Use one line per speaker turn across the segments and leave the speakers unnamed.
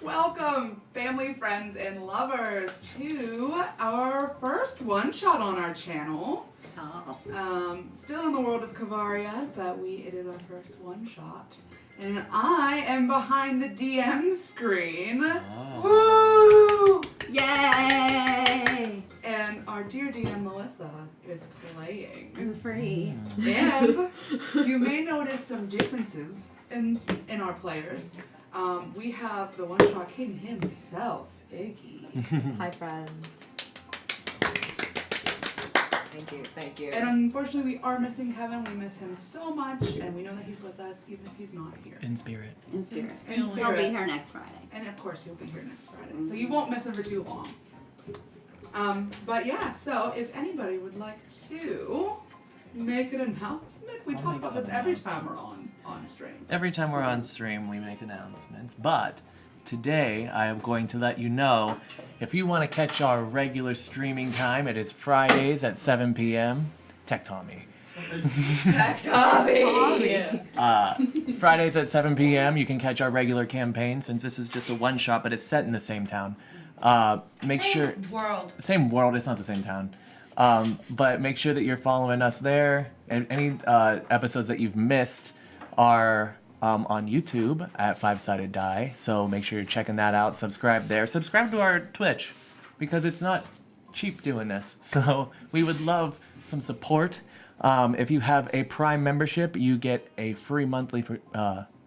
Welcome, family, friends, and lovers, to our first one-shot on our channel.
Awesome.
Still in the world of Kavaria, but it is our first one-shot. And I am behind the DM screen.
Oh.
Woo!
Yay!
And our dear DM, Melissa, is playing.
I'm free.
And you may notice some differences in our players. We have the one-shot king himself, Iggy.
Hi, friends. Thank you.
And unfortunately, we are missing Kevin. We miss him so much, and we know that he's with us, even if he's not here.
In spirit.
In spirit.
In spirit.
He'll be here next Friday.
And of course, he'll be here next Friday. So you won't miss him for too long. But yeah, so if anybody would like to make an announcement, we
I'll
talk
make
about
some
this every time we're
announcements.
on stream.
Every time we're on stream, we make announcements. But today, I am going to let you know, if you want to catch our regular streaming time, it is Fridays at 7 p.m. Tech Tommy. Fridays at 7 p.m. You can catch our regular campaign, since this is just a one-shot, but it's set in the same town. Same world, it's not the same town. But make sure that you're following us there. And any episodes that you've missed are on YouTube at Five Sided Die. So make sure you're checking that out. Subscribe there. Subscribe to our Twitch, because it's not cheap doing this. So we would love some support. If you have a Prime membership, you get a free monthly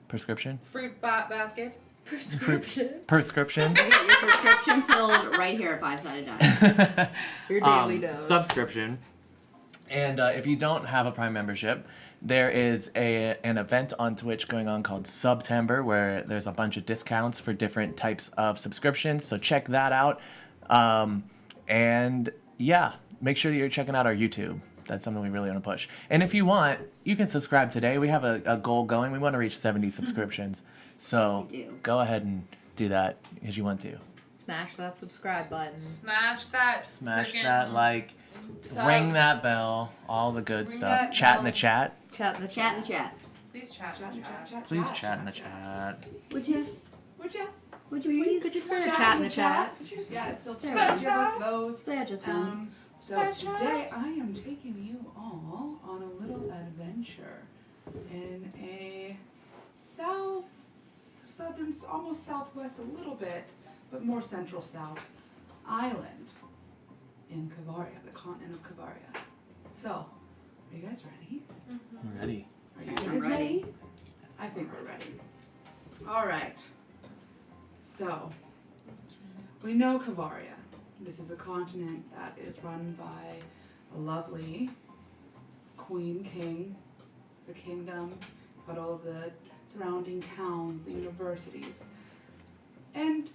prescription.
Fruit basket.
Prescription.
You get your prescription filled right here at Five Sided Die.
Your daily dose.
Subscription. And if you don't have a Prime membership, there is an event on Twitch going on called September, where there's a bunch of discounts for different types of subscriptions. So check that out. And yeah, make sure that you're checking out our YouTube. That's something we really want to push. And if you want, you can subscribe today. We have a goal going. We want to reach 70 subscriptions. So go ahead and do that if you want to.
Smash that subscribe button.
Smash that
like, ring that bell, all the good stuff. Chat in the chat.
Chat in the chat.
Please chat.
Please chat in the chat.
Would you please?
Could you spare a chat in the chat?
Yeah, still
Spare
give us those.
Spare just one.
So today I am taking you all on a little adventure in a southern, almost southwest a little bit, but more central south island in Kavaria, the continent of Kavaria. So, are you guys ready?
I'm ready.
Are you guys ready? I think we're ready. All right. So, we know Kavaria. This is a continent that is run by a lovely queen, king, the kingdom, got all of the surrounding towns, the universities. And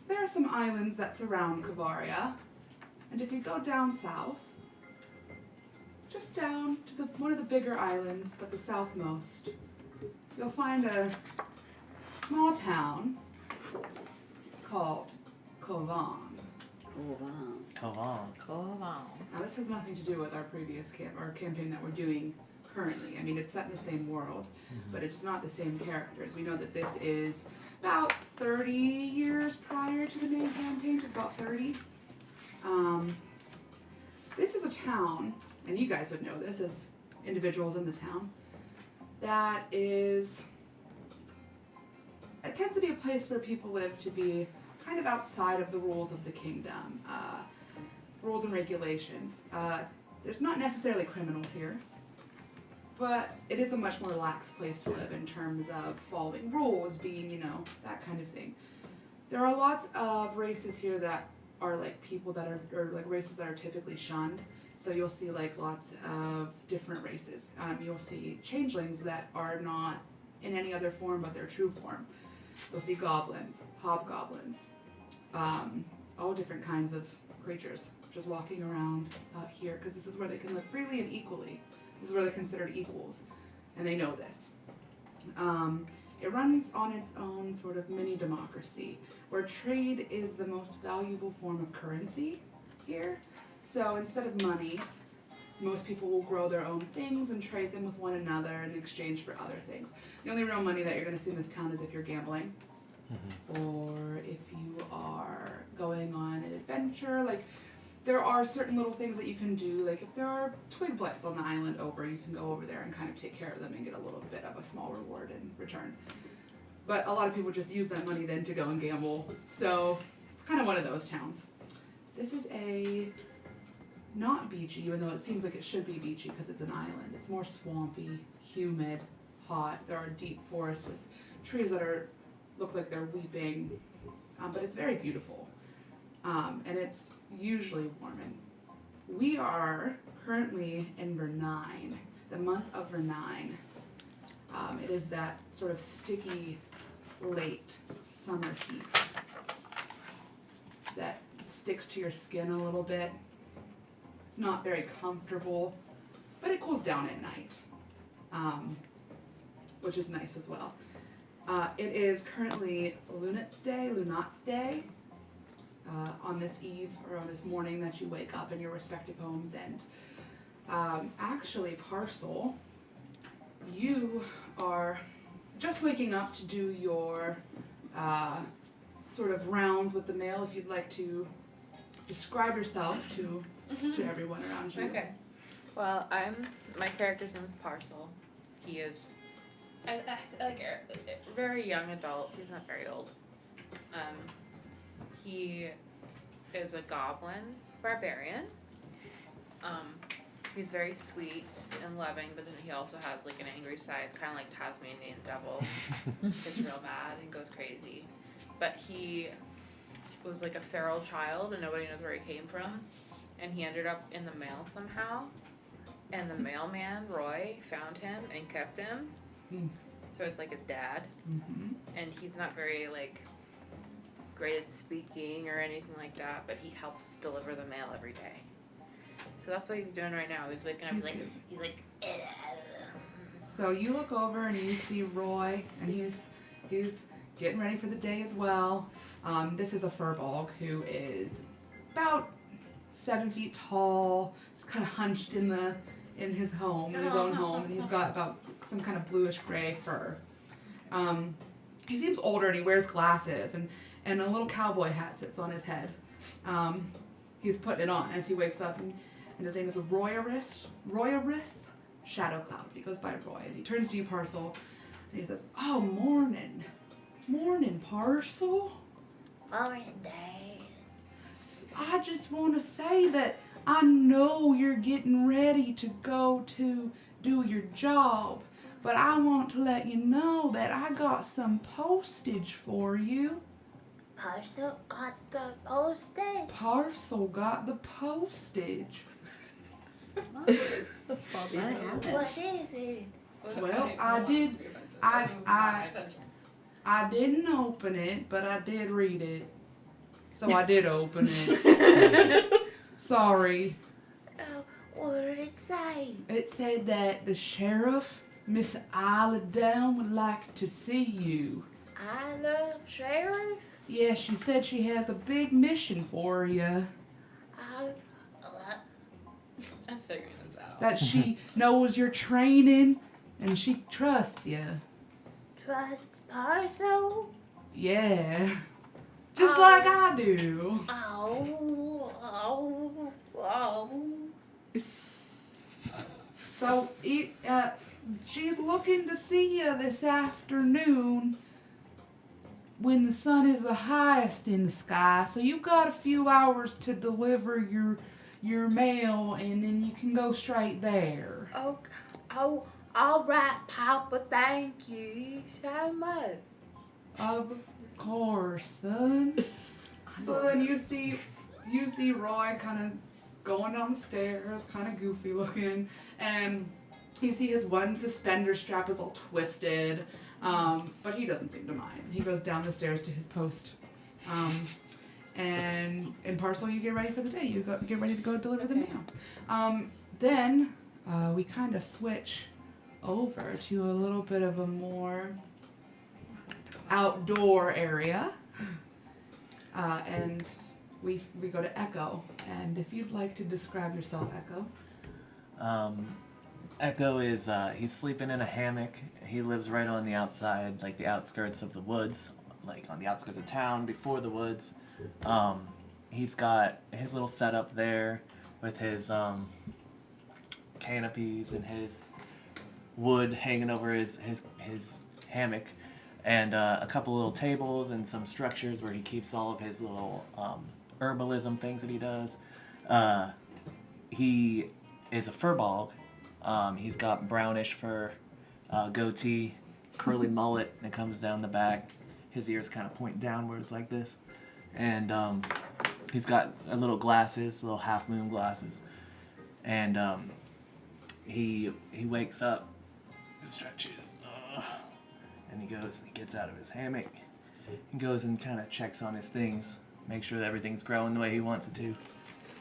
there are some islands that surround Kavaria. And if you go down south, just down to one of the bigger islands, but the southmost, you'll find a small town called Corvan.
Corvan.
Now this has nothing to do with our previous campaign that we're doing currently. I mean, it's set in the same world, but it's not the same characters. We know that this is about 30 years prior to the main campaign, just about 30. This is a town, and you guys would know this as individuals in the town, that is, it tends to be a place where people live to be kind of outside of the rules of the kingdom, rules and regulations. There's not necessarily criminals here, but it is a much more lax place to live in terms of following rules, being, that kind of thing. There are lots of races here that are like people that are like races that are typically shunned. So you'll see like lots of different races. You'll see changelings that are not in any other form but their true form. You'll see goblins, hobgoblins, all different kinds of creatures just walking around here, because this is where they can live freely and equally. This is where they're considered equals, and they know this. It runs on its own sort of mini democracy, where trade is the most valuable form of currency here. So instead of money, most people will grow their own things and trade them with one another in exchange for other things. The only real money that you're going to see in this town is if you're gambling, or 100% sure. Like, there are certain little things that you can do. Like, if there are twig blights on the island over, you can go over there and kind of take care of them and get a little bit of a small reward in return. But a lot of people just use that money then to go and gamble. So it's kind of one of those towns. This is a not beachy, even though it seems like it should be beachy because it's an island. It's more swampy, humid, hot. There are deep forests with trees that look like they're weeping, but it's very beautiful. And it's usually warm. And we are currently in Vernine, the month of Vernine. It is that sort of sticky, late summer heat that sticks to your skin a little bit. It's not very comfortable, but it cools down at night, which is nice as well. It is currently Lunat's Day, on this eve or on this morning that you wake up in your respective homes. And actually, Parcel, you are just waking up to do your sort of rounds with the mail. If you'd like to describe yourself to everyone around you.
Okay. Well, my character's name is Parcel. He is like a very young adult. He's not very old. He is a goblin barbarian. He's very sweet and loving, but then he also has like an angry side, kind of like Tasmanian devil. Gets real mad and goes crazy. But he was like a feral child and nobody knows where he came from. And he ended up in the mail somehow. And the mailman, Roy, found him and kept him. So it's like his dad.
Mm-hmm.
And he's not very like great at speaking or anything like that, but he helps deliver the mail every day. So that's what he's doing right now. He's waking up, he's like
So you look over and you see Roy, and he's getting ready for the day as well. This is a furbolg who is about 7 feet tall. He's kind of hunched in his home, in his own home, and he's got about some kind of bluish gray fur. He seems older and he wears glasses, and a little cowboy hat sits on his head. He's putting it on as he wakes up, and his name is Royaris Shadowcloud. He goes by Roy, and he turns to you, Parcel, and he says, "Oh, morning, Parcel.
Morning, Dad.
I just want to say that I know you're getting ready to go to do your job, but I want to let you know that I got some postage for you."
Parcel got the postage.
Parcel got the postage.
That's probably
Let it
it.
happen.
What is it?
Well, I didn't open it, but I did read it. So I did open it. Sorry.
What did it say?
It said that the sheriff, Miss Isla Down, would like to see you.
I love sheriff.
Yeah, she said she has a big mission for you.
I'm figuring this out.
That she knows your training and she trusts you.
Trust Parcel.
Yeah. Just like I do. So she's looking to see you this afternoon when the sun is the highest in the sky. So you've got a few hours to deliver your mail, and then you can go straight there.
Oh, all right, Papa. Thank you so much.
Of course, son. So then you see Roy kind of going down the stairs, kind of goofy looking, and you see his one suspender strap is all twisted, but he doesn't seem to mind. He goes down the stairs to his post, and in Parcel, you get ready for the day. You get ready to go deliver the mail. Then we kind of switch over to a little bit of a more outdoor area, and we go to Echo. And if you'd like to describe yourself, Echo.
Echo is, he's sleeping in a hammock. He lives right on the outside, like the outskirts of the woods, like on the outskirts of town, before the woods. he's got his little setup there with his canopies and his wood hanging over his hammock, and a couple little tables and some structures where he keeps all of his little herbalism things that he does. He is a furball. He's got brownish fur, goatee, curly mullet that comes down the back. His ears kind of point downwards like this. And he's got little glasses, little half moon glasses. And he wakes up, stretches, and he gets out of his hammock. He goes and kind of checks on his things, make sure that everything's growing the way he wants it to.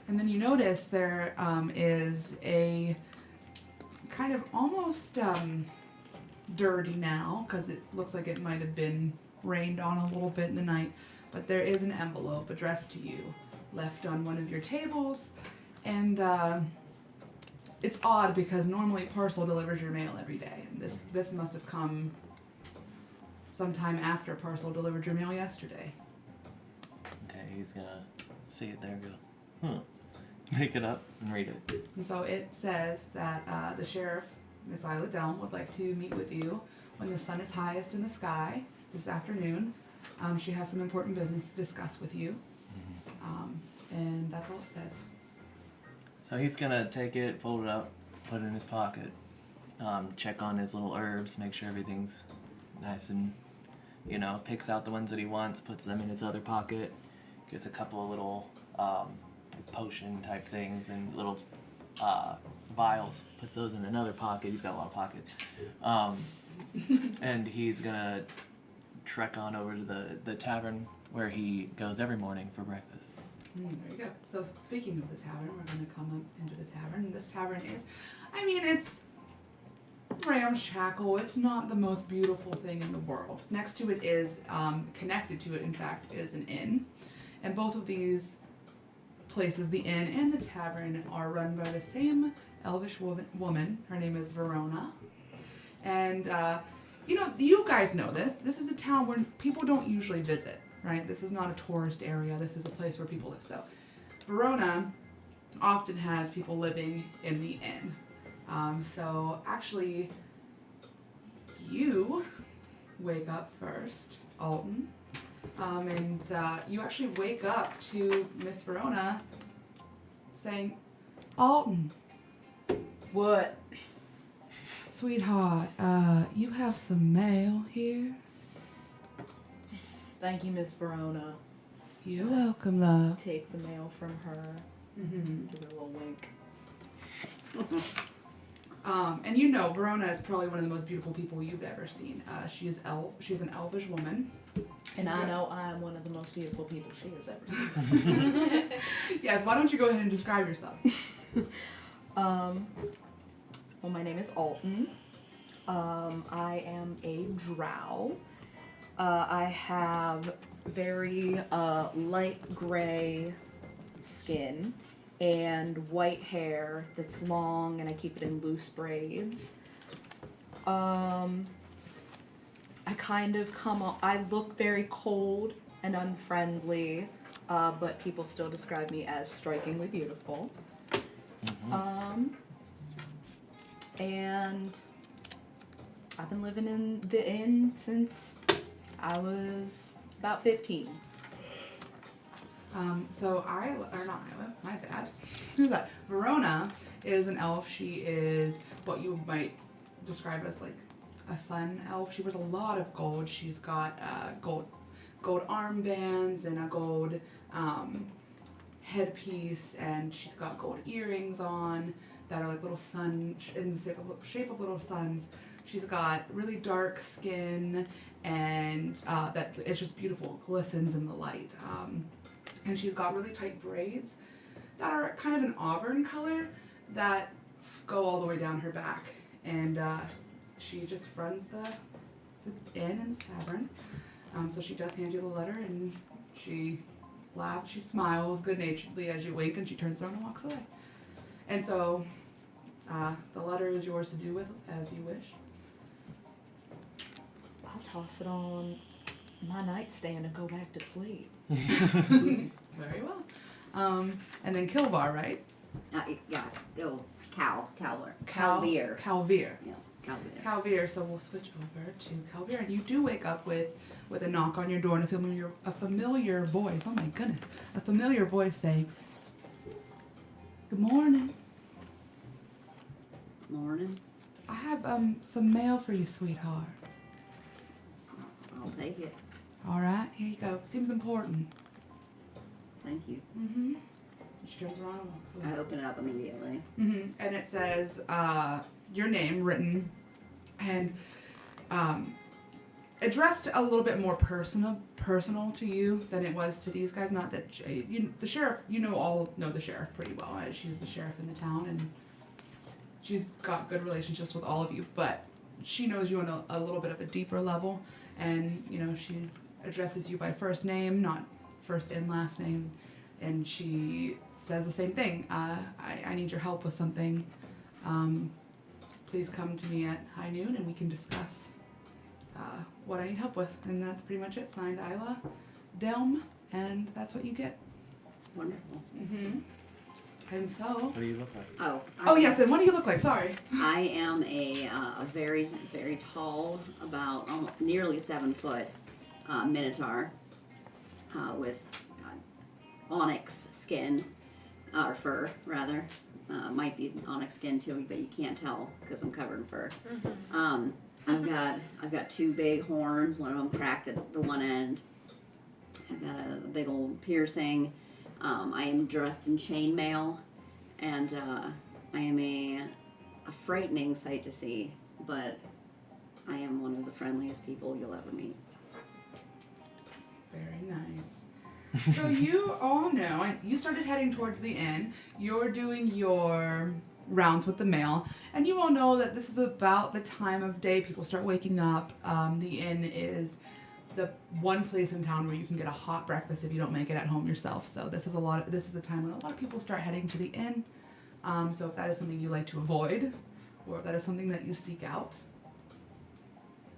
And then you notice there is a kind of almost dirty now, because it looks like it might have been rained on a little bit in the night, but there is an envelope addressed to you left on one of your tables. And it's odd because normally parcel delivers your mail every day, and this must have come sometime after parcel delivered your mail yesterday.
Okay, he's gonna see it there and go, pick it up and read it.
And so it says that the sheriff, Miss Isla Delm, would like to meet with you when the sun is highest in the sky this afternoon. She has some important business to discuss with you. And that's all it says.
So he's gonna take it, fold it up, put it in his pocket, check on his little herbs, make sure everything's nice and, picks out the ones that he wants, puts them in his other pocket, gets a couple of little potion type things and little vials, puts those in another pocket. He's got a lot of pockets. And he's gonna trek on over to the tavern where he goes every morning for breakfast.
There you go. So speaking of the tavern, we're going to come up into the tavern. This tavern is, it's ramshackle. It's not the most beautiful thing in the world. Next to it is, connected to it, in fact, is an inn. And both of these places, the inn and the tavern, are run by the same elvish woman. Her name is Verona. And, you guys know this. This is a town where people don't usually visit. Right? This is not a tourist area. This is a place where people live. So, Verona often has people living in the inn. So, actually, you wake up first, Alton. And you actually wake up to Miss Verona saying, Alton.
What?
Sweetheart, you have some mail here?
Thank you, Miss Verona.
You're welcome, love.
Take the mail from her.
Mm-hmm.
Give her a little wink.
And Verona is probably one of the most beautiful people you've ever seen. She's an elvish woman.
And I know I'm one of the most beautiful people she has ever seen.
Yes, why don't you go ahead and describe yourself?
Well, my name is Alton. I am a drow. I have very light gray skin and white hair that's long, and I keep it in loose braids. I look very cold and unfriendly, but people still describe me as strikingly beautiful.
Mm-hmm.
And I've been living in the inn since I was about 15.
My bad. Who's that? Verona is an elf. She is what you might describe as like a sun elf. She wears a lot of gold. She's got gold armbands and a gold headpiece, and she's got gold earrings on that are like little sun in the shape of little suns. She's got really dark skin, and that it's just beautiful. It glistens in the light. And she's got really tight braids that are kind of an auburn color that go all the way down her back. And she just runs the inn and tavern. So she does hand you the letter, and she laughs, she smiles good-naturedly as you wink, and she turns around and walks away. And so the letter is yours to do with as you wish.
I'll toss it on my nightstand and go back to sleep.
Very well. And then Kilvar, right?
Yeah, go Calver.
Calvier.
Yeah, Calvier.
Calvier. So we'll switch over to Calvier, and you do wake up with a knock on your door and a familiar voice. Oh my goodness, a familiar voice saying, "Good morning.
Morning.
I have some mail for you, sweetheart."
I'll take it.
All right, here you go. Seems important.
Thank you.
Mm-hmm. She turns around and walks away.
I open it up immediately.
Mm-hmm. And it says your name written and addressed a little bit more personal to you than it was to these guys. Not that the sheriff, all know the sheriff pretty well. Right? She's the sheriff in the town, and she's got good relationships with all of you. But she knows you on a little bit of a deeper level, and she addresses you by first name, not first and last name. And she says the same thing. I need your help with something. Please come to me at high noon and we can discuss what I need help with. And that's pretty much it. Signed, Isla Delm. And that's what you get.
Wonderful.
Mm-hmm. And so...
What do you look like?
Oh, yes. And what do you look like? Sorry.
I am a very, very tall, about nearly 7 foot minotaur with onyx skin, or fur rather. Might be onyx skin too, but you can't tell because I'm covered in fur. I've got 2 big horns. One of them cracked at the one end. I've got a big old piercing. I am dressed in chainmail, and I am a frightening sight to see. But I am one of the friendliest people you'll ever meet.
Very nice. So you all know, you started heading towards the inn. You're doing your rounds with the mail, and you all know that this is about the time of day people start waking up. The inn is the one place in town where you can get a hot breakfast if you don't make it at home yourself. So this is a time when a lot of people start heading to the inn. So if that is something you like to avoid, or if that is something that you seek out,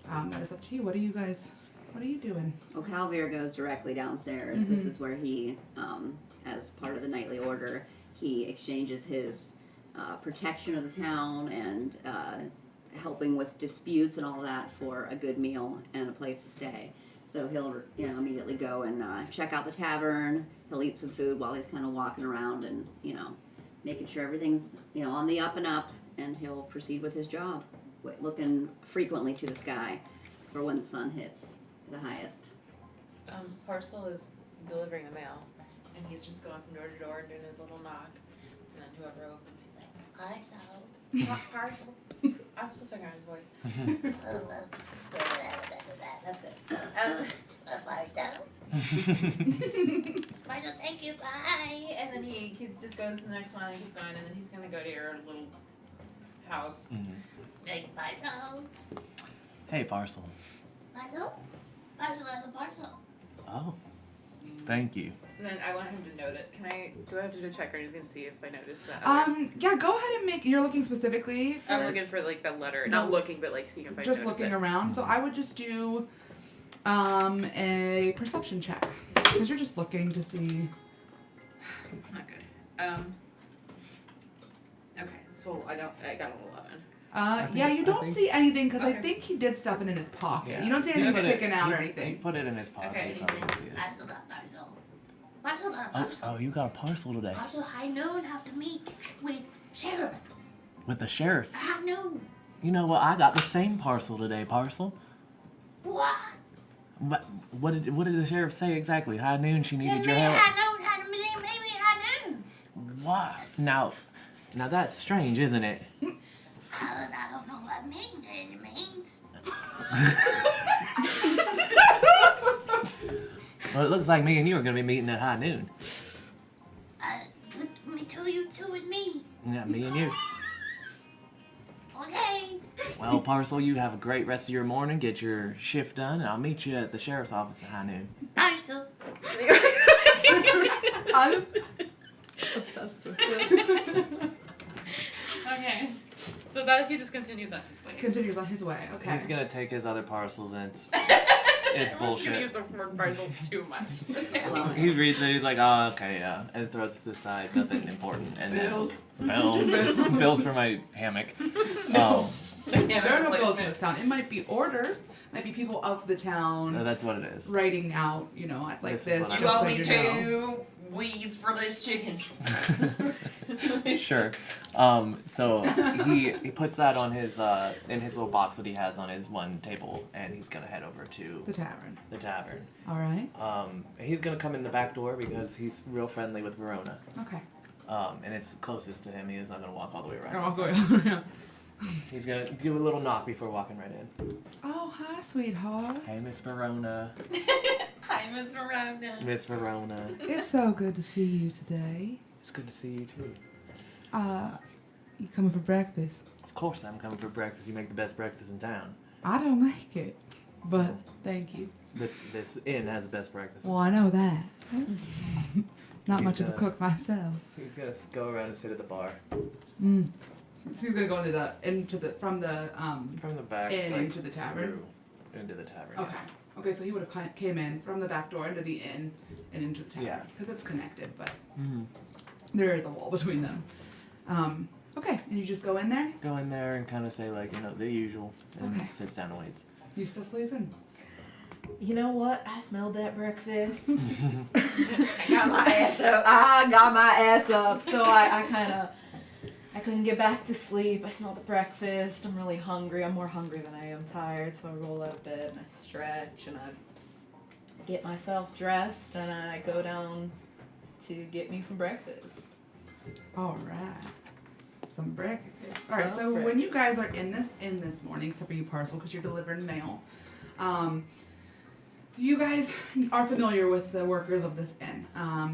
that is up to you. What are you doing?
Well, Calvier goes directly downstairs.
Mm-hmm.
This is where he, as part of the nightly order, he exchanges his protection of the town and helping with disputes and all that for a good meal and a place to stay. So he'll, immediately go and check out the tavern. He'll eat some food while he's kind of walking around and, making sure everything's, on the up and up. And he'll proceed with his job, looking frequently to the sky for when the sun hits the highest.
Parcel is delivering the mail, and he's just going from door to door and doing his little knock, and then whoever opens, he's like, "Parcel, parcel." I'm still figuring out his voice.
That's it.
Parcel, thank you, bye.
And then he just goes to the next one, and keeps going, and then he's gonna go to your little house.
Like, parcel,
Hey, Parcel.
parcel, parcel has a parcel.
Oh, thank you.
And then I want him to note it. Do I have to do a check or anything to see if I notice that?
Yeah, go ahead and you're looking specifically for...
I'm looking for like the letter,
No.
not looking, but like seeing if I
Just
notice
looking
it.
around. So I would just do a perception check. Because you're just looking to see...
Not good. Okay, so I got an 11.
Yeah, you don't see anything because I
Okay.
think he did stuff it in his pocket.
Yeah.
You don't see
He
anything
put it-
sticking out or
he
anything.
put it in his pocket.
Okay,
You
and
probably
He
didn't
said,
see it.
parcel got parcel. Parcel got a parcel.
Oh, you got a parcel today.
Parcel high noon have to meet with sheriff.
With the sheriff.
High noon.
You know what? I got the same parcel today, Parcel.
What?
What did the sheriff say exactly? High noon, she needed your help.
High noon had a meeting, maybe high noon.
What? Now that's strange, isn't it?
I don't know what it means.
Well, it looks like me and you are going to be meeting at high noon.
Me too, you two with me.
Yeah, me and you.
Okay.
Well, Parcel, you have a great rest of your morning. Get your shift done, and I'll meet you at the sheriff's office at high noon.
Parcel.
I'm obsessed with it.
Okay. So that he just continues on his way.
Continues on his way. Okay.
He's going to take his other parcels and It's
I
bullshit.
use the word parcel too much.
He reads it. He's like, oh, okay, yeah, and throws it to the side. Nothing important. And
Bills.
then bills for my hammock.
There are no bills in this town. It might be orders. Might be people of the town
That's what it is.
writing out, like
This is
this.
what
just
I
so you know.
weeds for this chicken.
Sure. So he puts that on his in his little box that he has on his one table, and he's gonna head over to
The tavern.
the tavern.
All right.
He's gonna come in the back door because he's real friendly with Verona.
Okay.
And it's closest to him. He's not gonna walk all the way around.
Oh, go
He's gonna give a little knock before walking right in.
Oh, hi, sweetheart.
Hey, Miss Verona.
Hi, Miss Verona.
Miss Verona.
It's so good to see you today.
It's good to see you too.
You coming for breakfast?
Of course, I'm coming for breakfast. You make the best breakfast in town.
I don't make it, but thank you.
This inn has the best breakfast.
Well, I know that. Not
He's
much of a
gonna-
cook myself.
He's gonna go around and sit at the bar
Mm. She's gonna go from
from the back.
inn
like,
into the tavern.
through into the tavern.
Okay. Okay, so he would have came in from the back door into the inn and into the tavern.
Yeah.
Because it's connected, but
Mm-hmm.
there is a wall between them. Okay, and you just go in there?
Go in there and kind of say the usual, and
Okay.
sits down and waits.
You still sleeping?
You know what? I smelled that breakfast.
I got my ass up.
I got my ass up, so I couldn't get back to sleep. I smelled the breakfast. I'm really hungry. I'm more hungry than I am tired, so I roll out of bed and I stretch and I get myself dressed and I go down to get me some breakfast.
All right. Some breakfast. All right. So
Some
when you guys are in this morning, except for you parcel, because you're delivering mail, you guys are familiar with the workers of this inn.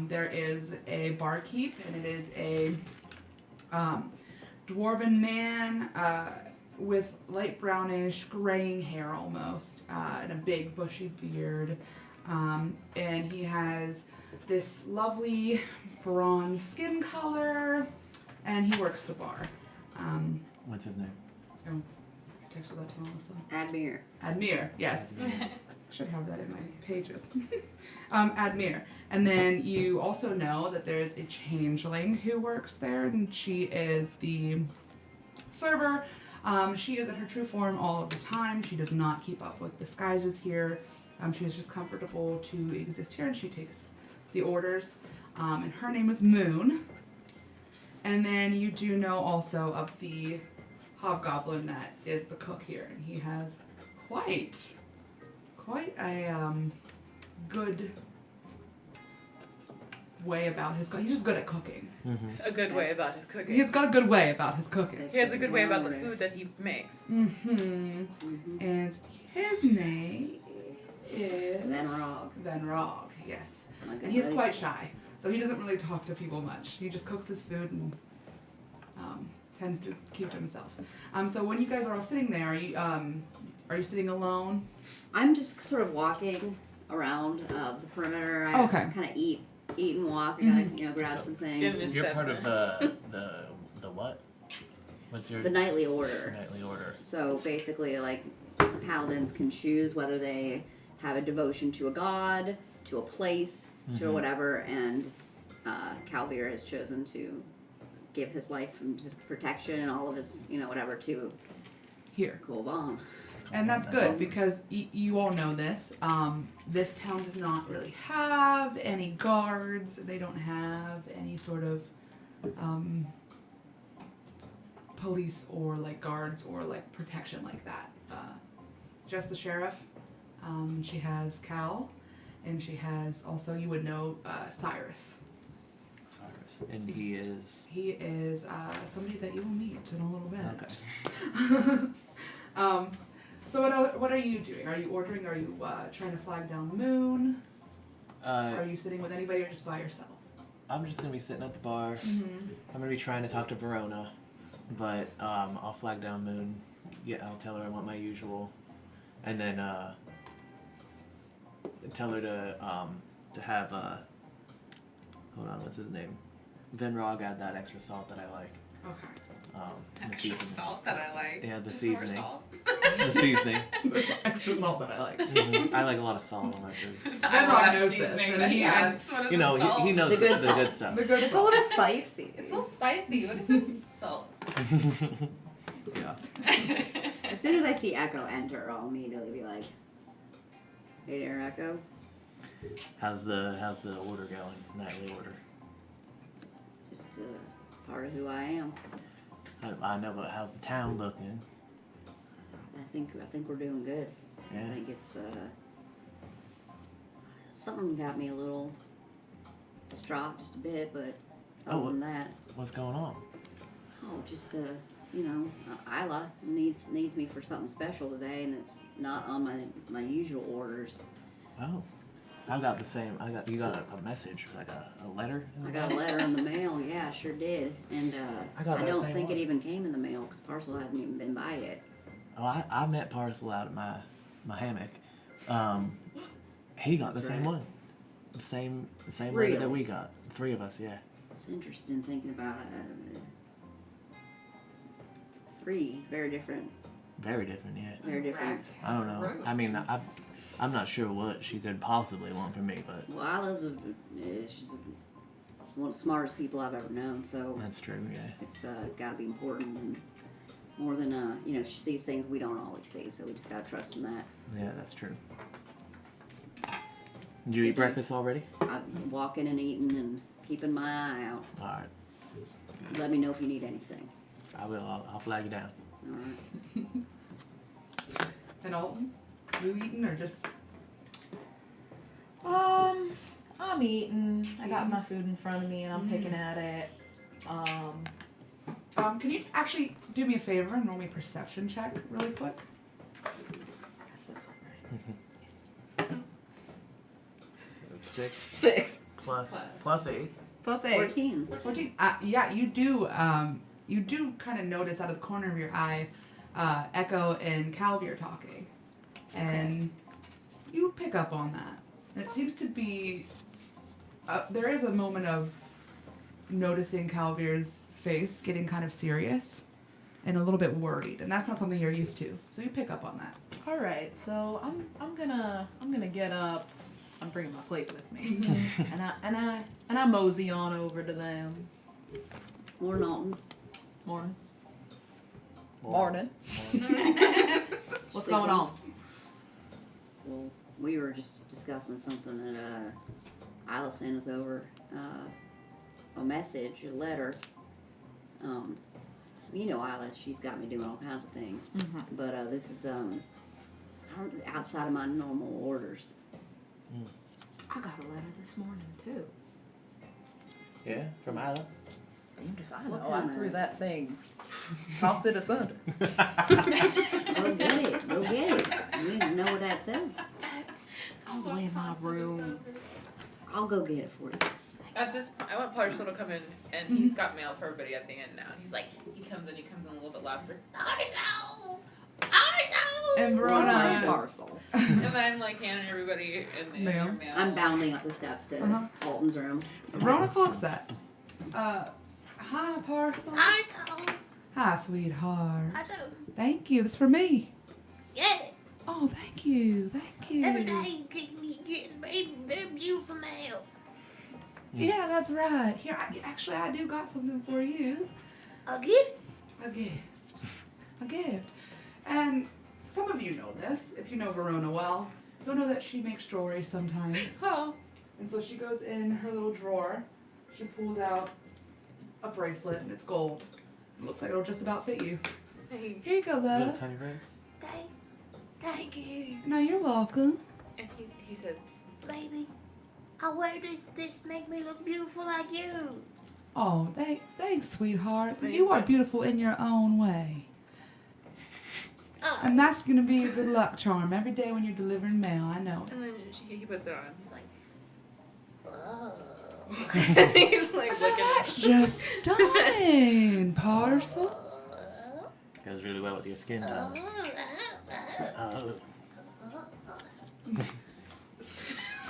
There is a barkeep, and it is a dwarven man with light brownish, graying hair almost, and a big bushy beard. And he has this lovely bronze skin color, and he works the bar.
What's his name?
Oh, texted that to Melissa.
Admir.
Admir, yes. Should have that in my pages. Admir. And then you also know that there's a changeling who works there, and she is the server. She is in her true form all of the time. She does not keep up with disguises here. She is just comfortable to exist here, and she takes the orders. And her name is Moon. And then you do know also of the hobgoblin that is the cook here, and he has quite a good way about his cooking. He's just good at cooking.
A good way about his cooking.
He's got a good way about his cooking.
He has a good way about the food that he makes.
Mm-hmm. And his name is
Venrog.
Venrog, yes.
Like
And he's
everybody.
quite shy, so he doesn't really talk to people much. He just cooks his food and tends to keep to himself. So when you guys are all sitting there, are you sitting alone?
I'm just sort of walking around the perimeter. I
Okay.
kind of eat and walk. I gotta, grab
So-
some
Give
things.
him his
You're
steps
part of
in.
the what? What's your
The nightly order.
nightly order?
So basically, paladins can choose whether they have a devotion to a god, to a place, to whatever, and Calvir has chosen to give his life and his protection and all of his, whatever to
Here.
Corvan.
And that's
That's
good
awesome.
because you all know this. This town does not really have any guards. They don't have any sort of police or guards or protection like that. Just the sheriff. She has Cal, and she has also, you would know, Cyrus.
Cyrus. And he is.
He is somebody that you will meet in a little bit.
Okay.
So what are you doing? Are you ordering? Are you trying to flag down the moon? Are you sitting with anybody or just by yourself?
I'm just gonna be sitting at the bar.
Mm-hmm.
I'm gonna be trying to talk to Verona, but I'll flag down Moon. Yeah, I'll tell her I want my usual, and then tell her to have hold on, what's his name? Venrog add that extra salt that I like.
Okay.
The
Extra
seasoning.
salt that I like.
Yeah, the
Just more
seasoning.
salt.
The seasoning.
Extra salt that I like.
I like a lot of salt on my food.
Then
All
Ron
that
knows this,
seasoning
and
that he
he
adds. What is
You know,
it, salt?
he knows
The good
the
salt.
good stuff.
The good
It's a
salt.
little spicy.
It's a little spicy. What is this salt?
Yeah.
As soon as I see Echo enter, I'll immediately be like, "Hey there, Echo."
How's the order going? Nightly order.
Just part of who I am.
I know, but how's the town looking?
I think we're doing good.
Yeah.
I think it's something got me a little distraught just a bit, but other than that,
What's going on?
just Isla needs me for something special today, and it's not on my usual orders.
Oh, you got a message, like a letter. In the
I got a
mail?
letter in the mail. Yeah, I sure did, and
I got
I
that
don't
same
think
one.
it even came in the mail because parcel hasn't even been by yet.
Oh, I met Parcel out at my hammock. He got the
That's
same
right.
one. The same letter
Really?
that we got. 3 of us, yeah.
It's interesting thinking about 3 very different.
Very different, yeah.
Very different.
I don't know. I mean, I'm not sure what she could possibly want from me, but
Well, Isla's she's one of the smartest people I've ever known, so
that's true, yeah.
it's got to be important and more than she sees things we don't always see, so we just gotta trust in that.
Yeah, that's true. Did you eat breakfast already?
I'm walking and eating and keeping my eye out.
All right.
Let me know if you need anything.
I will. I'll flag you down.
All right.
And Alton, you eating or just?
I'm eating. I got my food in front of me and I'm picking at it.
Can you actually do me a favor and roll me a perception check really quick?
That's this one, right?
6
6
plus 8.
plus 8.
14.
14. Yeah, you do. You do kind of notice out of the corner of your eye, Echo and Calvi are talking, and you pick up on that. And it seems to be. There is a moment of noticing Calvier's face getting kind of serious and a little bit worried, and that's not something you're used to. So you pick up on that.
All right, so I'm gonna get up. I'm bringing my plate with me, and I mosey on over to them.
More Norton.
Morning.
More.
Morning. What's going on?
Well, we were just discussing something that Isla sent us over. A message, a letter. Isla, she's got me doing all kinds of things.
Mhm.
But this is outside of my normal orders.
I got a letter this morning too.
Yeah, from Isla.
Damned if I
What
know. I
kinda-
threw that thing. Tossed it asunder.
Go get it. Go get it. You didn't know what that says.
All the way in my room.
I'll go get it for you.
At this point, I want Parcel to come in, and he's got mail for everybody at the end now. And he's like, he comes in a little bit loud. He's like, Parcel! Parcel!
And
Nice
Verona.
parcel.
And then I'm like handing everybody in the
Mail.
your mail.
I'm bounding up the steps to
Uh-huh.
Alton's room.
Verona clocks that. Hi, Parcel.
Parcel.
Hi, sweetheart.
Parcel.
Thank you. This is for me.
Yeah.
Oh, thank you. Thank you.
Every day you keep me getting very, very beautiful mail.
Yeah, that's right. Here, I do got something for you.
A gift?
A gift. A gift. And some of you know this, if you know Verona well. You'll know that she makes jewelry sometimes.
Oh.
And so she goes in her little drawer. She pulls out a bracelet, and it's gold. It looks like it'll just about fit you.
Hey.
Here you go,
Little
love.
tiny rose.
Thank you.
No, you're welcome.
And he says,
Baby, I wear this make me look beautiful like you.
Oh, thanks, sweetheart.
Thank
You are
you.
beautiful in your own way.
Oh.
And that's going to be a good luck charm every day when you're delivering mail. I know it.
and then he puts it on. He's like,
Oh.
he's like looking at
Just stunning, Parcel.
Goes really well with your skin tone. Oh.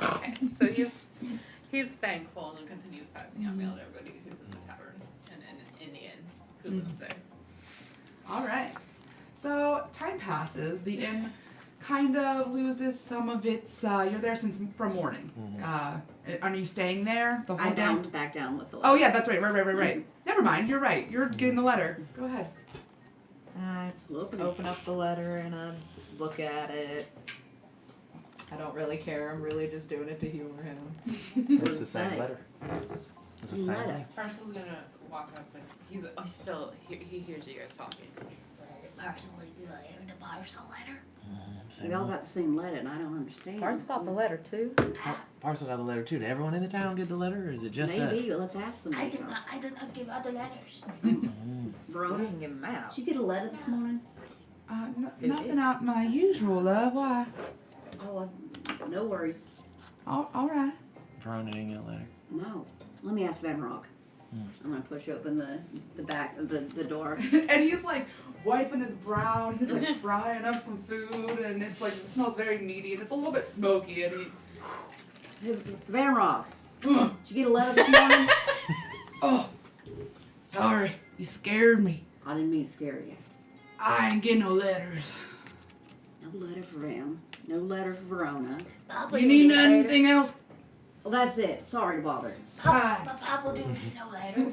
Okay, so he's thankful and continues passing out mail to everybody who's in the tavern and in the inn, who
the moves say. All right. So time passes. The inn kind of loses some of its. You're there from morning. Are you staying there the whole
I
day?
bound back down with the letter.
Oh yeah, that's right. Right. Never mind. You're right. You're getting the letter. Go ahead.
I open up the letter and I look at it. I don't really care. I'm really just doing it to humor him.
It's the same
say?
letter. It's the
Same
same
letter.
thing.
Parcel's gonna walk up and he's still he hears you guys talking.
Parcel letter, the parcel letter.
We all got the same letter, and I don't understand.
Parcel got the letter too.
Parcel got the letter too. Did everyone in the town get the letter, or is it just
Maybe. Let's ask
I
somebody
did
else.
not give out the letters.
We
Verona,
didn't give him out.
did you get a letter this morning?
Nothing out my usual, love. Why?
Oh, no worries.
All right.
Verona didn't get a letter.
No. Let me ask Van Rock. I'm gonna push open the back of the door.
And he's like wiping his brow, and he's like frying up some food, and it's like, it smells very meaty, and it's a little bit smoky, and he,
Van Rock, did you get a letter this morning?
oh, sorry, you scared me.
I didn't mean to scare you.
I ain't getting no letters.
No letter for him. No letter for Verona.
Papa
You
didn't
need
get a letter.
anything else?
Well, that's it. Sorry to bother.
But Papa didn't get no letter.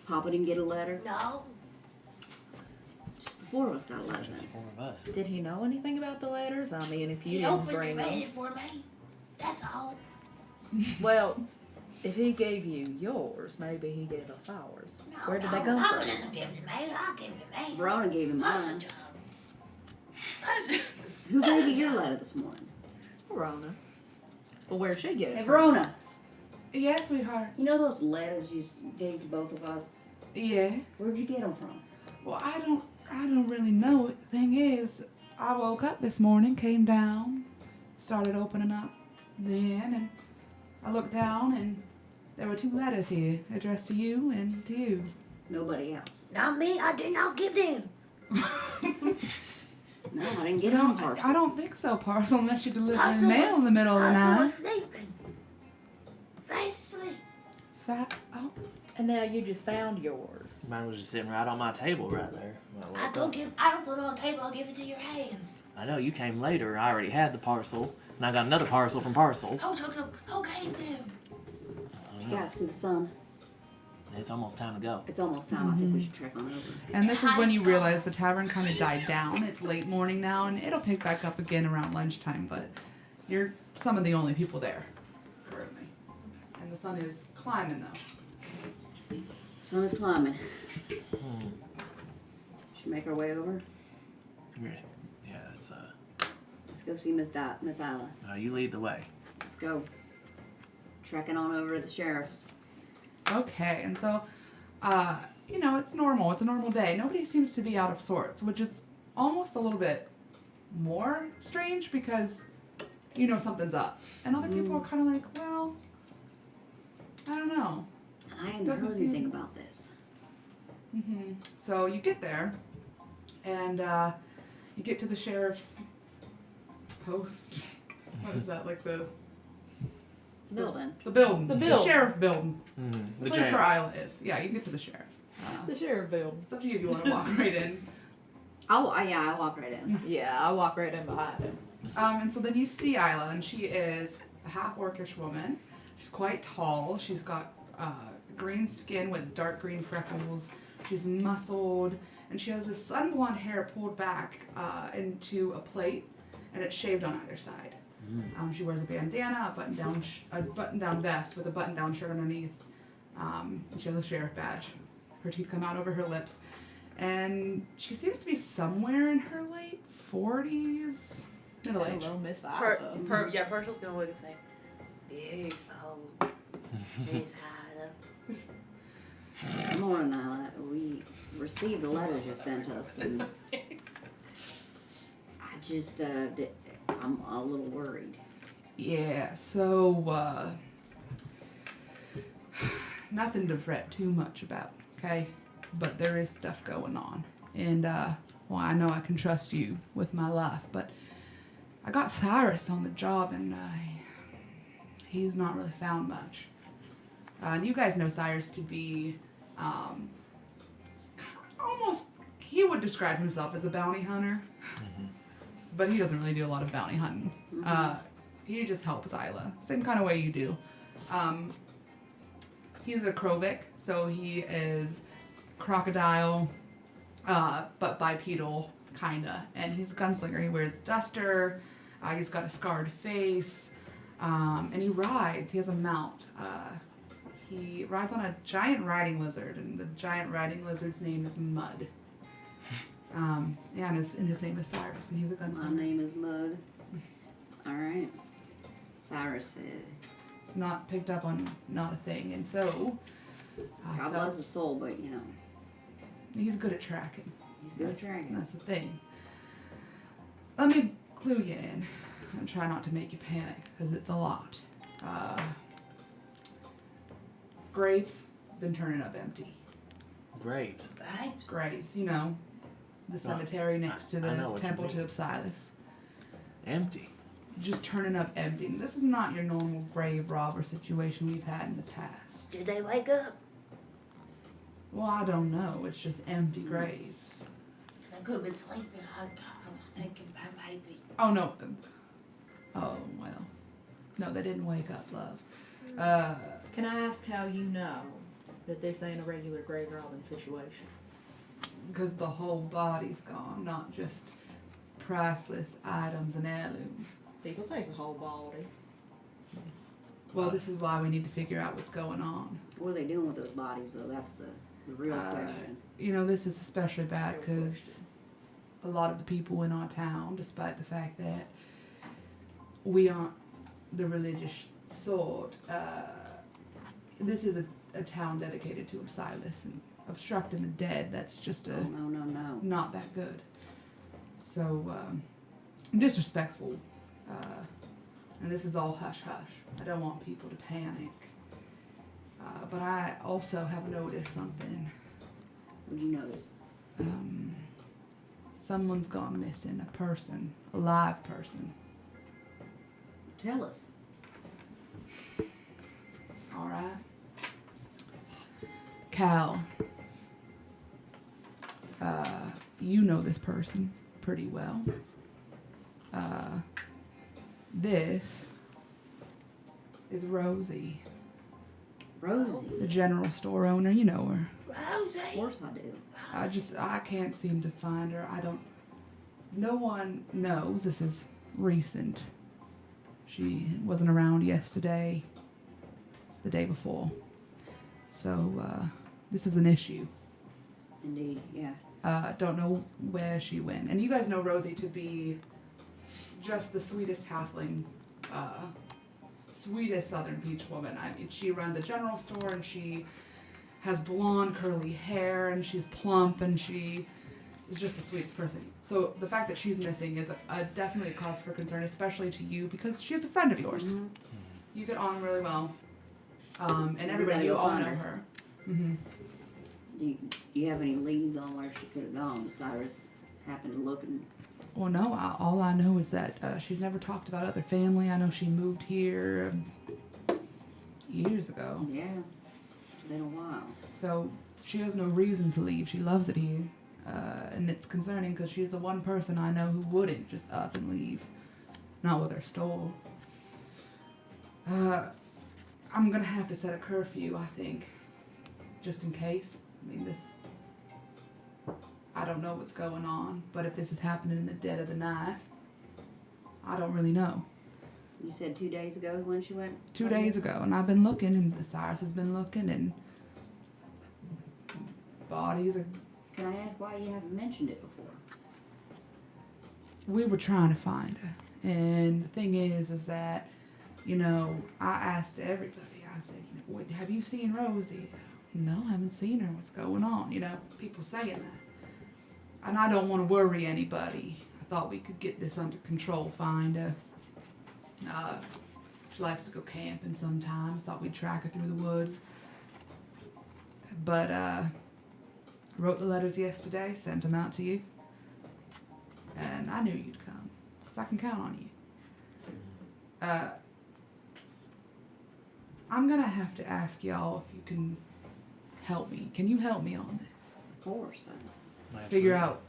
Papa didn't get a letter.
No.
Just the four of us got a letter.
Just
Then.
4 of us.
Did he know anything about the letters? I mean, if you
He
didn't
opened
bring
and read
them.
it for me. That's all.
Well, if he gave you yours, maybe he gave us ours.
No,
Where did
no,
they come
Papa
from?
doesn't give it to me. I'll give it to me.
Verona gave him
Papa's a
mine.
job. Papa's-
Who gave you your letter this morning?
Verona. Well, where'd she get it
Hey,
from?
Verona.
Yeah, sweetheart.
You know those letters you gave to both of us?
Yeah.
Where'd you get them from?
Well, I don't really know. The thing is, I woke up this morning, came down, started opening up the inn, and I looked down, and there were 2 letters here addressed to you and to you.
Nobody else.
Not me. I did not give them.
No, I didn't get
No,
them parcel.
I don't think so, Parcel, unless you delivered
Parcel
mail
was-
in the middle of the
Parcel
night.
was sleeping. Fast asleep.
Oh,
And now you just found yours.
Mine was just sitting right on my table right there. when I woke up.
I don't put it on the table. I'll give it to your hands.
I know you came later. I already had the parcel, and I got another parcel from Parcel.
Who took them? Who gave them?
You gotta see the sun.
It's almost time to go.
It's almost time. I think we should trek on over.
and this is when you
Hi,
realize the tavern kind of died down. It's late morning now, and it'll pick back up again around lunchtime, but you're some of the only people there currently. And the sun is climbing, though.
Sun is climbing. Should make our way over.
Yeah, it's
Let's go see Miss Isla.
you lead the way.
Let's go. Trekking on over to the sheriff's.
Okay, and so, it's normal. It's a normal day. Nobody seems to be out of sorts, which is almost a little bit more strange because, something's up. And other people are kind of like, well, I don't know.
I hadn't
Doesn't
heard
seem-
anything about this.
So you get there, and you get to the sheriff's post. What is that, like the
Building.
building?
The building.
Sheriff building.
Mm-hmm.
The place where Isla is. Yeah, you get to the sheriff.
The sheriff building.
It's up to you if you want to walk right in.
I walk right in.
Yeah, I walk right in behind him.
And so then you see Isla, and she is a half-orcish woman. She's quite tall. She's got green skin with dark green freckles. She's muscled, and she has this sun-blonde hair pulled back into a plate, and it's shaved on either side. She wears a bandana, a button-down vest with a button-down shirt underneath. And she has a sheriff badge. Her teeth come out over her lips, and she seems to be somewhere in her late 40s, middle age.
Hello, Miss Isla.
Parcel's gonna look and say,
Beautiful. Miss Isla.
Morning, Isla. We received the letters you sent us, and I just, I'm a little worried.
Yeah, so, nothing to fret too much about, okay? But there is stuff going on. And, well, I know I can trust you with my life, but I got Cyrus on the job, and, he's not really found much. And you guys know Cyrus to be, he would describe himself as a bounty hunter, but he doesn't really do a lot of bounty hunting. He just helps Isla, same kind of way you do. He's a Krovic, so he is crocodile, but bipedal, kinda. And he's a gunslinger. He wears a duster. He's got a scarred face, and he rides. He has a mount. He rides on a giant riding lizard, and the giant riding lizard's name is Mud. And his name is Cyrus, and he's a gunslinger.
My name is Mud. Alright. Cyrus said.
It's not picked up on, not a thing, and so
God bless his soul, but you know.
He's good at tracking.
He's good at tracking.
That's the thing. Let me clue you in and try not to make you panic, because it's a lot. Graves been turning up empty.
Graves.
Graves, you know, the cemetery next to the
I know what you
temple
mean.
to Osiris.
Empty.
Just turning up empty. This is not your normal grave robber situation we've had in the past.
Did they wake up?
Well, I don't know. It's just empty graves.
They could have been sleeping. I was thinking about maybe.
Oh, no. Oh, well. No, they didn't wake up, love.
Can I ask how you know that this ain't a regular grave robbing situation?
Because the whole body's gone, not just priceless items and heirlooms.
People take the whole body.
Well, this is why we need to figure out what's going on.
What are they doing with those bodies, though? That's the real question.
You know, this is especially bad because a lot of the people in our town, despite the fact that we aren't the religious sort, this is a town dedicated to Osiris, and obstructing the dead, that's just
Oh, no.
not that good. So, disrespectful. And this is all hush-hush. I don't want people to panic. But I also have noticed something.
What did you notice?
Someone's gone missing. A person. A live person.
Tell us.
Alright. Cal. You know this person pretty well. This is Rosie,
Rosie.
the general store owner. You know her.
Rosie.
Of course I do.
I can't seem to find her. No one knows. This is recent. She wasn't around yesterday, the day before. So, this is an issue.
Indeed, yeah.
Don't know where she went. And you guys know Rosie to be just the sweetest halfling, sweetest southern peach woman. I mean, she runs a general store and she has blonde curly hair and she's plump and she is just the sweetest person. So the fact that she's missing is definitely a cause for concern, especially to you because she's a friend of yours.
Mm-hmm.
You get on really well. And
We
everybody,
gotta
you
go
all
find
know
her.
her. Mm-hmm.
Do you have any leads on where she could have gone? Cyrus happened to look and...
Well, no, all I know is that she's never talked about other family. I know she moved here years ago.
Yeah. It's been a while.
So she has no reason to leave. She loves it here. And it's concerning because she's the one person I know who wouldn't just up and leave. Not with her store. I'm going to have to set a curfew, I think. Just in case. I mean, I don't know what's going on, but if this is happening in the dead of the night, I don't really know.
You said 2 days ago when she went?
2 days ago, and I've been looking, and Cyrus has been looking, and bodies are...
Can I ask why you haven't mentioned it before?
We were trying to find her, and the thing is that, you know, I asked everybody, I said, you know, have you seen Rosie? No, I haven't seen her. What's going on? You know, people saying that. And I don't want to worry anybody. I thought we could get this under control, find her. She likes to go camping sometimes. Thought we'd track her through the woods. But, wrote the letters yesterday, sent them out to you. And I knew you'd come. Because I can count on you. I'm going to have to ask y'all if you can help me. Can you help me on this?
Of course.
Figure out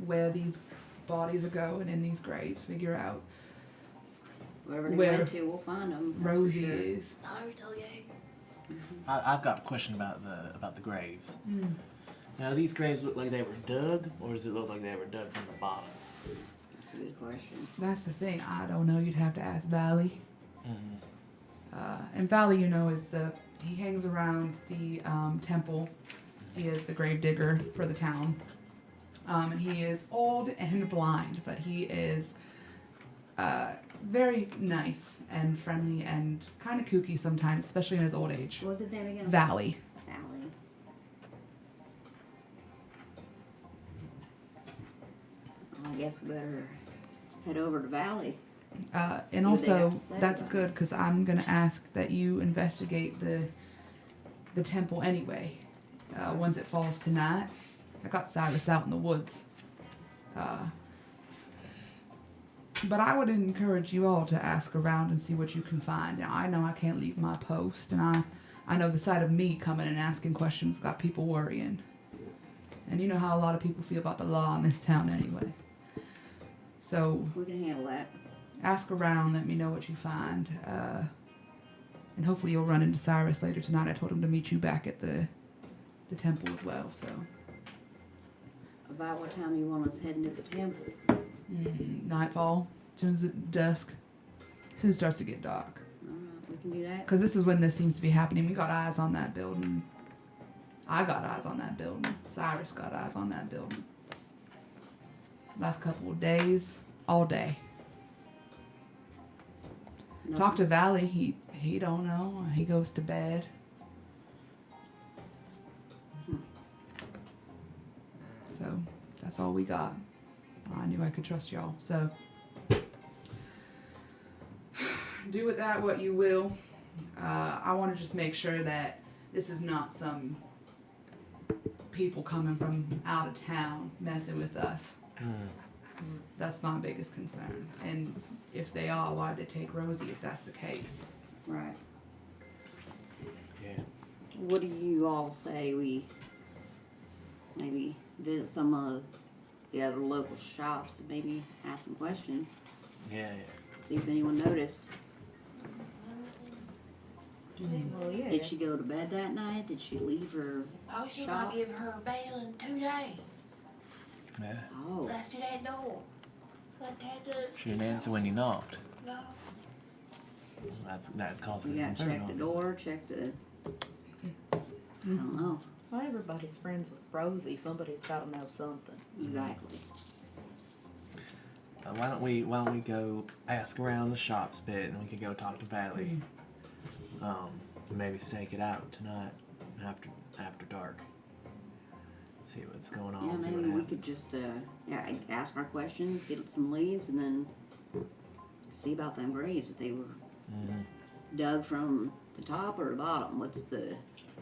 where these bodies are going in these graves. Figure out
Wherever they
Where
went to, we'll find them.
Rosie is.
I've got a question about the graves. Now, these graves look like they were dug, or does it look like they were dug from the bottom?
That's a good question.
That's the thing. I don't know. You'd have to ask Valley.
Mm-hmm.
And Valley, you know, he hangs around the temple. He is the grave digger for the town. And he is old and blind, but he is very nice and friendly and kind of kooky sometimes, especially in his old age.
What was his name again?
Valley.
Valley. I guess we better head over to Valley.
And
See what they
also,
have to say
that's
about
good because I'm going to ask that you investigate the temple anyway. Once it falls tonight, I got Cyrus out in the woods. But I would encourage you all to ask around and see what you can find. Now, I know I can't leave my post, and I know the sight of me coming and asking questions got people worrying. And you know how a lot of people feel about the law in this town anyway. So
We can handle that.
ask around, let me know what you find. And hopefully you'll run into Cyrus later tonight. I told him to meet you back at the temple as well, so.
About what time you want us heading to the temple?
Nightfall, as soon as it's dusk, as soon as it starts to get dark.
Alright, we can do that.
Because this is when this seems to be happening. We got eyes on that building. I got eyes on that building. Cyrus got eyes on that building. Last couple of days, all day. Talk to Valley. He don't know. He goes to bed. So that's all we got. I knew I could trust y'all. So do with that what you will. I want to just make sure that this is not some people coming from out of town messing with us. That's my biggest concern. And if they are, why'd they take Rosie if that's the case?
Right.
Yeah.
What do you all say we maybe visit some of the other local shops and maybe ask some questions?
Yeah.
See if anyone noticed.
Well, yeah.
Did she go to bed that night? Did she leave her
Oh, she'll
shop?
not give her a bail in 2 days.
Yeah.
Oh,
Left to that door. Left had to.
She didn't answer when you knocked.
No.
That's cause for
we got to
concern.
check the door, check the... I don't know.
Well, everybody's friends with Rosie. Somebody's got to know something.
Exactly.
Why don't we go ask around the shops a bit, and we could go talk to Valley. Maybe stake it out tonight after dark. See what's going on.
Yeah,
see what
maybe we
happens.
could just ask our questions, get some leads, and then see about them graves. If they were dug from the top or the bottom,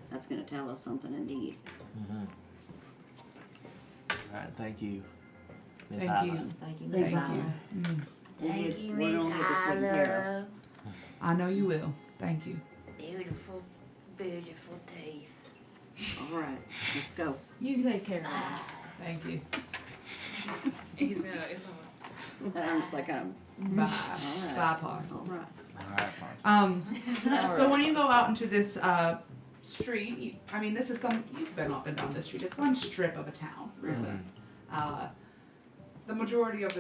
that's going to tell us something indeed.
All right, thank you, Miss
Thank
Isla.
you.
Thank you,
Thank
Miss
you.
Isla.
Thank you,
we're
Miss
gonna get this taken care
Isla.
I know you will. Thank you.
Beautiful, beautiful teeth.
of. All right, let's go.
You take care of that.
Thank you.
He's gonna.
I'm just like,
Bye.
right.
Bye, Park.
all right.
All right,
So when you go out into this street, this is you've been up and down this street. It's one strip of a town, really. The majority of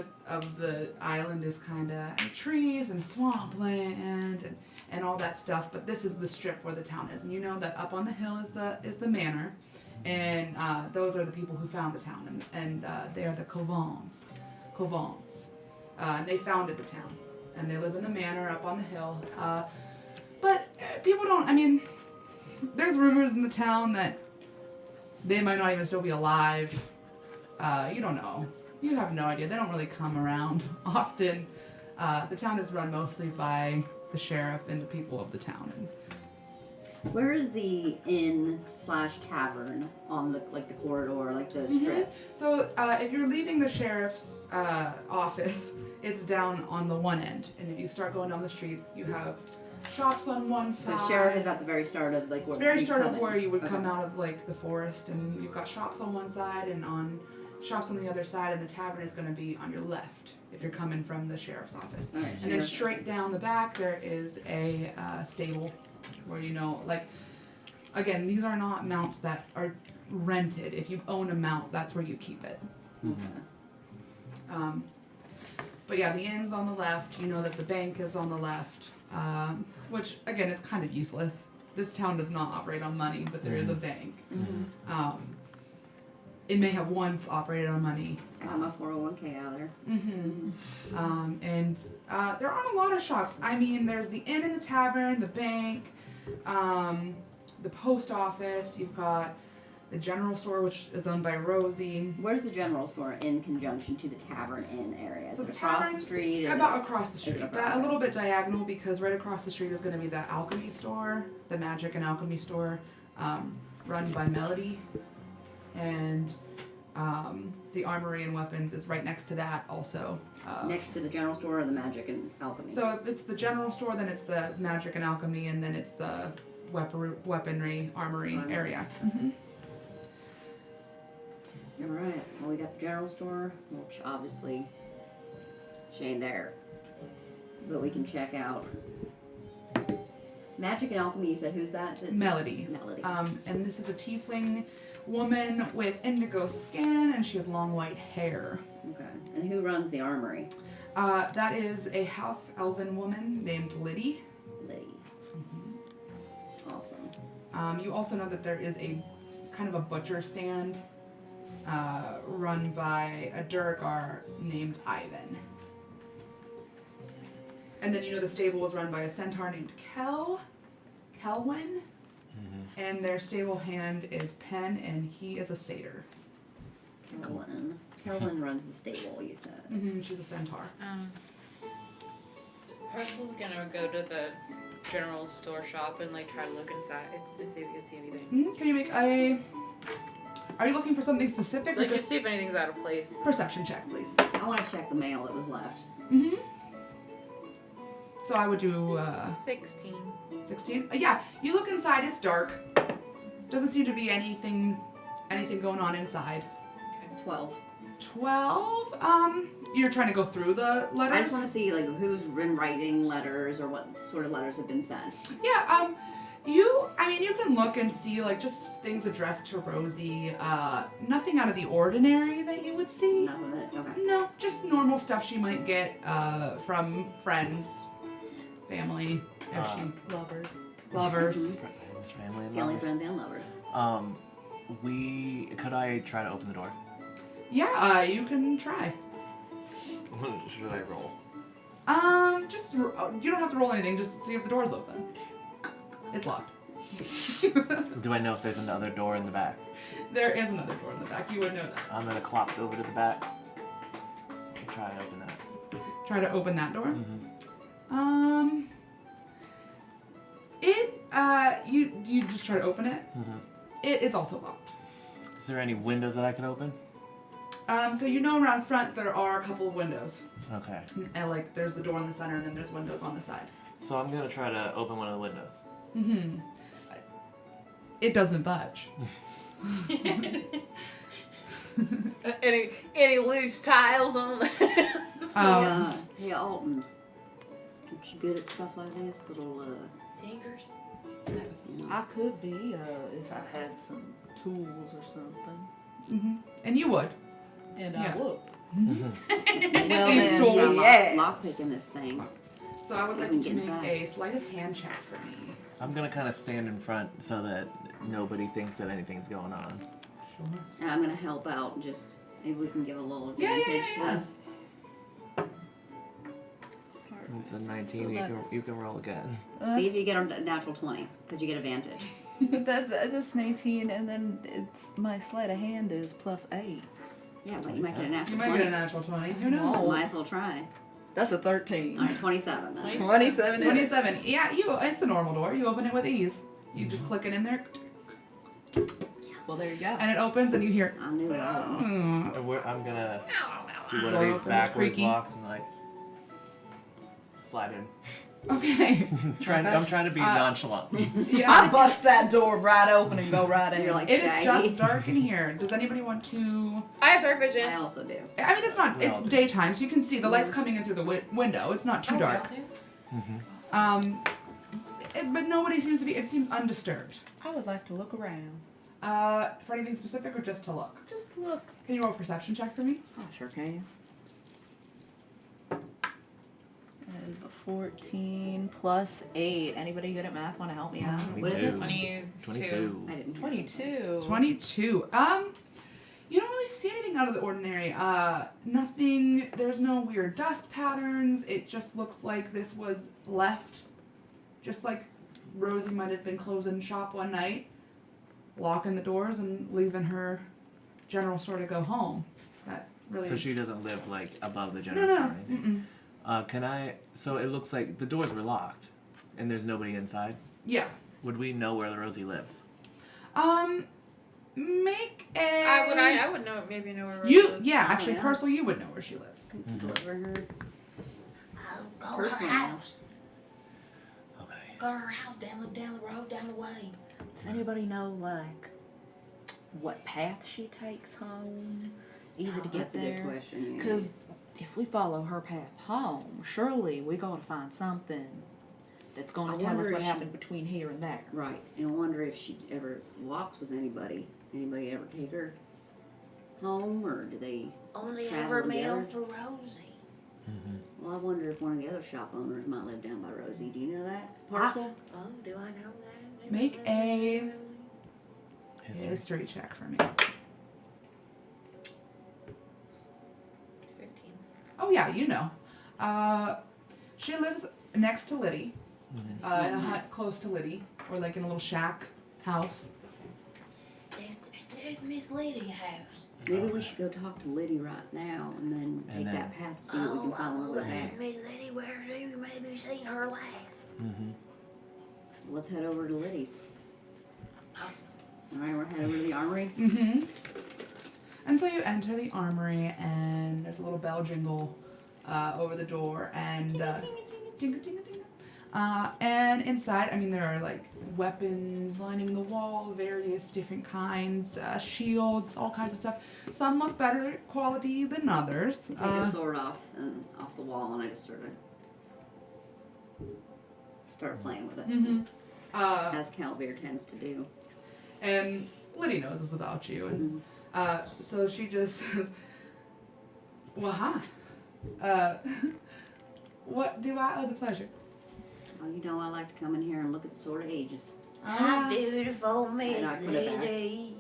the island is kind of trees and swampland and all that stuff. But this is the strip where the town is, and you know that up on the hill is the manor, and those are the people who found the town, and they are the Corvans. And they founded the town, and they live in the manor up on the hill. But people don't. There's rumors in the town that they might not even still be alive. You don't know. You have no idea. They don't really come around often. The town is run mostly by the sheriff and the people of the town.
Where is the inn/tavern on the corridor, like the strip?
So if you're leaving the sheriff's office, it's down on the one end. And if you start going down the street, you have shops on one side.
So sheriff is at the very start of
It's
where
very
you
start
come
of where
in.
you would
Okay.
come out of the forest, and you've got shops on one side, and shop's on the other side, and the tavern is going to be on your left if you're coming from the sheriff's office.
All right,
And then
sure.
straight down the back, there is a stable where again, these are not mounts that are rented. If you own a mount, that's where you keep it.
Okay.
But yeah, the inn's on the left. You know that the bank is on the left, which again is kind of useless. This town does not operate on money, but there is a bank. It may have once operated on money.
I got my 401k out of there.
And there aren't a lot of shops. I mean, there's the inn and the tavern, the bank, the post office. You've got the general store, which is owned by Rosie.
Where's the general store in conjunction to the tavern inn area? Is
So
it
the
across
tavern,
the street? Is
about
it-
across the
is it
street.
across-
A little bit diagonal, because right across the street is going to be the alchemy store, the magic and alchemy store, run by Melody. And the armory and weapons is right next to that also.
Next to the general store or the magic and alchemy?
So if it's the general store, then it's the magic and alchemy, and then it's the weaponry, armory area.
Alright, well we got the general store, which obviously she ain't there. But we can check out magic and alchemy. You said who's that?
Melody.
Melody.
And this is a tiefling woman with indigo skin, and she has long white hair.
Okay. And who runs the armory?
That is a half-elven woman named Liddy.
Liddy. Awesome.
You also know that there is a kind of a butcher stand run by a Durgar named Ivan. And then you know the stable is run by a centaur named Kelwyn. And their stable hand is Pen, and he is a satyr.
Carolyn runs the stable, you said.
She's a centaur.
Parcel's gonna go to the general store shop and like try to look inside to see if we can see anything.
Can you make a... Are you looking for something specific,
Like
or
just
just
see if anything's out of place.
perception check, please?
I want to check the mail that was left.
So I would do
16.
16. Yeah, you look inside. It's dark. Doesn't seem to be anything going on inside.
12.
12. You're trying to go through the letters.
I just want to see like who's been writing letters or what sort of letters have been sent.
Yeah. You can look and see like just things addressed to Rosie. Nothing out of the ordinary that you would see.
Enough of it. Okay.
No, just normal stuff she might get from friends, family, if she
Lovers.
lovers.
Family and
Family,
lovers.
friends, and lovers.
Could I try to open the door?
Yeah, you can try.
Should I roll?
You don't have to roll anything. Just see if the door's open. It's locked.
Do I know if there's another door in the back?
There is another door in the back. You would know that.
I'm gonna clop over to the back and try and open that.
Try to open that door. You just try to open it. It is also locked.
Is there any windows that I could open?
So you know around front there are a couple of windows.
Okay.
And like there's the door in the center, and then there's windows on the side.
So I'm gonna try to open one of the windows.
It doesn't budge.
Any loose tiles on the
Hey, Alton. Aren't you good at stuff like this? Little,
tinkers?
I could be, if I had some tools or something.
And you would.
And
Yeah.
I would.
Well,
Thanks,
then,
tools.
lockpicking this thing.
So I would
See if
like
we
you
can
to
get
make a sleight of hand check for me.
I'm gonna kind of stand in front so that nobody thinks that anything's going on.
And I'm gonna help out. Just maybe we can give a little
Yeah,
advantage
yeah, yeah,
to this.
It's a 19. You can roll again.
See if you get a natural 20, because you get advantage.
That's 19, and then it's my sleight of hand is +8.
Yeah, but you might get a
You
natural
might
20.
get a natural 20. Who knows?
Might as well try.
That's a 13.
Alright, 27 then.
27.
27. Yeah, it's a normal door. You open it with ease. You just click it in there,
Well, there you go.
and it opens, and you hear.
I knew it all.
And I'm gonna do one of
Door
these
opens
backwards
squeaky.
locks and like slide in.
Okay.
I'm trying to be nonchalant.
Yeah.
I bust that door right open and go right in.
You're like
It is
Shaggy.
just dark in here. Does anybody want to?
I have dark vision.
I also do.
I mean, it's not. It's
Well,
daytime, so you can see the lights coming in through the window. It's not too dark. But nobody seems to be. It seems undisturbed.
I would like to look around.
For anything specific or just to look?
Just look.
Can you roll a perception check for me?
Oh, sure can.
That is a 14 plus 8. Anybody good at math want to help me out?
What is it?
22.
I didn't.
22.
22. You don't really see anything out of the ordinary. Nothing. There's no weird dust patterns. It just looks like this was left, just like Rosie might have been closing shop one night, locking the doors and leaving her general store to go home. That really.
So she doesn't live like above the general
No.
store or anything. Can I? So it looks like the doors were locked, and there's nobody inside.
Yeah.
Would we know where Rosie lives?
Make a.
I would know. Maybe know where Rosie
You
lives.
yeah, actually,
yeah.
Purcell, you would know where she lives.
Deliver her
I'll go to
personal
her
house.
house.
Okay.
Go to her house down the road, down the way.
Does anybody know, like, what path she takes home? Easy to get
That's a
there?
good question. Yeah.
Because if we follow her path home, surely we got to find something that's going
I
to tell
wonder
us
if
what
she-
happened between here and there.
Right, and I wonder if she ever walks with anybody. Anybody ever take her home, or do they?
Only
Travel
ever meal
together?
for Rosie.
Well, I wonder if one of the other shop owners might live down by Rosie. Do you know that parcel?
Oh, do I know that?
Make a
History.
history check for me.
15.
Oh yeah, you know. She lives next to Liddy, in a hut close to Liddy, or like in a little shack house.
There's Miss Lydia's house.
Maybe we should go talk to Liddy right now and then
And
take
then-
that path, see what we can find on the way back.
Miss Lydia, where's she? Maybe seen her last.
Let's head over to Liddy's. All right, we're heading over to the armory.
Mm-hmm. And so you enter the armory, and there's a little bell jingle over the door, and tingle, tingle, tingle. And inside, I mean, there are like weapons lining the wall, various different kinds, shields, all kinds of stuff. Some look better quality than others.
I take a sword off the wall, and I just sort of start playing with it,
Mm-hmm.
as Calvir tends to do.
And Liddy knows this about you, and so she just says, "Well, hi. What do I owe the pleasure?"
Well, you know, I like to come in here and look at the Sword of Ages.
Hi, beautiful Miss
And I put it back.
Lydia.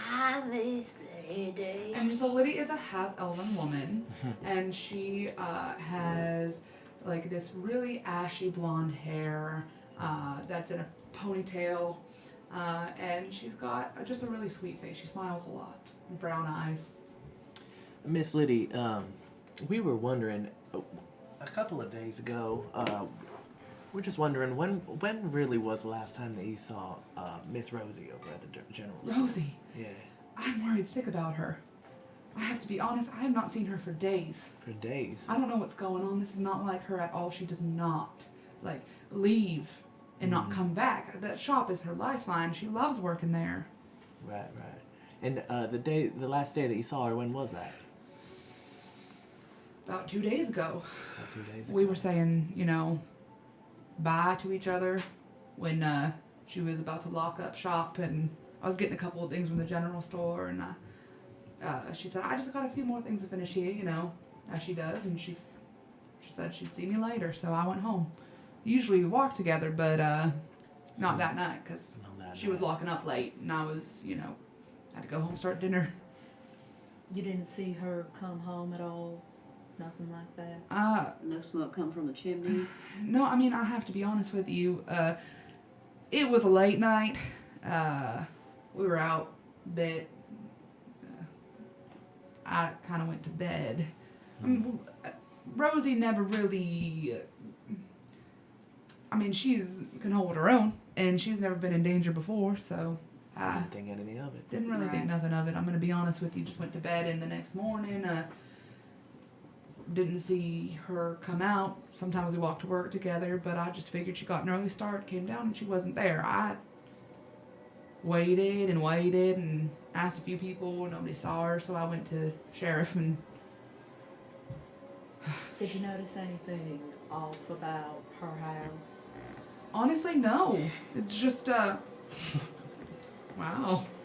Hi, Miss Lydia.
And so Liddy is a half-elven woman, and she has like this really ashy blonde hair that's in a ponytail, and she's got just a really sweet face. She smiles a lot, and brown eyes.
Miss Liddy, we were wondering a couple of days ago. We're just wondering when really was the last time that you saw Miss Rosie over at the general store?
Rosie,
Yeah,
I'm worried sick about her. I have to be honest, I have not seen her for days.
for days.
I don't know what's going on. This is not like her at all. She does not like leave and not come back. That shop is her lifeline. She loves working there.
Right. And the last day that you saw her, when was that?
About 2 days ago,
About 2 days ago.
we were saying, bye to each other when she was about to lock up shop, and I was getting a couple of things from the general store, and she said, I just got a few more things to finish here, as she does, and she said she'd see me later, so I went home. Usually we walk together, but not that night, because
Not that
she was
night.
locking up late, and I was, had to go home, start dinner.
You didn't see her come home at all? Nothing like that?
No smoke come from the chimney.
No, I mean, I have to be honest with you. It was a late night. We were out bit. I kind of went to bed. I mean, Rosie never really. I mean, she's can hold her own, and she's never been in danger before, so
I
I
didn't think anything of it.
didn't really think
Right.
nothing of it. I'm gonna be honest with you. Just went to bed, and the next morning, didn't see her come out. Sometimes we walked to work together, but I just figured she got an early start, came down, and she wasn't there. I waited and asked a few people. Nobody saw her, so I went to sheriff and.
Did you notice anything off about her house?
Honestly, no. It's just wow.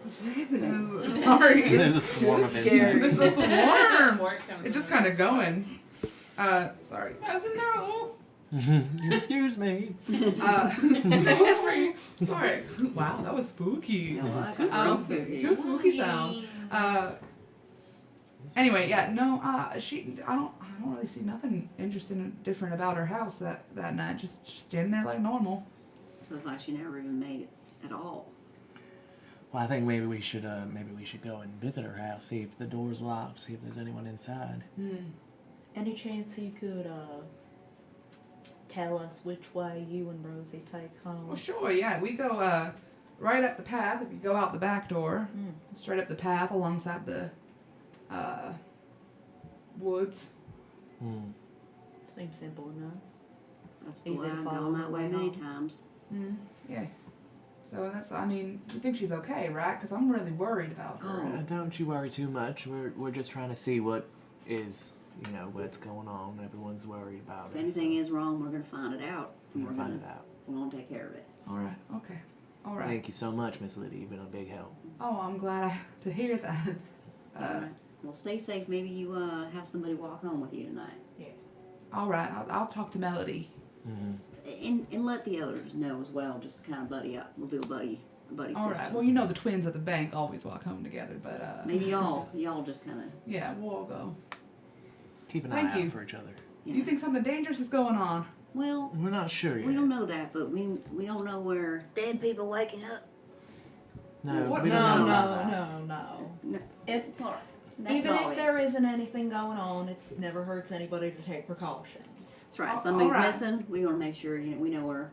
What's happening?
Sorry.
There's a swarm of
Scary.
insects.
It's a swarm.
More comes
It's just
in.
kind of going. Sorry.
As in no.
Excuse me.
Sorry. Wow, that was spooky.
Oh, well, that got real spooky.
Two spooky sounds. Anyway, yeah, no, I don't really see nothing interesting and different about her house that night. Just standing there like normal.
So it's like she never even made it at all.
Well, I think maybe we should go and visit her house, see if the door's locked, see if there's anyone inside.
Any chance you could tell us which way you and Rosie take home?
Well, sure, yeah, we go right up the path. If you go out the back door, straight up the path alongside the woods.
Seems simple enough.
That's the
Easy
way
to
I've
follow
gone that
the
way
way
many
home.
times.
Yeah. So that's, I mean, you think she's okay, right? Because I'm really worried about her.
Oh.
Don't you worry too much. We're just trying to see what is, what's going on. Everyone's worried about
If
it.
anything is wrong, we're going to find it out.
We're gonna find it out.
We're going to take care of it.
All right. Okay. All right.
Thank you so much, Miss Liddy. You've been a big help.
Oh, I'm glad to hear that.
All right. Well, stay safe. Maybe you have somebody walk home with you tonight.
All right. I'll talk to Melody.
And let the others know as well. Just kind of buddy up. We'll do a buddy
All
system.
right. Well, you know the twins at the bank always walk home together, but
Maybe y'all just kind of.
yeah, we'll all go.
Keep an
Thank
eye
you.
out for each other.
Yeah.
You think something dangerous is going on?
Well,
We're not sure yet.
we don't know that, but we don't know where.
Dead people waking up.
No,
What?
we
No,
don't know
no,
about that.
no. It,
That's
even
all
if
it-
there isn't anything going on, it never hurts anybody to take precautions.
That's right.
All
Somebody's
right.
missing. We want to make sure we know where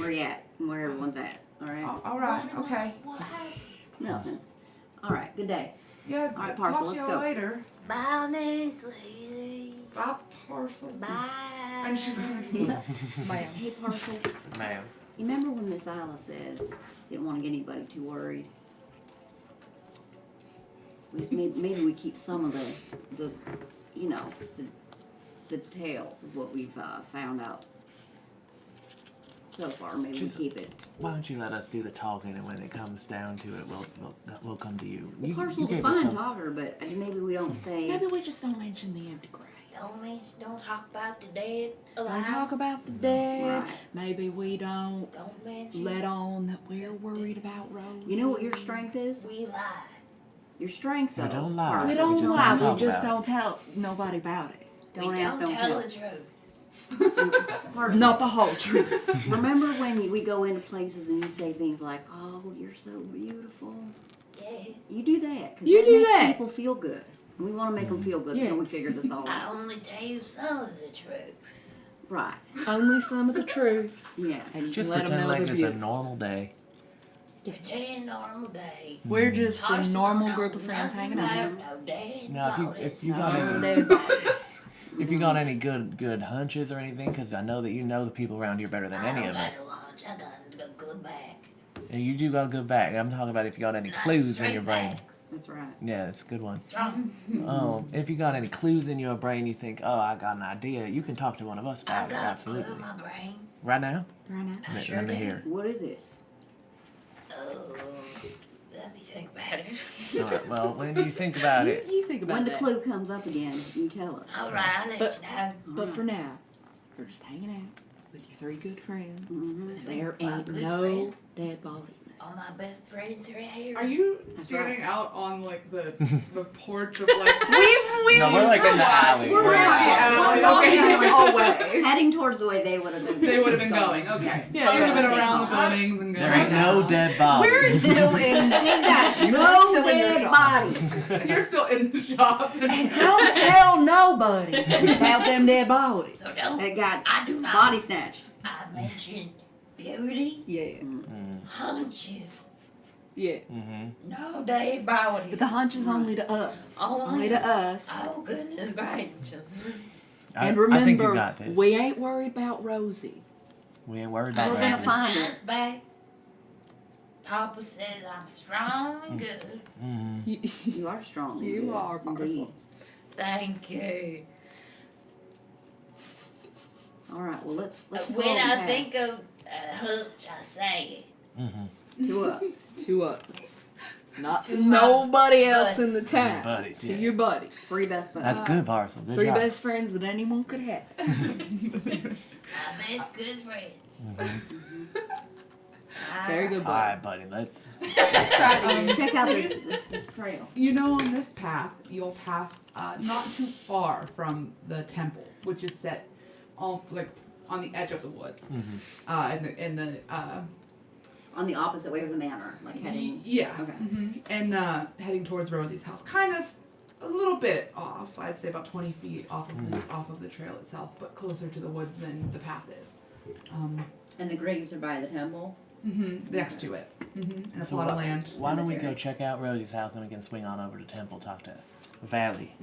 you at and where everyone's at. All right.
All right. Okay.
What?
Nothing. All right. Good day.
Yeah.
All right,
talk
Parcel,
to
let's
y'all
go.
later.
Bye, Miss Lady.
Bye, Parcel.
Bye.
And she's
Ma'am.
Hey, Parcel.
Ma'am.
You remember when Miss Isla said didn't want to get anybody too worried? We just maybe we keep some of the details of what we've found out so far. Maybe
Just-
we keep it.
Why don't you let us do the talking, and when it comes down to it, we'll come to you.
The
You
Parcel's a
gave us
fine
some-
talker, but maybe we don't say.
Maybe we just don't mention the empty grave.
Don't talk about the dead. Of the
Don't
house.
talk about the dead.
Right.
Maybe we don't
Don't mention.
let on that we're worried about Rose.
You know what your strength is?
We lie.
Your strength, though.
We don't lie.
Parcel.
We don't
just
lie.
don't
We
talk
just
about
don't tell nobody about it.
Don't
we
ask,
don't
don't
tell
tell.
the truth.
Parcel.
Not the whole truth.
Remember when we go into places and you say things like, "Oh, you're so beautiful."
Yes.
You do that because
You
that
do
makes
that.
people feel good. And we want to make them feel good.
Yeah.
Then we figured this all
I
out.
only tell you some of the truth.
Right.
Only some of the truth.
Yeah.
And you
Just
can let them
pretend
know
like
they're
it's a
beautiful.
normal day.
Pretend normal day.
We're just a
Parcel
normal
don't
group
know
of friends
nothing
hanging out.
about no dead
Now, if
bodies.
you got
No
any,
dead bodies.
if you got any good hunches or anything, because I know that you know the people around here better than
I
any
don't
of
got
us.
no hunch. I got a good back.
And you do got a good back. I'm talking about if you got any
Nice
clues in
straight
your brain.
back.
That's right.
Yeah, that's a good one.
Strong.
If you got any clues in your brain, you think, oh, I got an idea, you can talk to one of us
I
about it.
got a clue
Absolutely.
in my brain.
Right now?
Right now.
I sure
Let me
do.
hear.
What is it?
Oh, let me think about it.
All right. Well, when you think about it,
You think about
When the
that.
clue comes up again, you tell us.
All right, I'll let
But-
you know.
But for now, we're just hanging out with your three good friends.
Mhm.
There
My
ain't
good
no
friends.
dead bodies missing.
All my best friends are here.
Are you
That's
standing
right.
out on like the porch of like?
no, we're like in the alley.
We're in the alley.
We're walking
Okay.
down the
hallway.
Heading towards the way they would have been.
They would have been going. Okay.
Yeah,
You would have been
okay.
around the buildings and going.
There ain't no dead bodies.
We're still in.
No
still in your
dead
shop.
bodies.
You're still in the shop.
And don't tell nobody about them dead bodies.
So don't.
That got
I do not.
body snatched.
I mentioned beauty,
Yeah.
hunches,
Yeah.
no dead bodies.
But the hunch is only to us.
Only-
Only to us.
Oh goodness gracious!
And
I think you
remember,
got this.
we ain't worried about Rosie.
We ain't worried
We're
about
gonna
that.
find
Nice,
it.
babe. Papa says I'm strong and good.
Mm-hmm.
You are strong. and
You
good,
are,
indeed.
Parcel.
Thank you.
All right. Well, let's go
When
on
I
past.
think of a hooch, I say it.
Mm-hmm.
To us.
To us. Not to
To my
nobody else in the
buddies.
town.
buddies,
To
yeah.
your buddies.
Three best buds.
That's good, Parcel. Good
Three
job.
best friends that anyone could have.
My best good friends.
Very good,
All
buddy.
right, buddy. Let's.
Check out
So
this trail.
You know, on this path, you'll pass not too far from the temple, which is set on the edge of the woods. In the
On the opposite way of the manor, like heading.
yeah,
Okay.
and heading towards Rosie's house, kind of a little bit off. I'd say about 20 feet off of the trail itself, but closer to the woods than the path is.
And the graves are by the temple.
Next to it, and a
So
plot of land.
Why don't we go check out Rosie's house and we can swing on over to Temple, talk to Valley.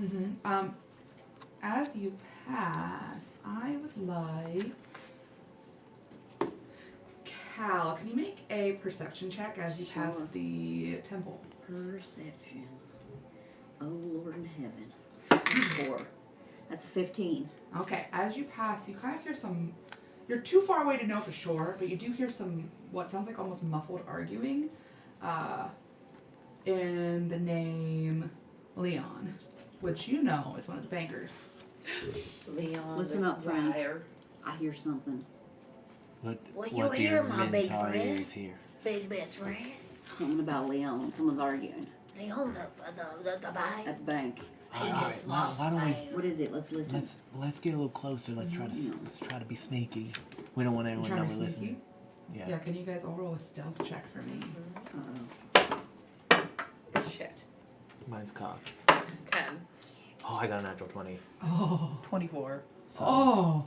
As you pass, I would like Cal. Can you make a perception check as you pass
Sure.
the temple?
Perception. Oh Lord in heaven. That's 4. That's a 15.
Okay, as you pass, you kind of hear some. You're too far away to know for sure, but you do hear some what sounds like almost muffled arguing, in the name Leon, which you know is one of the bankers.
Leon.
Listen up, friends. I hear something.
Well,
What
you
do
hear
your
my big
Minotaur
friend?
ears hear?
Big best friend.
Something about Leon. Someone's arguing
Leon, the bank.
at the bank.
He
All
gets
right,
lost.
why don't we-
man.
What is it? Let's listen.
Let's get a little closer. Let's try to be sneaky. We don't want
You
everyone
trying
to
to
know
be
we're
sneaky?
listening. Yeah.
Yeah, can you guys all roll a stealth check for me?
Uh-oh.
Shit.
Mine's cocked.
10.
Oh, I got a natural 20.
Oh.
24.
So,
Oh.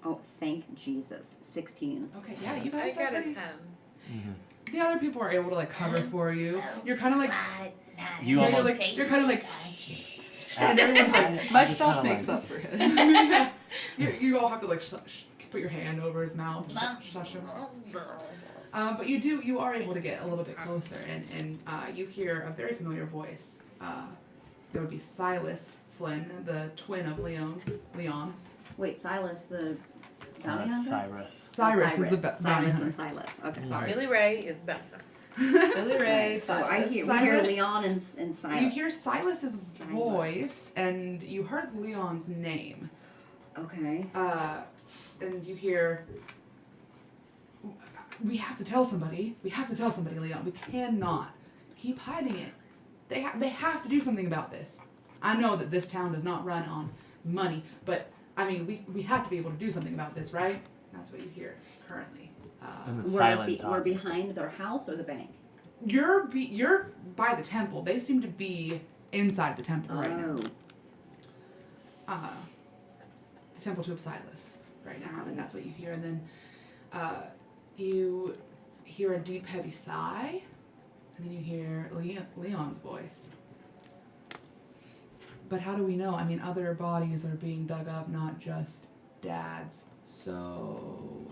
Oh, thank Jesus. 16.
Okay, yeah, you
I
guys are
got a
pretty.
10.
The other people are able to cover for you. You're kind of like,
Right now.
You
yeah,
almost-
you're kind of like, and everyone's like,
My
just
stuff
kinda
makes
like-
up for his.
you all have to put your hand over his mouth, shush him. But you are able to get a little bit closer, and you hear a very familiar voice. There would be Silas Flynn, the twin of Leon.
Wait, Silas the bounty
that's
hunter?
Cyrus.
Cyrus is the bounty
Silas
hunter.
and Silas. Okay, sorry.
Billy Ray is better.
Billy Ray,
So I
Silas.
hear, we
Silas-
hear Leon and
You
Silas.
hear Silas's voice, and you heard Leon's name.
Okay.
And you hear, we have to tell somebody. We have to tell somebody, Leon. We cannot keep hiding it. They have to do something about this. I know that this town does not run on money, but I mean, we have to be able to do something about this, right? That's what you hear currently.
And it's
We're,
silent
we're
talk.
behind their house or the bank?
You're by the temple. They seem to be inside the temple right now. The temple to Silas right now, and that's what you hear. And then you hear a deep, heavy sigh, and then you hear Leon's voice. But how do we know? I mean, other bodies are being dug up, not just Dad's. So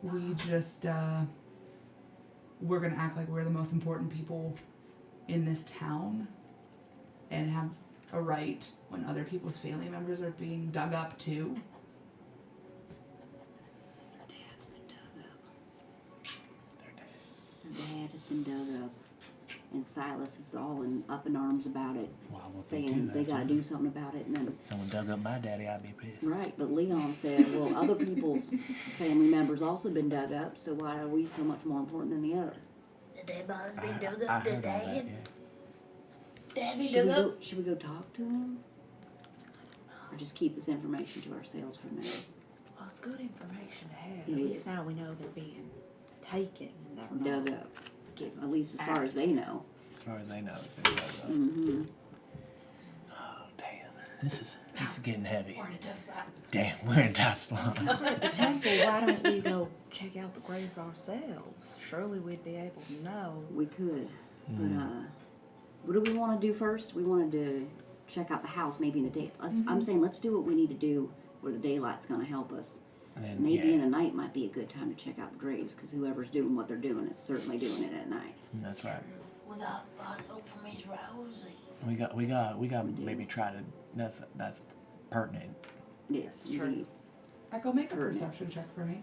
we just we're gonna act like we're the most important people in this town, and have a right when other people's family members are being dug up too.
Dad's been dug up. Their dad has been dug up. And Silas is all up in arms about it,
Why would
saying they gotta do something about it. And then,
Someone dug up my daddy, I'd be pissed.
right, but Leon said, well, other people's family members also been dug up, so why are we so much more important than the other?
The dead body's
I
been dug
I
up
heard all that,
today.
yeah.
Dad be
Should we,
dug up.
should we go talk to him? Or just keep this information to ourselves for now?
Well, it's good information to have.
It
At least
is.
now we know they're being taken and they're
Dug
not.
up. At least as far as they know.
As far as they know, it's been dug up.
Mm-hmm.
Oh, damn. This is getting heavy.
We're in a tough spot.
Damn, we're in a tough spot.
Since we're at the temple, why don't we go check out the graves ourselves? Surely we'd be able to know.
We could. But, what do we want to do first? We wanted to check out the house maybe in the day. I'm saying let's do what we need to do where the daylight's going to help us.
And
Maybe in the night might be a good time to check out the graves because whoever's doing what they're doing is certainly doing it at night.
That's right.
We got look for Miss Rosie.
We got maybe try to. That's pertinent.
Yes,
true.
indeed.
Echo, make a
Pertinent.
perception check for me.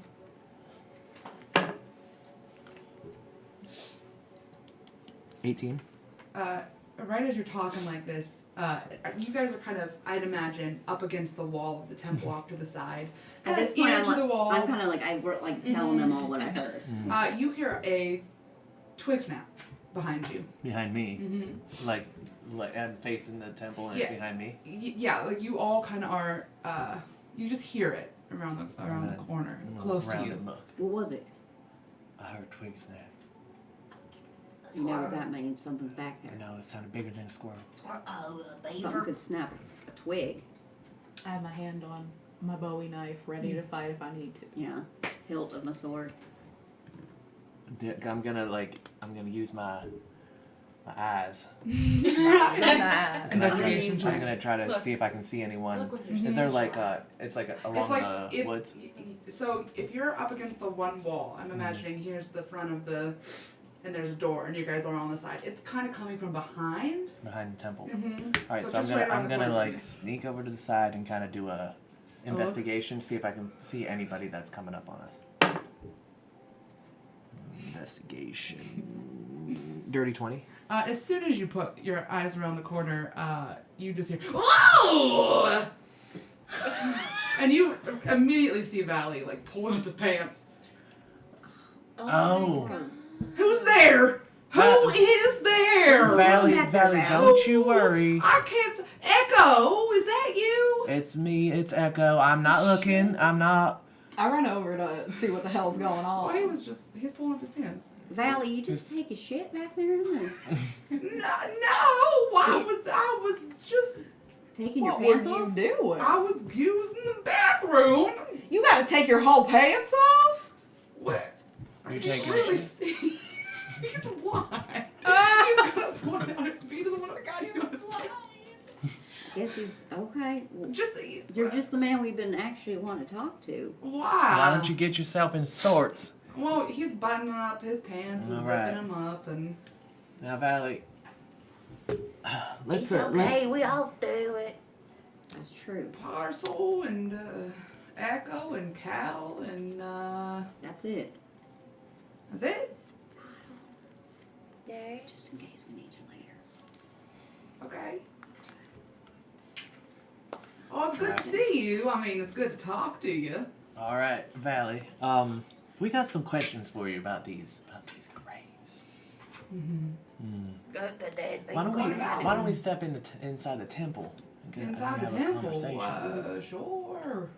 18.
Right as you're talking like this, you guys are kind of, I'd imagine, up against the wall of the temple off to the side.
At
Kind
this
of
point,
ear
I'm,
to the wall.
I'm kind of like telling them all what I heard.
You hear a twig snap behind you.
Behind me.
Mm-hmm.
Like I'm facing the temple and
Yeah.
it's behind me.
Yeah, like you all kind of are. You just hear it around the corner,
I'm gonna
close
look
to
around
you.
and look.
What was it?
I heard twig snap.
You know what that means. Something's back
I
there.
know it sounded bigger than a squirrel.
Something
Beaver.
could snap a twig.
I have my hand on my Bowie knife, ready to fight if I need to.
Yeah, hilt of my sword.
I'm gonna use my eyes.
Investigation
I'm
check.
gonna try to
Look.
see if I can see anyone.
Look with your
Is there like
slingshot.
it's like along
It's like
the
if
woods?
so. If you're up against the one wall, I'm imagining here's the front of the, and there's a door, and you guys are on the side. It's kind of coming from behind.
Behind the temple.
Mm-hmm.
All right, so,
just
I'm
right around
gonna
the corner.
like sneak over to the side and kind of do a investigation, see if I can see anybody that's coming up on us. Investigation. Dirty 20.
As soon as you put your eyes around the corner, you just hear "Whoa!" and you immediately see Valley like pulling up his pants.
Oh.
Who's there? Who is there?
Valley,
back there,
Valley,
Val.
don't you worry.
I can't. Echo, is that you?
It's me, it's Echo. I'm not looking. I'm not.
I run over to see what the hell's going
Oh,
on.
he's pulling up his pants.
Valley, you just take a shit back there and
No, I was just,
taking
What
your
were
pants
you
off?
doing?
I was using the bathroom.
You gotta take your whole pants off?
What? I
You're
can't
taking
really
it.
see. He's blind. He's gonna point out his feet. Doesn't want to guide you on his pants.
Guess he's okay. Well,
Just
you're just the man we've been actually wanting to talk to.
wow.
Why don't you get yourself in sorts?
Well, he's buttoning up his pants and
All
zipping
right.
them up, and
Now, Valley. Let's
It's okay,
let's.
we all do it.
That's true.
Parcel and Echo and Cal and
That's it.
that's it.
There.
Just in case we need you later.
Okay. Oh, it's good to see you. I mean, it's good to talk to you.
All right, Valley. We got some questions for you about these graves.
Good, dead
Why don't we
people.
Why don't we step in inside the temple? And
Inside the
have a
temple.
conversation?
Sure.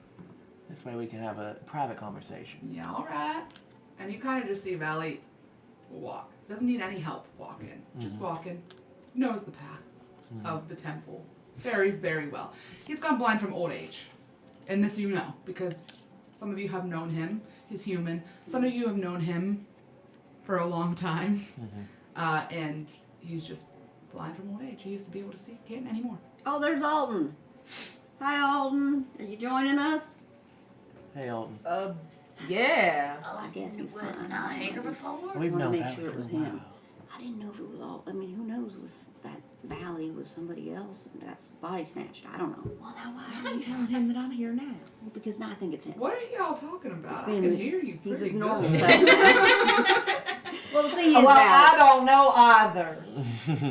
This way we can have a private conversation.
Yeah, all right. And you kind of just see Valley walk. Doesn't need any help walking. Just walking. Knows the path of the temple very, very well. He's gone blind from old age. And this you know, because some of you have known him. He's human. Some of you have known him for a long time. And he's just blind from old age. He used to be able to see. Can't anymore.
Oh, there's Alton. Hi, Alton. Are you joining us?
Hey, Alton.
Yeah.
Oh,
I guess he's
was
fine.
not here before.
We've
wanna
known
make
Valley
sure it
for a
was
while.
him. I didn't know if it was all. I mean, who knows if that Valley was somebody else and that's body snatched. I don't know.
Well, now why are you telling him that I'm here now?
Well, because now I think it's him.
What are y'all talking about? I
It's
can
been-
hear you
He's
pretty
his normal
good.
self. Well, the thing is,
Well, I
Valley,
don't know either.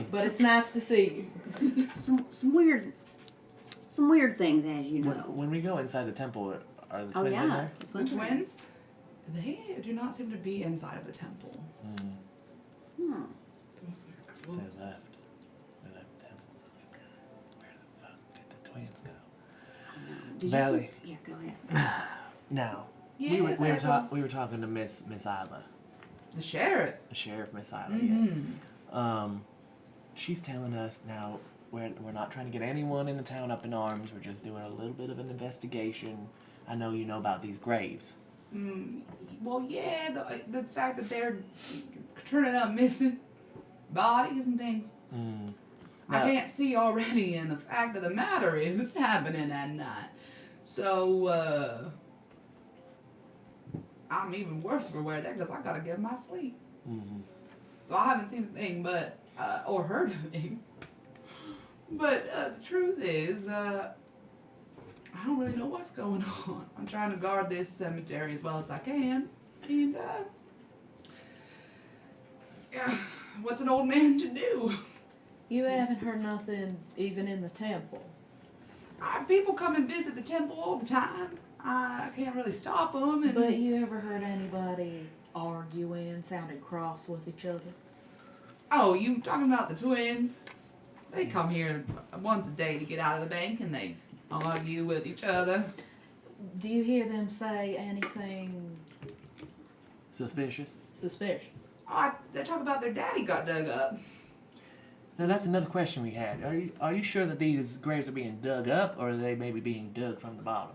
But it's nice to see you.
some weird things, as you know.
When we go inside the temple, are the
Oh
twins in
yeah,
there?
The twins, they do not seem to be inside of the temple.
Hmm.
So they left. They left the temple. Where the fuck did the twins go?
Did
Valley.
You see? Yeah, go ahead.
Now,
Yes, Echo.
we were talking to Miss Isla,
The sheriff.
the sheriff, Miss Isla. Yes. She's telling us now we're not trying to get anyone in the town up in arms. We're just doing a little bit of an investigation. I know you know about these graves.
Well, yeah, the fact that they're turning up missing bodies and things. I can't see already, and the fact of the matter is it's happening at night. So, I'm even worse for wear that because I gotta get my sleep.
Mm-hmm.
So I haven't seen a thing, but, or heard a thing. But, the truth is, I don't really know what's going on. I'm trying to guard this cemetery as well as I can. And, yeah, what's an old man to do?
You haven't heard nothing even in the temple.
People come and visit the temple all the time. I can't really stop them. And
But you ever heard anybody arguing, sounding cross with each other?
oh, you talking about the twins? They come here once a day to get out of the bank, and they argue with each other.
Do you hear them say anything
Suspicious?
suspicious?
They talk about their daddy got dug up.
Now that's another question we had. Are you sure that these graves are being dug up, or are they maybe being dug from the bottom?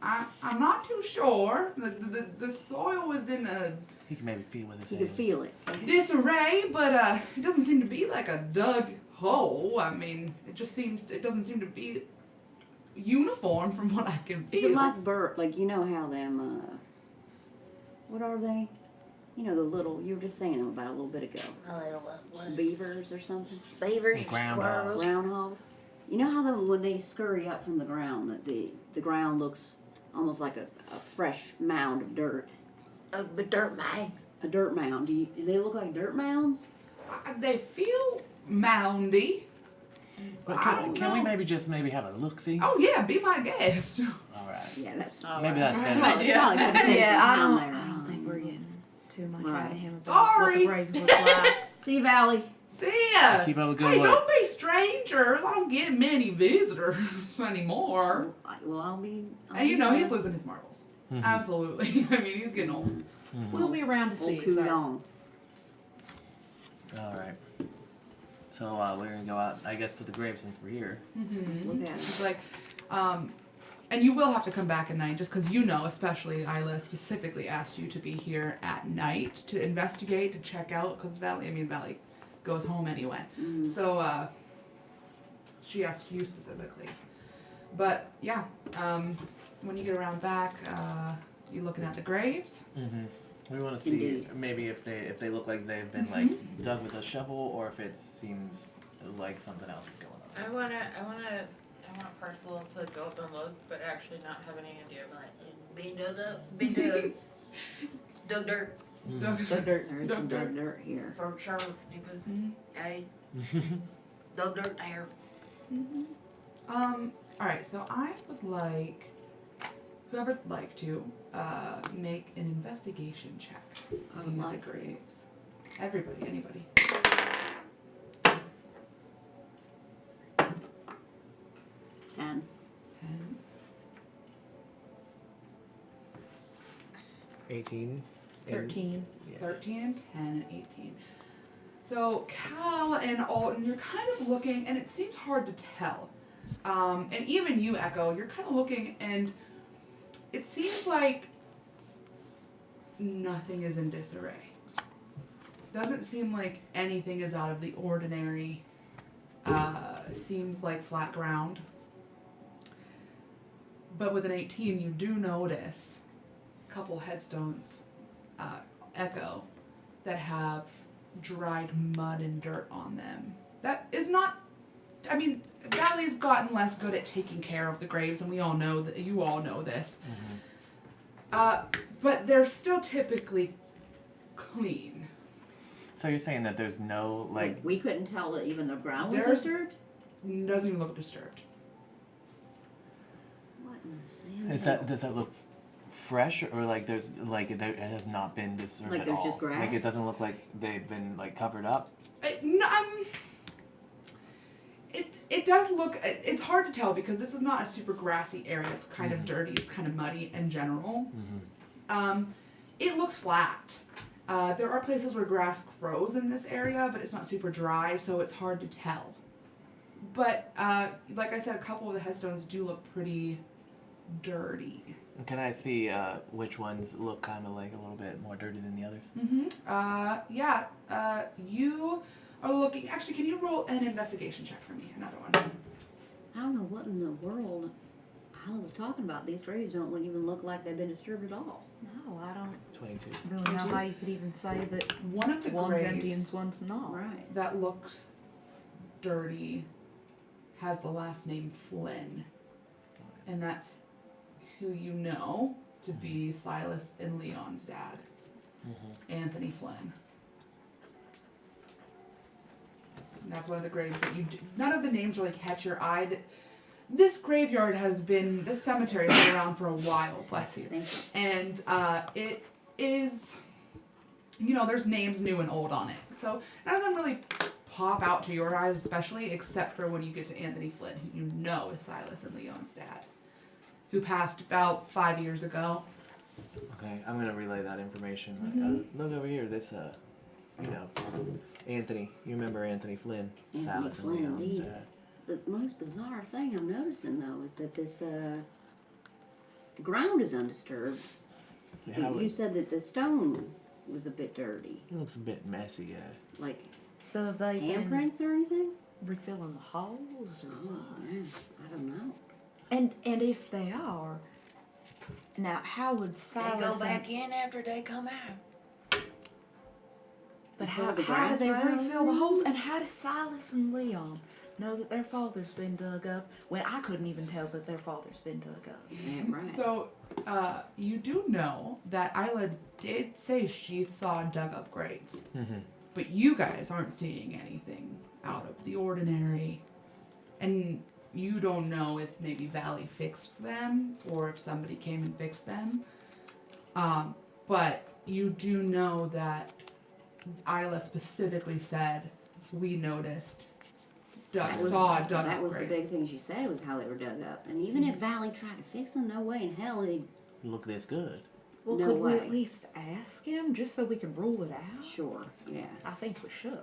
I'm not too sure. The soil was in a
He can maybe feel with his
You
hands.
can feel it.
disarray, but it doesn't seem to be like a dug hole. I mean, it doesn't seem to be uniform from what I can feel.
Is it like like you know how them, what are they? You know the little, you were just saying them about a little bit ago.
A little what?
Beavers or something?
Beavers,
Groundhogs.
squirrels.
Groundhogs? You know how when they scurry up from the ground, that the ground looks almost like a fresh mound of dirt.
A dirt mag.
A dirt mound. Do they look like dirt mounds?
They feel moundy.
But
I don't
can we
know.
maybe just have a look-see?
Oh yeah, be my guest.
All right.
Yeah, that's
Maybe that's better.
probably could have said
Yeah, I
something
don't,
down there.
I don't think we're getting too much out
Right.
of him about what
Sorry.
the graves look like.
See, Valley.
See ya.
Keep up a good
Hey,
work.
don't be strangers. I don't get many visitors anymore.
Well, I'll be.
And you know, he's losing his marbles.
Mhm.
Absolutely. I mean, he's getting old.
We'll be around to
Old
see you, sir.
Coudon.
All right. So we're gonna go out, I guess, to the grave since we're here.
Let's look at it.
It's like, and you will have to come back at night just because you know, especially Isla specifically asked you to be here at night to investigate, to check out, because Valley goes home anyway. So, she asked you specifically. But, yeah, when you get around back, you looking at the graves.
Mm-hmm. We want to see
Indeed.
maybe if they look like they've been like dug with a shovel, or if it seems like something else is going on.
I want Parcel to go up and look, but actually not have any idea.
Like, been dug up, been dug. Dug dirt.
Mhm.
The dirt.
There is some dug dirt here.
For sure. He was, hey, dug dirt there.
Alright, so I would like whoever would like to make an investigation check.
I would
looking at
like
the
to.
graves. Everybody, anybody.
10.
10.
18.
13.
13 and 10 and 18. So Cal and Alton, you're kind of looking, and it seems hard to tell. And even you, Echo, you're kind of looking, and it seems like nothing is in disarray. Doesn't seem like anything is out of the ordinary. Seems like flat ground. But with an 18, you do notice a couple headstones, Echo, that have dried mud and dirt on them. That is not, I mean, Valley's gotten less good at taking care of the graves, and we all know that, you all know this. But they're still typically clean.
So you're saying that there's no
Like, we couldn't tell that even the ground was
There's-
disturbed?
Doesn't even look disturbed.
What in the sand?
Is that does that look fresh, or like there's like it has not been disturbed
Like
at
there's
all?
just grass?
Like it doesn't look like they've been like covered up.
It does look, it's hard to tell because this is not a super grassy area. It's kind of dirty, it's kind of muddy in general. It looks flat. There are places where grass grows in this area, but it's not super dry, so it's hard to tell. But, like I said, a couple of the headstones do look pretty dirty.
Can I see which ones look kind of like a little bit more dirty than the others?
Yeah. You are looking. Actually, can you roll an investigation check for me? Another one.
I don't know what in the world Isla was talking about. These graves don't even look like they've been disturbed at all.
No, I don't
22.
really know how you could even say that
One of the
one's
graves
empty and one's not.
Right.
that looks dirty has the last name Flynn, and that's who you know to be Silas and Leon's dad, Anthony Flynn. And that's one of the graves that none of the names really catch your eye. This graveyard this cemetery has been around for a while, bless you.
Thank you.
And it is, there's names new and old on it. So none of them really pop out to your eyes, especially, except for when you get to Anthony Flynn, who you know is Silas and Leon's dad, who passed about 5 years ago.
Okay, I'm gonna relay that information. Look over here. This, Anthony. You remember Anthony Flynn?
Anthony
Silas
Flynn,
and Leon's
indeed.
dad.
The most bizarre thing I'm noticing, though, is that the ground is undisturbed.
Yeah,
But you said that the stone was a bit dirty.
it looks a bit messy.
Like
So have they been
handprints or anything?
refilling the holes or
Oh,
what?
man. I don't know.
And if they are, now how would Silas
in after they come out.
But
Before
how
the
do
grass
they
right on
refill the
them?
holes? And how does Silas and Leon know that their father's been dug up when I couldn't even tell that their father's been dug up?
Yeah, right.
So, you do know that Isla did say she saw dug up graves. But you guys aren't seeing anything out of the ordinary. And you don't know if maybe Valley fixed them or if somebody came and fixed them. But you do know that Isla specifically said, we noticed, saw dug
That
up
was
graves.
the big thing she said, was how they were dug up. And even if Valley tried to fix them, no way in hell they'd...
Look this good.
Well,
No
could we
way.
at least ask him just so we can rule it out?
Sure, yeah.
I think we should.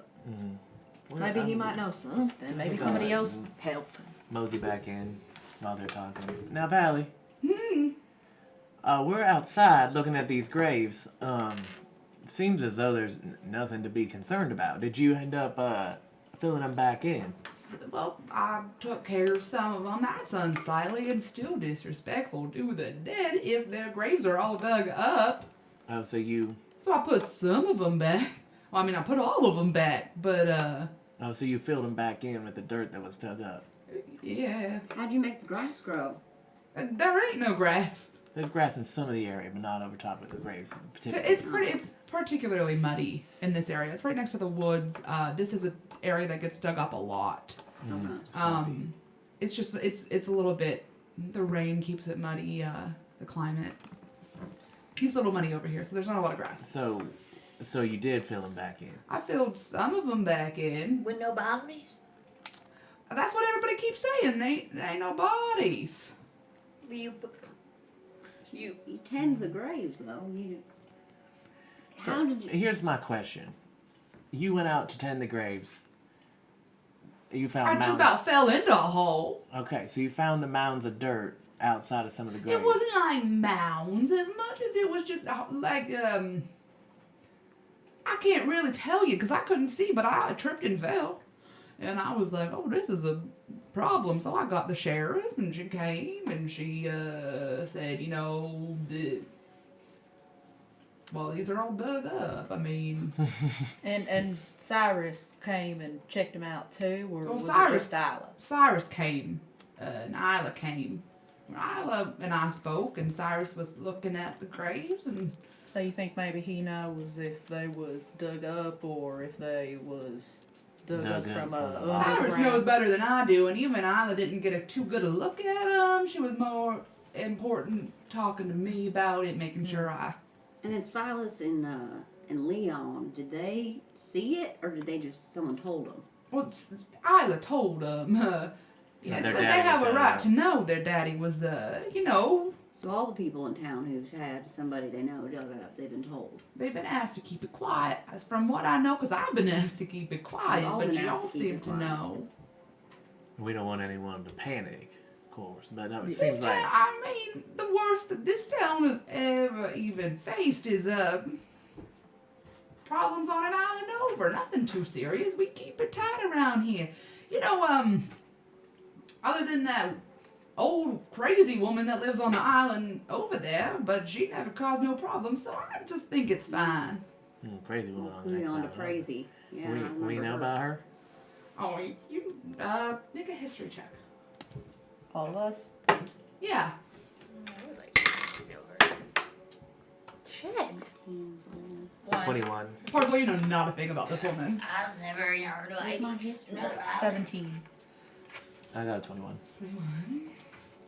Well,
Maybe he
I'm
might know something. Maybe
think
somebody
I'll
else helped him.
Mosey back in while they're talking. Now, Valley. We're outside looking at these graves. Seems as though there's nothing to be concerned about. Did you end up filling them back in?
Well, I took care of some of them. That's unsightly and still disrespectful to the dead if their graves are all dug up.
Oh, so you...
So I put some of them back. Well, I mean, I put all of them back, but,
Oh, so you filled them back in with the dirt that was dug up.
yeah.
How'd you make the grass grow?
There ain't no grass.
There's grass in some of the area, but not over top of the graves.
It's particularly muddy in this area. It's right next to the woods. This is an area that gets dug up a lot.
Okay.
It's just, it's a little bit, the rain keeps it muddy, the climate keeps it a little muddy over here, so there's not a lot of grass.
So you did fill them back in.
I filled some of them back in.
With no bodies?
That's what everybody keeps saying. There ain't no bodies.
You tend the graves, though.
So,
How did you...
Here's my question. You went out to tend the graves. You found
I
mounds.
just about fell into a hole.
Okay, so you found the mounds of dirt outside of some of the graves.
It wasn't like mounds as much as it was just like I can't really tell you because I couldn't see, but I tripped and fell, and I was like, "Oh, this is a problem." So I got the sheriff, and she came, and she said, well, these are all dug up. I mean,
And Cyrus came and checked him out too, or was
Cyrus-
it just Isla?
Cyrus came, and Isla came. Isla and I spoke, and Cyrus was looking at the graves, and
So you think maybe he knows if they was dug up or if they was dug up from a
Cyrus
underground?
knows better than I do, and even Isla didn't get too good a look at them. She was more important talking to me about it, making sure I...
And then Silas and Leon, did they see it, or did they just... someone told them?
Well, Isla told them,
Yeah,
so
their
they
daddy
have
was
a
dug
right
up.
to know their daddy was,
So all the people in town who's had somebody they know dug up, they've been told.
they've been asked to keep it quiet. As from what I know, because I've been asked to keep it quiet,
We've all
but
been
y'all
asked to keep
seem
it
to
quiet.
know.
We don't want anyone to panic, of course, but no, it
This
seems
town,
like
I mean, the worst that this town has ever even faced is, problems on an island over. Nothing too serious. We keep it tight around here. You know, other than that old crazy woman that lives on the island over there, but she never caused no problems, so I just think it's fine.
Crazy woman on the
Moving
next
on to
side.
crazy. Yeah, I
We
remember
know
her.
about her?
Oh, you make a history check.
All of us.
Yeah.
I would like to know her.
Shit.
21.
Parcel, you know not a thing about this woman.
I've never heard like another
17.
I got a 21.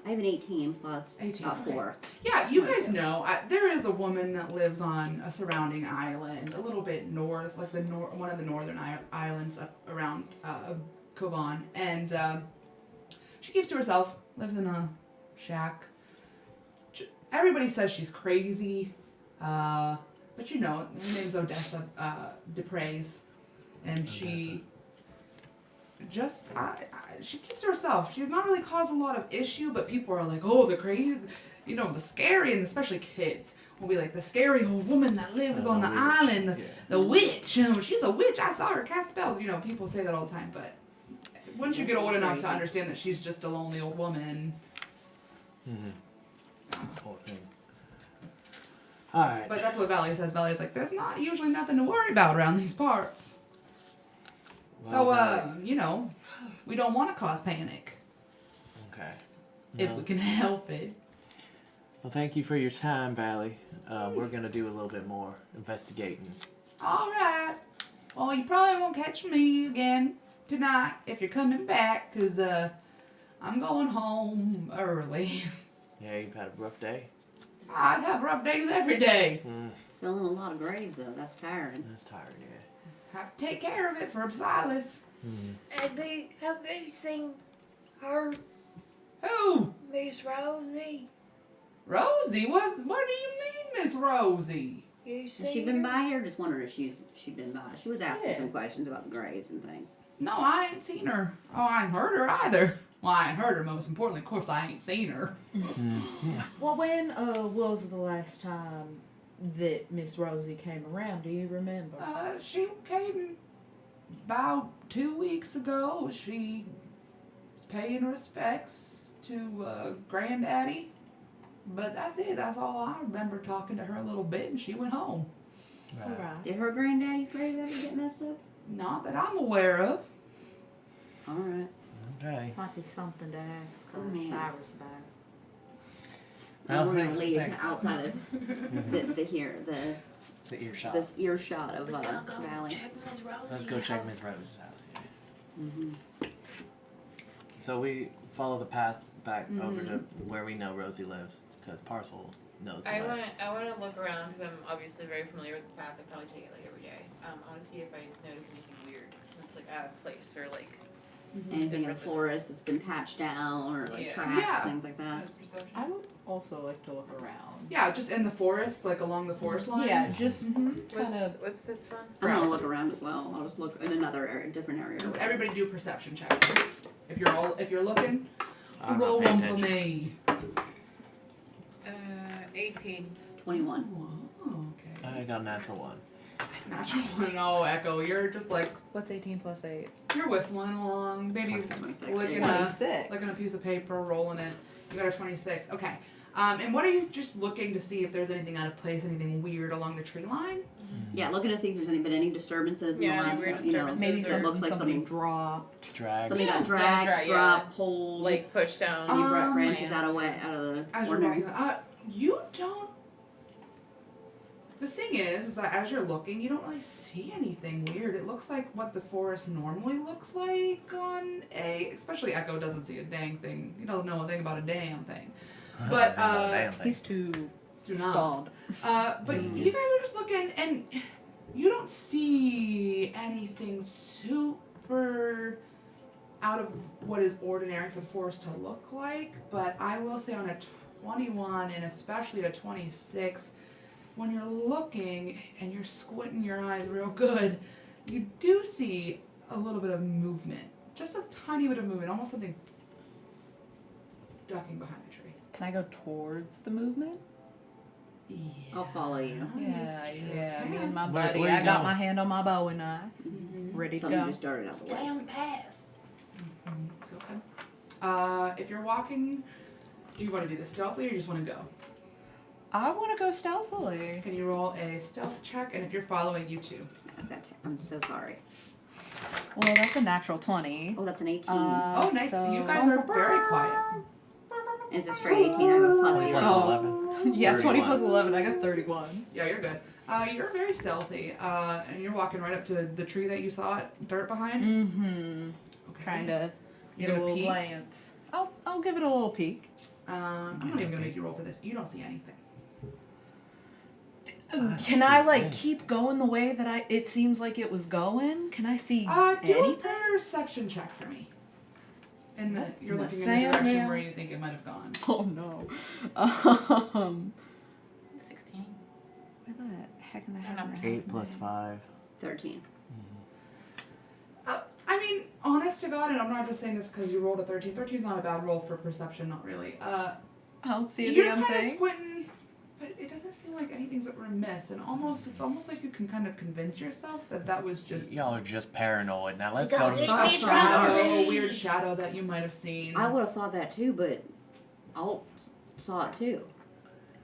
I have an 18 plus
18, okay.
4.
Yeah, you guys know there is a woman that lives on a surrounding island, a little bit north, like one of the northern islands up around Corvan, and she keeps to herself, lives in a shack. Everybody says she's crazy, but you know, her name's Odessa DePraise, and she just she keeps to herself. She has not really caused a lot of issue, but people are like, oh, the crazy, you know, the scary, and especially kids will be like, the scary old woman that lives on the island, the witch. You know, she's a witch. I saw her cast spells. You know, people say that all the time, but once you get old enough to understand that she's just a lonely old woman.
Poor thing. Alright.
But that's what Valley says. Valley's like, there's not usually nothing to worry about around these parts. So, you know, we don't want to cause panic
Okay.
if we can help it.
Well, thank you for your time, Valley. We're gonna do a little bit more investigating.
All right. Well, you probably won't catch me again tonight if you're coming back, because I'm going home early.
Yeah, you've had a rough day.
I have rough days every day.
Filling a lot of graves though. That's tiring.
That's tired, yeah.
Have to take care of it for Silas.
Have you seen her,
Who?
Miss Rosie?
Rosie? What do you mean, Miss Rosie?
You
Has
seen
she been
her?
by here? Just wondering if she'd been by. She was asking
Yeah.
some questions about the graves and things.
No, I ain't seen her. Oh, I ain't heard her either. Well, I ain't heard her, most importantly. Of course, I ain't seen her.
Well, when was the last time that Miss Rosie came around? Do you remember?
She came about 2 weeks ago. She was paying respects to Granddaddy. But that's it. That's all I remember, talking to her a little bit, and she went home.
All right.
Did her granddaddy's grave ever get messed up?
Not that I'm aware of.
All right.
Okay.
Might be something to ask
man.
Cyrus about.
Well,
We're gonna
thanks-
leave
thanks.
outside of
The earshot.
this earshot of
I'll go
Valley.
check Miss Rosie.
Let's go check
out.
Miss Rose's house. Yeah. So we follow the path back over to where we know Rosie lives, because Parcel knows the
I
way.
want to look around because I'm obviously very familiar with the path. I probably take it like every day. I want to see if I notice anything weird that's like out of place or like
Anything in the
different than-
forest that's been patched down or like
Yeah.
tracks,
Yeah.
things like that.
perception.
I would also like to look around.
Yeah, just in the forest, like along the forest line.
Yeah, just
Mhm.
kind of.
What's this one?
I'm gonna look around as well. I'll just look in another area, different area.
Just everybody do a perception check. If you're looking,
I'm not
roll
paying
one for
attention.
me.
18.
21.
Oh, okay.
I got a natural 1.
Natural one. Oh, Echo, you're just like,
What's 18 plus 8?
you're whistling along, maybe
26,
licking
yeah.
a
26.
piece of paper, rolling it. You got a 26. Okay. And what are you just looking to see if there's anything out of place, anything weird along the tree line?
Yeah, looking to see if there's any disturbances in
Yeah,
the
any
last,
weird
you know,
disturbances
Maybe
or
that looks like
something
something
dropped.
Drag.
something got
Yeah,
dragged,
yeah.
dropped, pulled,
Like pushed down.
any
Um,
branches out of the
As you're
ordinary.
walking, you don't. The thing is that as you're looking, you don't really see anything weird. It looks like what the forest normally looks like on especially Echo doesn't see a dang thing. He doesn't know a thing about a damn thing. But
Damn thing.
He's too
do not.
stalled.
But you guys are just looking, and you don't see anything super out of what is ordinary for the forest to look like. But I will say on a 21 and especially a 26, when you're looking and you're squinting your eyes real good, you do see a little bit of movement. Just a tiny bit of movement, almost something ducking behind a tree.
Can I go towards the movement?
Yeah.
I'll follow you.
Yeah. Me and my
Where
buddy.
you
I got
going?
my hand on my bow and knife. Ready to
Something
go.
just started out the
Stay
way.
on the path.
Go ahead. If you're walking, do you want to do this stealthily or you just want to go?
I want to go stealthily.
Can you roll a stealth check? And if you're following, you too.
I'm so sorry.
Well, that's a natural 20.
Oh, that's an 18.
Oh, nice.
So-
You guys are very quiet.
It's a straight 18. I go plus
20 plus
0.
11.
Yeah, 20 plus
31.
11. I got 31.
Yeah, you're good. You're very stealthy, and you're walking right up to the tree that you saw dirt behind.
Mm-hmm.
Okay.
Trying to
You
get a
gonna
little
peek?
glance. I'll give it a little peek.
I'm not even gonna make you roll for this. You don't see anything.
Can I like keep going the way that it seems like it was going? Can I see
Do a
anything?
perception check for me. And you're
The
looking in the
sand
direction
hill.
where you think it might have gone.
Oh no.
16.
Where the heck in the
They're
heck?
numbers.
8 plus 5.
13.
I mean, honest to God, and I'm not just saying this because you rolled a 13. 13 is not a bad roll for perception, not really.
I don't see a
You're
damn
kind of
thing.
squinting, but it doesn't seem like anything's remiss, and it's almost like you can kind of convince yourself that was just
Y'all are just paranoid. Now let's
We
go
got
to
it.
the
Miss
a weird shadow that you might have seen.
I would have thought that too, but I saw it too.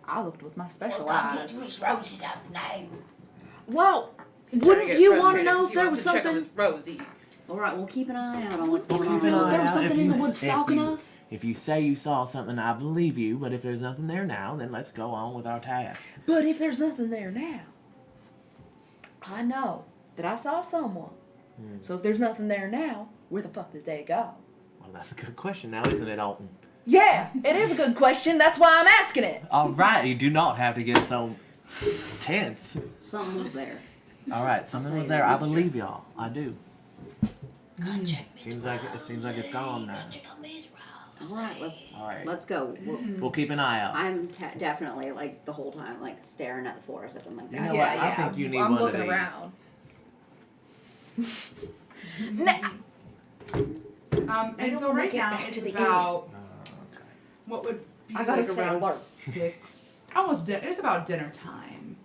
I looked with my special
Well, don't get
eyes.
Miss Rosie's out name.
Well,
He's starting
wouldn't
get
you want to
frustrated
know
'cause
if
he
there
wants
was
to check on
something?
Miss Rosie.
All right, we'll keep an eye out on what's
We'll
going
keep an
on.
eye
There was
out.
something
If
in the
you-
woods
if
stalking
you-
us.
If you say you saw something, I believe you. But if there's nothing there now, then let's go on with our task.
But if there's nothing there now, I know that I saw someone. So if there's nothing there now, where the fuck did they go?
Well, that's a good question now, isn't it, Alton?
Yeah, it is a good question. That's why I'm asking it.
All right, you do not have to get so tense.
Something was there.
All right, something
tell
was
you
there.
the
I
future.
believe y'all. I do.
Go check Miss
Seems like it's gone now.
Go check on Miss Rose.
All right,
All right.
let's go.
We'll keep an eye out.
I'm definitely like the whole time like staring at the forest if I'm like
You
that.
know what? I think you need
I'm
one of
looking
these.
around.
And so
wanna
right
get
now
back
it's
to the
about
Okay.
what would be
I gotta
like
stay
around
alert.
6, almost it's about dinner time.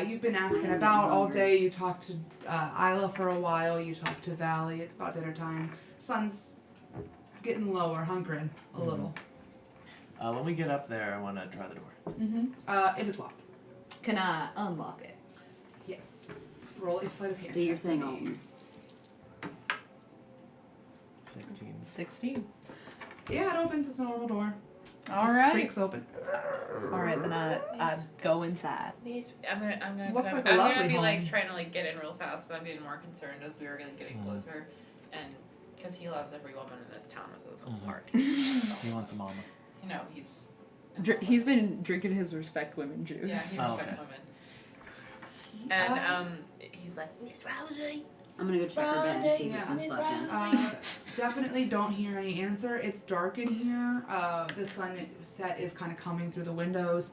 You've been asking about all day. You talked to Isla for a while. You talked to Valley. It's about dinner time. Sun's getting lower, hungering a little.
When we get up there, I want to try the door.
It is locked.
Can I unlock it?
Yes. Roll a sleight of hand.
Do your
check for
thing,
me.
Alton.
16.
16.
Yeah, it opens. It's a normal door.
All
Just
right.
creaks open.
All right, then I go inside.
Miss
I'm gonna
Looks like a
I'm
lovely
gonna be
home.
like trying to like get in real fast, and I'm getting more concerned as we were getting closer, and because he loves every woman in this town with his whole heart.
He wants a mama.
You know, he's
He's been drinking his respect women juice.
yeah, he
Oh,
respects
okay.
women, and he's like,
Miss Rosie.
I'm gonna go check her bed and see if
Yeah.
it's been
Miss
slept in.
Rose.
Definitely don't hear any answer. It's dark in here. The sunset is kind of coming through the windows.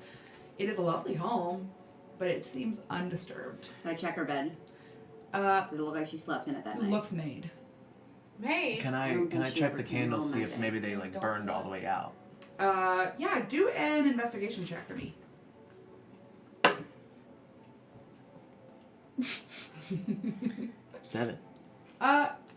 It is a lovely home, but it seems undisturbed.
Can I check her bed? Does it look like she slept in it that night?
Looks made.
May.
Can
I
I
don't
can I
think she
check
ever
the
came
candles,
home
see
that
if
day.
maybe they like burned all the way out?
Yeah, do an investigation check for me.
Seven.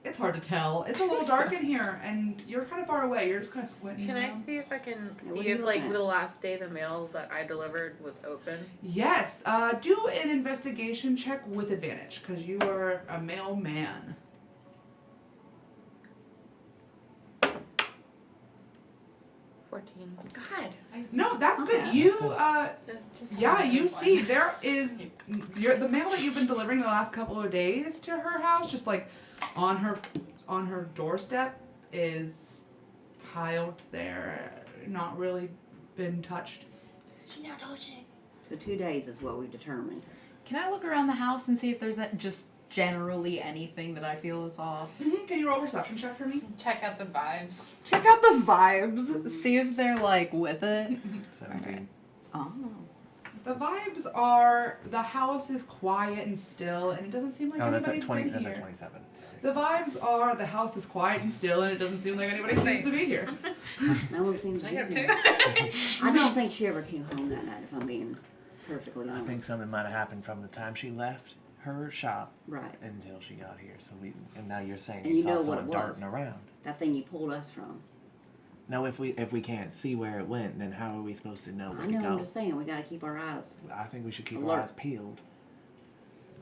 It's hard to tell. It's a little dark in here, and you're kind of far away. You're just kind of squinting.
Can I
around.
see if I can
Yeah, what
see
are you
if like
looking at?
the last day the mail that I delivered was open?
Yes. Do an investigation check with advantage, because you are a mailman.
14. God,
No, that's
Okay.
good. You
just
yeah, you see there is the mail that you've been delivering the last couple of days to her house, just like on her doorstep, is piled there, not really been touched.
She not touching.
So 2 days is what we determined.
Can I look around the house and see if there's just generally anything that I feel is off?
Can you roll a perception check for me?
check out the vibes.
Check out the vibes. See if they're like with it.
17.
Oh.
The vibes are the house is quiet and still, and it doesn't seem like
Oh, that's
anybody's
at 20.
been
That's
here.
at 27.
The vibes are the house is quiet and still, and it doesn't seem like anybody seems to be here.
No one seems to
I
be
got
here.
two.
I don't think she ever came home that night, if I'm being perfectly
I
honest.
think something might have happened from the time she left her shop
Right.
until she got here. So and now you're saying
And
you
you
saw
know what
someone
it was.
darting around.
That thing you pulled us from.
Now, if we can't see where it went, then how are we supposed to know where
I
to
know,
go?
I'm just saying, we gotta keep our eyes.
I think we should keep
Alert.
our eyes peeled.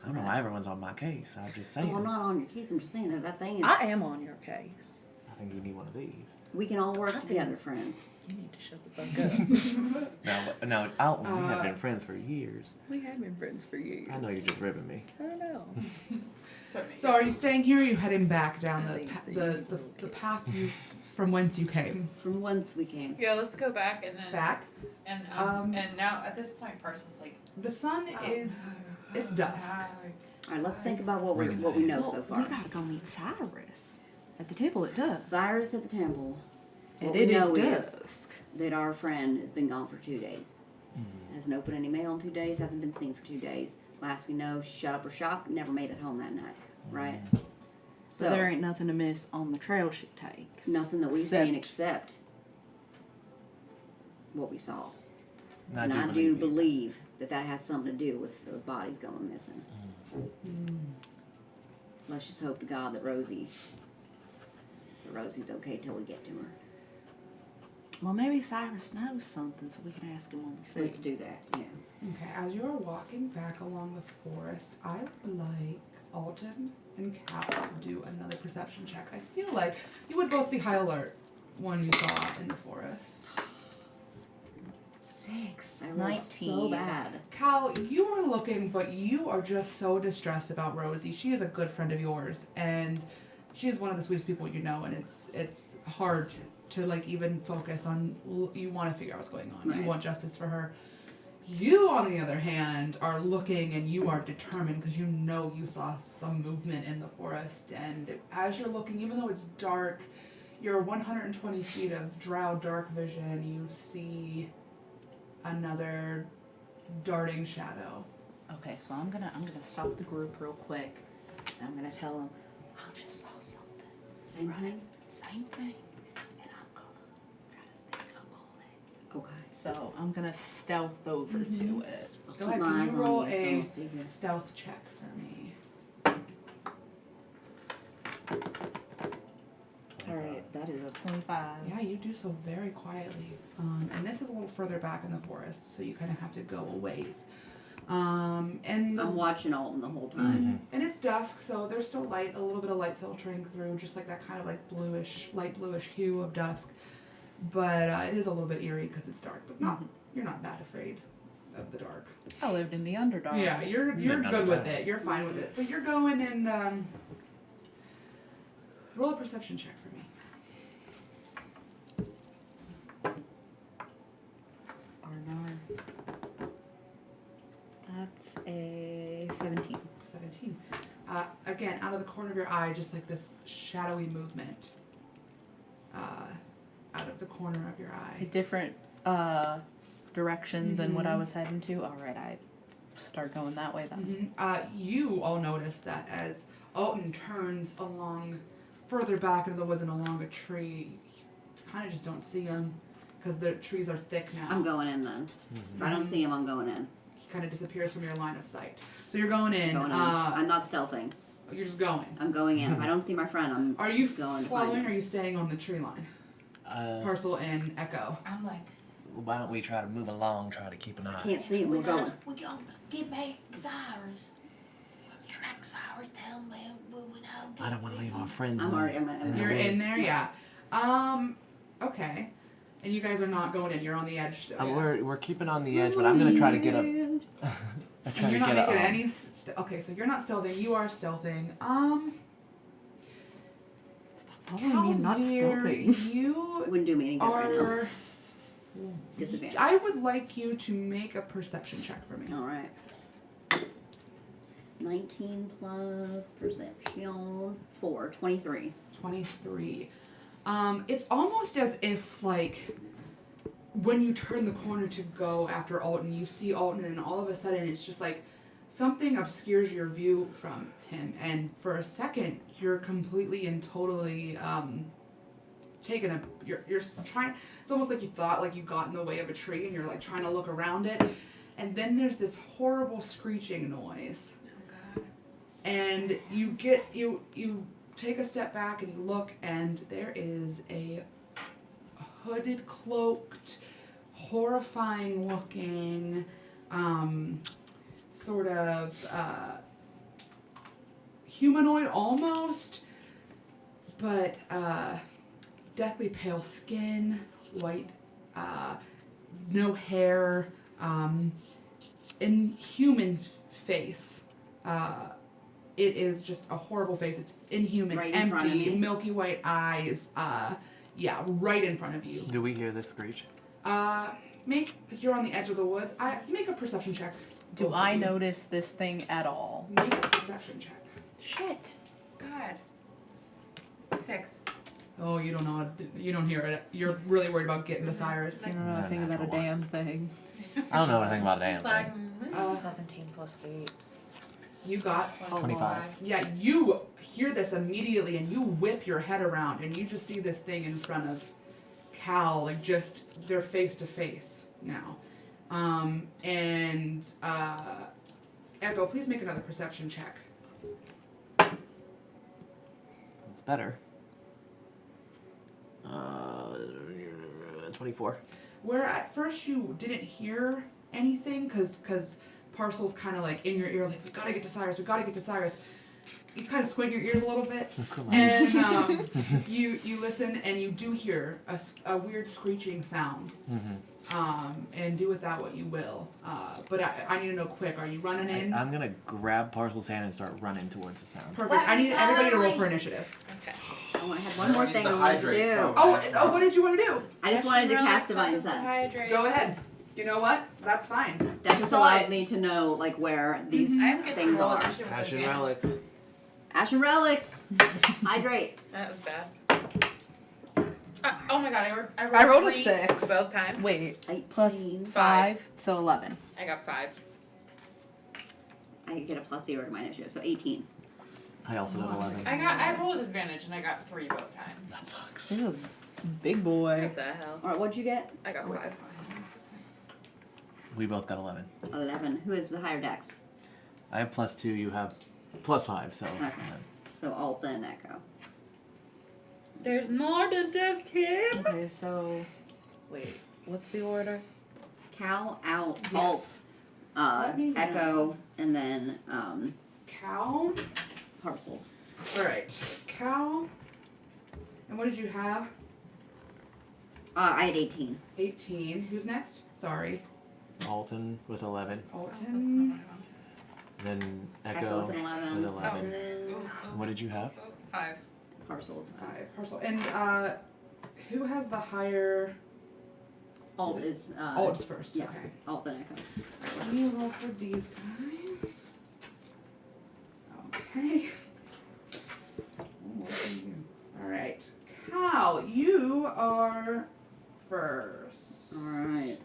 I don't know why everyone's on my case. I'm just saying.
Oh, I'm not on your case, I'm just saying that thing is.
I am on your case.
I think you need one of these.
We can all work together, friends.
You need to shut the fuck up.
Now, Alton, we have been friends for years.
We have been friends for years.
I know you're just ribbing me.
I know.
So,
So are you staying here or are you heading back down
I
the
think
the path you from whence you came?
From whence we came.
yeah, let's go back and then
Back?
and now at this point, Parsons like
The sun is it's dusk.
Alright, let's think about what we know so far.
We gotta go meet Cyrus at the table at dusk.
Cyrus at the temple.
And
What
it
we
is
know is
dusk.
that our friend has been gone for 2 days. Hasn't opened any mail in 2 days, hasn't been seen for 2 days. Last we know, she shut up her shop and never made it home that night. Right?
So there ain't nothing to miss on the trail she takes.
nothing that we've seen except what we saw. And I do believe that has something to do with the bodies going missing. Let's just hope to God that Rosie's okay till we get to her.
Well, maybe Cyrus knows something, so we can ask him when we see
Let's
him.
do that, yeah.
Okay, as you are walking back along the forest, I would like Alton and Cal to do another perception check. I feel like you would both be high alert when you saw in the forest.
6. I rolled so
19.
bad.
Cal, you are looking, but you are just so distressed about Rosie. She is a good friend of yours, and she is one of the sweetest people you know, and it's hard to like even focus on. You want to figure out what's going on.
Right.
You want justice for her. You, on the other hand, are looking and you are determined because you know you saw some movement in the forest, and as you're looking, even though it's dark, you're 120 feet of drow dark vision. You see another darting shadow.
Okay, so I'm gonna stop the group real quick. And I'm gonna tell them I just saw something.
Same thing?
Same thing. And I'm gonna try to sneak up on it.
Okay.
So I'm gonna stealth over to it.
I'll
Go
keep
ahead,
my
can
eyes
you
on
roll
you.
a
Don't stay here.
stealth check for me?
Alright, that is a 25.
Yeah, you do so very quietly. And this is a little further back in the forest, so you kind of have to go a ways. And
I'm watching Alton the whole time.
and it's dusk, so there's still light, a little bit of light filtering through, just like that kind of like light bluish hue of dusk. But it is a little bit eerie because it's dark, but not you're not that afraid of the dark.
I lived in the Underdark.
Yeah, you're
Midnight
good with
time.
it. You're fine with it. So you're going and roll a perception check for me.
Arnar. That's a 17.
17. Again, out of the corner of your eye, just like this shadowy movement. Out of the corner of your
A
eye.
different direction than what I was heading to. Alright, I start going that way then.
You all notice that as Alton turns along further back into the woods and along a tree, you kind of just don't see him because the trees are thick now.
I'm going in then. If I don't see him, I'm going in.
He kind of disappears from your line of sight. So you're going in.
Going in. I'm not stealthing.
You're just going.
I'm going in. If I don't see my friend, I'm
Are you
going to find
following
him.
or are you staying on the tree line? Parcel and Echo.
I'm like,
Why don't we try to move along, try to keep an eye?
Can't see him. We're going.
we gonna get back Cyrus. Back Cyrus, tell me we know.
I don't want to leave our friends.
I'm already.
You're in there, yeah. Okay. And you guys are not going in. You're on the edge still. Yeah?
We're keeping on the edge, but I'm gonna try to get up. I try
And you're
to
not
get
making
up.
any. Okay, so you're not stealthing. You are stealthing.
Stop following me, I'm not
Calvir,
stealthing.
You
Wouldn't do me any good right now.
are.
Disadvantage.
I would like you to make a perception check for me.
All right. 19 plus perception 4, 23.
23. It's almost as if, like, when you turn the corner to go after Alton, you see Alton, and all of a sudden it's just like something obscures your view from him, and for a second you're completely and totally taken a. You're trying. It's almost like you thought like you got in the way of a tree, and you're like trying to look around it, and then there's this horrible screeching noise.
Oh god.
And you take a step back and you look, and there is a hooded, cloaked, horrifying looking, sort of humanoid almost, but deathly pale skin, white, no hair, inhuman face. It is just a horrible face. It's inhuman,
Right in front of
empty,
me.
milky white eyes. Yeah, right in front of you.
Do we hear this screech?
You're on the edge of the woods. Make a perception check.
Do
Both of
I
you.
notice this thing at all?
Make a perception check.
Shit. God. 6.
Oh, you don't know. You don't hear it. You're really worried about getting to Cyrus.
I don't know a thing about a damn thing.
I don't know anything about a damn thing.
17 plus 8.
You got
25.
Yeah, you hear this immediately, and you whip your head around, and you just see this thing in front of Cal, like just they're face to face now. Echo, please make another perception check.
It's better. 24.
Where at first you didn't hear anything, because Parcel's kind of like in your ear, like, we gotta get to Cyrus, we gotta get to Cyrus. You kind of squint your ears a little bit,
Let's go.
and you listen, and you do hear a weird screeching sound. And do with that what you will. But I need to know quick. Are you running in?
I'm gonna grab Parcel's hand and start running towards the sound.
Perfect. I need everybody to roll for initiative.
Okay.
Oh, I had one more
Needs
thing
to
I wanted to
hydrate
do.
from-
Oh, what did you want to do?
I just wanted to cast Divine
Sense.
Sense.
Go ahead. You know what? That's fine.
That just
So
allows me to know like where these
I have to
things
roll
are.
initiative with
Ashen
advantage.
relics.
Ashen relics. Hydrate.
That was bad. Oh my god,
I rolled a
3
6.
both times.
Wait,
18.
plus 5, so 11.
I got 5.
I get a plus 0 to my initiative, so 18.
I also got 11.
I rolled with advantage and I got 3 both times.
That sucks.
Ooh, big boy.
What the hell?
All right, what'd you get?
I got 5.
We both got 11.
11. Who has the higher dex?
I have +2. You have +5. So.
Okay. So Alt then Echo.
There's more than just him.
Okay, so wait, what's the order?
Cal, Alt,
Yes. Let me know.
Echo, and then
Cal.
Parcel.
All right. Cal. And what did you have?
I had 18.
18. Who's next? Sorry.
Alton with 11.
Alton.
Then
Echo
Echo
with an 11.
with 11.
And then
What did you have?
5.
Parcel.
5. Parcel. And who has the higher?
Alt is
Alt's first.
yeah.
Okay.
Alt then Echo.
Let me roll for these guys. Okay. Alright. Cal, you are first.
Alright.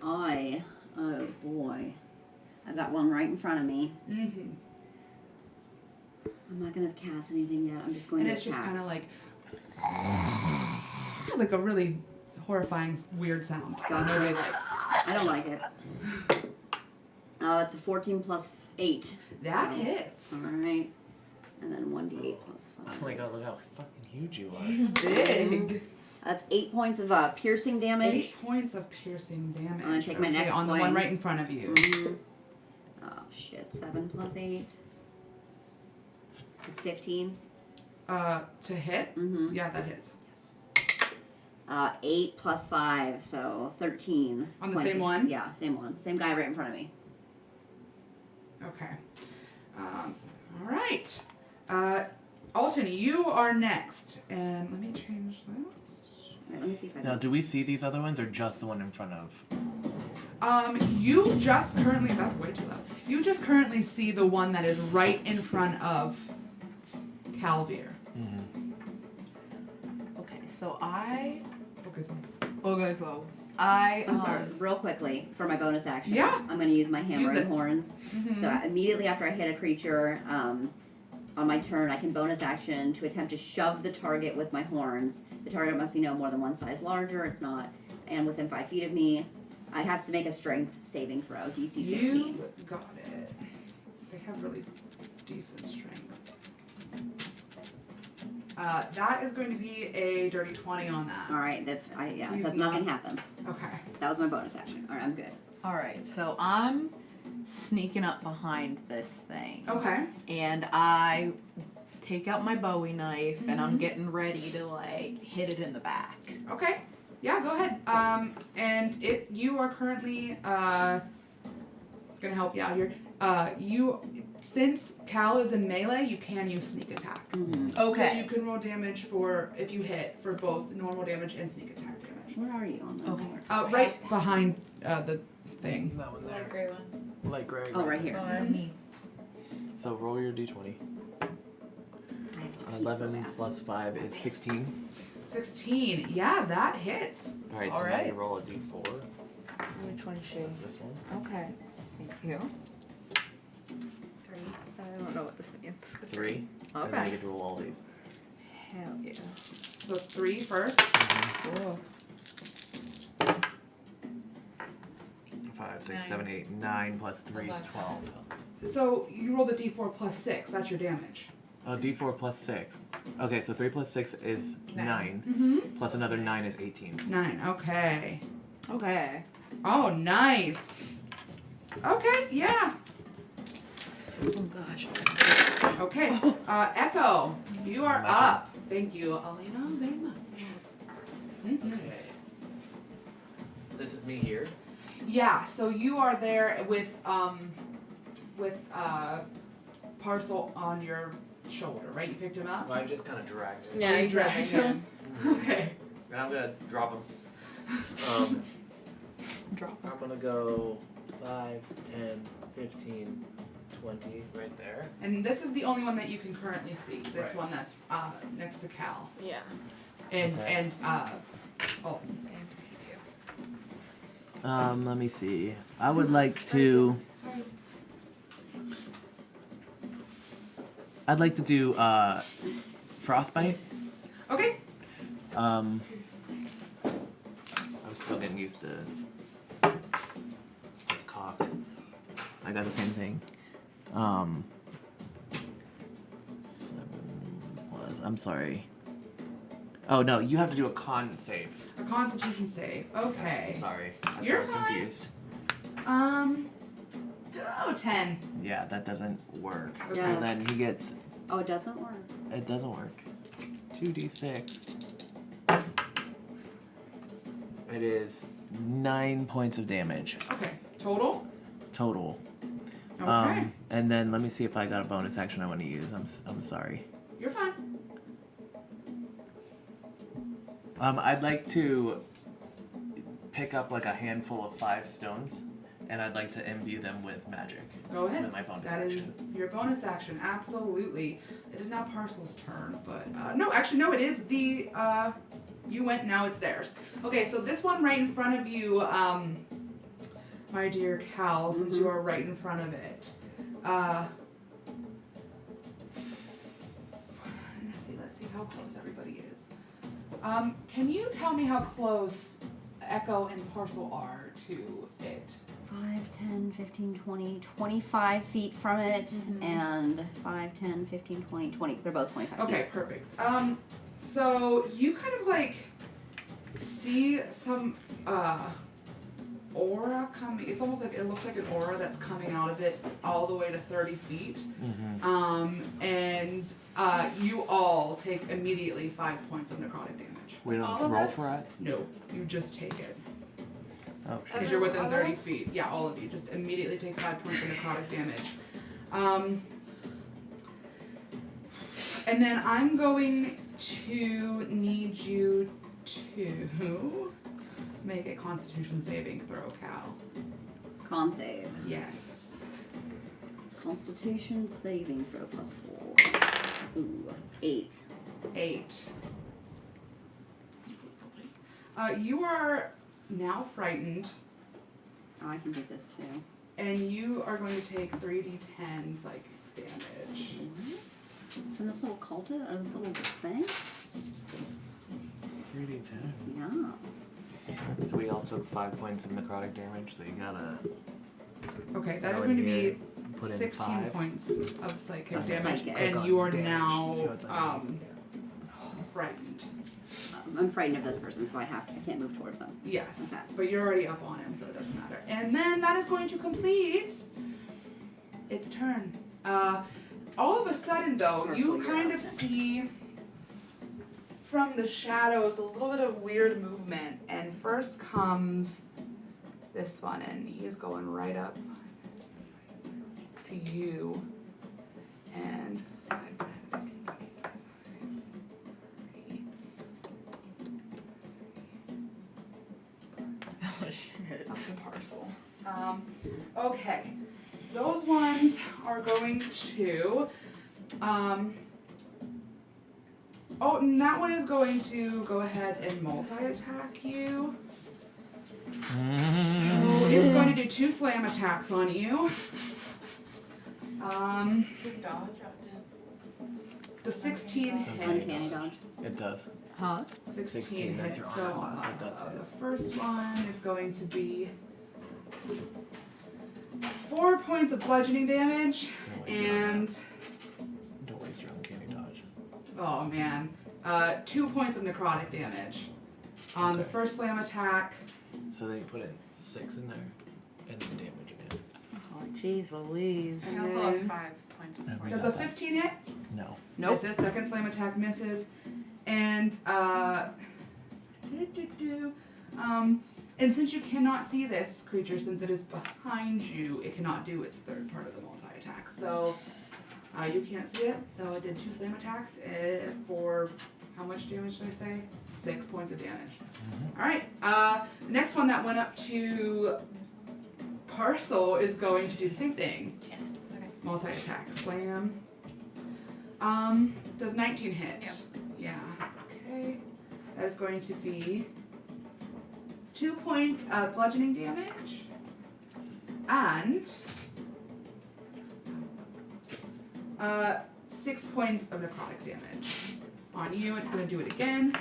Oh boy. I've got one right in front of me.
Mm-hmm.
I'm not gonna cast anything yet. I'm just going
And
to
it's just
attack.
kind of like a really horrifying, weird sound that
Gotcha.
nobody likes.
I don't like it. It's a 14 plus 8.
That hits.
Alright. And then 1d8 plus 5.
Oh my god, look how fucking huge you are.
He's big.
That's 8 points of piercing damage.
8 points of piercing damage.
I'm gonna take my next
on the
swing.
one right in front of you.
Mhm. Oh shit, 7 plus 8. It's 15.
To hit?
Mm-hmm.
Yeah, that hits.
8 plus 5, so 13.
On the
points
same
of-
one?
Yeah, same one. Same guy right in front of me.
Okay. All right. Alton, you are next. And let me change this.
Alright, let me see if I
Now,
can.
do we see these other ones or just the one in front of?
You just currently, that's way too loud. You just currently see the one that is right in front of Calvier.
Okay, so I.
Okay, so.
Okay, so I.
I'm sorry, real quickly, for my bonus action.
Yeah.
I'm going to use my hammer
Use
and
it.
horns. So immediately after I hit a creature, on my turn, I can bonus action to attempt to shove the target with my horns. The target must be no more than one size larger. It's not, and within 5 feet of me. It has to make a strength saving throw, DC 15.
You got it. They have really decent strength. That is going to be a dirty 20 on that.
Alright,
He's
that's
not-
nothing happens.
Okay.
That was my bonus action. Alright, I'm good.
Alright, so I'm sneaking up behind this thing.
Okay.
And I take out my Bowie knife and I'm getting ready to like hit it in the back.
Okay. Yeah, go ahead. And you are currently gonna help you out here. Since Cal is in melee, you can use sneak attack.
Okay.
So you can roll damage if you hit, for both normal damage and sneak attack damage.
Where are you on the
Okay.
board?
Right behind the thing.
That one
Light gray one.
Light gray.
Oh, right here.
So roll your d20. 11 plus 5 is 16.
16. Yeah, that hits.
Alright, so now
Alright.
you roll a d4.
Which one is she?
That's this one.
Okay. Thank you.
3. I don't know what this means.
3. And then
Okay.
you get to roll all these.
Hell yeah.
So 3 first.
Cool.
5, 6,
9.
7, 8, 9 plus 3 is 12.
So you roll the d4 plus 6. That's your damage.
Oh, d4 plus 6. Okay, so 3 plus 6 is 9.
Mm-hmm.
Plus another 9 is 18.
9. Okay.
Okay.
Oh, nice. Okay, yeah.
Oh gosh.
Okay. Echo, you are
My
up. Thank you, Elena, very much. Mm-hmm.
Okay. This is me here.
Yeah, so you are there with Parcel on your shoulder, right? You picked him up?
I just kind of dragged it.
Yeah,
you
you
dragged him. Okay.
And I'm gonna drop him.
Drop
I'm gonna go 5, 10, 15, 20 right there.
And this is the only one that you can currently see. This
Right.
one that's next to Cal.
Yeah.
And
Okay.
oh.
Let me see. I would like to.
Sorry.
I'd like to do frostbite.
Okay.
I'm still getting used to. It's cocked. I got the same thing. 7 plus. I'm sorry. Oh no, you have to do a con save.
A Constitution save. Okay.
Sorry, that's
You're
why I was
fine.
confused.
10.
Yeah, that doesn't work.
Okay.
So then he gets.
Oh, it doesn't work.
It doesn't work. 2d6. It is 9 points of damage
Okay. Total?
total.
Okay.
And then let me see if I got a bonus action I want to use. I'm sorry.
You're fine.
I'd like to pick up like a handful of 5 stones, and I'd like to imbue them with magic.
Go ahead.
With my bonus
That is
action.
your bonus action. Absolutely. It is now Parcel's turn, but no, actually, no. It is the you went. Now it's theirs. Okay, so this one right in front of you, my dear Cal, since you are right in front of it. Let's see how close everybody is. Can you tell me how close Echo and Parcel are to it?
5, 10, 15, 20, 25 feet from it, and 5, 10, 15, 20, 20. They're both 25 feet.
Okay, perfect. So you kind of like see some aura coming. It's almost like it looks like an aura that's coming out of it all the way to 30 feet. And you all take immediately 5 points of necrotic damage.
We don't
All
have to
of
roll
us?
for it?
No, you just take it.
Oh,
Because
shit.
you're within
All of
30
us?
feet. Yeah, all of you. Just immediately take 5 points of necrotic damage. And then I'm going to need you to make a Constitution saving throw, Cal.
Con save.
Yes.
Constitution saving throw plus 4. Ooh, 8.
8. You are now frightened,
Oh, I can do this too.
and you are going to take 3d10s like damage.
It's in this little cultist or this little thing?
3d10.
Yeah.
So we all took 5 points of necrotic damage, so you gotta
Okay, that
go
is
in
going to
here,
be
put in
16
5.
points of psychic
Of
damage,
psychic.
Click
and
on
you are
damage.
now
See what's on
frightened.
I'm frightened of this person, so I can't move towards them.
Yes,
Okay.
but you're already up on him, so it doesn't matter. And then that is going to complete its turn. All of a sudden, though, you
Parcel, you're
kind
up
of
next.
see from the shadows a little bit of weird movement, and first comes this one, and he is going right up to you. And 5, 10, 15, 20,
Oh shit.
up to parcel. Okay. Those ones are going to, oh, and that one is going to go ahead and multi-attack you. So it's going to do 2 slam attacks on you.
Can dodge
The 16
Uncanny
hit.
dodge.
It does.
Huh?
16
that's
hits.
your
So
armor class, so it does hit.
the first one is going to be 4 points of bludgeoning damage,
Don't waste your
and
Don't waste your uncanny dodge.
oh man, 2 points of necrotic damage on the
Okay.
first slam attack.
So then you put in 6 in there, and then damage again.
Oh jeez Louise.
He
And
also lost
then-
5 points before.
Does a 15 hit?
No.
Nope.
Misses. Second slam attack misses, and and since you cannot see this creature, since it is behind you, it cannot do its third part of the multi-attack. So you can't see it. So I did 2 slam attacks for how much damage did I say? 6 points of damage. All right. Next one that went up to Parcel is going to do the same thing.
Shit. Okay.
Multi-attack. Slam. Does 19 hit?
Yep.
Yeah. Okay. That is going to be 2 points of bludgeoning damage. And 6 points of necrotic damage. On you, it's gonna do it again.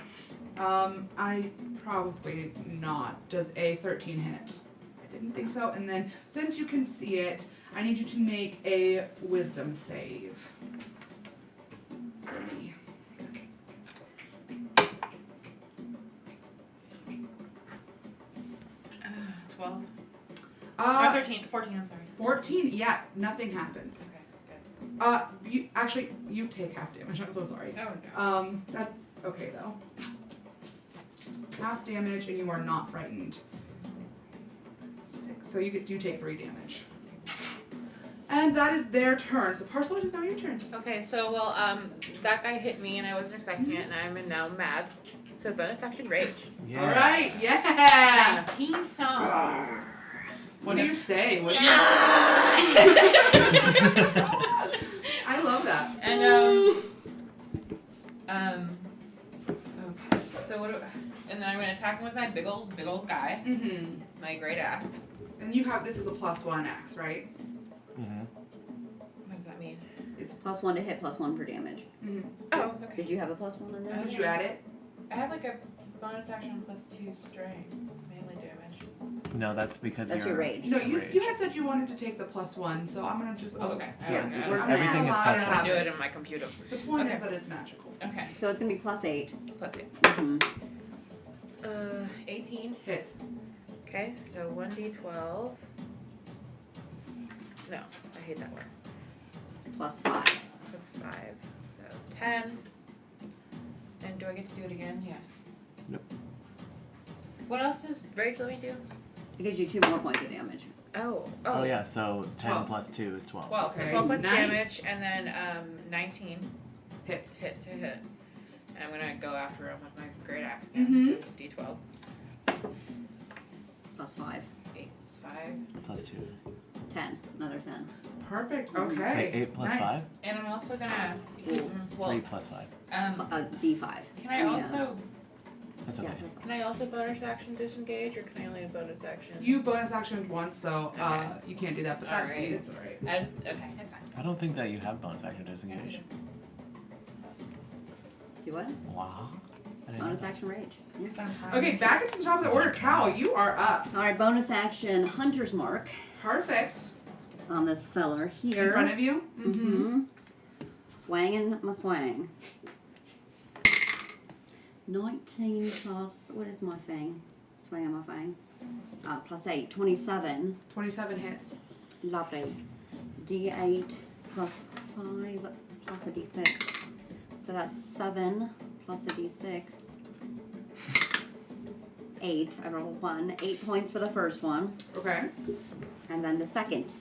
I probably not. Does a 13 hit? I didn't think so. And then, since you can see it, I need you to make a wisdom save. For me.
12.
Uh,
13. 14, I'm sorry.
14, yeah, nothing happens.
Okay, good.
You take half damage, I'm so sorry.
Oh no.
That's okay though. Half damage and you are not frightened. 6, so you take 3 damage. And that is their turn. So Parcel, it is now your turn.
Okay, so that guy hit me and I wasn't expecting it, and I'm now mad. So bonus action rage.
Yeah.
Alright, yeah!
Peen song.
What do you say? What do you I love that.
And okay. So and then I'm gonna attack him with my big old guy,
Mm-hmm.
my great axe.
And you have, this is a +1 axe, right?
Mm-hmm.
What does that mean?
+1 to hit, +1 for damage.
Mm-hmm.
Oh, okay.
Did you have a +1 in there?
Did you add it?
I have like a bonus action +2 strain, melee damage.
No, that's because
That's
you're
your rage.
No, you
rage.
had said you wanted to take the +1, so I'm gonna just.
Oh, okay.
So
Yeah,
we're gonna
everything is
allow
plus
it to
one.
I do
happen.
it in my computer.
The point
Okay.
is that it's magical.
Okay.
So it's gonna be +8.
+8.
Mm-hmm.
18.
Hits.
Okay, so 1d12. No, I hate that word.
+5.
+5. So 10. And do I get to do it again? Yes.
Nope.
What else does rage let me do?
It gives you 2 more points of damage.
Oh yeah, so 10
12.
plus 2 is 12.
12. So
Okay,
12 points
nice.
damage, and then 19
Hits.
to hit. And I'm gonna go after him with my great axe again. So d12.
+5.
8 is 5.
Plus 2.
10. Another 10.
Perfect.
Wait,
Okay.
8 plus
Nice.
5?
And I'm also gonna.
3 plus 5.
D5.
Can I also
That's
Yeah,
okay.
that's fine.
can I also bonus action disengage, or can I only bonus action?
You bonus actioned once, so
Okay.
you can't do that. But that,
Alright.
it's alright.
Okay, it's fine.
I don't think that you have bonus action disengage.
Do what?
Wow.
Bonus action rage. Yeah.
Okay, back into the top of the order. Cal, you are up.
All right, bonus action Hunter's Mark
Perfect.
on this feller here.
In front of you.
Mm-hmm. Swanging my swang. 19 plus, what is my fang? Swanging my fang. Plus 8, 27.
27 hits.
Lovely. D8 plus 5 plus a D6. So that's 7 plus a D6. 8. I rolled 1. 8 points for the first one.
Okay.
And then the second.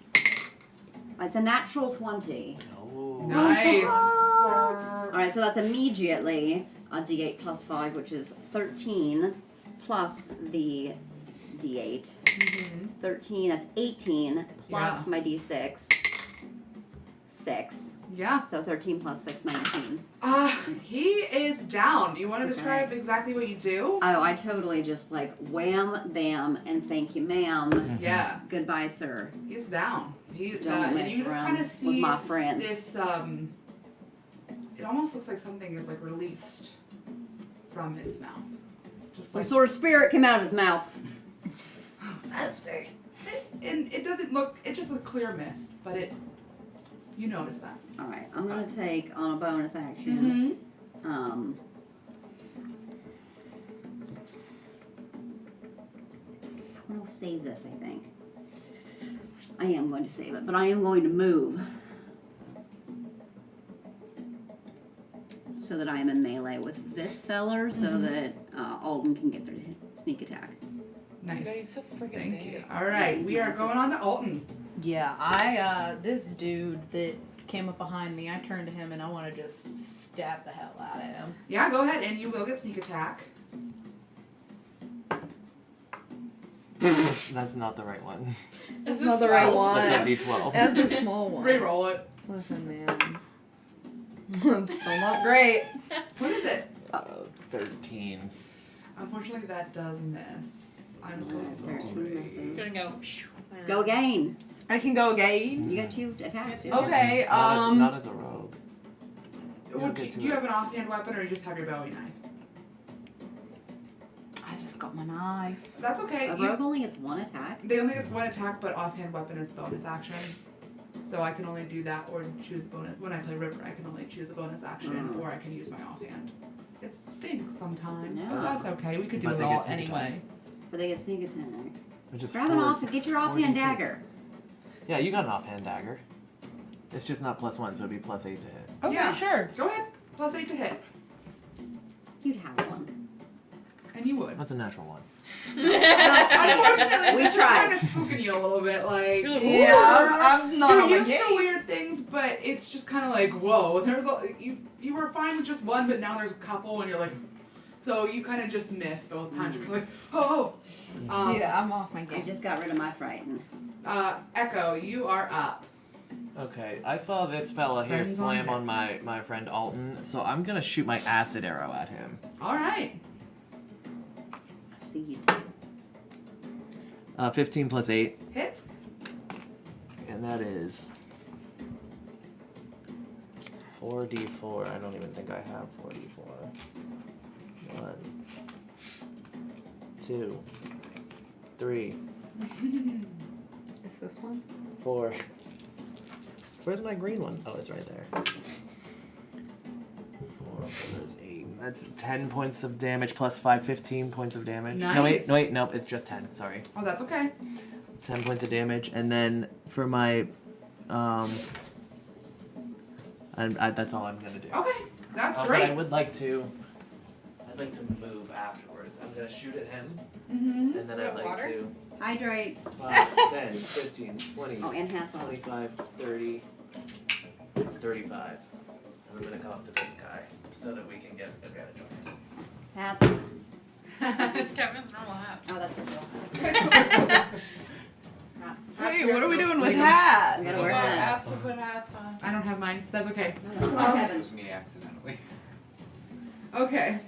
It's a natural 20.
Oh.
Nice.
Alright, so that's immediately a D8 plus 5, which is 13 plus the D8. 13, that's 18 plus
Yeah.
my D6. 6.
Yeah.
So 13 plus 6, 19.
He is down. Do you want to
Okay.
describe exactly what you do?
Oh, I totally just like wham, bam, and thank you, ma'am.
Yeah.
Goodbye, sir.
He's down. He's
Don't
and
mess
you just
around
kind of
with
see
my friends.
this. It almost looks like something is like released from his mouth. Just
Some
like,
sort of spirit came out of his mouth.
That's very.
and it doesn't look. It just a clear mist, but it. You notice that.
Alright, I'm gonna take on a bonus action. I'm gonna save this, I think. I am going to save it, but I am going to move. So that I am in melee with this feller, so that Alden can get their sneak attack.
Nice.
He's so freaking
Thank
big.
you. All right,
He's
we are
massive.
going on to Alton.
Yeah, this dude that came up behind me, I turned to him and I want to just stab the hell out of him.
Yeah, go ahead, and you will get sneak attack.
That's not the right one.
That's
a
not the right
12.
one.
That's a D12.
That's a small one.
Reroll it.
Listen, man. It's still not great.
What is it?
13.
Unfortunately, that does miss. I'm so
Alright,
sorry.
13 misses.
Gonna go.
Go again.
I can go again.
You got 2 attacks.
Okay,
Not as a rogue.
Would,
get to
do you
it.
have an offhand weapon, or you just have your Bowie knife?
I just got my knife.
That's okay.
A
You-
rogue only gets 1 attack.
they only get 1 attack, but offhand weapon is bonus action. So I can only do that or choose bonus. When I play River, I can only choose a bonus action, or I can use my offhand. It stinks sometimes, but
Yeah.
that's okay. We could do
But
it
they
all
get sneak
anyway.
But they get sneak attack.
Which is
Grab an off. Get your offhand
46.
dagger.
Yeah, you got an offhand dagger. It's just not +1, so it'd be +8 to hit.
Okay,
Yeah.
sure.
Go ahead. +8 to hit,
You'd have one.
and you would.
That's a natural one.
Unfortunately,
We
this
tried.
is kind of spooking you a little bit. Like,
Yeah, I'm not
you're
on my
used to
game.
weird things, but it's just kind of like, whoa. There's you were fine with just one, but now there's a couple, and you're like, so you kind of just miss both times. You're like, oh.
Yeah, I'm off my
I
game.
just got rid of my frighten.
Echo, you are up.
Okay, I saw this fella here
Friends on
slam
deck.
on my friend Alton, so I'm gonna shoot my acid arrow at him.
All right.
Seed.
15 plus 8,
Hit.
and that is 4d4. I don't even think I have 4d4. 1, 2, 3,
Is this one?
4. Where's my green one? Oh, it's right there. 4 plus 8. That's 10 points of damage plus 5, 15 points of damage.
Nice.
No, wait, nope, it's just 10. Sorry.
Oh, that's okay.
10 points of damage, and then for my, that's all I'm gonna do.
Okay, that's
But I
great.
would like to, I'd like to move afterwards. I'm gonna shoot at him,
Mm-hmm.
and then
Is
I'd
that
like
water?
to,
Hydrate.
10, 15, 20,
Oh, and hats on.
25, 30, 35. And I'm gonna come up to this guy so that we can get advantage on him.
Hats.
That's just Kevin's normal hat.
Oh, that's his real hat. Hats.
Wait, what are we doing with
We
hats?
gotta
So
wear
I
hats.
asked to put hats on.
I don't have mine. That's okay.
Kevin.
was me accidentally.
Okay.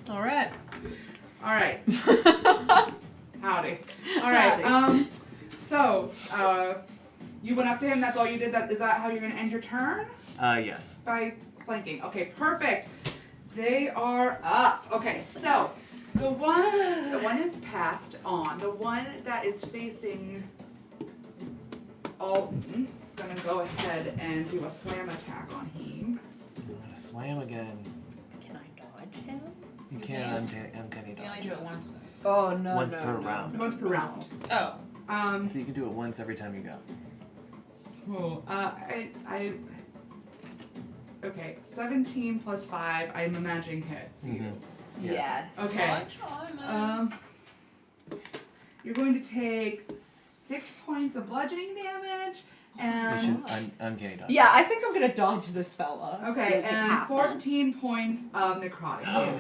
All right.
All right. Howdy. All right.
Howdy.
So, you went up to him. That's all you did. Is that how you're gonna end your turn?
Yes.
By flanking. Okay, perfect. They are up. Okay, so the one is passed on. The one that is facing Alton is gonna go ahead and do a slam attack on him.
Slam again.
Can I dodge him?
You can't uncanny
You can only
dodge.
do it once though.
Oh no.
Once
no,
per
no,
round.
no,
Once per
no.
round.
Oh.
So you can do it once every time you go.
So, okay, 17 plus 5, I'm imagining hits you.
Mhm.
Yes.
Okay. You're going to take 6 points of bludgeoning damage,
Which
and
is uncanny dodge.
Yeah, I think I'm gonna dodge this fella.
okay,
You'll take
and
half then.
14 points of necrotic damage.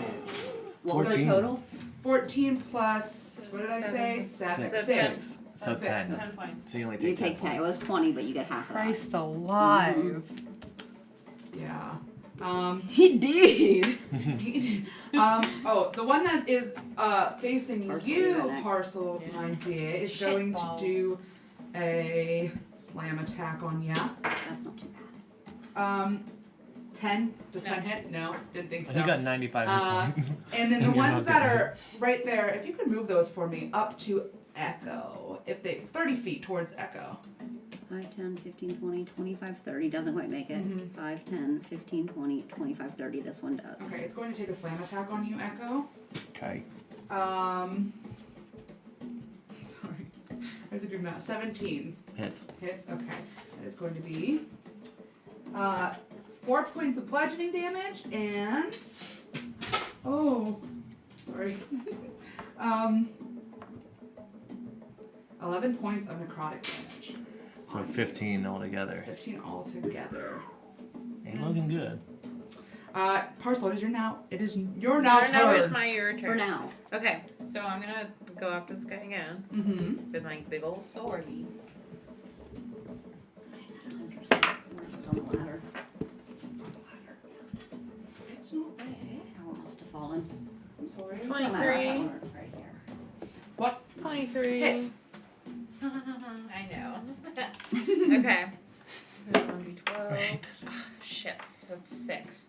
What's the
14.
total?
14 plus, what did I say?
Seven.
Six.
Six.
So
Six.
10.
10 points.
So you only
You
take 10
take 10. It
points.
was 20, but you get half of that.
Christ alive.
Yeah.
He did.
Oh, the one that is facing
Parcel,
you,
you're next.
Parcel,
Yeah.
my dear, is
Shit
going
balls.
to do a slam attack on ya.
That's not too bad.
10? Does
No.
10 hit? No, didn't think so.
You got 95 hit points.
And then the
You're
ones
not
that
good.
are right there, if you could move those for me up to Echo, if they 30 feet towards Echo.
5, 10, 15, 20, 25, 30. Doesn't quite make it.
Mhm.
5, 10, 15, 20, 25, 30. This one does.
Okay, it's going to take a slam attack on you, Echo.
Okay.
Sorry, I have to do math. 17
Hits.
hits. Okay, that is going to be 4 points of bludgeoning damage and sorry, 11 points of necrotic damage.
So 15 altogether.
15 altogether.
Ain't looking good.
Parcel, it is your now
Now it's
turn.
my your turn.
For now.
Okay, so I'm gonna go after this guy again
Mm-hmm.
with my big old swordy.
On the ladder.
It's not bad.
That one must have fallen.
I'm sorry.
Doesn't matter, I got
23.
one right here.
What?
23.
Hits.
I know. Okay. There's 1d12. Ah, shit. So it's 6.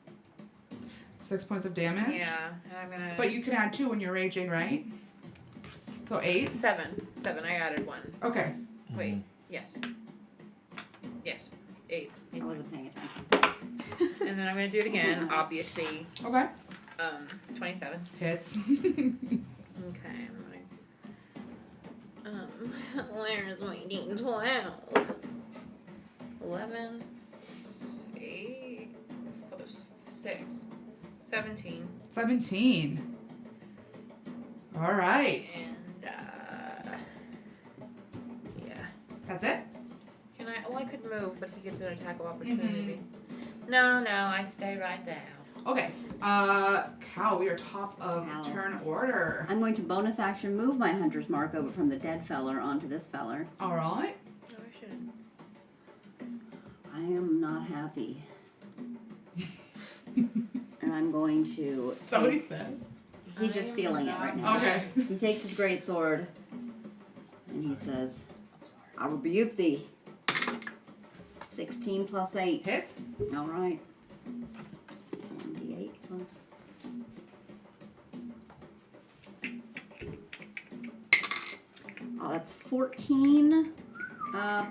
6 points of damage.
Yeah, and I'm gonna.
But you can add 2 when you're raging, right? So 8.
7. I added 1.
Okay.
Wait. Yes. Yes. 8.
I wasn't paying attention.
And then I'm gonna do it again. Obviously.
Okay.
27.
Hits.
Okay. I'm gonna. Where's my D12? 11. 8. 6. 17.
17. All right.
And yeah.
That's it?
Can I? Oh, I could move, but he gets an attack of opportunity. No, I stay right there.
Okay. Cal, we are top of
Cal.
turn order.
I'm going to bonus action move my hunter's mark over from the dead feller onto this feller.
All right.
No, I shouldn't.
I am not happy. And I'm going to.
Somebody says.
He's just feeling it right now.
Okay.
He takes his great sword and he says, I rebuke thee. 16 plus 8.
Hits.
All right. 1d8 plus. Oh, that's 14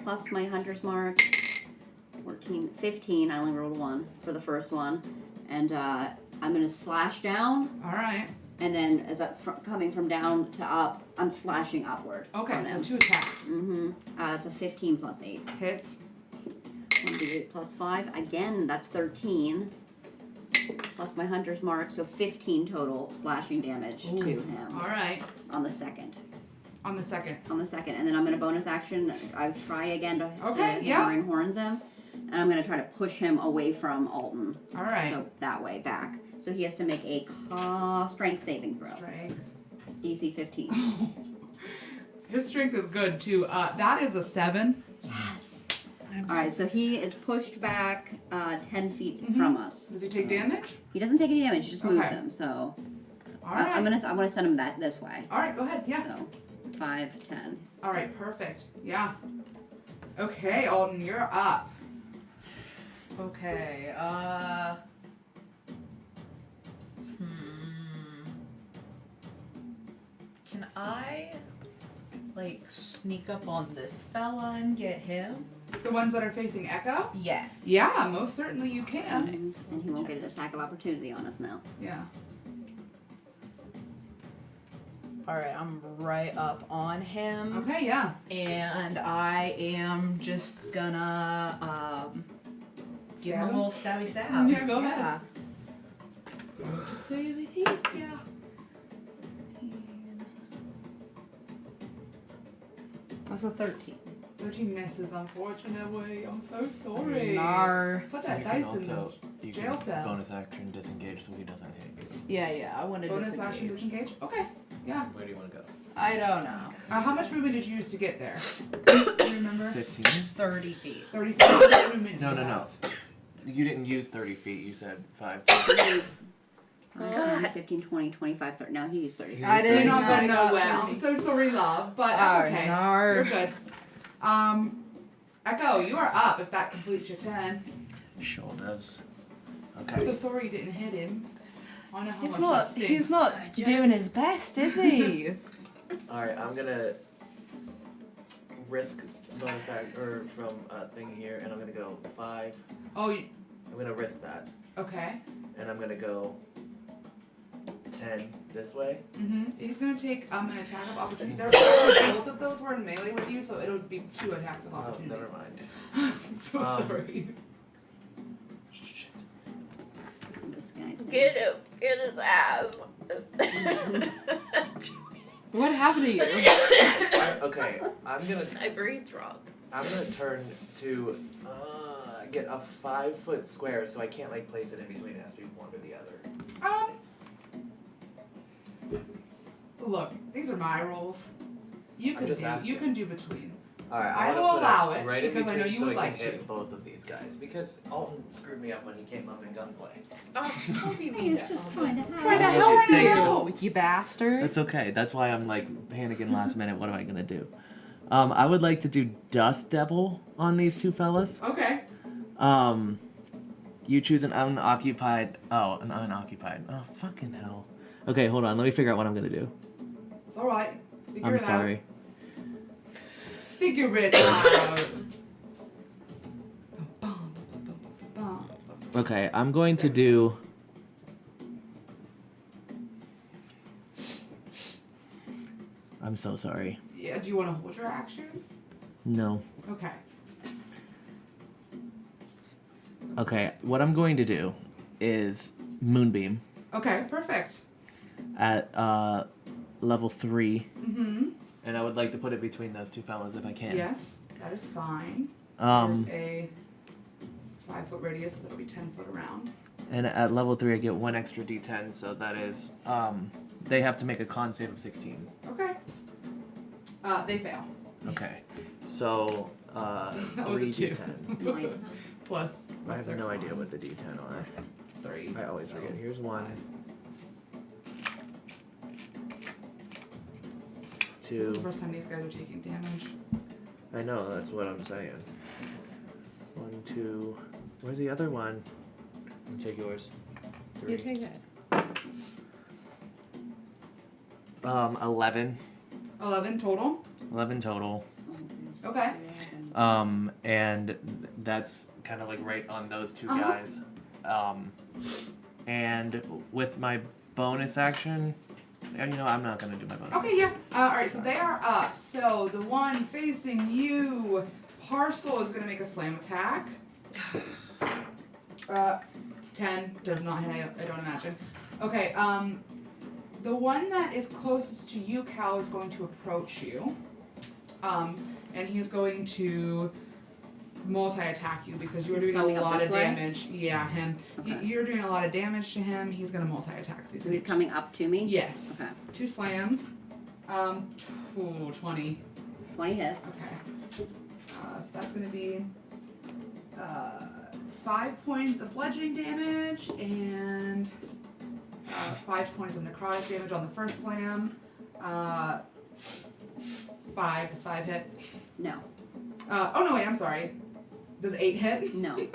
plus my hunter's mark. 15. I only rolled 1 for the first one. And I'm going to slash down.
All right.
And then as I'm coming from down to up, I'm slashing upward.
Okay, so 2 attacks.
Mm-hmm. It's a 15 plus 8.
Hits.
1d8 plus 5. Again, that's 13. Plus my hunter's mark, so 15 total slashing damage to him
All right.
on the second.
On the second.
And then I'm going to bonus action. I try again to
Okay, yeah.
hammering horns him. And I'm going to try to push him away from Alton.
All right.
So that way, back. So he has to make a strength saving throw.
Strength.
DC 15.
His strength is good too. That is a 7.
Yes. All right, so he is pushed back 10 feet from us.
Does he take damage?
He doesn't take any damage; he just moves
Okay.
him. So
All right.
I'm gonna send him this way.
All right. Go ahead. Yeah.
So 5, 10.
All right. Perfect. Yeah. Okay, Alden, you're up.
Okay, I like sneak up on this fella and get him?
The ones that are facing Echo?
Yes.
Yeah, most certainly you can.
And he won't get an attack of opportunity on us now.
Yeah.
Alright, I'm right up on him.
Okay, yeah.
And I am just gonna give him a
Stab him?
little stabby stab.
Yeah, go ahead. Just say if it hits, yeah.
That's a 13.
13 misses, unfortunately. I'm so sorry.
Nar.
Put that
You
dice
can also
in the jail cell.
bonus action disengage so he doesn't hit you.
Yeah, I wanted to
bonus action disengage. Okay, yeah.
Where do you want to go?
I don't know.
How much movement did you use to get there? Do you remember?
15?
30 feet.
30 feet. How much movement
No,
do you
no,
have?
no. You didn't use 30 feet. You said 5.
10, 15, 20, 25, 30. No, he used 30.
He
I
used
You're
30.
not gonna
I
know
got
when.
30.
I'm so sorry, love, but that's okay.
Nar.
You're good. Echo, you are up if that completes your 10.
Sure does.
I'm so
Okay.
sorry you didn't hit him. I know how
He's
much
not.
that
He's
stings.
not doing his best, is he?
Alright, I'm gonna risk bonus act or from a thing here, and I'm gonna go 5.
Oh,
I'm gonna risk that,
okay.
and I'm gonna go 10 this way.
He's gonna take an attack of opportunity. Both of those were in melee with you, so it would be 2 attacks of
Oh,
opportunity.
never mind.
I'm so sorry.
This guy.
Get him. Get his ass.
What happened to you?
Okay, I'm gonna
I breathed wrong.
turn to get a 5-foot square, so I can't like place it in between. It has to be one or the other.
Look, these are my rules. You
I'm
can
just
do.
asking.
You can do between.
All right,
I
wanna
will
put
allow
it
it,
right in
because I know
between
you
so
would
I
like
can hit
to.
both of these guys because Alton screwed me up when he came up in gunplay.
Oh, don't be
He
mean
was
to
just
him.
trying to
Why the
hide.
hell are
Thank
you?
You bastard.
That's okay. That's why I'm like panicking last minute. What am I gonna do? I would like to do Dust Devil on these two fellas.
Okay.
You choose an unoccupied. Oh, an unoccupied. Oh, fucking hell. Okay, hold on. Let me figure out what I'm gonna do.
It's all right. Figure
I'm
it
sorry.
out. Figure it out.
Okay, I'm going to do. I'm so sorry.
Yeah. Do you want to hold your action?
No.
Okay.
Okay, what I'm going to do is Moonbeam
Okay. Perfect.
at level 3,
Mm-hmm.
and I would like to put it between those two fellas if I can.
Yes, that is fine.
Um,
There's a 5-foot radius, so that'll be 10 foot around.
and at level 3, I get 1 extra D10, so that is they have to make a con save of 16.
Okay. They fail.
Okay, so
That was
3
a 2.
D10.
Nice.
Plus
I have
their
no
con.
idea what the D10 are.
Plus 3.
I always
so
forget. Here's 1, 2.
This is the first time these guys are taking damage.
I know, that's what I'm saying. 1, 2. Where's the other one? You take yours. 3.
You take that.
11.
11 total.
11 total.
Okay.
And that's kind of like right on those two
Uh-huh.
guys. And with my bonus action, and you know, I'm not gonna do my bonus.
Okay, yeah. Alright, so they are up. So the one facing you, Parcel, is going to make a slam attack. 10 does not hit, I don't imagine. Okay, the one that is closest to you, Cal, is going to approach you. And he's going to multi-attack you because you are
He's
doing a
coming up
lot
this
of
way?
damage. Yeah, him.
Okay.
You're doing a lot of damage to him. He's going to multi-attack.
So he's coming up to me?
Yes.
Okay.
2 slams. 20.
20 hits.
Okay. So that's going to be 5 points of bludgeoning damage and 5 points of necrotic damage on the first slam. 5. Does 5 hit?
No.
Oh no, wait, I'm sorry. Does 8 hit?
No.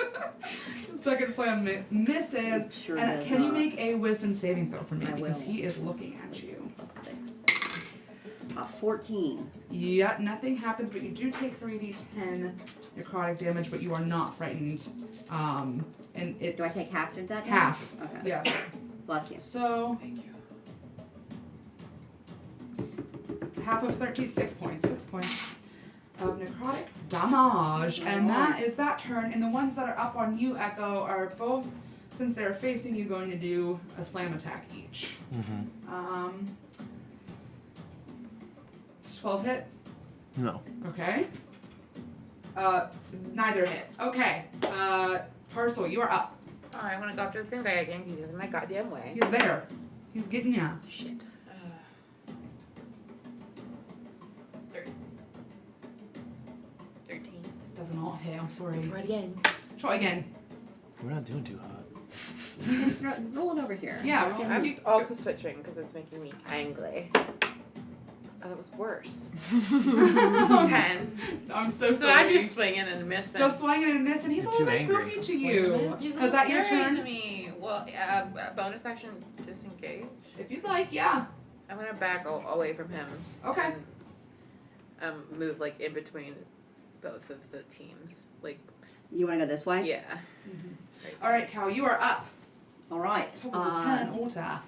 Second slam misses.
Sure
And
does
can you
not.
make a wisdom saving throw for me?
I
Because
will.
he is looking at you.
+6. 14.
Yeah, nothing happens, but you do take 3d10 necrotic damage, but you are not frightened. And it's...
Do I take half of that damage?
half?
Okay.
Yeah.
Bless you.
So...
Thank you.
half of 13, 6 points. 6 points of necrotic damage. And that is that turn. And the ones that are up on you, Echo, are both, since they're facing you, going to do a slam attack each. 12 hit?
No.
Okay. Neither hit. Okay. Parcel, you are up.
Alright, I'm gonna go up to the same guy again because he's in my goddamn way.
He's there. He's getting ya.
Shit. 13.
Doesn't all hit. I'm sorry.
Try it again.
Try again.
We're not doing too hot.
Roll it over here.
Yeah, roll
I'm
it.
also switching because it's making me angry. Oh, that was worse. 10.
I'm so
So
sorry.
I'm just swinging and missing.
Just swinging and missing. He's
You're
a little
too
bit
angry.
spooky to you.
He's
Is that your
scary to
turn?
me. Well, bonus action disengage.
If you'd like, yeah.
I'm gonna back away from him.
Okay.
And move like in between both of the teams. Like,
You want to go this way?
yeah.
All right, Cal, you are up.
All right.
Top of the 10 altar.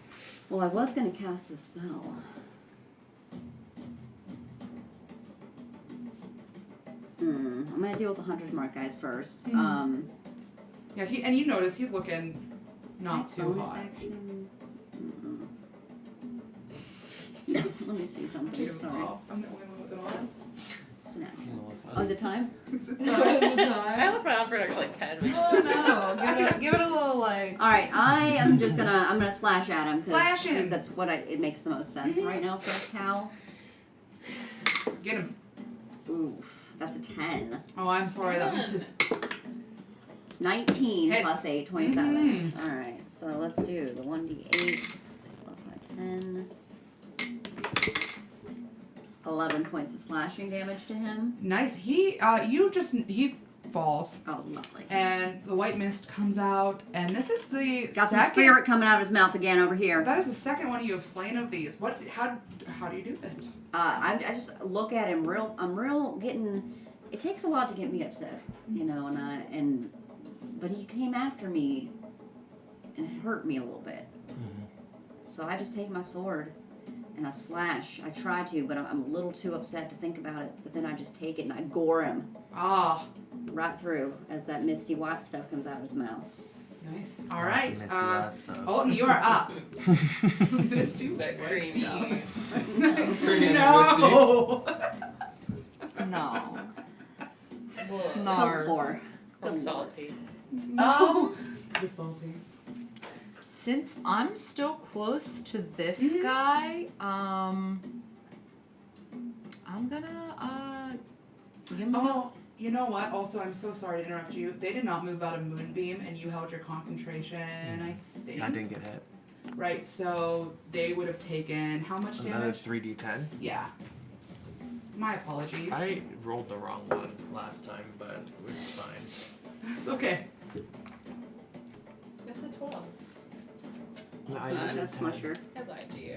Well, I was going to cast a spell. I'm going to deal with the Hunter's Mark guys first.
Yeah, and you notice he's looking not too
bonus
hot.
action. Let me see something. Sorry.
Oh, I'm the only one with it on.
It's an action. Oh, is it time?
I left my arm for like 10 minutes.
Oh no! Give it a little like.
All right, I am just gonna slash at him
Slash him.
because that's what it makes the most sense right now for a cow.
Get him.
Oof, that's a 10.
Oh, I'm sorry. That was his.
19
Hits.
plus 8, 27. All right, so let's do the 1d8 plus my 10. 11 points of slashing damage to him.
Nice. He falls,
Oh, lovely.
and the white mist comes out, and this is the
Got some
second.
spirit coming out of his mouth again over here.
That is the second one you have slain of these. What? How do you do it?
I just look at him I'm real getting. It takes a lot to get me upset, you know, but he came after me and hurt me a little bit. So I just take my sword and I slash. I try to, but I'm a little too upset to think about it. But then I just take it and I gore him right through as that misty white stuff comes out of his mouth.
Nice. All right.
Misty white stuff.
Alton, you are up. Misty
That
white
creamy.
stuff.
No.
Come
Nar.
for.
Well, salty.
The salty.
Since I'm still close to this guy, I'm gonna give him
Oh, you know what? Also, I'm so sorry to interrupt you. They did not move out of Moonbeam, and you held your concentration, I think.
I didn't get hit.
Right, so they would have taken how much
Another
damage?
3d10.
Yeah. My apologies.
I rolled the wrong one last time, but it was fine.
It's okay.
That's a 12.
No,
I
did
did
a
That's
10.
Musher.
I lied to you.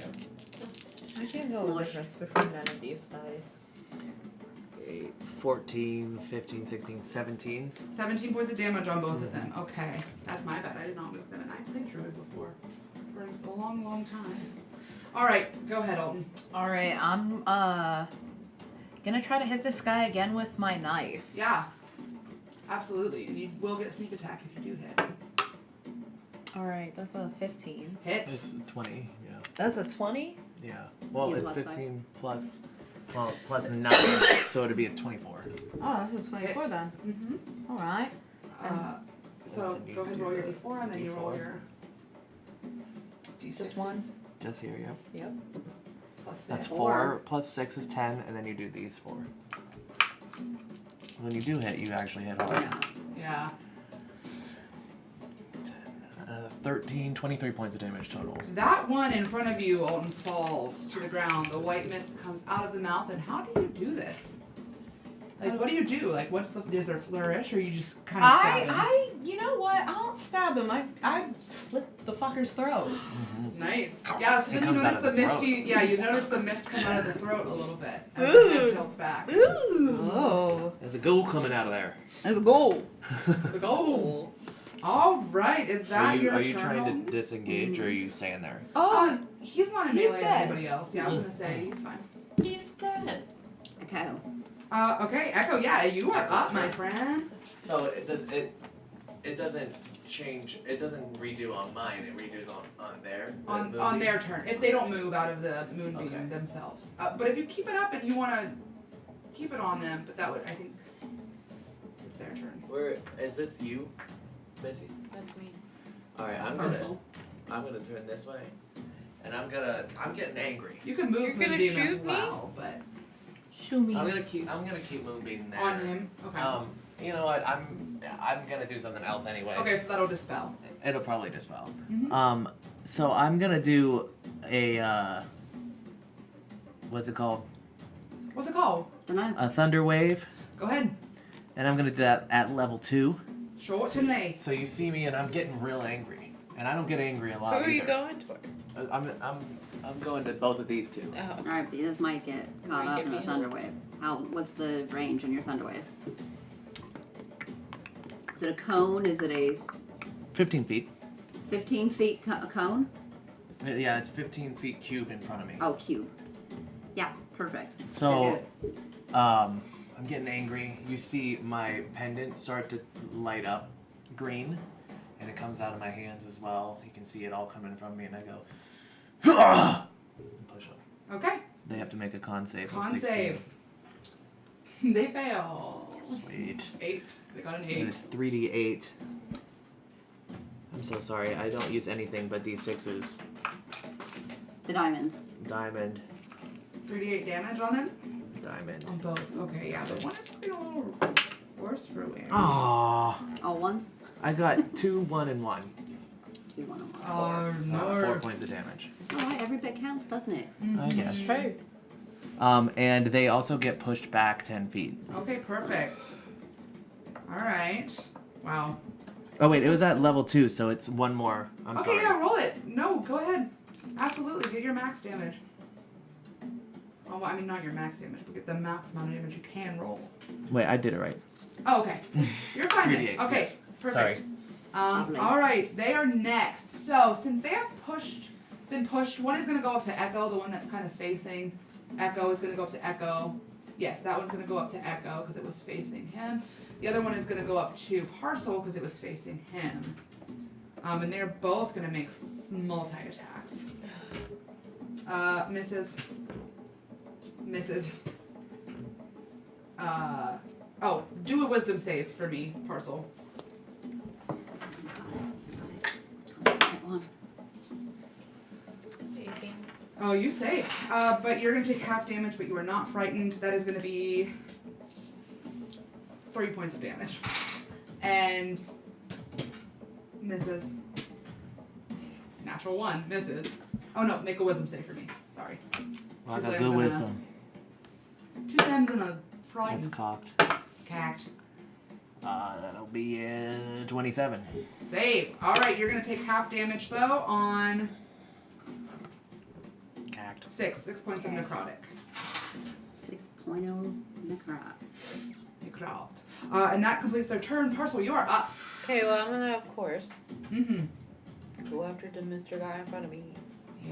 I can't tell the difference between none of these dice.
8, 14, 15, 16, 17.
17 points of damage on both of them. Okay. That's my bad. I did not move them, and I played Druid before. For a long, long time. Alright, go ahead, Alton.
Alright, I'm gonna try to hit this guy again with my knife.
Yeah. Absolutely. And you will get a sneak attack if you do hit.
Alright, that's a 15.
Hits.
It's 20, yeah.
That's a 20?
Yeah. Well,
You
it's
plus
15 plus, well, plus 9, so it'd be a 24.
Oh, that's a 24
Hits.
then.
Mm-hmm.
Alright.
So
then you
go ahead and
do
roll your
the
d4, and then you roll
D4.
your d6s.
Just one?
Just here, yep.
Yep.
Plus 6.
That's 4,
Four.
plus 6 is 10, and then you do these 4. When you do hit, you actually hit hard.
Yeah.
Yeah.
13, 23 points of damage total.
That one in front of you, Alton, falls to the ground. The white mist comes out of the mouth, and how do you do this? Like, what do you do? Like, is there flourish, or you just kind of stab him?
You know what? I'll stab stab him, I slit the fucker's throat.
Nice. Yeah, so then you
comes
notice
out
the
of the
misty.
throat.
Yeah, you notice the mist come out of the throat a little bit as the head tilts back.
Oh.
There's a ghoul coming out of there.
There's a goal.
The goal. All right, is that your
Are you
turn?
trying
Holden?
to disengage or are you staying there?
Oh,
He's not in
He's
melee with
dead.
anybody else. Yeah, I was gonna say he's fine.
He's dead.
Okay.
Okay, Echo. Yeah, you are
Echo's
up, my
turn.
friend.
So it doesn't change. It doesn't redo on mine. It redoes on their
On their turn, if they don't move out of the moonbeam
Okay.
themselves. But if you keep it up and you want to keep it on them, but that would I think it's their turn.
Where is this you, Missy?
That's me.
All right, I'm gonna turn this way, and I'm getting angry.
You can move
You're gonna
moonbeam as
shoot me?
well, but
shoo me.
I'm gonna keep moonbeam there.
on him. Okay.
You know what? I'm gonna do something else anyway.
Okay, so that'll dispel.
It'll probably dispel.
Mhm.
So I'm gonna do a what's it called?
What's it called?
Dunno.
A thunder wave,
Go ahead.
and I'm gonna do that at level 2.
Short and late.
So you see me, and I'm getting real angry, and I don't get angry a lot
Who are you
either.
going toward?
I'm going to both of these two.
Oh.
Alright, but this might get caught
Might
up
get
in a
me.
thunder wave. What's the range on your thunder wave? Is it a cone? Is it a
15 feet.
15 feet a cone?
Yeah, it's 15 feet cube in front of me.
Oh, cube. Yeah, perfect.
So, I'm getting angry. You see my pendant start to light up green, and it comes out of my hands as well. You can see it all coming from me, and I go, "Hah!" and push them.
Okay.
They have to make a con save of
Con
16.
save. They fail.
Sweet.
8. They got an
And
8.
it's 3d8. I'm so sorry. I don't use anything but d6s.
The diamonds.
Diamond.
3d8 damage on them?
Diamond.
On both. Okay, yeah, the one is a little worse for wear.
Aww.
All ones?
I got 2, 1, and 1.
2, 1, and 1.
Oh, no.
4 points of damage.
It's alright, every bit counts, doesn't it?
I guess.
True.
And they also get pushed back 10 feet.
Okay, perfect. Alright. Wow.
Oh wait, it was at level 2, so it's one more. I'm
Okay,
sorry.
yeah, roll it. No, go ahead. Absolutely, get your max damage. Oh, well, I mean, not your max damage, but get the max amount of damage you can roll.
Wait, I did it right.
Oh, okay. You're fine then.
3d8,
Okay,
yes.
perfect.
Sorry.
Lovely.
Alright, they are next. So, since they have been pushed, one is going to go up to Echo, the one that's kind of facing. Echo is going to go up to Echo. Yes, that one's going to go up to Echo because it was facing him. The other one is going to go up to Parcel because it was facing him. And they're both going to make multi-attacks. Misses. Misses. Oh, do a wisdom save for me, Parcel.
That one.
18.
Oh, you save. But you're going to take half damage, but you are not frightened. That is going to be 3 points of damage. And misses. Natural 1, misses. Oh no, make a wisdom save for me. Sorry.
Well, I
Two
got
times
good
in a-
wisdom.
2 times in a
That's
frightened
cocked.
cat.
That'll be 27.
Save. Alright, you're going to take half damage though on
Cacked.
6 points of necrotic.
6.0 necrot.
Necrot. And that completes their turn. Parcel, you are up.
Okay, well, I'm gonna, of course,
Mm-hmm.
go after the Mr. guy in front of me.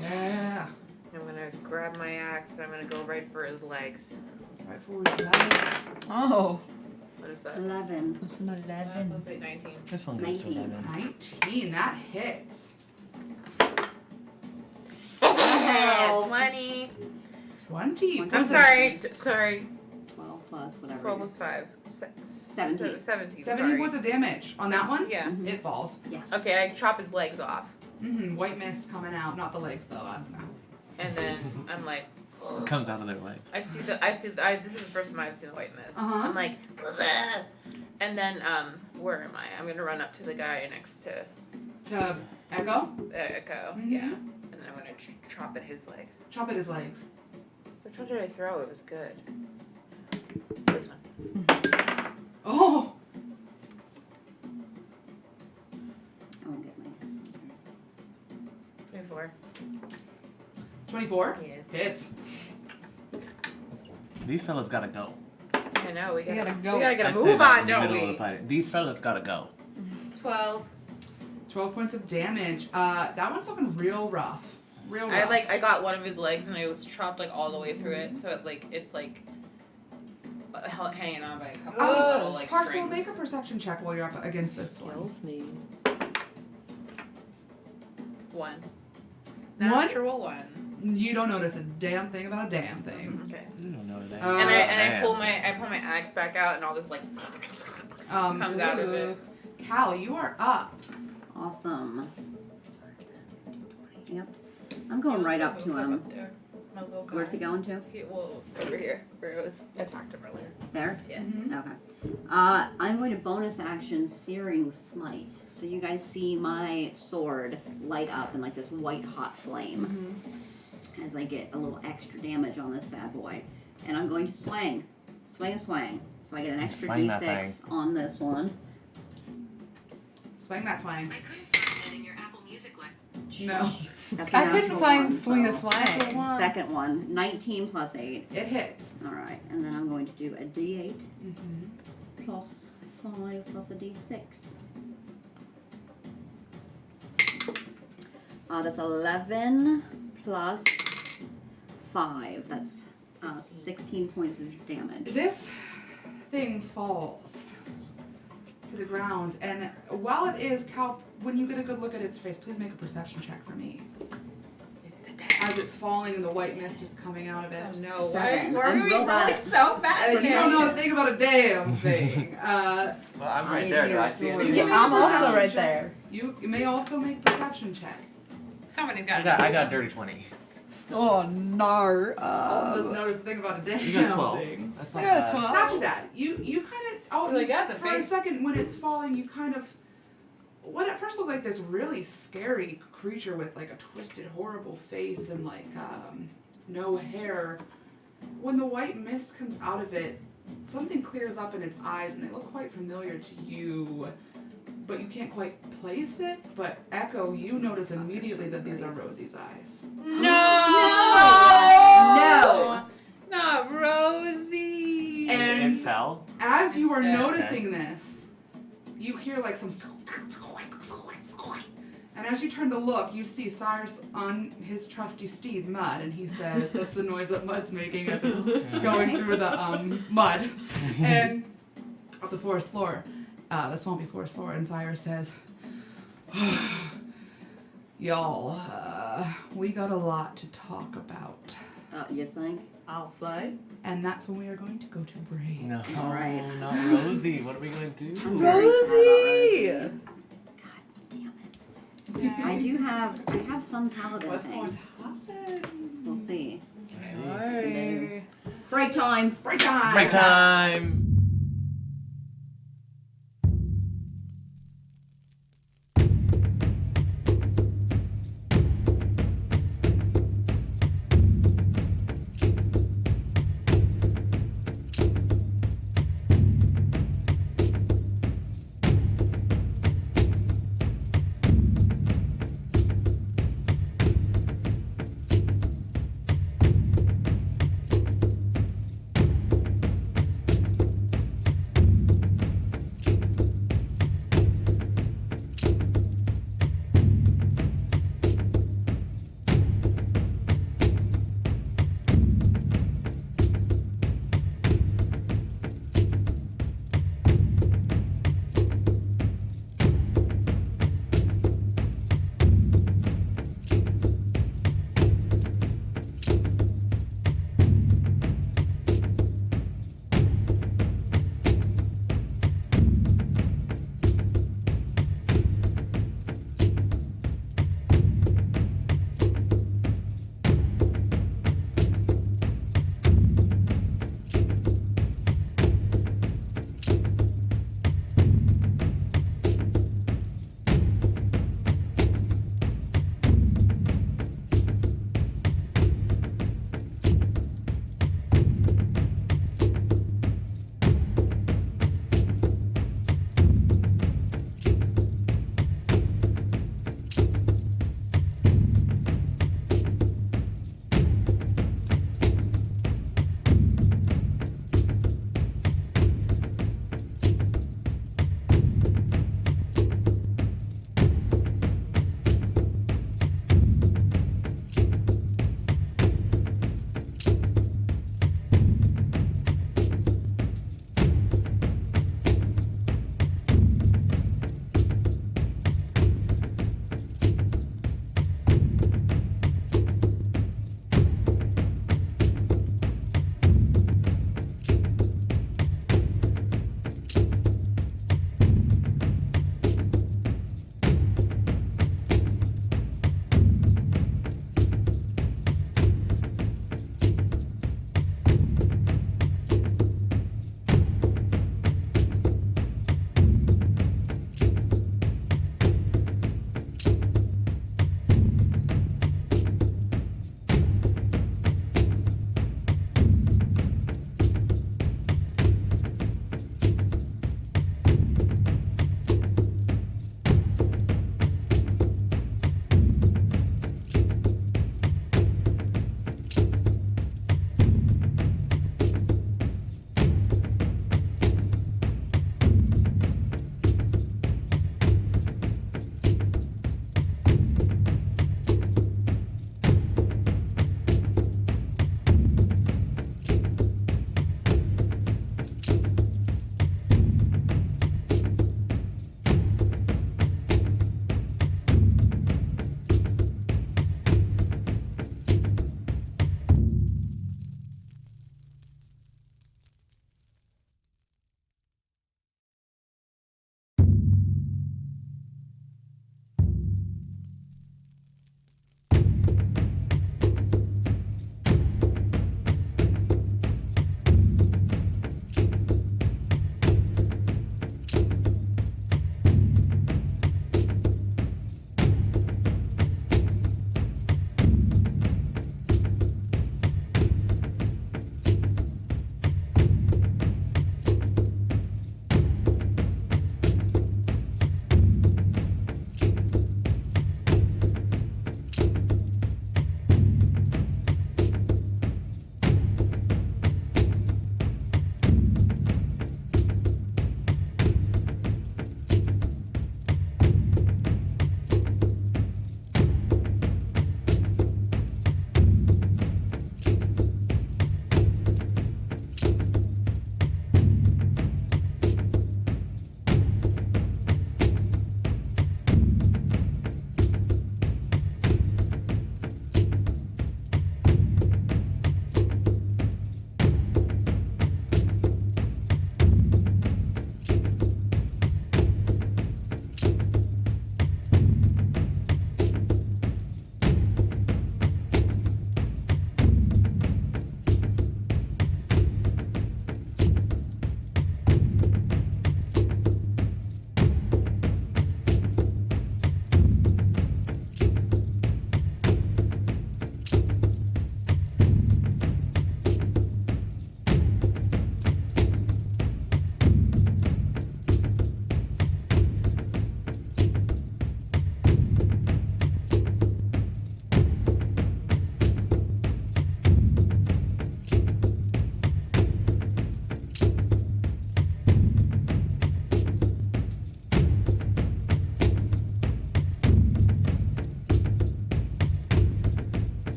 Yeah.
I'm gonna grab my axe and I'm gonna go right for his legs.
Right forward, legs.
Oh.
What is that?
11.
That's an 11.
Let's say 19.
This one goes to
19.
11.
19, that hits.
Wow.
20.
20.
I'm sorry. Sorry.
12 plus whatever.
12 plus 5.
17.
17.
17
sorry.
points of damage on that one.
Yeah.
Mhm.
It falls.
Yes.
Okay, I chop his legs off.
Mm-hmm. White mist coming out. Not the legs, though. I don't know.
And then I'm like,
Comes out of their legs.
this is the first time I've seen the white mist.
Uh-huh.
I'm like, "Bleh." And then, where am I? I'm gonna run up to the guy next to
To Echo.
Echo.
Mhm.
Yeah. And then I'm gonna chop at his legs.
Chop at his legs.
Which one did I throw? It was good. This one.
Oh!
won't get my.
24.
24?
Yes.
Hits.
These fellas gotta go.
I know, we gotta
gotta go.
We gotta get
I
a
said
move
that
on,
in the
don't
middle of
we?
the fight. These fellas gotta go.
12.
12 points of damage. That one's looking real rough. Real rough.
I got one of his legs and I was chopped like all the way through it, so it's hanging on by a couple of little like
Parcel,
strings.
make a perception check while you're up against this one.
Kills me.
1.
One?
Natural 1.
You don't notice a damn thing about a damn thing.
Okay.
You don't know that.
And I pull my axe back out and all this like comes out of it.
Cal, you are up.
Awesome. Yep. I'm going right up to him.
My little guy.
Where's he going to?
Over here. Where it was. I attacked him earlier.
There?
Yeah.
Okay. I'm going to bonus action Searing Smite. So you guys see my sword light up in like this white hot flame as I get a little extra damage on this bad boy. And I'm going to swing. Swing. So I get an extra
Swing that
d6 on this one.
Swing that swing.
I couldn't find that in your Apple Music library.
No.
That's
I
a
couldn't
natural
find
one,
swing a
so-
swang.
Second one, 19 plus 8.
It hits.
Alright, and then I'm going to do a d8
Mm-hmm.
plus 5 plus a d6. That's 11 plus 5. That's 16 points of damage.
This thing falls to the ground, and while it is, Cal, when you get a good look at its face, please make a perception check for me. As it's falling and the white mist is coming out of it.
Oh no!
Seven.
Why
I'm
are we
real bad.
rolling so bad?
And you don't know a thing about a damn thing.
Well, I'm
I
right
mean,
there. Do I
here's
see
the
anything?
Yeah,
Yeah, I'm also
perception
right
check.
there.
You may also make a perception check.
Somebody's
I
got.
got dirty 20.
Oh no.
Alden doesn't notice a thing about a damn
You got 12.
thing.
That's
I
not
got
bad.
12.
Not too bad. You kind of
You're like, that's a
for
face.
a second when it's falling, you kind of what at first looked like this really scary creature with like a twisted, horrible face and like no hair. When the white mist comes out of it, something clears up in its eyes and they look quite familiar to you, but you can't quite place it. But Echo, you notice immediately that these are Rosie's eyes.
No! Not Rosie!
And
It fell.
as you are
It's dead.
noticing this, you hear like some and as you turn to look, you see Cyrus on his trusty steed, Mud, and he says, that's the noise that Mud's making as it's going through the mud. And of the forest floor, the swampy forest floor, and Cyrus says, y'all, we got a lot to talk about.
You think?
I'll say.
And that's when we are going to go to break.
No,
Alright.
not Rosie. What are we gonna do?
I'm very sad about Rosie.
Rosie!
God damn it. I have some paladin
What's going
things.
to happen?
We'll see.
Let's see.
Sorry.
Break time.
Break time!
Break time.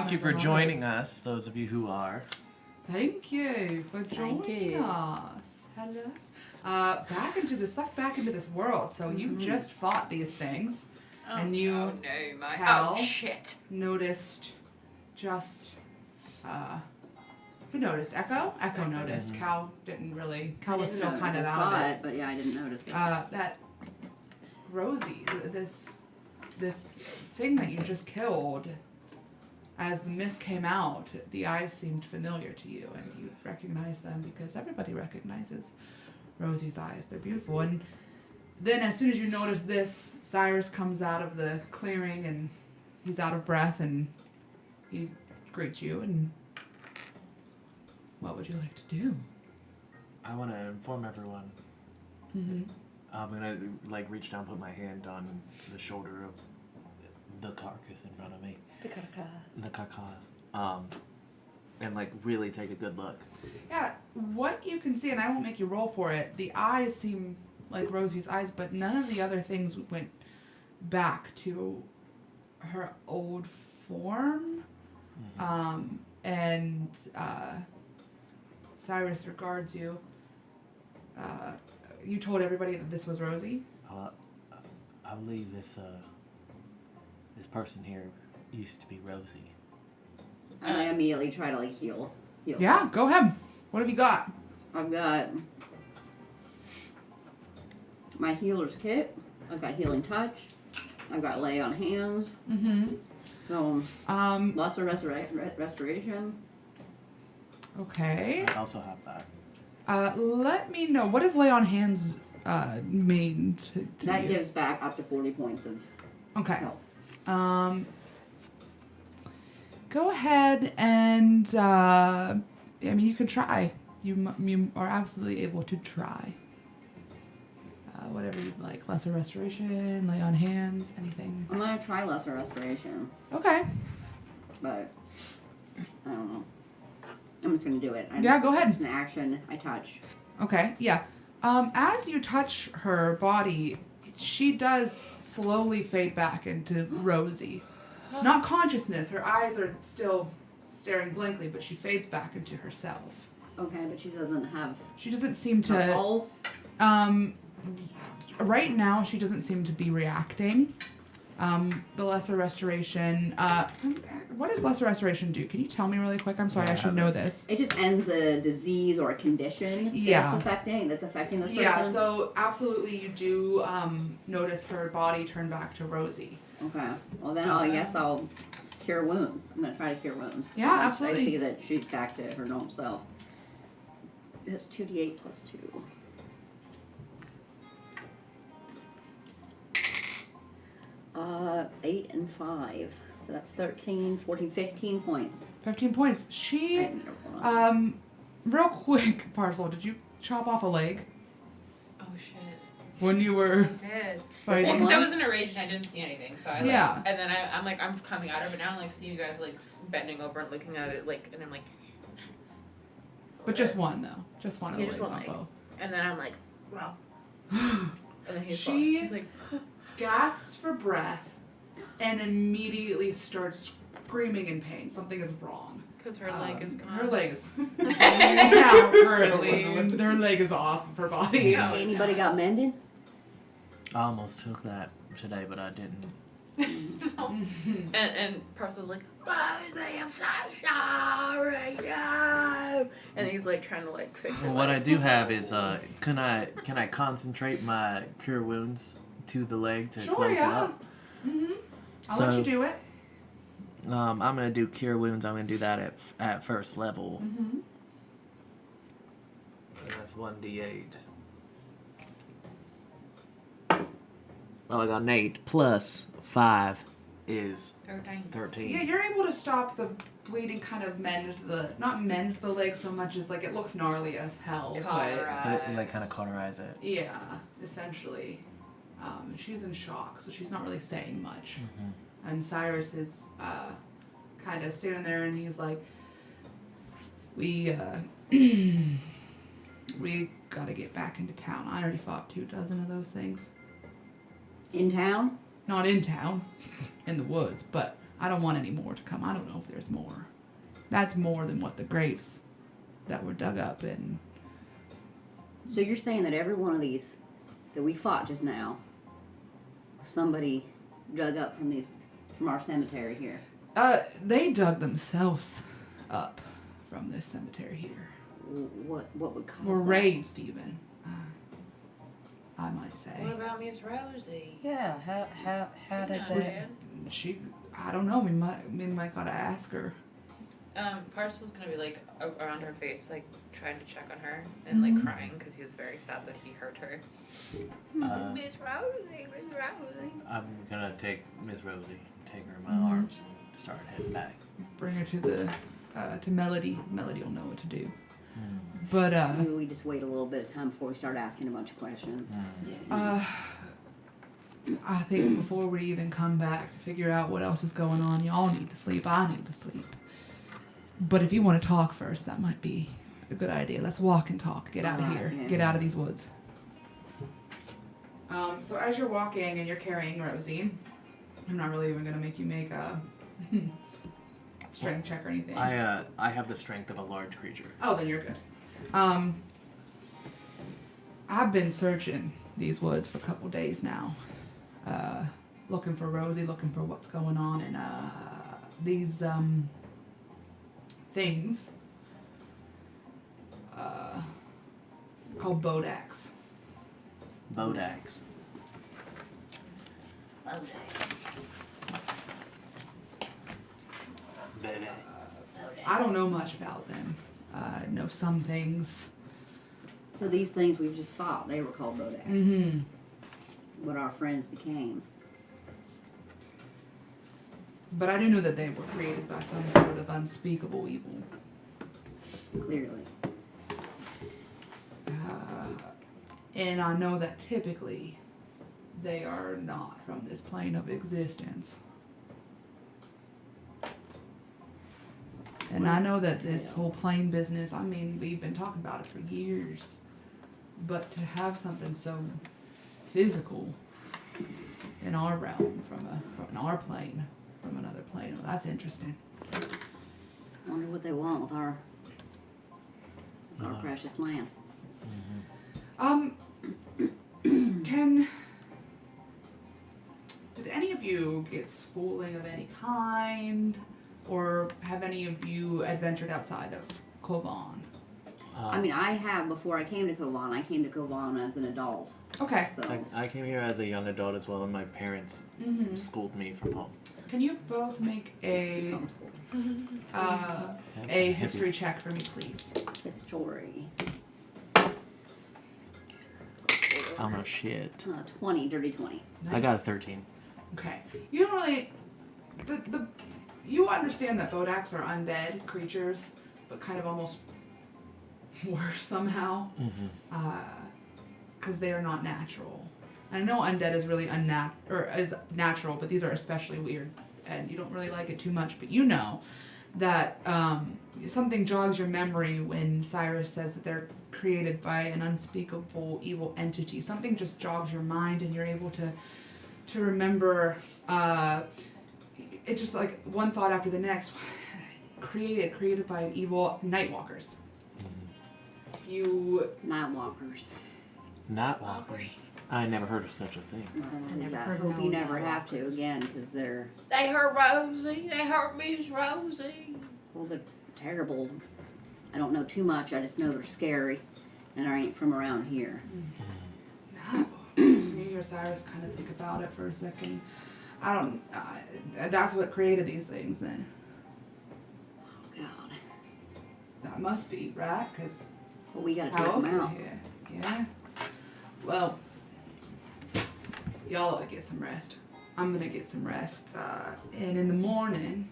Thank you for joining us, those of you who are.
Thank you for
Thank
joining
you.
us. Hello. Back into this world. So you just fought these things, and you
Oh no, my
Cal.
shit.
noticed just who noticed? Echo? Echo noticed. Cal didn't really. Cal was still kind of out of it.
But yeah, I didn't notice it.
That Rosie, this thing that you just killed, as the mist came out, the eyes seemed familiar to you, and you recognized them because everybody recognizes Rosie's eyes. They're beautiful. And then as soon as you notice this, Cyrus comes out of the clearing, and he's out of breath, and he greets you, and what would you like to do?
I want to inform everyone.
Mm-hmm.
I'm gonna reach down, put my hand on the shoulder of the carcass in front of me. The carcass. And really take a good look.
Yeah, what you can see, and I won't make you roll for it, the eyes seem like Rosie's eyes, but none of the other things went back to her old form. And Cyrus regards you. You told everybody that this was Rosie?
I believe this person here used to be Rosie.
And I immediately try to heal.
Yeah, go ahead. What have you got?
I've got my healer's kit. I've got healing touch. I've got lay on hands.
Mm-hmm.
So lesser restoration.
Okay.
I also have that.
Let me know. What does lay on hands mean to
That
you?
gives back up to 40 points of
Okay.
health.
Go ahead and you can try. You are absolutely able to try. Whatever you'd like. Lesser restoration, lay on hands, anything.
I'm gonna try lesser restoration,
Okay.
but I don't know. I'm just gonna do it.
Yeah, go ahead.
It's an action. I touch.
Okay, yeah. As you touch her body, she does slowly fade back into Rosie. Not consciousness. Her eyes are still staring blankly, but she fades back into herself.
Okay, but she doesn't have
She doesn't seem
a
to...
pulse.
Right now, she doesn't seem to be reacting. The lesser restoration... what does lesser restoration do? Can you tell me really quick? I'm sorry, I should know this.
It just ends a disease or a condition
Yeah.
that's affecting this person.
Yeah, so absolutely you do notice her body turn back to Rosie.
Okay. Well, then I guess I'll cure wounds. I'm gonna try to cure wounds.
Yeah,
Once
absolutely.
I see that she's back to her normal self. That's 2d8 plus 2. Uh, 8 and 5. So that's 13, 14, 15 points.
15 points. She,
I ended up rolling.
real quick, Parcel, did you chop off a leg
Oh shit.
when you were
I did.
Well,
fighting?
Because I was in a rage and I didn't see anything, so I
Yeah.
and then I'm coming out of it now, and see you guys bending over and looking at it, and I'm like.
But just one, though. Just one of
Yeah,
the
just
legs,
one
not
leg.
both.
And then I'm like, wow. And then he's like,
Gasps for breath and immediately starts screaming in pain. Something is wrong.
because her leg is gone.
Her leg is now currently. Her leg is off of her body.
No.
Anybody got mended?
I almost took that today, but I didn't.
And Parcel's like, Rosie, I'm so sorry, no. And he's trying to fix it.
Well, what I do have is can I concentrate my cure wounds to the leg to
Sure,
close
yeah.
it up?
Mm-hmm. I'll
So-
let you do it.
I'm gonna do cure wounds. I'm gonna do that at first level.
Mm-hmm.
And that's 1d8. Well, I got an 8 plus 5 is 13.
Yeah, you're able to stop the bleeding, kind of not mend the leg so much as it looks gnarly as hell. But
Kind of cauterize it.
yeah, essentially. She's in shock, so she's not really saying much.
Mm-hmm.
And Cyrus is kind of standing there, and he's like, we gotta get back into town. I already fought 24 of those things.
In town?
Not in town, in the woods, but I don't want any more to come. I don't know if there's more. That's more than what the graves that were dug up in.
So you're saying that every one of these that we fought just now, somebody dug up from our cemetery here.
They dug themselves up from this cemetery here.
What would cause
Were
that?
raised even. I might say.
What about Miss Rosie?
Yeah, how did
No,
they?
man.
I don't know. We might gotta ask her.
Parcel's gonna be like around her face, like trying to check on her and like crying because he's very sad that he hurt her.
Miss Rosie, Miss Rosie.
I'm gonna take Miss Rosie, take her in my arms, and start heading back.
Bring her to the to Melody. Melody will know what to do. But
Maybe we just wait a little bit of time before we start asking a bunch of questions.
I think before we even come back to figure out what else is going on, y'all need to sleep. I need to sleep. But if you want to talk first, that might be a good idea. Let's walk and talk. Get out of here.
Yeah.
Get out of these woods. So as you're walking and you're carrying Rosie, I'm not really even gonna make you make a strength check or anything.
I have the strength of a large creature.
Oh, then you're good. I've been searching these woods for a couple days now, looking for Rosie, looking for what's going on, and these things called Bodax.
Bodax.
I don't know much about them. I know some things.
So these things we've just fought, they were called Bodax.
Mm-hmm.
What our friends became.
But I do know that they were created by some sort of unspeakable evil.
Clearly.
And I know that typically they are not from this plane of existence. And I know that this whole plane business, I mean, we've been talking about it for years. But to have something so physical in our realm, from our plane, from another plane, well, that's interesting.
Wonder what they want with our precious land.
Did any of you get schooling of any kind? Or have any of you adventured outside of Corvan?
I mean, I have before I came to Corvan. I came to Corvan as an adult.
Okay.
So
I came here as a young adult as well, and my parents schooled me from home.
Can you both make a history check for me, please?
history.
Oh no shit.
20, dirty 20.
Nice.
I got a 13.
Okay. You don't really. You understand that Bodax are undead creatures, but kind of almost worse somehow. Because they are not natural. I know undead is really is natural, but these are especially weird, and you don't really like it too much. But you know that something jogs your memory when Cyrus says that they're created by an unspeakable evil entity. Something just jogs your mind, and you're able to remember. It's just like one thought after the next. Created by evil nightwalkers. You
Nightwalkers.
Nightwalkers. I never heard of such a thing.
I hope you never have to again, because they're
They hurt Rosie. They hurt Miss Rosie.
well, they're terrible. I don't know too much. I just know they're scary, and I ain't from around here.
You hear Cyrus kind of think about it for a second. I don't. That's what created these things. Then
Oh God.
that must be right, because
Well, we gotta
how
take
else
them
are
out.
we here? Yeah. Well, y'all ought to get some rest. I'm gonna get some rest, and in the morning,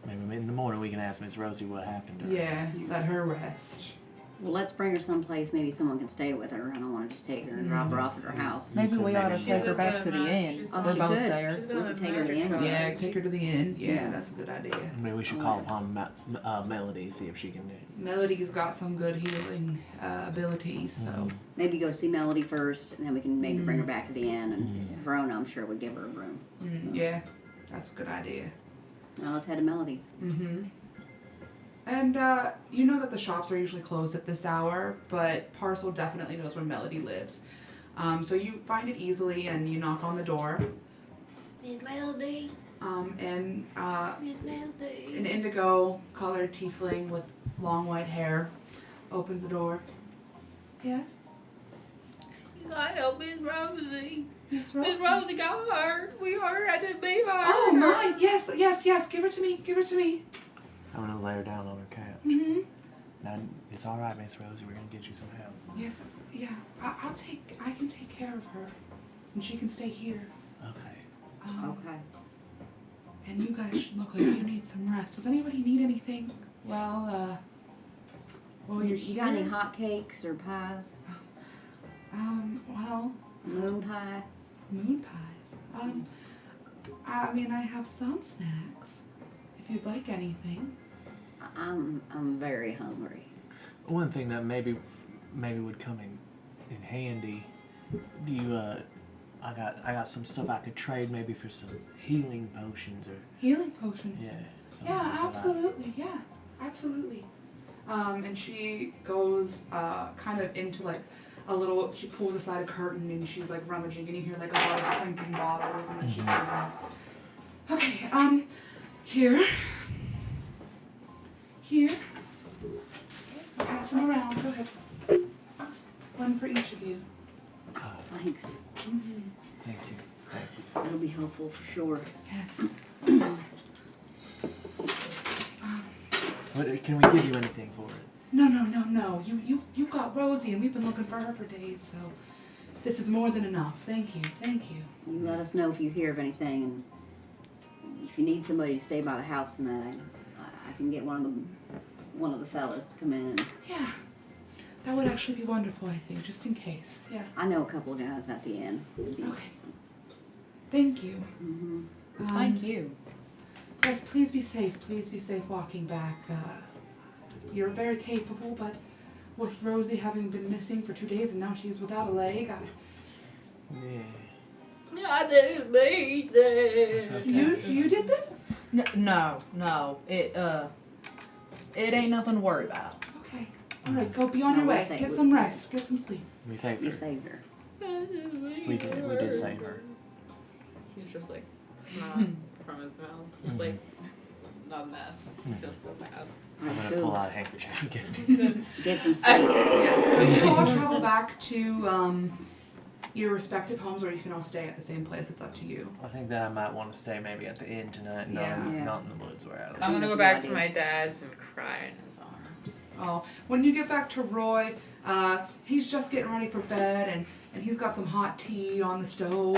Maybe in the morning we can ask Miss Rosie what happened to her.
yeah, let her rest.
Well, let's bring her someplace. Maybe someone can stay with her. I don't want to just take her and drop her off at her house.
Maybe
said
we ought to
maybe
take
she
her
was
back to the inn.
She's
Oh,
We're
she
both
could.
there.
She's
We
gonna
can take her to the end.
Yeah, take her to the inn. Yeah, that's a good idea.
Maybe we should call upon Melody, see if she can do it.
Melody's got some good healing abilities, so
Maybe go see Melody first, and then we can maybe bring her back to the inn. And Verona, I'm sure, would give her a room.
yeah, that's a good idea.
Now let's head to Melody's.
Mm-hmm. And you know that the shops are usually closed at this hour, but Parcel definitely knows where Melody lives. So you find it easily, and you knock on the door.
Miss Melody.
And
Miss Melody.
an indigo-colored tiefling with long white hair opens the door. Yes?
You gotta help Miss Rosie.
Miss
Miss Rosie got hurt. We heard her to be hurt.
Oh, my. Yes. Give her to me.
I'm gonna lay her down on her couch.
Mm-hmm.
Now, it's all right, Miss Rosie. We're gonna get you some help.
Yes. Yeah. I can take care of her. And she can stay here.
Okay.
Okay.
And you guys should look like you need some rest. Does anybody need anything? Well, you're
You
here.
got any hot cakes or pies?
Well,
Moon pie?
moon pies. I mean, I have some snacks. If you'd like anything.
I'm very hungry.
One thing that maybe would come in handy. Do you I got some stuff I could trade maybe for some healing potions or
Healing potions.
yeah. something
Yeah,
like that.
absolutely. Yeah, absolutely. And she goes kind of into like a little. She pulls aside a curtain and she's like rummaging, and you hear like a lot of clinking bottles, and then she goes in. Okay. Here. I'll pass them around. Go ahead. One for each of you.
Thanks.
Mm-hmm.
Thank you.
That'll be helpful for sure.
Yes.
What can we give you anything for it?
No. You got Rosie, and we've been looking for her for days, so this is more than enough. Thank you.
You let us know if you hear of anything. And if you need somebody to stay by the house tonight, I can get one of the fellas to come in.
Yeah. That would actually be wonderful, I think, just in case. Yeah.
I know a couple of guys at the inn.
Okay. Thank you.
Mm-hmm.
Thank you.
Yes, please be safe. Please be safe walking back. You're very capable, but with Rosie having been missing for 2 days and now she's without a leg,
Yeah.
I didn't mean
It's
that.
okay.
You did this?
No. It ain't nothing to worry about.
Okay. All right, go be on
No,
your
we'll
way.
say
Get
we-
some rest. Get some sleep.
We saved
You
her.
saved her.
We did save her.
He's just like snot from his mouth. It's like a mess. I feel so bad.
I'm
Alright,
gonna
so
pull out a handkerchief and give it to you.
get some sleep.
Yes. So you can all travel back to your respective homes, or you can all stay at the same place. It's up to you.
I think that I might want to stay maybe at the inn tonight,
Yeah.
not in the woods where I live.
I'm gonna go
That's a
back
good
to
idea.
my dad's and cry in his arms.
Oh, when you get back to Roy, he's just getting ready for bed, and he's got some hot tea on the stove,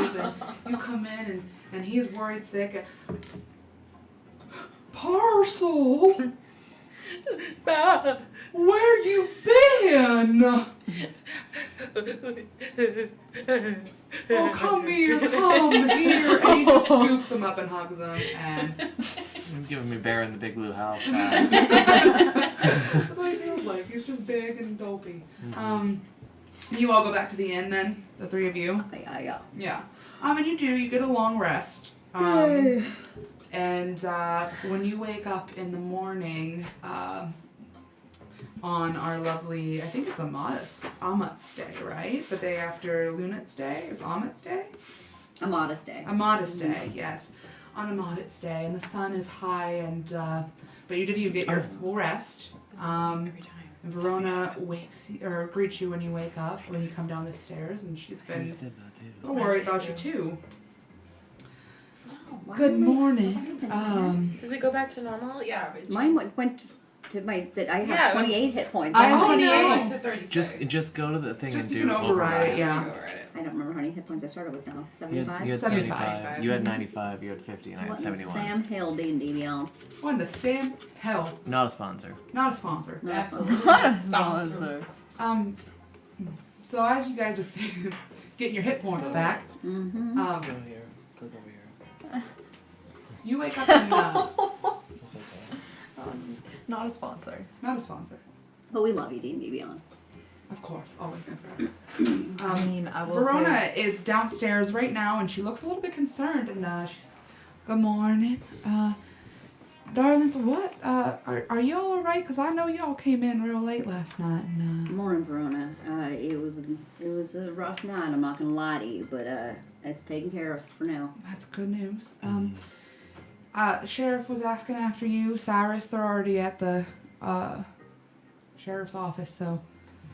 and you come in, and he's worried sick. Parcel, where you been? Oh, come here, and he just scoops him up and hugs him, and
You're giving me Bear in the Big Blue House.
that's what he feels like. He's just big and dopey. You all go back to the inn then, the three of you.
Yeah.
Yeah. And you get a long rest. And when you wake up in the morning, on our lovely, I think it's Amat's Day, right? The day after Lunat's Day is Amat's Day?
A modest day.
Amat's Day, yes. On Amat's Day, and the sun is high, and but you get your full rest.
Every time.
Verona greets you when you wake up, when you come down the stairs, and she's been
He's did that too.
a little worried about you too.
Why
Good
didn't
morning.
Does it go back to normal? Yeah.
Mine went to my that I have
Yeah,
28 hit points.
I
I
have
don't
28.
no.
to 36.
Just go to the thing
Just
and
you
do
can override it, yeah.
remember how many hit points I started with now.
You
75.
had
75.
75. You had 95. You had 50, and I had
What in
71.
Sam Hill D&D Beyond.
What the Sam Hell?
Not a sponsor.
Not a sponsor.
No,
Absolutely.
Not a sponsor.
So as you guys are getting your hit points back,
Mm-hmm.
here. Click over here.
you wake up and
That's okay.
Not a sponsor.
not a sponsor,
But we love you, D&D Beyond.
of course, always and forever.
I mean, I will
Verona
say,
is downstairs right now, and she looks a little bit concerned. And she's, good morning. Darlings, what? Are y'all alright? Because I know y'all came in real late last night. And,
Morning, Verona. It was a rough night. I'm not gonna lie to you, but it's taken care of for now.
that's good news. Sheriff was asking after you. Cyrus, they're already at the sheriff's office, so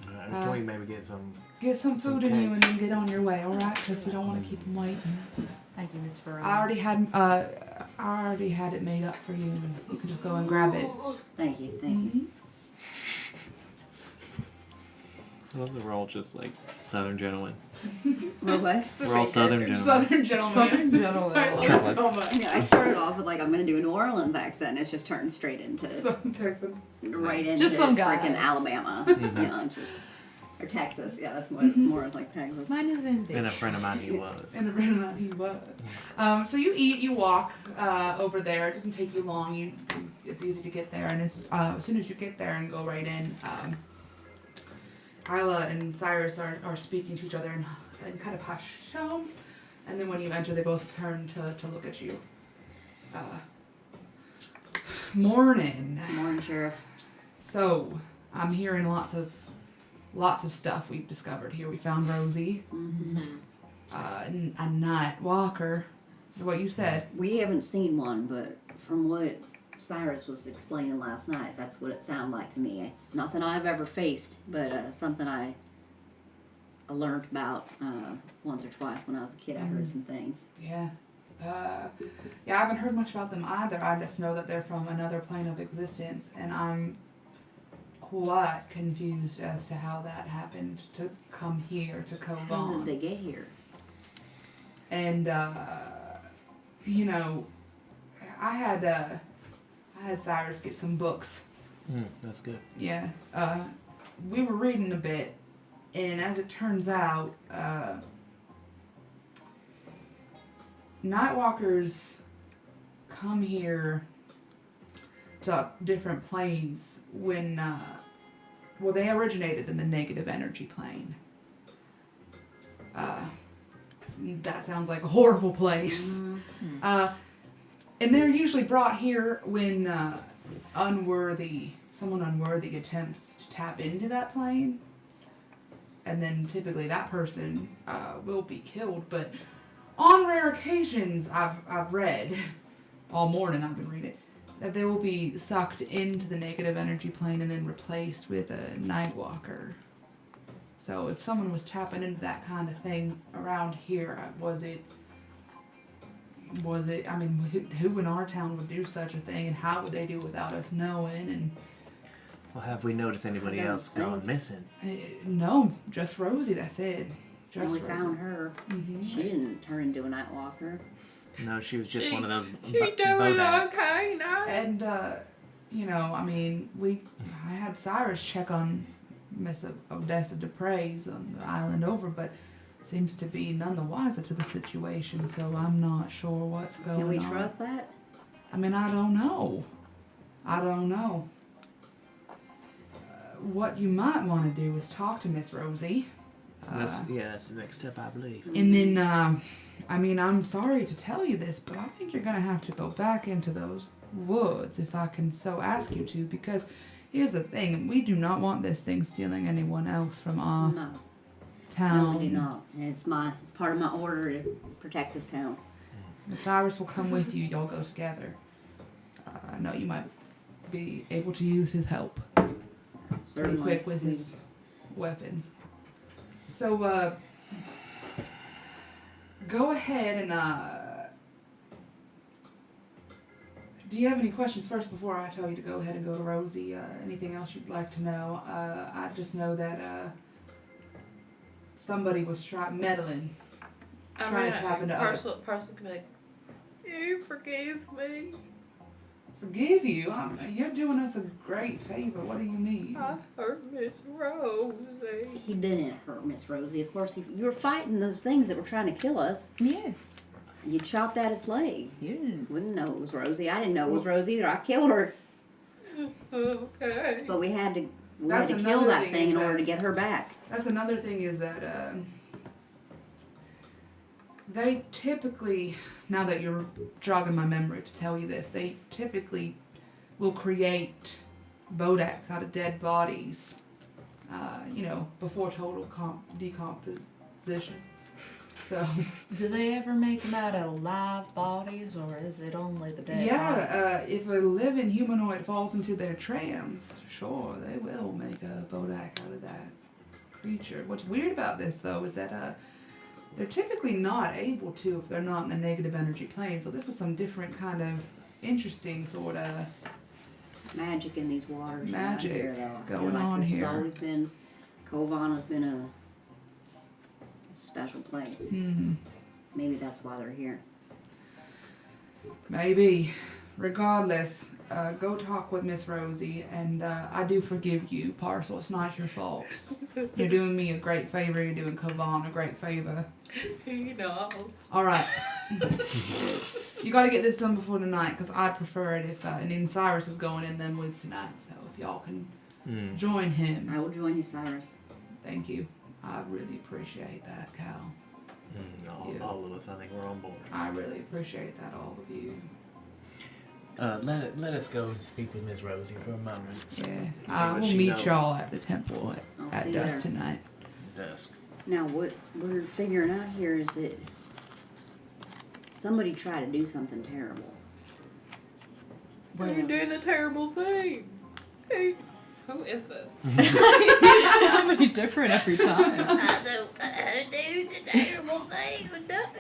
Can we maybe get some?
get some
Some
food in you and
cakes.
then get on your way, alright? Because we don't want to keep them waiting.
Thank you, Miss Verona.
I already had it made up for you, and you can just go and grab it.
Thank you, thank you.
I love that we're all just like Southern gentlemen.
Well, what?
We're all Southern gentlemen.
Southern gentlemen.
Southern gentleman.
I love it
Triplets.
so much.
I started off with like I'm gonna do a New Orleans accent, and it's just turned straight into
Southern Texan.
right into
Just some guy.
freaking Alabama, you know, just or Texas. Yeah, that's more like Texas.
Mine is in
And a friend of mine, he was.
And the random he was. So you eat, you walk over there. It doesn't take you long. It's easy to get there, and as soon as you get there and go right in, Isla and Cyrus are speaking to each other in kind of hushed tones, and then when you enter, they both turn to look at you. Morning.
Morning, Sheriff.
So I'm hearing lots of stuff we've discovered here. We found Rosie, a night walker. Is what you said.
We haven't seen one, but from what Cyrus was explaining last night, that's what it sounded like to me. It's nothing I've ever faced, but something I learned about once or twice when I was a kid. I heard some things.
Yeah. I haven't heard much about them either. I just know that they're from another plane of existence, and I'm quite confused as to how that happened to come here to
How
Corvan.
did they get here?
And you know, I had Cyrus get some books.
That's good.
Yeah. We were reading a bit, and as it turns out, Nightwalkers come here to different planes when, they originated in the negative energy plane. That sounds like a horrible place. And they're usually brought here when someone unworthy attempts to tap into that plane. And then typically that person will be killed. But on rare occasions, I've read, all morning I've been reading, that they will be sucked into the negative energy plane and then replaced with a Nightwalker. So if someone was tapping into that kind of thing around here, was it, I mean, who in our town would do such a thing, and how would they do it without us knowing? And
Well, have we noticed anybody
I don't
else gone
think-
missing?
no, just Rosie, that's it.
When
Just
we found her,
Mhm.
she didn't turn into a Nightwalker.
No, she was just one of those
She doing
bodaks.
okay now.
And, you know, I mean, I had Cyrus check on Miss Odessa DePray's on the island over, but seems to be none the wiser to the situation, so I'm not sure what's going on.
Can we trust that?
I mean, I don't know. What you might want to do is talk to Miss Rosie.
That's the next step, I believe.
And then, I mean, I'm sorry to tell you this, but I think you're going to have to go back into those woods, if I can so ask you to, because here's the thing, we do not want this thing stealing anyone else from our
No,
town.
no, we do not. And it's part of my order to protect this town.
Cyrus will come with you, y'all go together. I know you might be able to use his help pretty
Certainly.
quick with his weapons. So, go ahead and, do you have any questions first before I tell you to go ahead and go to Rosie? Anything else you'd like to know? I just know that, somebody was meddling. Trying to tap into other-
Parcel can be like, you forgave me.
Forgive you? You're doing us a great favor. What do you mean?
I hurt Miss Rosie.
He didn't hurt Miss Rosie. Of course, you were fighting those things that were trying to kill us.
Yeah.
You chopped at its leg.
You didn't.
We didn't know it was Rosie. I didn't know it was Rosie either. I killed her.
Okay.
But we had to
That's
kill
another
that
thing
thing
is
in order
that-
to get her back.
That's another thing is that they typically, now that you're jogging my memory to tell you this, they typically will create bodex out of dead bodies, before total decomposition. So.
Do they ever make them out of live bodies, or is it only the dead bodies?
If a living humanoid falls into their trance, sure, they will make a bodak out of that creature. What's weird about this, though, is that they're typically not able to if they're not in the negative energy plane. So this is some different kind of interesting sort of
Magic in these waters.
Magic
here, though. I feel
going
like
on
this
here.
Has always been, Corvan has been a special place.
Mm-hmm.
Maybe that's why they're here.
Maybe. Regardless, go talk with Miss Rosie, and I do forgive you, Parcel. It's not your fault. You're doing me a great favor. You're doing Corvan a great favor.
You know.
All right. You got to get this done before the night, because I prefer it if, and then Cyrus is going in them woods tonight, so if y'all can join him.
I will join you, Cyrus.
Thank you. I really appreciate that, Cal.
All of us, I think we're on board.
I really appreciate that, all of you.
Let us go and speak with Miss Rosie for a moment.
Yeah.
See
I
what
will
she
meet
knows.
y'all at the temple
I'll
at
see
dusk
her.
tonight.
Desk.
Now, what we're figuring out here is that somebody tried to do something terrible.
You're doing a terrible thing. Hey, who is this?
Somebody different every time.
I do the terrible thing.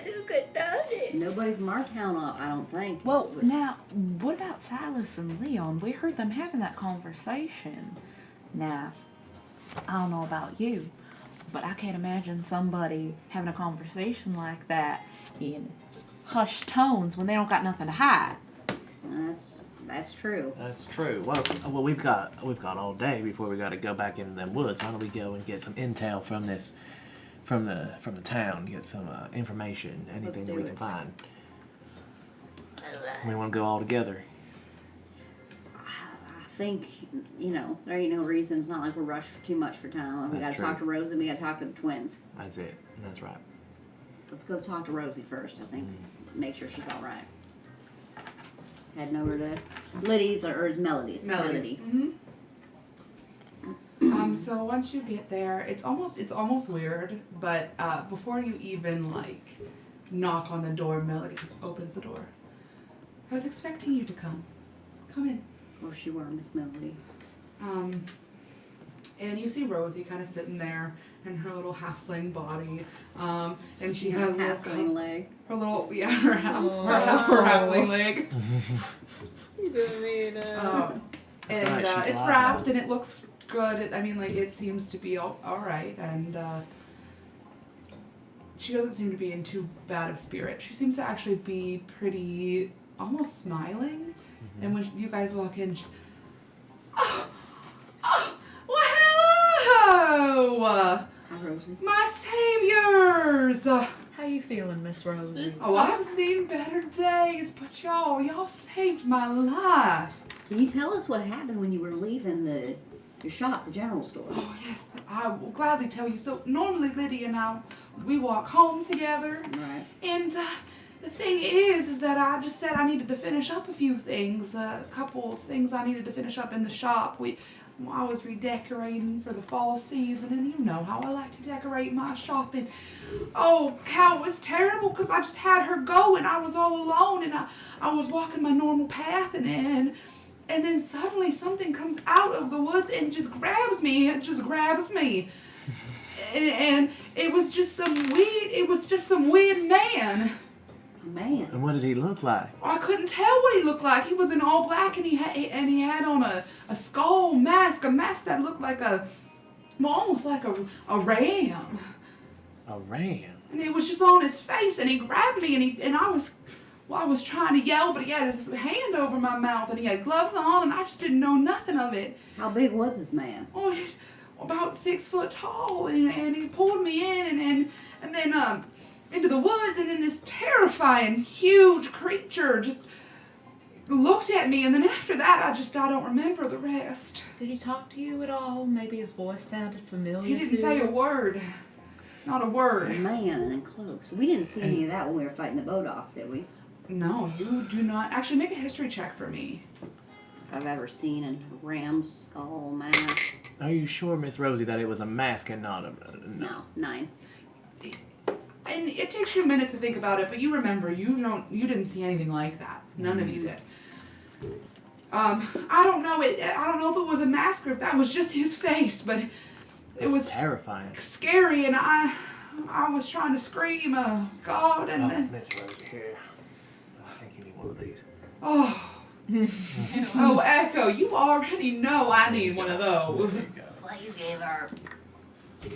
Who could done it?
Nobody from our town, I don't think.
Well, now, what about Silas and Leon? We heard them having that conversation. Now, I don't know about you, but I can't imagine somebody having a conversation like that in hushed tones when they don't got nothing to hide.
That's true.
That's true. Well, we've got all day before we got to go back into them woods. Why don't we go and get some intel from the town? Get some information, anything that we can find. We want to go all together.
I think, there ain't no reason. It's not like we're rushed too much for time. We
That's
gotta talk
true.
to Rosie. We gotta talk to the twins.
That's it. That's right.
Let's go talk to Rosie first, I think. Make sure she's all right. Heading over to Liddy's or is Melody's? Melody.
Mm-hmm. So once you get there, it's almost weird, but before you even knock on the door, Melody opens the door. I was expecting you to come. Come in.
Or she were Miss Melody.
And you see Rosie kind of sitting there in her little halfling body, and she has
halfling leg.
her little her halfling leg.
You doing me now?
And
alright, she's
it's
alive
wrapped
now.
and it looks good. It seems to be all right, and she doesn't seem to be in too bad of spirit. She seems to actually be pretty, almost smiling. And when you guys walk in, well, hello,
Hi, Rosie.
my saviors.
How you feeling, Miss Rosie?
Oh, I've seen better days, but y'all saved my life.
Can you tell us what happened when you were leaving your shop, the general store?
Oh, yes, I will gladly tell you. So normally Lydia and I, we walk home together.
Right.
And the thing is that I just said I needed to finish up a few things, a couple of things I needed to finish up in the shop. I was redecorating for the fall season, and you know how I like to decorate my shop. And oh, Cal, it was terrible because I just had her go, and I was all alone, and I was walking my normal path, and then suddenly something comes out of the woods and just grabs me. It just grabs me. And it was just some weird man.
Man.
And what did he look like?
I couldn't tell what he looked like. He was in all black, and he had on a skull mask, a mask that looked like almost like a ram.
A ram.
And it was just on his face, and he grabbed me, and I was trying to yell, but he had his hand over my mouth, and he had gloves on, and I just didn't know nothing of it.
How big was this man?
Oh, he's about 6 foot tall, and he pulled me in, and then into the woods, and then this terrifying, huge creature just looked at me, and then after that, I don't remember the rest.
Did he talk to you at all? Maybe his voice sounded familiar.
He didn't say a word. Not a
A
word.
man and in cloaks. We didn't see any of that when we were fighting the Bodocks, did we?
No, you do not. Actually, make a history check for me.
I've ever seen a ram's skull mask.
Are you sure, Miss Rosie, that it was a mask and not a...
No, 9.
And it takes you a minute to think about it, but you remember you didn't see anything like that. None of you did. I don't know if it was a mask or if that was just his face, but it
That's
was
terrifying.
scary, and I was trying to scream, God, and
Oh,
then
Miss Rosie, here. I think you need one of these.
oh. Oh, Echo, you already know I need one of those.
There you go.
What you gave her?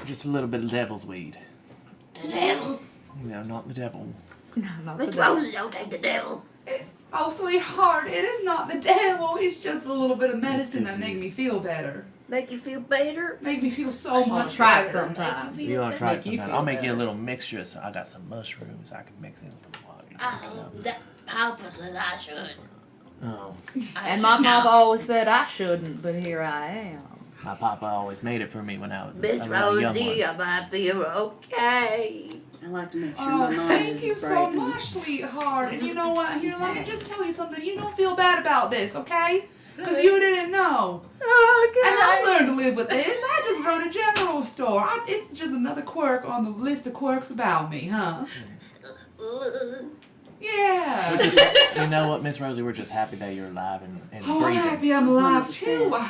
Just a little bit of devil's weed.
The devil?
No, not the devil.
No, not the
Mr.
devil.
Rosie, don't take the devil.
Oh, sweetheart, it is not the devil. It's just a little bit of medicine that make me feel better.
Make you feel better?
Make me feel so
I'll
much
try it
better.
sometime.
Make you
You
feel
want to try it
Make you
sometime?
feel
I'll make you a
better.
little mixture. So I got some mushrooms. I can mix in some water.
that Papa says I should.
Oh,
And my papa always said I shouldn't, but here I am.
my papa always made it for me when I was
Miss
a really young
Rosie,
one.
I might feel okay.
I like to make sure
Oh,
my mind
thank
is
you
bright
so
and-
much, sweetheart. And you know what? Here, let me just tell you something. You don't feel bad about this, okay? Because you didn't know. And I learned to live with this. I just run a general store. It's just another quirk on the list of quirks about me, huh? Yeah.
We're just, you know what, Miss Rosie? We're just happy that you're alive and
Oh, I'm
breathing.
happy I'm alive, too.
100%.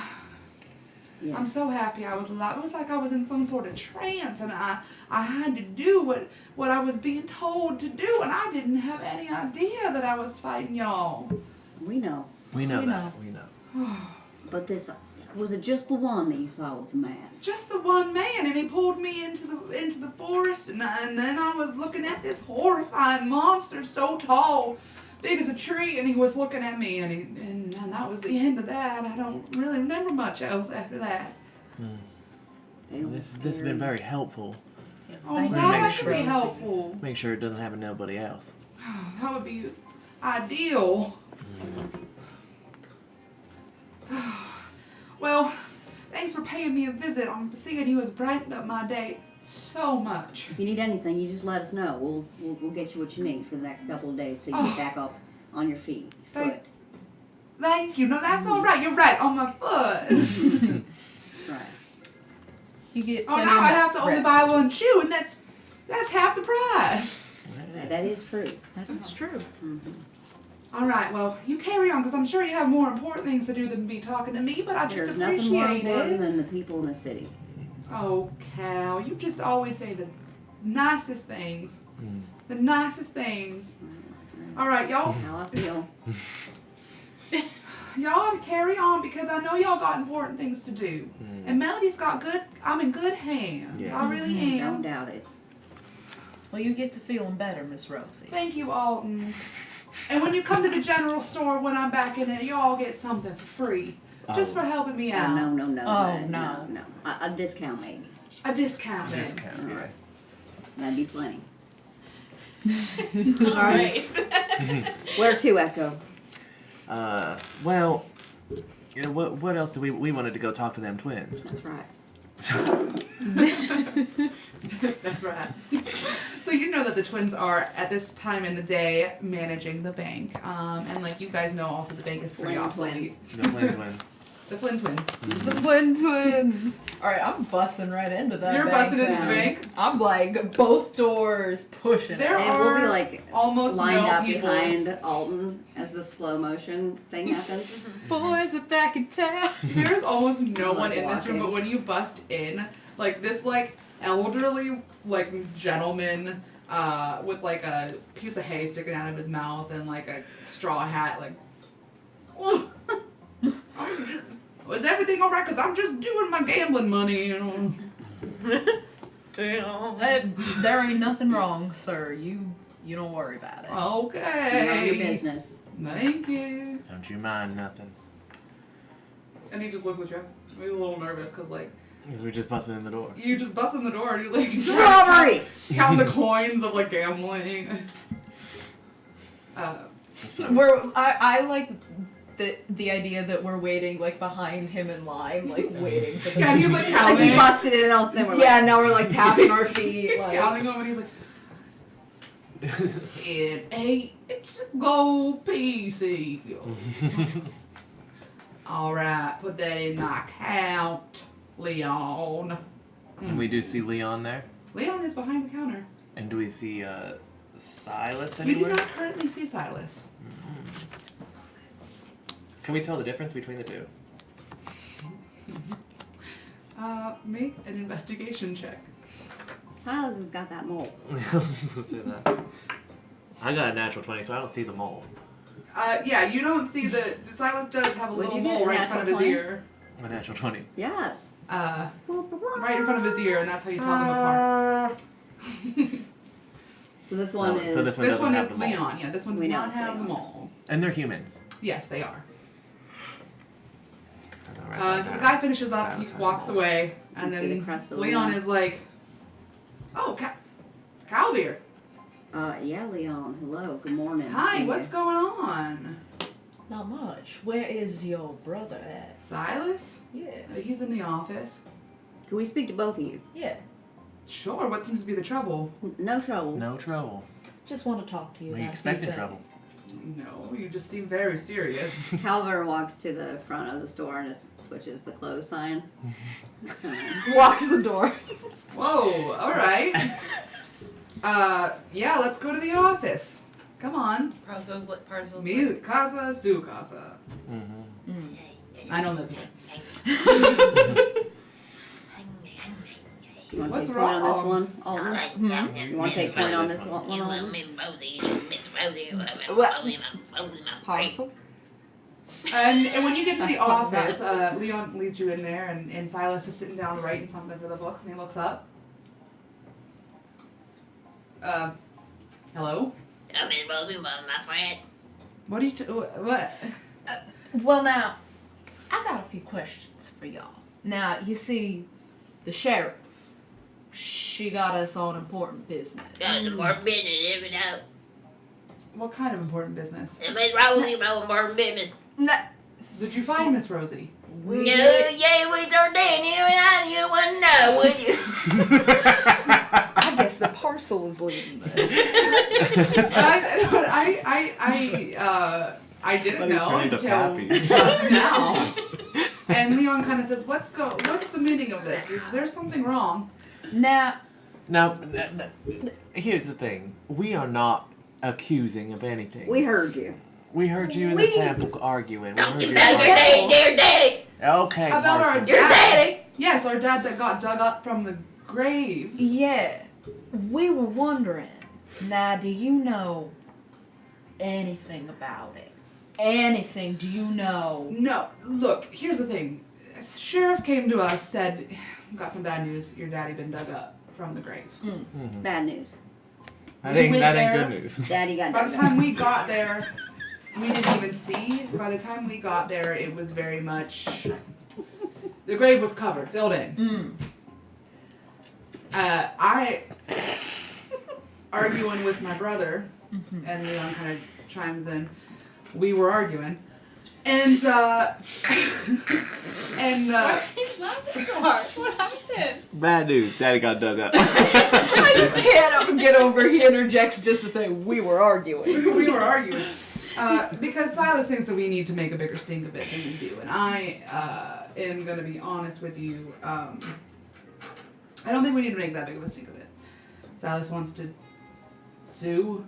Yeah.
I'm so happy I was alive. It was like I was in some sort of trance, and I had to do what I was being told to do, and I didn't have any idea that I was fighting y'all.
We know.
We know
We
that.
know.
We know.
But this, was it just the one that you saw with the mask?
Just the one man, and he pulled me into the forest, and then I was looking at this horrifying monster so tall, big as a tree, and he was looking at me, and that was the end of that. I don't really remember much else after that.
They were
This has been
scary.
very helpful.
Oh,
Thank
glad
you,
I
Miss
could be
Rosie.
helpful.
Make sure it doesn't happen to nobody else.
That would be ideal. Well, thanks for paying me a visit. I'm seeing you has brightened up my day so much.
If you need anything, you just let us know. We'll get you what you need for the next couple of days so you
Oh.
get back up on your feet.
Thank-
Foot.
Thank you. No, that's all right. You're right. On my foot.
Right.
You get
Oh,
plenty
now
of
I have to only
rest.
buy one shoe, and that's half the price.
That is true.
That is true.
Mm-hmm.
All right. Well, you carry on, because I'm sure you have more important things to do than be talking to me. But I just
There's nothing more
appreciate
important
it.
than the people in the city.
Oh, Cal, you just always say the nicest things.
Mm.
The nicest things. All right, y'all.
How I feel.
Y'all ought to carry on, because I know y'all got important things to do. And Melody's got good. I'm in good hands.
Yeah.
I really
Don't
am.
doubt it.
Well, you get to feeling better, Miss Rosie.
Thank you, Alton. And when you come to the general store when I'm back in it, y'all get something for free, just for helping me out.
No.
Oh,
no. A discount maybe.
A discount. then.
Discount, yeah.
That'd be plenty.
All right.
Where to, Echo?
Well, you know, what else do we wanted to go talk to them twins.
That's right.
That's right. So you know that the twins are at this time in the day managing the bank, and like you guys know, also the bank is pretty
Flynn
obsolete.
The twins.
The Flynn twins.
The Flynn twins. All right, I'm busting right into that.
You're
bank
busting into the
then.
bank.
I'm like both doors pushing.
There
And
are
we'll be like
almost
lined
no
up
people.
behind Alton as the slow motion thing happens.
Boys are back in town.
There is almost no one in this room,
walking.
but when you bust in, like this like elderly like gentleman with like a piece of hay sticking out of his mouth and like a straw hat, like, "Oh, was everything alright? Because I'm just doing my gambling money, you know.
There ain't nothing wrong, sir. You don't worry about it.
None of
Okay.
your business.
Thank you.
Don't you mind nothing.
And he just looks at you. He's a little nervous because like
Because we're just busting in the door.
you just bust in the door and you like
Robbery!
count the coins of like gambling.
We're I like the idea that we're waiting like behind him in line, like waiting for the
Yeah, and he's like
Like
counting.
we busted it and else then we're
yeah, now we're like tapping our feet.
He's
Like,
counting them and he's like, it ain't, it's a gold piece. Alright, put that in my account, Leon.
And we do see Leon there.
Leon is behind the counter.
And do we see Silas
You do
anywhere?
not currently see Silas.
Can we tell the difference between the two?
Make an investigation check.
Silas has got that mole.
Say that. I got a natural 20, so I don't see the mole.
Yeah, you don't see Silas does have a
Would
little
you get
mole
a
right in front of his
natural
ear.
A natural 20.
Yes.
Right in front of his ear, and that's how you tell them apart.
So this one is.
So this one
This
doesn't
one
have
is
the mole.
Leon. Yeah, this one does
We know
not
it's
have the
Leon.
mole.
And they're humans.
Yes, they are.
I'll write that
So the
down.
guy finishes up,
Silas
he
has
walks
the mole.
away, and
You see the
then
crest of
Leon
Leon.
is like, "Oh, Calvier.
Yeah, Leon. Hello. Good morning.
Hi,
Hey.
what's going on?
Not much. Where is your brother at?
Silas?
Yes.
He's in the office.
Can we speak to both of you?
Yeah.
Sure, what seems to be the trouble?
No trouble.
No trouble.
Just want to talk to you.
Were you
and ask
expecting
you
trouble?
No, you just seem very serious.
Calver walks to the front of the store and just switches the close sign.
Walks the door.
Whoa, alright. Yeah, let's go to the office. Come on.
Parcels.
Mi casa, su casa.
Mm-hmm.
I don't live here.
You want to
What's
take point on this
wrong?
one, Alton? You want to take point on this one, Alton?
Parcel.
And when you get to the
That's not
office, Leon leads you in there, and Silas is sitting down writing something for the books, and he looks up. Hello? What are you, what?
Well, now, I got a few questions for y'all. Now, you see, the sheriff, she got us on important business.
What kind of important business?
Nah,
Did you find Miss Rosie?
I guess the parcel is leading this.
I didn't
Let me
know
turn into
until
Pappy.
just now. And Leon kind of says, "What's the meaning of this? Is there something wrong?"
Now,
Now, here's the thing. We are not accusing of anything.
We heard you.
We heard you in the temple arguing. We heard you Okay,
About our
Parson.
dad. Yes, our dad that got dug up from the grave.
yeah, we were wondering. Now, do you know anything about it? Anything? Do you know?
No, look. Here's the thing. Sheriff came to us, said, "Got some bad news. Your daddy been dug up from the grave."
It's bad news.
That
We
ain't
went
good
there.
news.
Daddy got
By the
dug
time we got there, we didn't even see. By the time we got there, it was very much. The grave was covered, filled in. I arguing with my brother, and Leon kind of chimes in. We were arguing, and and
Laughing so hard. What happened?
Bad news. Daddy got dug up.
I just can't get over. He interjects just to say we were arguing.
we were arguing. Because Silas thinks that we need to make a bigger stink of it than we do, and I am going to be honest with you. I don't think we need to make that big of a stink of it. Silas wants to sue.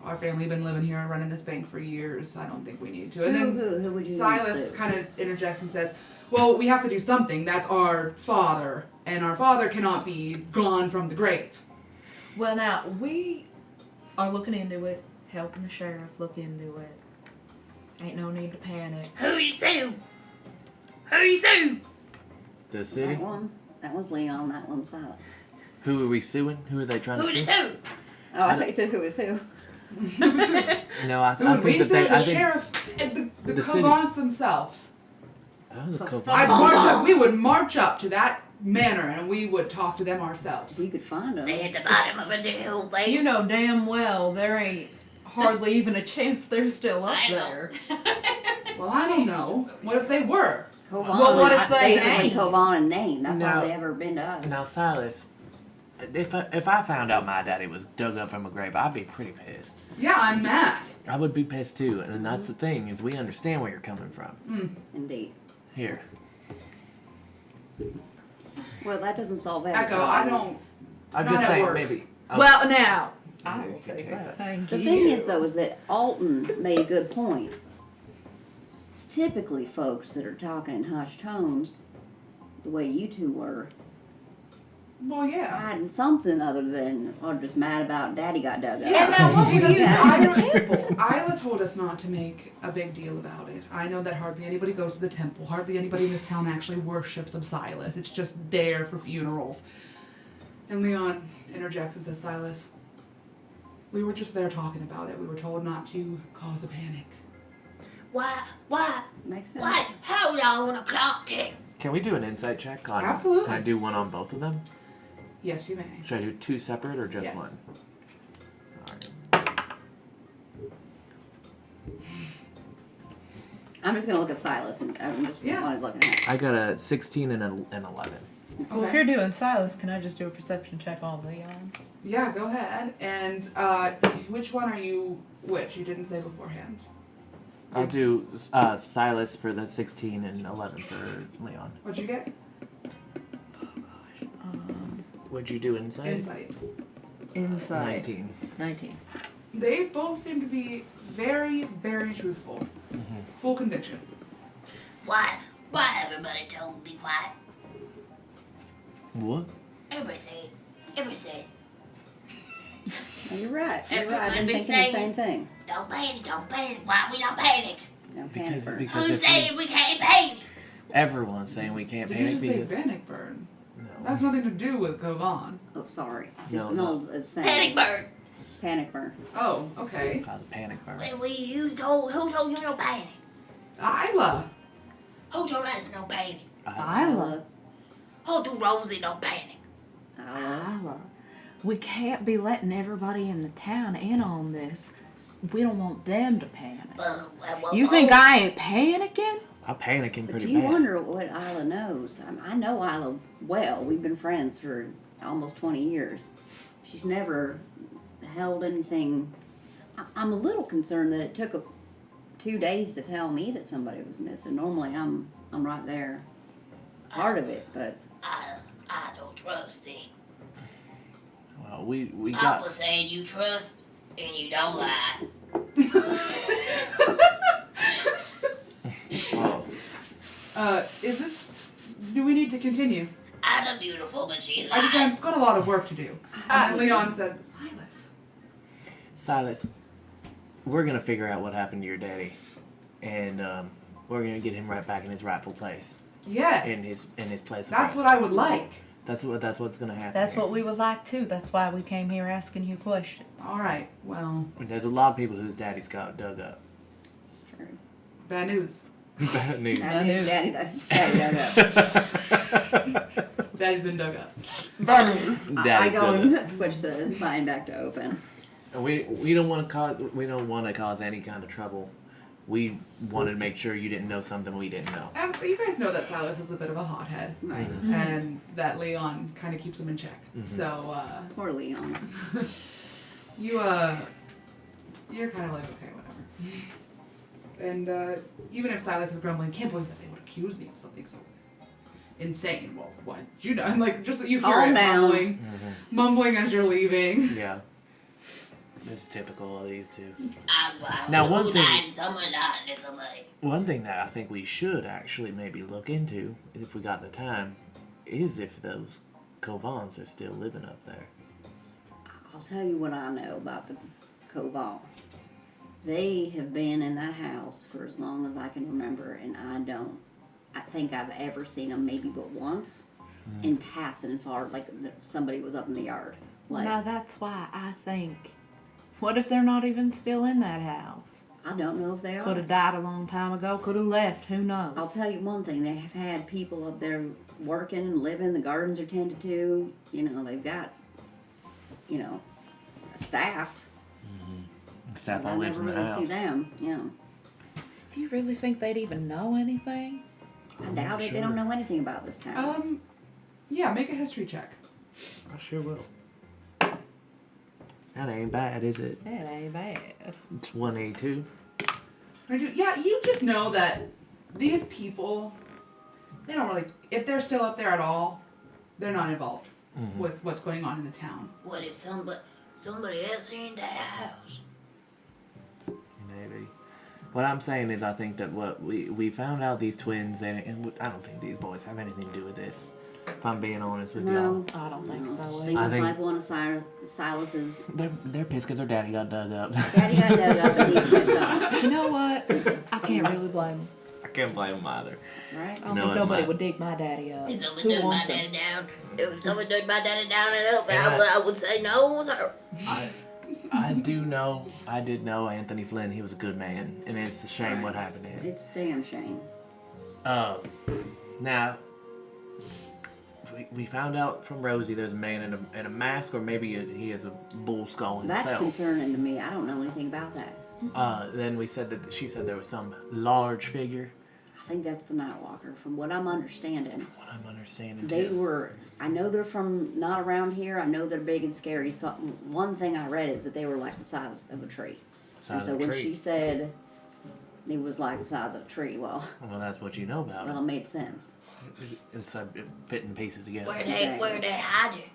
Our family been living here and running this bank for years. I don't think we need to. And then
Who would you
Silas
sue?
kind of interjects and says, "Well, we have to do something. That's our father, and our father cannot be gone from the grave."
Well, now we are looking into it, helping the sheriff look into it. Ain't no need to panic.
Who you sue? Who you sue?
The city?
That was Leon. That one's Silas.
Who are we suing? Who are they trying
Who
to
you
sue?
sue?
Oh, I thought you said who was who.
No, I
Who would we
think
sue?
that they.
The
I think.
sheriff and the
the city.
Covans themselves.
Oh, the Corvan.
I'd march up. We would march up to that manor and we would talk to them ourselves.
You could find them.
They at the bottom of the whole thing.
You know damn well there ain't hardly even a chance they're still up
I know.
there.
Well, I don't know. What if they were?
Kovan
Well, what
is
if they
basically
ain't?
Kovan and name. That's
Now-
all they ever been to us.
Now, Silas, if I found out my daddy was dug up from a grave, I'd be pretty pissed.
Yeah, I'm mad.
I would be pissed too, and that's the thing is we understand where you're coming from.
Indeed.
Here,
Well, that doesn't solve that.
Echo, I don't.
I'm
Not
just
at
saying
work.
maybe.
Well, now.
I
I will take that. Thank
The
you.
thing is, though, is that Alton made a good point. Typically, folks that are talking in hushed tones, the way you two were,
Well, yeah.
hiding something other than, or just mad about Daddy got dug up.
Yeah,
now what
because
were you
Isla,
at the temple?
Isla told us not to make a big deal about it. I know that hardly anybody goes to the temple. Hardly anybody in this town actually worships of Silas. It's just there for funerals. And Leon interjects and says, Silas, we were just there talking about it. We were told not to cause a panic.
Why?
Makes sense.
What? Hold on, a clock tick.
Can we do an insight check on?
Absolutely.
Can I do one on both of them?
Yes, you may.
Should I do 2 separate or just
Yes.
one? Alright.
I'm just gonna look at Silas and I'm just
Yeah.
wanted looking at.
I got a 16 and an 11.
Well, if you're doing Silas, can I just do a perception check on Leon?
Yeah, go ahead. And which one are you which? You didn't say beforehand.
I'll do Silas for the 16 and 11 for Leon.
What'd you get?
What'd you do inside?
Insight.
Inside.
19.
19.
They both seem to be very, very truthful. Full conviction.
Why everybody told me be quiet?
What?
Everybody said.
Oh, you're right. You're right. I've been
Everybody
thinking the
saying-
same thing.
Don't panic. Why we don't panic?
Don't panic first.
Because
Who's saying we can't panic?
everyone's saying we can't
Did you
panic
just say
because
panic burn?
no.
That's nothing to do with Corvan.
Oh, sorry.
No,
Just an
no.
old saying.
Panic bird.
Panic burn.
Oh, okay.
The panic burn.
Who told you no panic?
Isla.
Who told us no panic?
Isla.
Who told Rosie no panic?
Isla.
We can't be letting everybody in the town in on this. We don't want them to panic. You think I ain't panicking?
I'm panicking
But
pretty
you
bad.
wonder what Isla knows. I know Isla well. We've been friends for almost 20 years. She's never held anything. I'm a little concerned that it took 2 days to tell me that somebody was missing. Normally I'm right there, part of it, but
I don't trust it.
Well, we
I
got.
was saying you trust and you don't lie.
Oh,
Is this? Do we need to continue?
I'm a beautiful, but she lied.
I've got a lot of work to do. And Leon says, Silas.
Silas, we're gonna figure out what happened to your daddy, and we're gonna get him right back in his rightful place,
Yeah.
in his place. Of
That's
rest.
what I would like.
That's what's gonna happen.
That's
here.
what we would like too. That's why we came here asking you questions.
All right. Well,
There's a lot of people whose daddies got dug up.
it's true.
bad news.
Bad news.
I knew
news.
Daddy up.
Daddy's been dug up.
I
Daddy's
go
dug up.
and switch the sign back to open.
And we don't want to cause any kind of trouble. We wanted to make sure you didn't know something we didn't know.
But you guys know that Silas is a bit of a hothead.
Right.
And that Leon kind of keeps him in check. So,
Poor Leon.
you're kind of like, okay, whatever. And even if Silas is grumbling, can't believe that they would accuse me of something so insane. Well, what? You know, and like, just that you hear
Calm
it
down.
mumbling as you're leaving.
Yeah. This is typical of these two.
I'm
Now, one thing-
someone lying to somebody.
One thing that I think we should actually maybe look into, if we got the time, is if those Corvans are still living up there.
I'll tell you what I know about the Corvan. They have been in that house for as long as I can remember, and I think I've ever seen them maybe but once in passing far, like somebody was up in the yard.
Well,
Like,
now that's why I think. What if they're not even still in that house?
I don't know if they
Could
are.
have died a long time ago. Could have left. Who knows?
I'll tell you one thing, they have had people up there working and living, the gardens are tended to, they've got, staff.
Staff
But
all
I
lives
never
in the
really see
house.
them,
Do you really think they'd even know anything?
I doubt it, they don't know anything about this town.
Yeah, make a history check.
I sure will. That ain't bad, is it?
That ain't bad.
It's 182.
Yeah, you just know that these people, they don't really, if they're still up there at all, they're not involved with what's going on in the town.
What if somebody else in that house?
Maybe. What I'm saying is I think that what we found out these twins, and I don't think these boys have anything to do with this. If I'm being honest with
No,
I don't think so.
seems
think-
like one of Silas's.
They're pissed because their daddy got dug up.
Daddy got dug up and he's pissed off,
You know what? I can't really blame him.
I can't blame them either.
right?
I don't
No,
think
it
nobody
might.
would dig my daddy up.
If someone
Who
dug my
wants him?
daddy down, if someone dug my daddy down and up, I would say no, sir.
I did know Anthony Flynn. He was a good man, and it's a shame what happened to him.
It's a damn shame.
Now, we found out from Rosie there's a man in a mask, or maybe he has a bull skull
That's
himself.
concerning to me. I don't know anything about that.
Then we said that she said there was some large figure.
I think that's the Nightwalker, from what I'm understanding.
What I'm understanding.
They
too.
were, I know they're from not around here. I know they're big and scary. So one thing I read is that they were like the size of a tree. And
Size
so
of a
when
tree.
she said it was like the size of a tree, well,
That's what you know about
it made sense.
It's fitting pieces together.
Where they hide it?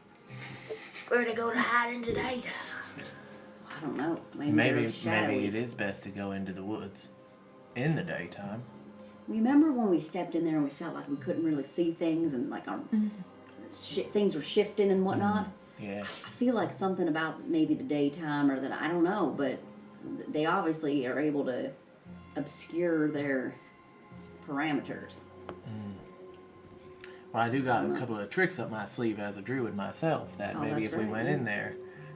Where they go to hide in the daytime?
I don't know. Maybe
Maybe
shadowy.
it is best to go into the woods in the daytime.
Remember when we stepped in there and we felt like we couldn't really see things and like our things were shifting and whatnot?
Yeah.
I feel like something about maybe the daytime or that I don't know, but they obviously are able to obscure their parameters.
Well, I do got a couple of tricks up my sleeve as a druid myself. That
Oh,
maybe
that's
if we
right,
went
yeah.
in there,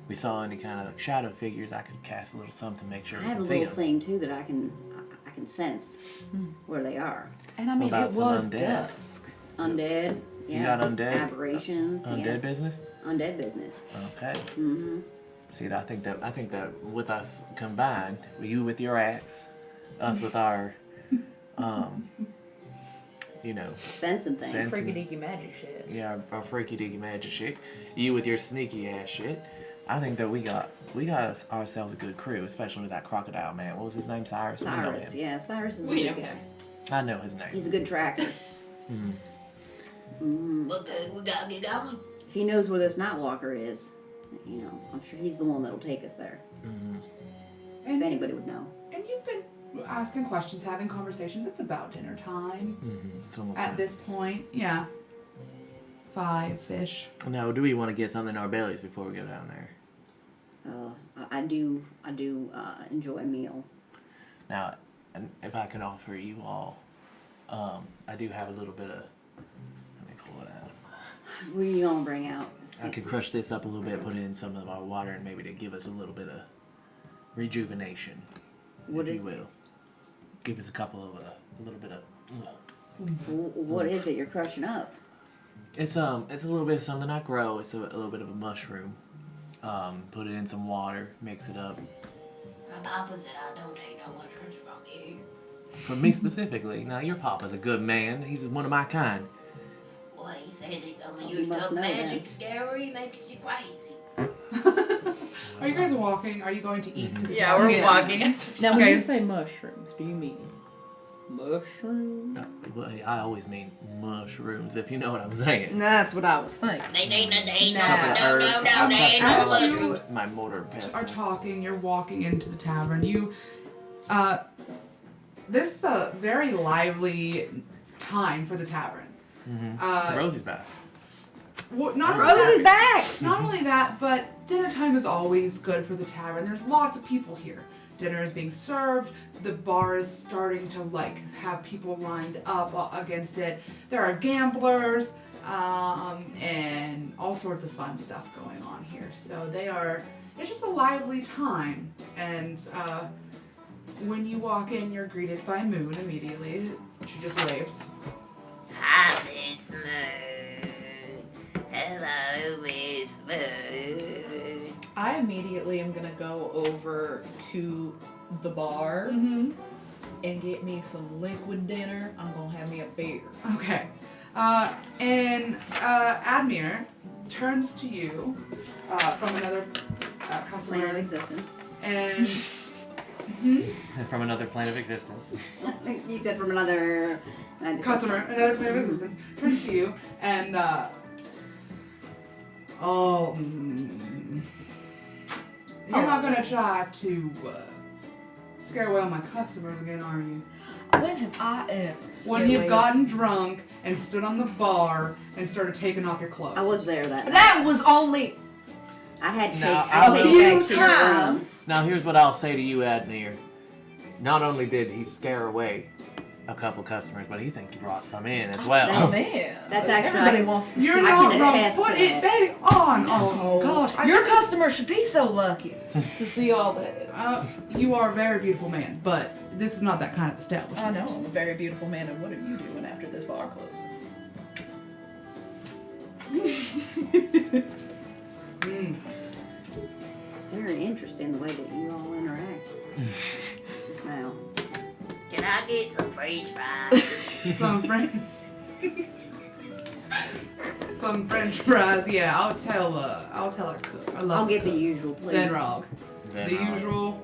we saw any kind of shadow figures, I could cast a little something, make sure
I
we
have a
can see
little
them.
thing too that I can sense where they are.
And I mean,
about
it
some
was
undead?
dusk.
Undead, yeah.
got undead?
Aberrations,
Undead
yeah.
business.
Undead business.
Okay.
Mm-hmm.
See, I think that with us combined, you with your axe, us with our,
Sensing things.
Sense-
Freaky deaky magic shit.
yeah, our freaky deaky magic shit, you with your sneaky ass shit. I think that we got ourselves a good crew, especially with that crocodile man. What was his name? Cyrus. We know
Cyrus,
him.
yeah. Cyrus is a
We
good
know
guy.
him.
I know his name.
He's a good tracker.
Okay, we gotta get going.
If he knows where this Nightwalker is, I'm sure he's the one that'll take us there. If
And,
anybody would know.
and you've been asking questions, having conversations. It's about dinner time
It's almost
at
time.
this point. Yeah. 5-ish.
Now, do we want to get something in our bellies before we go down there?
I do enjoy a meal.
Now, and if I can offer you all, I do have a little bit of. Let me pull it out.
What are you gonna bring out?
I could crush this up a little bit, put it in some of our water, and maybe to give us a little bit of rejuvenation,
What
if
is
you will. Give us a little bit of.
What is it you're crushing up?
It's a little bit of something I grow. It's a little bit of a mushroom. Put it in some water, mix it up.
My papa said I don't take no mushrooms from here.
For me specifically. Now your papa's a good man. He's one of my kind.
Well, he said that when
You
you
must
took
know
magic
that.
scary makes you crazy.
Are you guys walking? Are you going to eat? to the
Yeah,
town?
we're
Yeah.
walking.
Now, when
Okay.
you say mushrooms, do you mean mushrooms?
Well, I always mean mushrooms, if you know what I'm saying.
That's what I was thinking.
They ain't no,
Couple of
no,
herbs.
they
I've
ain't
got
no
As
some
you-
mushrooms.
my mortar and pestle.
are talking, you're walking into the tavern. There's a very lively time for the tavern.
Rosie's back.
Not
Rosie's back!
Not only that, but dinner time is always good for the tavern. There's lots of people here. Dinner is being served. The bar is starting to have people lined up against it. There are gamblers and all sorts of fun stuff going on here. So it's just a lively time. And when you walk in, you're greeted by Moon immediately. She just waves.
Hi, Miss Moon. Hello, Miss Moon.
I immediately am gonna go over to the bar
Mm-hmm.
and get me some liquid dinner. I'm gonna have me a beer.
Okay. And Admir turns to you from another customer.
Plane of existence.
And
From another plane of existence.
You said from another
customer, another plane of existence, turns to you and you're not gonna try to scare away all my customers again, are you?
When have I ever?
When you've gotten drunk and stood on the bar and started taking off your clothes.
I was there that night.
That was only
I had to
No,
take,
I
I
will-
take
few
back to your room.
times.
Now here's what I'll say to you, Admir. Not only did he scare away a couple customers, but he think you brought some in as well.
Oh man,
That's actually-
everybody wants to
You're
see.
I
not
can
wrong.
attest
Put
to
it
that.
back on. Oh gosh.
Your customer should be so lucky to see all this.
You are a very beautiful man, but this is not that kind of establishment.
I know, I'm a very beautiful man, and what are you doing after this bar closes?
It's very interesting the way that you all interact just now.
Can I get some French fries?
Some French. Some French fries. Yeah, I'll tell our cook. I love
I'll
the
get the
cook.
usual, please.
Venrog. The
Venrog.
usual.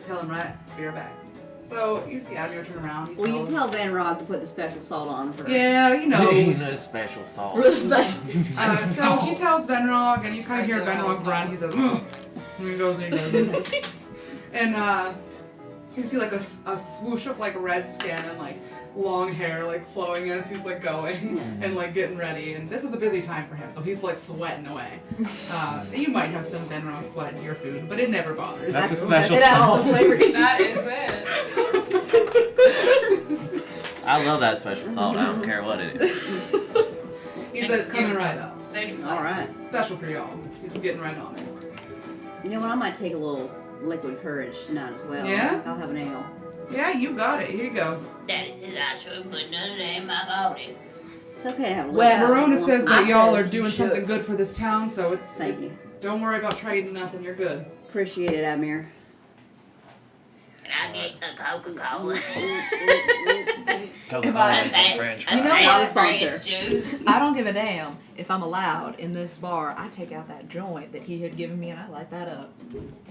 Tell him right. Be right back. So you see Admir turn around.
Well, you tell Van Rog to put the special salt on first.
Yeah, he knows.
No special salt.
Real special.
So he tells Venrog, and you kind of hear Venrog grunt. He says, "Ugh," and he goes and he does it. And you see like a swoosh of like red skin and like long hair like flowing as he's like going and like getting ready. And this is a busy time for him, so he's like sweating away. You might have some Venrog sweat in your food, but it never bothers.
That's a
you.
special
It has all
salt.
the flavor.
That is it.
I love that special salt. I don't care what it is.
He says, "Coming right up.
All right.
Special for y'all." He's getting right on it.
You know what? I might take a little liquid courage tonight as well.
Yeah?
I'll have an ale.
Yeah, you got it. Here you go.
Daddy says I shouldn't put none of that in my body.
It's okay to have a little.
Well,
Verona
once
says
in a
that
while.
y'all are
says you
doing
should.
something good for this town, so it's.
Thank you.
Don't worry about trading nothing. You're good.
Appreciate it, Admir.
Can I get a Coca-Cola?
Coca-Cola
I
and some
say,
French
I
know
fries.
say
what?
a fresh
Sponsor.
juice.
I don't give a damn if I'm allowed in this bar. I take out that joint that he had given me and I light that up.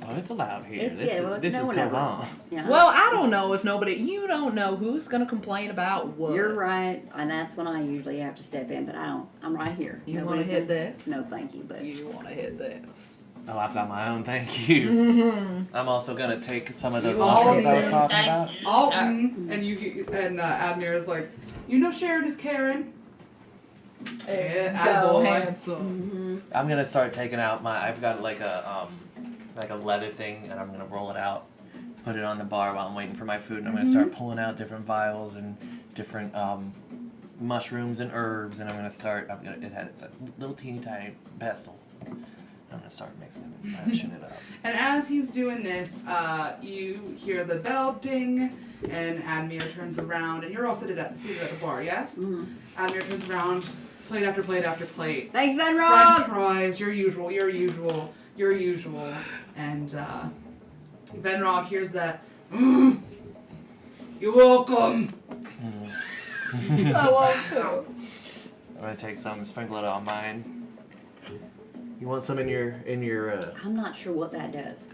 Oh, it's allowed here.
It's-
This
yeah, well,
is this
no
is
one ever-
Corvan.
Yeah.
Well, I don't know if nobody. You don't know who's gonna complain about what.
You're right, and that's when I usually have to step in, but I don't. I'm right here.
You want to
Nobody's
hit
gonna-
this?
No, thank you, but
You want to hit this?
Oh, I've got my own. Thank you.
Mm-hmm.
I'm also gonna take some of those
You all
mushrooms I was
need
talking
Thank
about.
you,
Oh,
sir.
and you and Admir is like, you know, Sharon is Karen. Yeah,
So
attaboy.
handsome.
I'm gonna start taking out my. I've got like a leather thing, and I'm gonna roll it out, put it on the bar while I'm waiting for my food, and I'm gonna start pulling out different vials and different mushrooms and herbs, and I'm gonna start. It's a little teeny tiny pestle. I'm gonna start mixing it and mashing it up.
And as he's doing this, you hear the bell ding, and Admir turns around, and you're all seated at the bar, yes? Admir turns around, plate after plate after plate.
thanks, Van
French
Rog.
fries, your usual. And Venrog hears that. You're welcome.
I love him.
I'm gonna take some, sprinkle it on mine. You want some in your
I'm not sure what that does.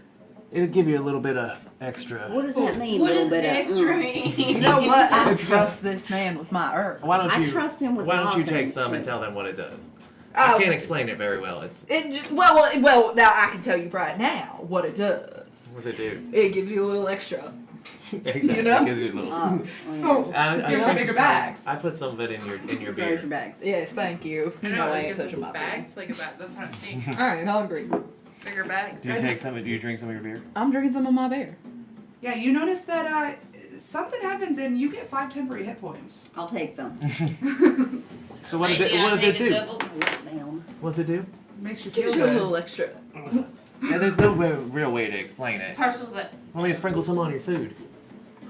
it'll give you a little bit of extra.
What does that mean?
What
little
does
bit
extra
of,
mean?
You know what? I trust this man with my herb.
Why don't
I
you
trust him with
Why
a
don't
lot
you
of
take
things,
some and
but-
tell them what it does?
Oh.
I can't explain it very well. It's
Well, now I can tell you right now what it does.
what's it do?
It gives you a little extra.
Exactly.
You know?
It gives you a little.
Oh, well,
I
Gives you
put
bigger
some-
bags.
I put some of it in your
yeah.
beer.
There's your bags.
Yes, thank you.
I
You
don't
know
know,
I
like
ain't
if
touching
it's
my
bags, like a bag. That's what I'm seeing.
beer. I ain't hungry.
Bigger bags.
Do you take some? Do you drink some of your beer?
I'm drinking some of my beer.
Yeah, you notice that something happens and you get 5 temporary hit points.
I'll take some.
So what does
Maybe
it? What
I'll
does it
take a
do?
couple.
Down.
What's it do?
Makes you feel
Gives you a
good.
little extra.
Yeah, there's no real way to explain it.
Parcels that.
Want me to sprinkle some on your food?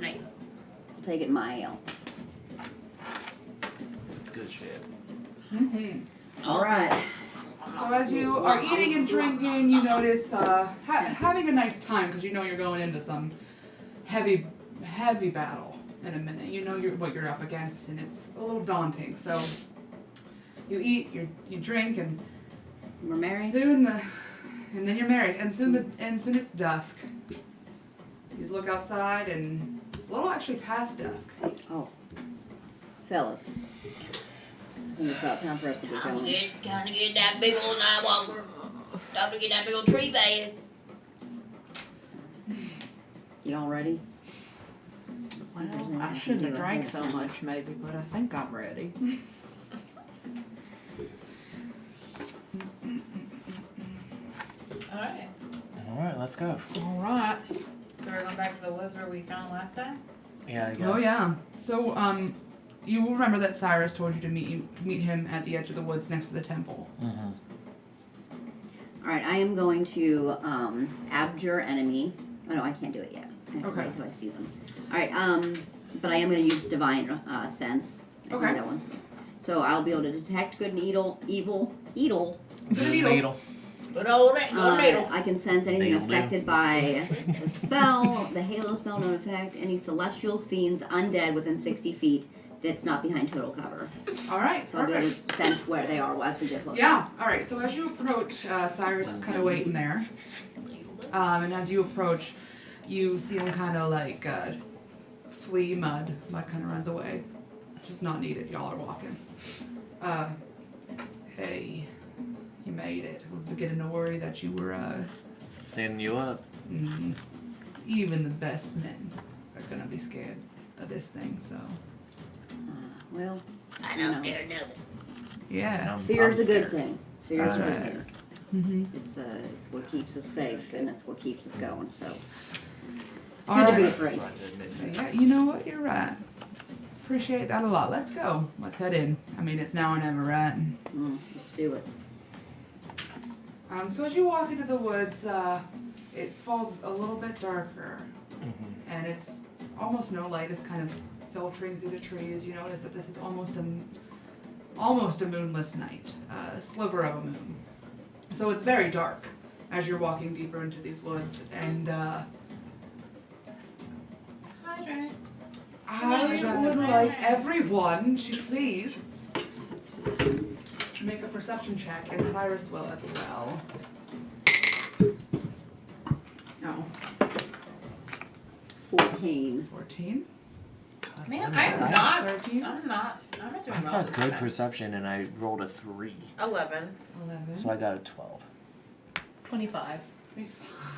Nice.
I'll take it in my ale.
It's good shit.
All right.
So as you are eating and drinking, you notice having a nice time because you know you're going into some heavy battle in a minute. You know what you're up against, and it's a little daunting. So you eat, you drink, and
We're married.
soon and then you're married, and soon it's dusk. You look outside, and it's a little actually past dusk.
Oh, fellas, I think it's about time for us to get
Time
going.
to get that big old Nightwalker. Time to get that big old tree bed.
Y'all ready?
Well, I shouldn't have drank so much, maybe, but I think I'm ready.
Alright.
All right, let's go.
All right.
So we're going back to the woods where we found last time?
Yeah, I guess.
Oh yeah. So you will remember that Cyrus told you to meet him at the edge of the woods next to the temple.
Mm-hmm.
All right, I am going to abjure enemy. Oh no, I can't do it yet. I have to
Okay.
wait till I see them. All right, but I am going to use divine sense. I think
Okay.
that one's. So I'll be able to detect good and evil.
Needle.
Good old needle.
I can sense anything
Needle.
affected by the spell, the halo spell, don't affect any celestials, fiends, undead within 60 feet that's not behind total cover.
All right.
So I'll be able
Perfect.
to sense where they are as we get closer.
Yeah. All right. So as you approach, Cyrus is kind of waiting there, and as you approach, you see him kind of like flee mud. Mud kind of runs away. It's just not needed. Y'all are walking. Hey, you made it. I was beginning to worry that you were.
Sending you up.
Even the best men are gonna be scared of this thing. So
Well,
I know, scared of nothing.
yeah.
fear is a good
scared.
thing. Fear is a good
Alright.
thing.
Mm-hmm.
It's what keeps us safe, and it's what keeps us going. So it's good to be
Alright.
afraid.
Yeah, you know what? You're right. Appreciate that a lot. Let's go. Let's head in. I mean, it's now or never, right?
Let's do it.
So as you walk into the woods, it falls a little bit darker, and it's almost no light is kind of filtering through the trees. You notice that this is almost a moonless night, a sliver of a moon. So it's very dark as you're walking deeper into these woods, and
Hydrant.
I would like everyone to please make a perception check, and Cyrus will as well. No.
14.
14.
Man,
I'm
I'm
not-
not doing
I've
well
got
this
good
time.
perception and I rolled a 3.
11.
11.
So I got a 12.
25.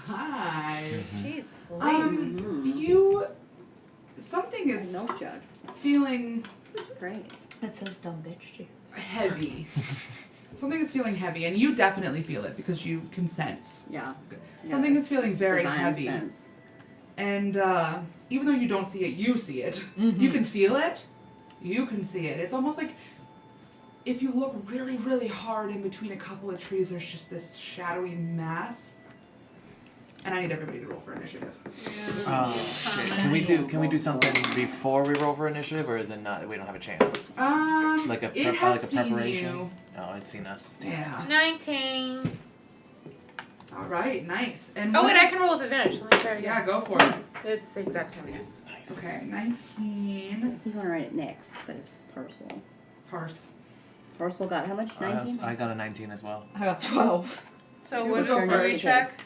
5.
Jesus,
Something is
Milk jug.
feeling
That's great.
It says dumb bitch juice.
heavy. Something is feeling heavy, and you definitely feel it because you can sense.
Yeah.
Something is feeling very
Divine
heavy.
sense.
And even though you don't see it, you see it. You can feel it. You can see it. It's almost like if you look really, really hard in between a couple of trees, there's just this shadowy mass. And I need everybody to roll for initiative.
Oh shit. Can we do something before we roll for initiative, or is it not? We don't have a chance. Like a
it has
like a
seen
preparation.
you.
Oh, it's seen us.
Yeah.
19.
All right. Nice. And
Oh,
what
wait, I
is-
can roll with advantage. Let me try it again.
Yeah, go for it.
It's the exact same again.
Nice.
Okay. 19.
You want to write it next, but it's personal.
Parse.
Parcel got how much? 19?
I got a 19 as well.
I got 12.
So
You
what
would go
do
first.
we check?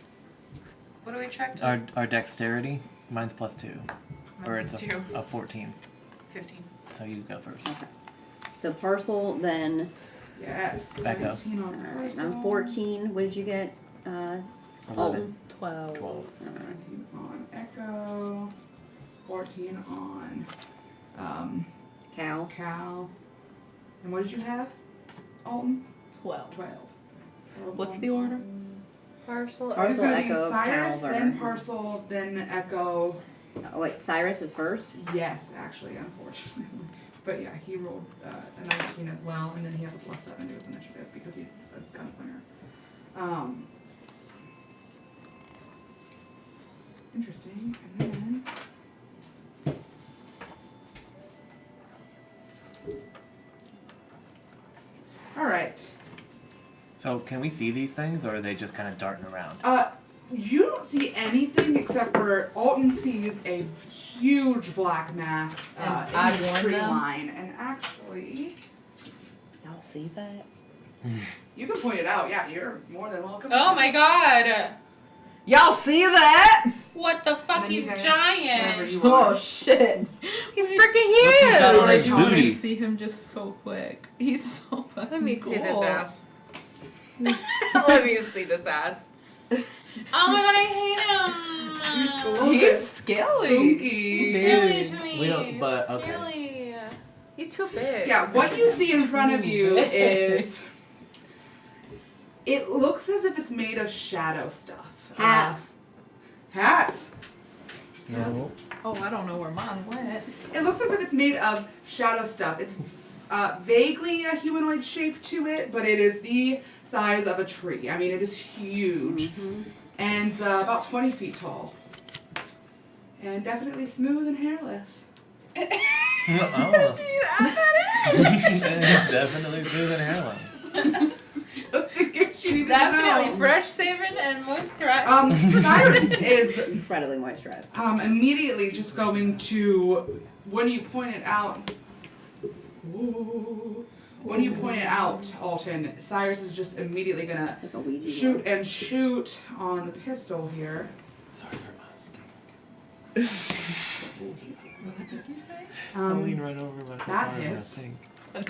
What do we check?
Our dexterity, mine's +2, or it's
Mine's +2.
a 14.
15.
So you go first.
Okay. So parcel, then.
Yes.
Echo.
19 on
Alright,
Parcel.
I'm 14. What did you get?
11.
Alton?
12.
12.
Alright.
19 on Echo. 14 on
Cal?
Cal. And what did you have? Alton?
12.
12.
What's the order?
Parcel.
It's
Parcel,
gonna be
Echo,
Cyrus,
Cal,
then
Vernon.
Parcel, then Echo.
Oh, wait, Cyrus is first?
Yes, actually, unfortunately. But yeah, he rolled a 19 as well, and then he has a +7 to his initiative because he's a gunslinger. Interesting. And then all right.
So can we see these things, or are they just kind of darting around?
You don't see anything except for Alton sees a huge black mass
And
in
I
the
warned
tree
them?
line, and actually,
Y'all see that?
You can point it out. Yeah, you're more than welcome.
Oh my god!
Y'all see that?
What the
And
fuck?
then
He's
you guys-
giant!
wherever you are.
Oh shit.
He's freaking
What's he got on his
huge!
Huge.
booties?
See him just so quick. He's so fucking
Let me see this
cool.
ass. Let me see this ass. Oh my god, I hate him!
He's cool.
He's scaly.
Spooky.
He's scaly to me.
We don't- but, okay.
Scaly. He's too big.
Yeah, what you see in front of you is. It looks as if it's made of shadow stuff.
Hats.
Hats.
No.
Oh, I don't know where mine went.
It looks as if it's made of shadow stuff. It's vaguely a humanoid shape to it, but it is the size of a tree. I mean, it is huge. And about 20 feet tall. And definitely smooth and hairless.
Oh.
You add that
Definitely smooth and hairless.
Just in case you need
in?
to
Definitely
know.
fresh shaven and moisturized.
Cyrus is
Incredibly moisturized.
immediately just going to, when you point it out, when you point it out, Alton, Cyrus is just immediately gonna
It's like a Ouija
shoot and shoot on the pistol here.
Sorry for us.
What did you say?
I'll lean right over, but
that
sorry, I'm gonna
hits.
sing.
And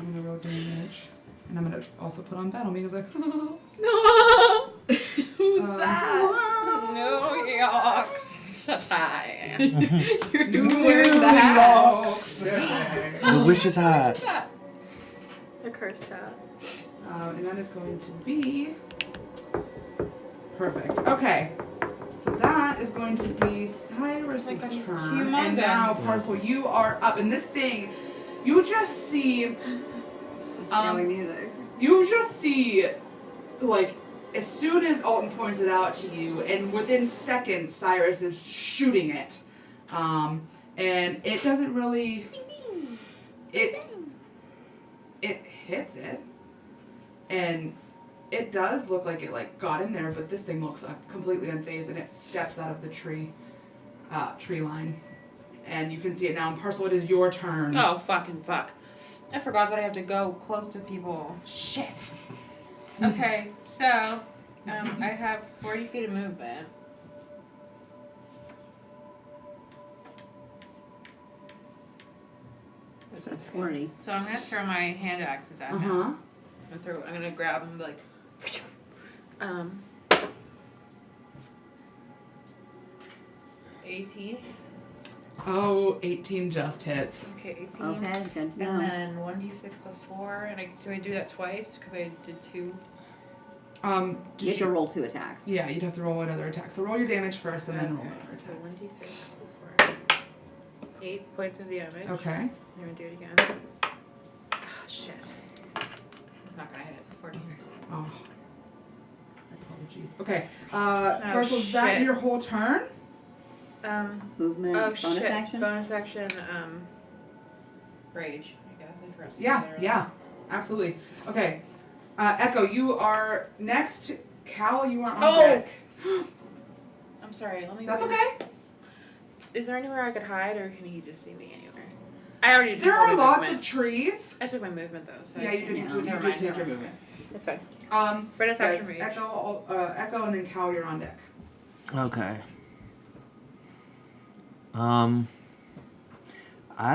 I'm gonna roll damage. And I'm gonna also put on battle because like,
No! Who's
Um,
that? No, Yorks.
You knew that.
The witch's hat.
The cursed hat.
And that is going to be perfect. Okay. So that is going to be Cyrus's
Oh my God, he's
turn. And now,
humongous.
Parcel, you are up. And this thing, you just see,
It's just scary music.
like, as soon as Alton points it out to you, and within seconds, Cyrus is shooting it. And it doesn't really, it hits it. And it does look like it got in there, but this thing looks completely unfazed, and it steps out of the tree line. And you can see it now. And Parcel, it is your turn.
Oh, fucking fuck. I forgot that I have to go close to people. Shit. Okay, so, I have 40 feet of movement.
It's 40.
So I'm gonna throw my hand axes at him.
Uh-huh.
I'm gonna grab him and be like, 18.
Oh, 18 just hits.
Okay, 18.
Okay, good to
And
know.
then 1d6 plus 4. And do I do that twice? Because I did 2.
You
Did
have to roll 2 attacks.
Yeah, you'd have to roll another attack. So roll your damage first, and then roll
Okay,
another
so
attack.
1d6 plus 4. 8 points of damage.
Okay.
I'm gonna do it again. Oh, shit. It's not gonna hit. 14.
Oh. Apologies. Okay. Parcel, is that
shit.
your whole turn?
Movement,
Oh,
bonus
shit.
action.
Bonus action, rage, I guess. I forgot to
Yeah,
say that
yeah. Absolutely. Okay. Echo, you are next. Cal, you are on
Oh!
deck.
I'm sorry, let me.
That's
move.
okay.
Is there anywhere I could hide, or can he just see me anywhere? I already did
There
all
are
my
lots
movement.
of trees.
I took my movement though, so.
Yeah, you did.
Yeah.
You
Never
did
mind,
take
never
your
mind.
movement.
It's fine.
Yes,
Bonus action rage.
Echo, and then Cal, you're on deck.
Okay. I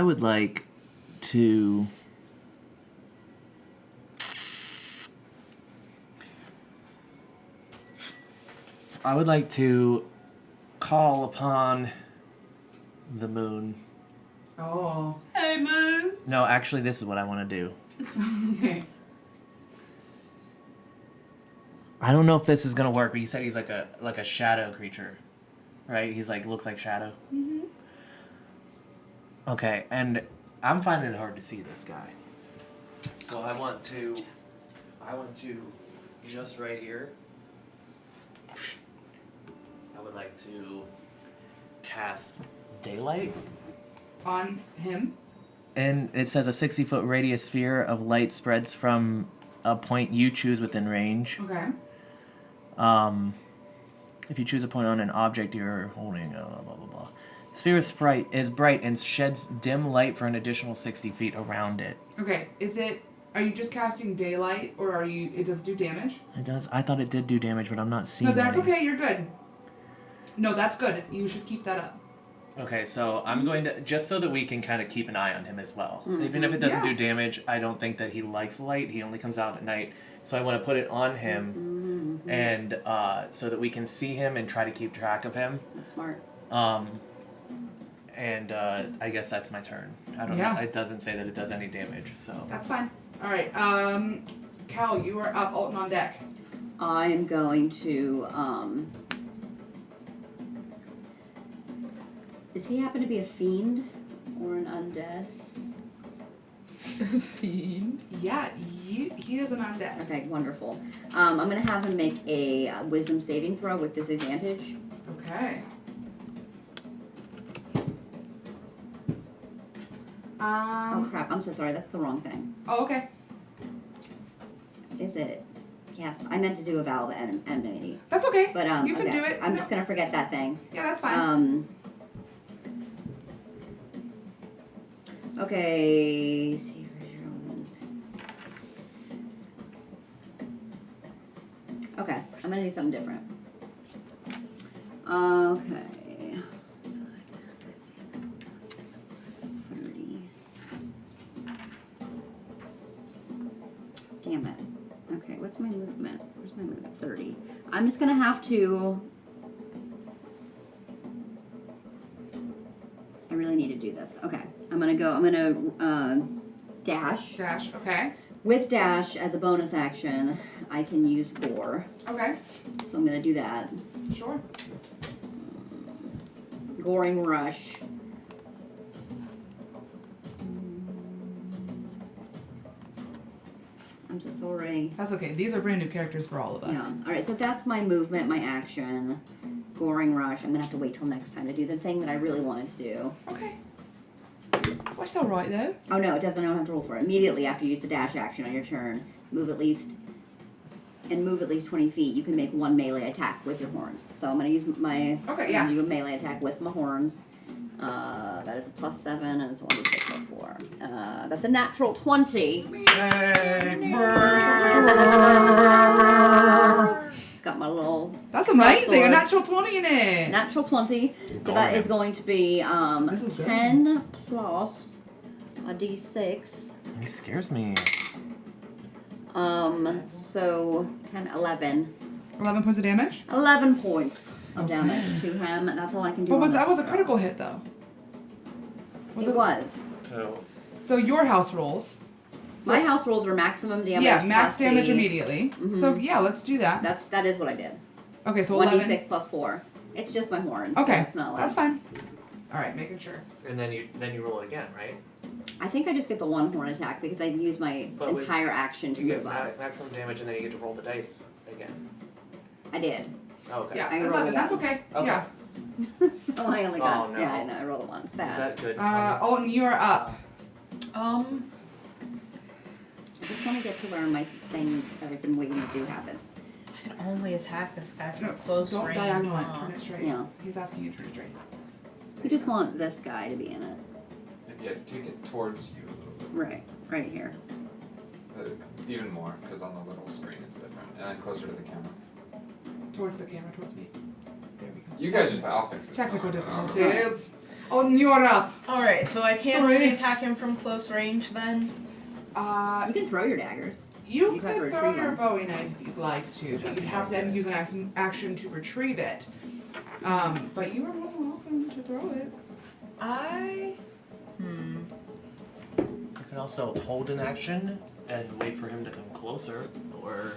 would like to. I would like to call upon the moon.
Oh.
Hey, moon.
No, actually, this is what I want to do.
Okay.
I don't know if this is gonna work, but he said he's like a shadow creature, right? He's like looks like shadow.
Mm-hmm.
Okay, and I'm finding it hard to see this guy. So I want to just right here. I would like to cast daylight.
On him.
And it says a 60-foot radius sphere of light spreads from a point you choose within range.
Okay.
If you choose a point on an object you're holding, blah, blah, blah. The sphere is bright and sheds dim light for an additional 60 feet around it.
Okay. Is it Are you just casting daylight, or are you? It does do damage.
It does. I thought it did do damage, but I'm not seeing.
No, that's
any.
okay. You're good. No, that's good. You should keep that up.
Okay, so I'm going to just so that we can kind of keep an eye on him as well. Even if it doesn't do damage, I don't think that he likes light. He only comes out at night, so I want to put it on him, and so that we can see him and try to keep track of him.
That's smart.
And I guess that's my turn. I don't know. It doesn't say that it does any damage, so.
That's fine. All right. Cal, you are up. Alton on deck.
I'm going to, does he happen to be a fiend or an undead?
Fiend.
Yeah, he is an undead.
Okay, wonderful. I'm going to have him make a wisdom saving throw with disadvantage.
Okay.
Oh crap, I'm so sorry, that's the wrong thing.
Oh, okay.
Is it? Yes, I meant to do a vow of enmity.
That's okay.
But
you can
okay.
do it.
I'm just gonna forget that thing.
Yeah, that's fine.
Okay. Okay, I'm gonna do something different. Okay. 30. Damn it. Okay, what's my movement? Where's my movement? 30. I'm just gonna have to. I really need to do this. Okay, I'm gonna dash.
Dash. Okay.
With dash as a bonus action, I can use gore.
Okay.
So I'm gonna do that.
Sure.
Goring rush. I'm so sorry.
That's okay. These are brand new characters for all of us.
Yeah. All right. So that's my movement, my action. Goring rush. I'm gonna have to wait till next time to do the thing that I really wanted to do.
Okay. That's all right though.
Oh no, it doesn't. I don't have to roll for it. Immediately after you use the dash action on your turn, move at least 20 feet. You can make one melee attack with your horns. So I'm gonna use my.
Okay.
I'm
Yeah.
gonna do a melee attack with my horns. That is a +7 and it's 1d6 +4. That's a natural 20. It's got my little
That's amazing. A
Swords.
natural 20 in it.
natural 20. So that is going to be
This is good.
10 plus a d6.
He scares me.
So 10, 11.
11 points of damage.
11 points of
Okay.
damage to him. That's all I can do.
But
on
that
this
was a
throw.
critical hit though.
It was.
So your house rolls.
My house rolls are maximum damage.
Yeah, max
plus
damage
the-
immediately. So yeah, let's do that.
That is what I did.
Okay, so
1d6
11.
plus 4. It's just my horns.
Okay,
So it's not like.
that's fine. All right, making sure.
And then you roll it again, right?
I think I just get the one horn attack because I use my
But with-
entire action to
You get
move up.
maximum damage, and then you get to roll the dice again.
I did.
Oh, okay.
Yeah,
I rolled
11.
one.
That's okay.
Okay.
Yeah.
So I only got.
Oh, no.
Yeah, I know. I rolled a 1.
Is
Sad.
that good?
Alton, you are up.
I just want to get to where my thing that I've been waiting to do happens.
I can only attack this guy from
No,
close
don't
range.
diagonal it.
huh?
Turn it straight.
Yeah.
He's asking you to turn it straight.
You just want this guy to be in it.
Yeah, take it towards you a little bit.
Right here.
Even more, because on the little screen it's different. And then closer to the camera.
Towards the camera, towards me. There we go.
You guys just, I'll fix it.
Technical
No.
difficulties. Alton, you are up.
Alright, so I can't
Sorry.
really attack him from close range then?
You can throw your daggers.
You
You'd have
could
to
throw
retrieve
your
them.
Bowie knife if you'd like to, but you'd have to then use an action to retrieve it. But you are more than welcome to throw it.
You can also hold an action and wait for him to come closer, or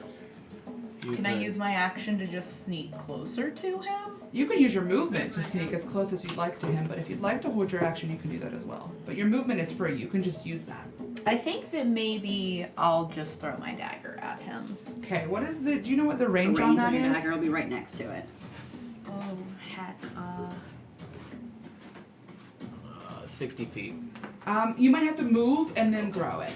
you
Can I
could-
use my action to just sneak closer to him?
You can use your movement to sneak as close as you'd like to him, but if you'd like to hold your action, you can do that as well. But your movement is free. You can just use that.
I think that maybe I'll just throw my dagger at him.
Okay, what is the? Do you know what the
The
range,
range
on that
of your
is?
dagger will be right next to it.
Oh, heck.
60 feet.
You might have to move and then throw it.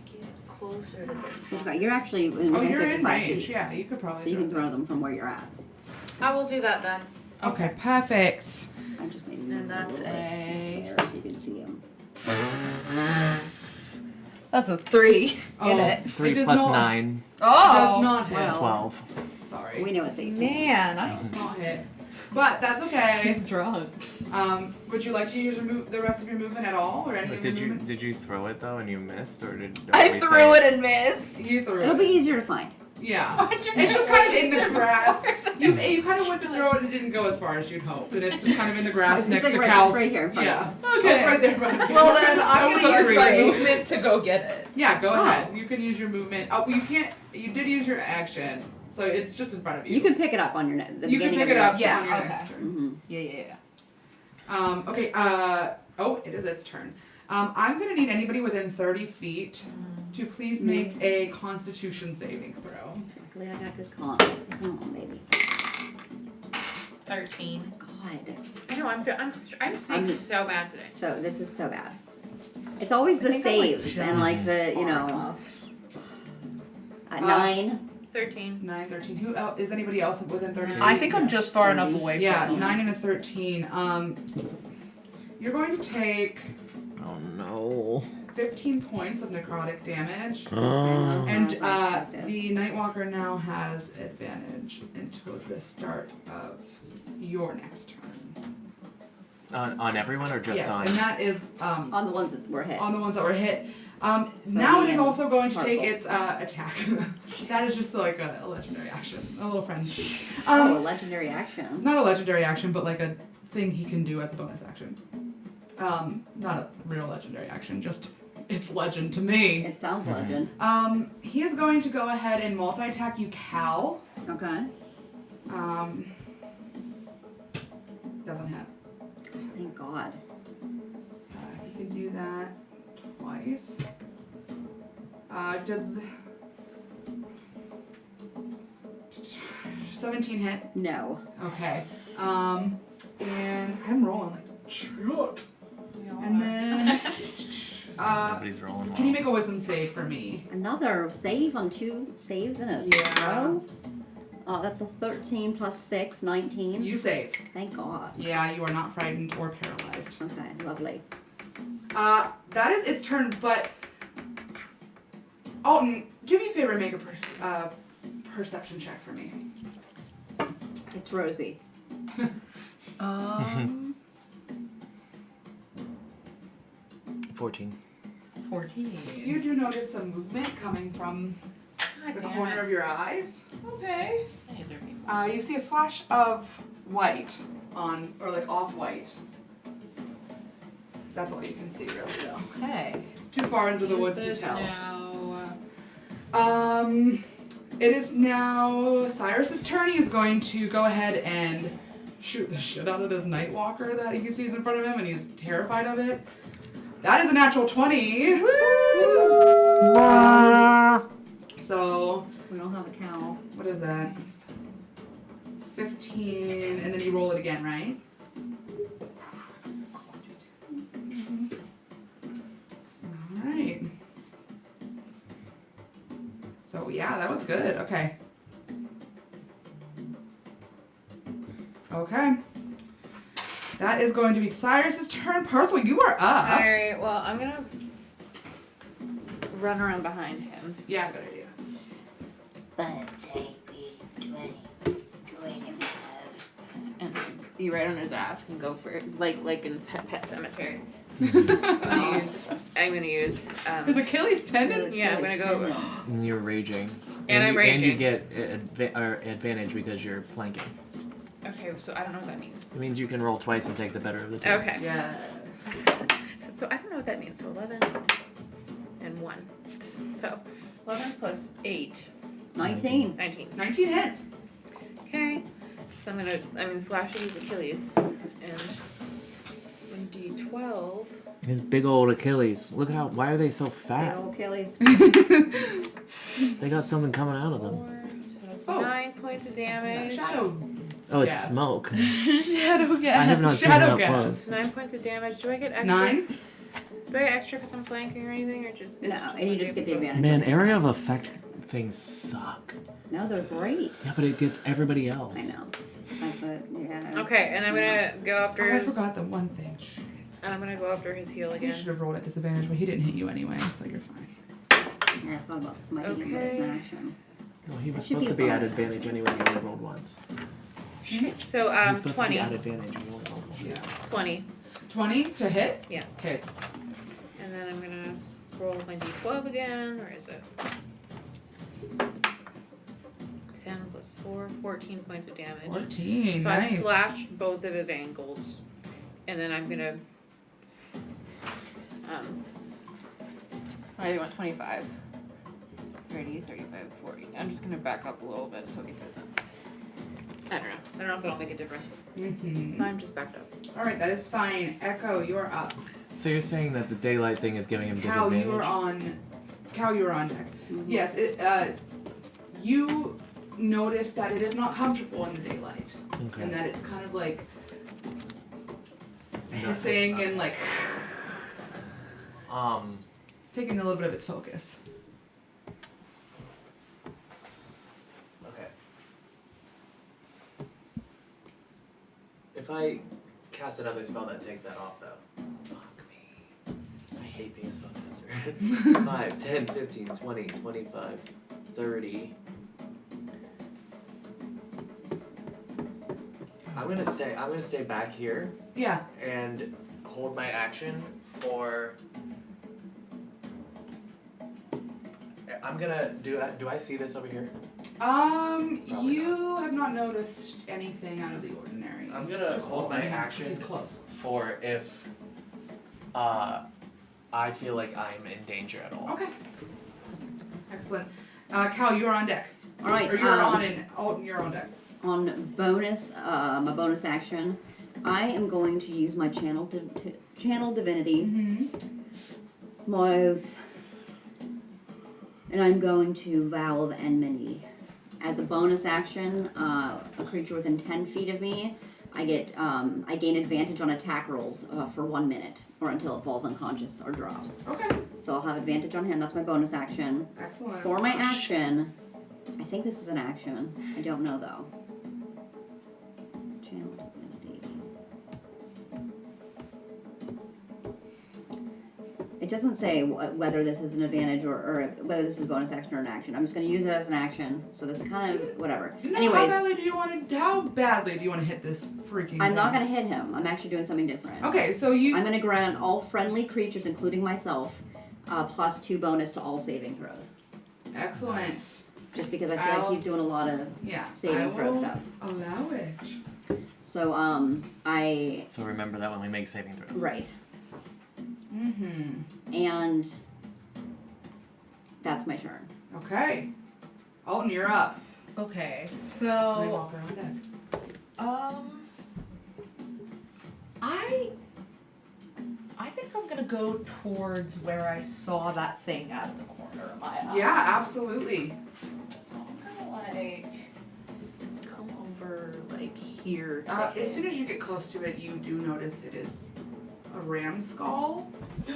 Get closer to this
55. You're actually in
Oh, you're in
55
range.
feet.
Yeah, you could probably.
So you can
throw
throw them from where you're at.
I will do that then.
it. Okay, perfect.
I just made
And that's a
there so you can see them.
Or
That's a 3
Oh,
in it.
3
does
plus
not-
9,
Does not hit.
well.
12.
Sorry.
We know it's 18.
Man, I
Does not hit. But that's okay.
He's drunk.
Would you like to use the rest of your movement at all, or any
But
of your
did you
movement?
did you throw it though and you missed, or did
I
we
threw
say-
it and missed.
You threw
It'll
it.
be easier to find.
Yeah. It's just kind of in the grass. You kind of went to throw it and it didn't go as far as you'd hoped, and it's just kind of in the grass
It's
next
like
to
right-
Cal's.
it's right here in front of
Yeah.
you.
Okay.
It's right there. Right
Well then, I'm
was
gonna use my
hungry.
movement to go get it.
Yeah, go
Oh.
ahead. You can use your movement. Oh, you can't. You did use your action, so it's just in front of you.
You can pick it up on your the
You can
beginning
pick
of
it
your
up
Yeah,
on your
okay.
next turn.
Mm-hmm.
Yeah.
Okay. Oh, it is its turn. I'm gonna need anybody within 30 feet to please make a Constitution saving throw.
Luckily, I got good con. Come on, baby.
13.
God.
I know, I'm being so bad today.
So this is so bad. It's always the
I think I'm, like,
saves and like the at 9.
13.
9, 13. Who else? Is anybody else within 30 feet?
I think I'm just far enough away
Yeah,
from him.
9 and a 13. You're going to take
Oh no.
15 points of necrotic damage.
And
And the Nightwalker now has advantage until the start of your next turn.
On everyone or just
yes,
on?
and that is
on the ones that were hit.
on the ones that were hit. Now it is
and
also going to take
Hartful.
its attack. That is just like a legendary action, a little friend.
Oh, a legendary action.
Not a legendary action, but like a thing he can do as a bonus action. Not a real legendary action, just it's legend to me.
It sounds legend.
He is going to go ahead and multi-attack you, Cal.
Okay.
Doesn't hit.
Thank God.
He can do that twice. Does 17 hit?
No.
Okay. And I'm rolling like shit. And then
Nobody's rolling well.
can you make a wisdom save for me?
Another save on 2 saves in a
Yeah.
row? Oh, that's a 13 plus 6, 19.
You save.
Thank God.
Yeah, you are not frightened or paralyzed.
Okay, lovely.
That is its turn, but Alton, do me a favor and make a perception check for me.
It's Rosie.
14.
14.
You do notice some movement coming from
God
the
damn
corner
it.
of your eyes.
Okay.
I need there to be more.
You see a flash of white on, or like off-white. That's all you can see, really, though.
Okay.
Too far into the
Use
woods to
this
tell.
Now.
It is now Cyrus's turn. He is going to go ahead and shoot the shit out of this Nightwalker that he sees in front of him, and he's terrified of it. That is a natural 20. So,
We don't have a cow.
what is that? 15, and then you roll it again, right? Alright. So, yeah, that was good. Okay. Okay. That is going to be Cyrus's turn. Parcel, you are up.
Alright, well, I'm gonna run around behind him.
Yeah, good idea.
But take me 25.
And be right on his ass and go for it. Like in his pet cemetery. I'm gonna use
Is Achilles tendon?
yeah, I'm gonna go
And you're raging.
And I'm
you, And you
raging.
get advantage because you're flanking.
okay, so I don't know what that means.
It means you can roll twice and take the better of the two.
Okay.
Yes.
So I don't know what that means. So 11 and 1. So 11 plus 8.
19.
19.
19 hits.
Okay. So I'm gonna slash his Achilles. And 1d12.
His big old Achilles. Look at how. Why are they so
Big
fat?
old Achilles.
They got something coming out of them.
4, so that's
Oh.
9 points of damage.
Shadow.
Oh, it's
Gas.
smoke.
Shadow gas.
I have not seen it
Shadow
up
gas.
close.
9 points of damage. Do I get extra?
9.
Do I get extra because I'm flanking or anything, or just?
No, and you just get the advantage.
Man, area of effect things suck.
No, they're great.
Yeah, but it gets everybody else.
I know. That's what, yeah.
Okay, and I'm gonna go
Oh,
after
I
his.
forgot the one thing.
And I'm gonna go after his heel
You
again.
should have rolled at disadvantage, but he didn't hit you anyway, so you're fine.
Yeah, I thought about smiting him, but it's an action.
Well, he was
That should
supposed
be
to
a
be at
bonus
advantage anyway. He only rolled once.
So
He was supposed to
20.
be at advantage. And he only rolled once.
Yeah.
20.
20 to hit?
Yeah.
Hits.
And then I'm gonna roll my d12 again. Where is it? 10 plus 4, 14 points of damage.
14.
So
nice.
I slashed both of his ankles. And then I'm gonna I want 25. 30, 35, 40. I'm just gonna back up a little bit so it doesn't. I don't know. I don't know if it'll make a difference. So I'm just backed up.
Alright, that is fine. Echo, you're up.
So you're saying that the daylight thing is giving him
Cal,
disadvantage?
you are on deck. Yes, you notice that it is not comfortable in the daylight.
Okay.
And that it's kind of like
Not
hissing
this
and like it's taking a little bit of its focus.
Okay. If I cast another spell that takes that off, though. Fuck me. I hate being a spellcaster. 5, 10, 15, 20, 25, 30. I'm gonna stay back here
Yeah.
and hold my action for. I'm gonna do I see this over here? Probably
You have not noticed anything out of the ordinary.
I'm gonna
Just
hold my
since
action
he's close.
for if I feel like I'm in danger at all.
Okay. Excellent. Cal, you're on deck.
All right.
Or you're you're on deck.
On bonus, my bonus action, I am going to use my channel divinity, my oath, and I'm going to vow of enmity. As a bonus action, a creature within 10 feet of me, I gain advantage on attack rolls for 1 minute, or until it falls unconscious or drops.
Okay.
So I'll have advantage on him. That's my bonus action.
Excellent.
For my action, I think this is an action. I don't know though. Channel divinity. It doesn't say whether this is an advantage or whether this is a bonus action or an action. I'm just going to use it as an action. So this is kind of whatever.
No,
Anyways,
how badly do you want to hit this freaking
I'm not
thing?
going to hit him. I'm actually doing something different.
Okay, so you...
I'm going to grant all friendly creatures, including myself, plus 2 bonus to all saving throws.
Excellent.
Just because I feel like he's doing a lot of
Yeah,
saving throw stuff.
allow it.
So,
So remember that when we make saving throws.
right.
Mm-hmm.
And that's my turn.
Okay. Alton, you're up.
Okay,
We
so
walk around deck.
I think I'm gonna go towards where I saw that thing out of the corner of my eye.
Yeah, absolutely.
So I'm gonna like come over like here. To
As
him.
soon as you get close to it, you do notice it is a ram skull.
That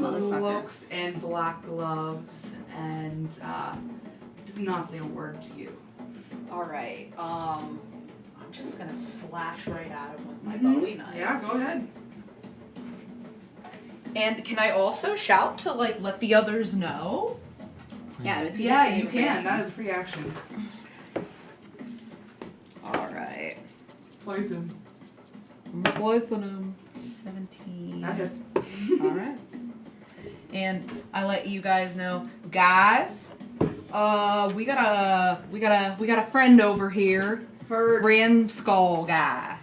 motherfucker.
Cloaks and black gloves, and does not say a word to you.
All right. I'm just gonna slash right at him with my
Mhm.
Bowie knife.
Yeah, go ahead.
And can I also shout to like let the others know?
Yeah, it'd be
Yeah,
the same
you can.
reaction.
That is a free action.
All right.
Poison.
I'm slicing him. 17.
That hits.
All right. And I let you guys know, guys. We got a friend over here.
Heard.
Ram skull guy.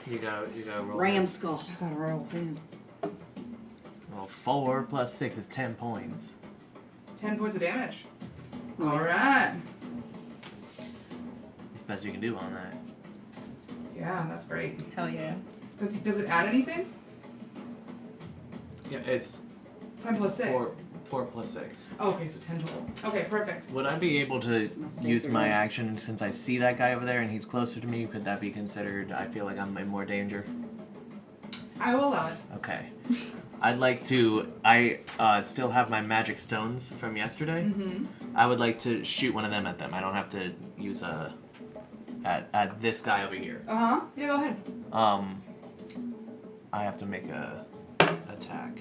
You go roll.
Ram skull.
I gotta roll him.
Well, 4 plus 6 is 10 points.
10 points of damage.
Nice.
Alright.
That's the best you can do on that.
Yeah, that's great.
Hell yeah.
Does it add anything?
Yeah, it's
10 plus 6.
4 plus 6.
Oh, okay, so 10 total. Okay, perfect.
Would I be able to
Must
use
save
my
your-
action since I see that guy over there and he's closer to me? Could that be considered? I feel like I'm in more danger.
I will allow it.
Okay. I'd like to. I still have my magic stones from yesterday.
Mm-hmm.
I would like to shoot one of them at them. I don't have to use a. At this guy over here.
Uh-huh. Yeah, go ahead.
I have to make a attack.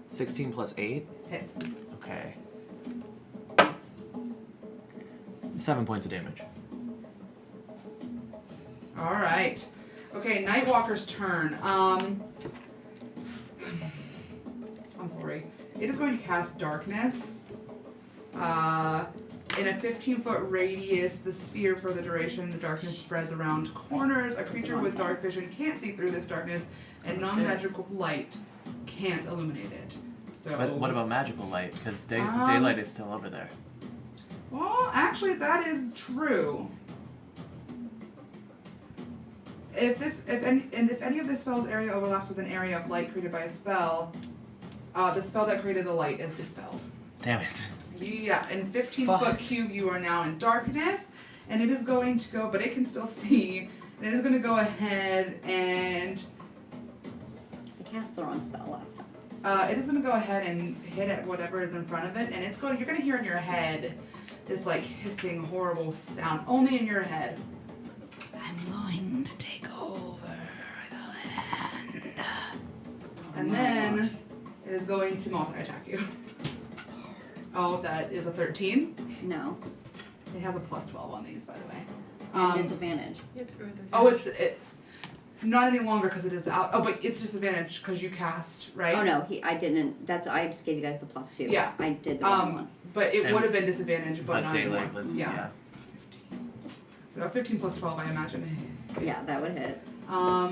16 plus 8.
Hits.
Okay. 7 points of damage.
All right. Okay, Nightwalker's turn. I'm sorry. It is going to cast Darkness. In a 15-foot radius, the sphere for the duration, the darkness spreads around corners. A creature with dark vision can't see through this darkness, and non-magical light can't illuminate it. So.
But what about magical light? Because daylight is still over there.
Well, actually, that is true. If any of the spell's area overlaps with an area of light created by a spell, the spell that created the light is dispelled.
Damn it.
Yeah, in 15-foot cube, you are now in darkness, and it is going to go, but it can still see, and it is going to go ahead and.
I cast Throw on spell last time.
It is going to go ahead and hit at whatever is in front of it, and it's going. You're going to hear in your head this like hissing, horrible sound, only in your head. I'm going to take over the land. And then it is going to multi-attack you. Oh, that is a 13.
No.
It has a plus 12 on these, by the way.
And disadvantage.
It's with
Oh, it's not any longer because it is out. Oh, but it's disadvantage because you cast, right?
Oh no, I didn't. I just gave you guys the +2.
Yeah.
I did the wrong one.
But it would have been disadvantage, but not
daylight
anymore.
was
yeah. 15 plus 12, I imagine.
Yeah, that would hit.
Oh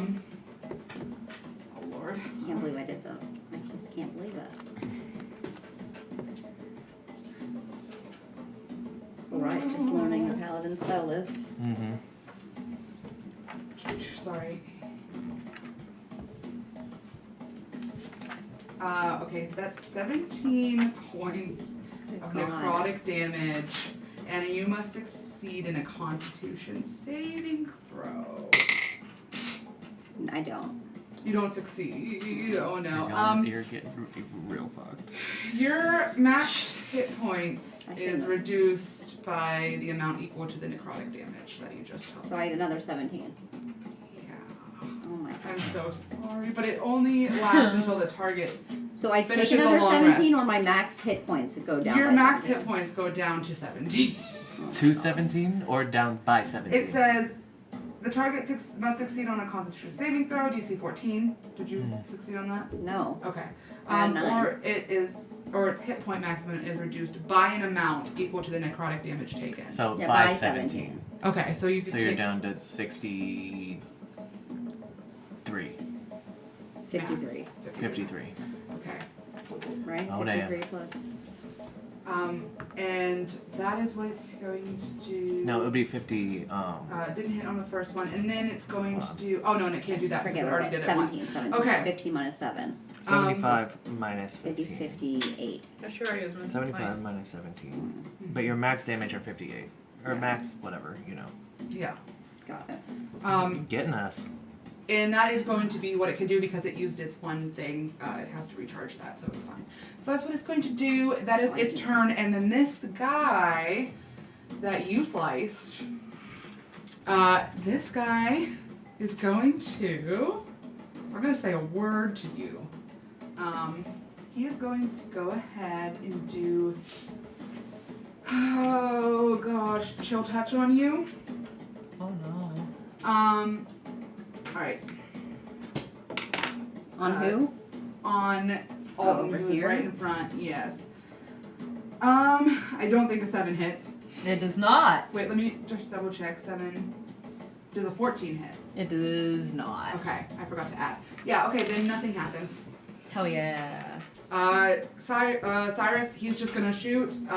lord.
I can't believe I did this. I just can't believe it. It's alright, just learning the paladin spell list.
Mm-hmm.
Sorry. Okay, that's 17 points of necrotic damage, and you must succeed in a Constitution saving throw.
I don't.
You don't succeed. Oh no.
You're getting real fucked.
Your max hit points
I
is
shouldn't.
reduced by the amount equal to the necrotic damage that you just took.
So I had another 17.
Yeah.
Oh my god.
I'm so sorry, but it only lasts until the target.
So I take
Finishes a
another
long
17
rest.
or my max hit points go down
Your
by
max
17?
hit points go down to 17.
To 17 or down by 17?
It says the target must succeed on a Constitution saving throw, DC 14. Did you succeed on that?
No.
Okay.
I had 9.
Or its hit point maximum is reduced by an amount equal to the necrotic damage taken.
So
Yeah,
by
by
17.
Okay, so you
So
can
you're
take
down to 63.
53.
53.
Okay.
Right?
Oh, damn.
53 plus.
And that is what it's going to do.
No, it would be 50.
It didn't hit on the first one, and then it's going to do. Oh no, and it can't do that because
Forget
it
about
already
it.
did it once.
17.
Okay.
15 minus 7.
75 minus
50,
15.
58.
I'm sure he was missing
75
points.
minus 17. But your max damage are 58. Or
Yeah.
max, whatever, you know.
Yeah.
Got it.
Getting us.
And that is going to be what it can do because it used its one thing. It has to recharge that, so it's fine. So that's what it's going to do. That is its turn. And then this guy that you sliced, this guy is going to, I'm going to say a word to you. He is going to go ahead and do, oh gosh, chill touch on you.
Oh no.
Alright.
On who?
On Alton,
over
who's
here?
right in front, yes. I don't think a 7 hits.
It does not.
Wait, let me just double check. 7. Does a 14 hit?
It does not.
Okay, I forgot to add. Yeah, okay, then nothing happens.
Hell yeah.
Cyrus, he's just gonna shoot. 16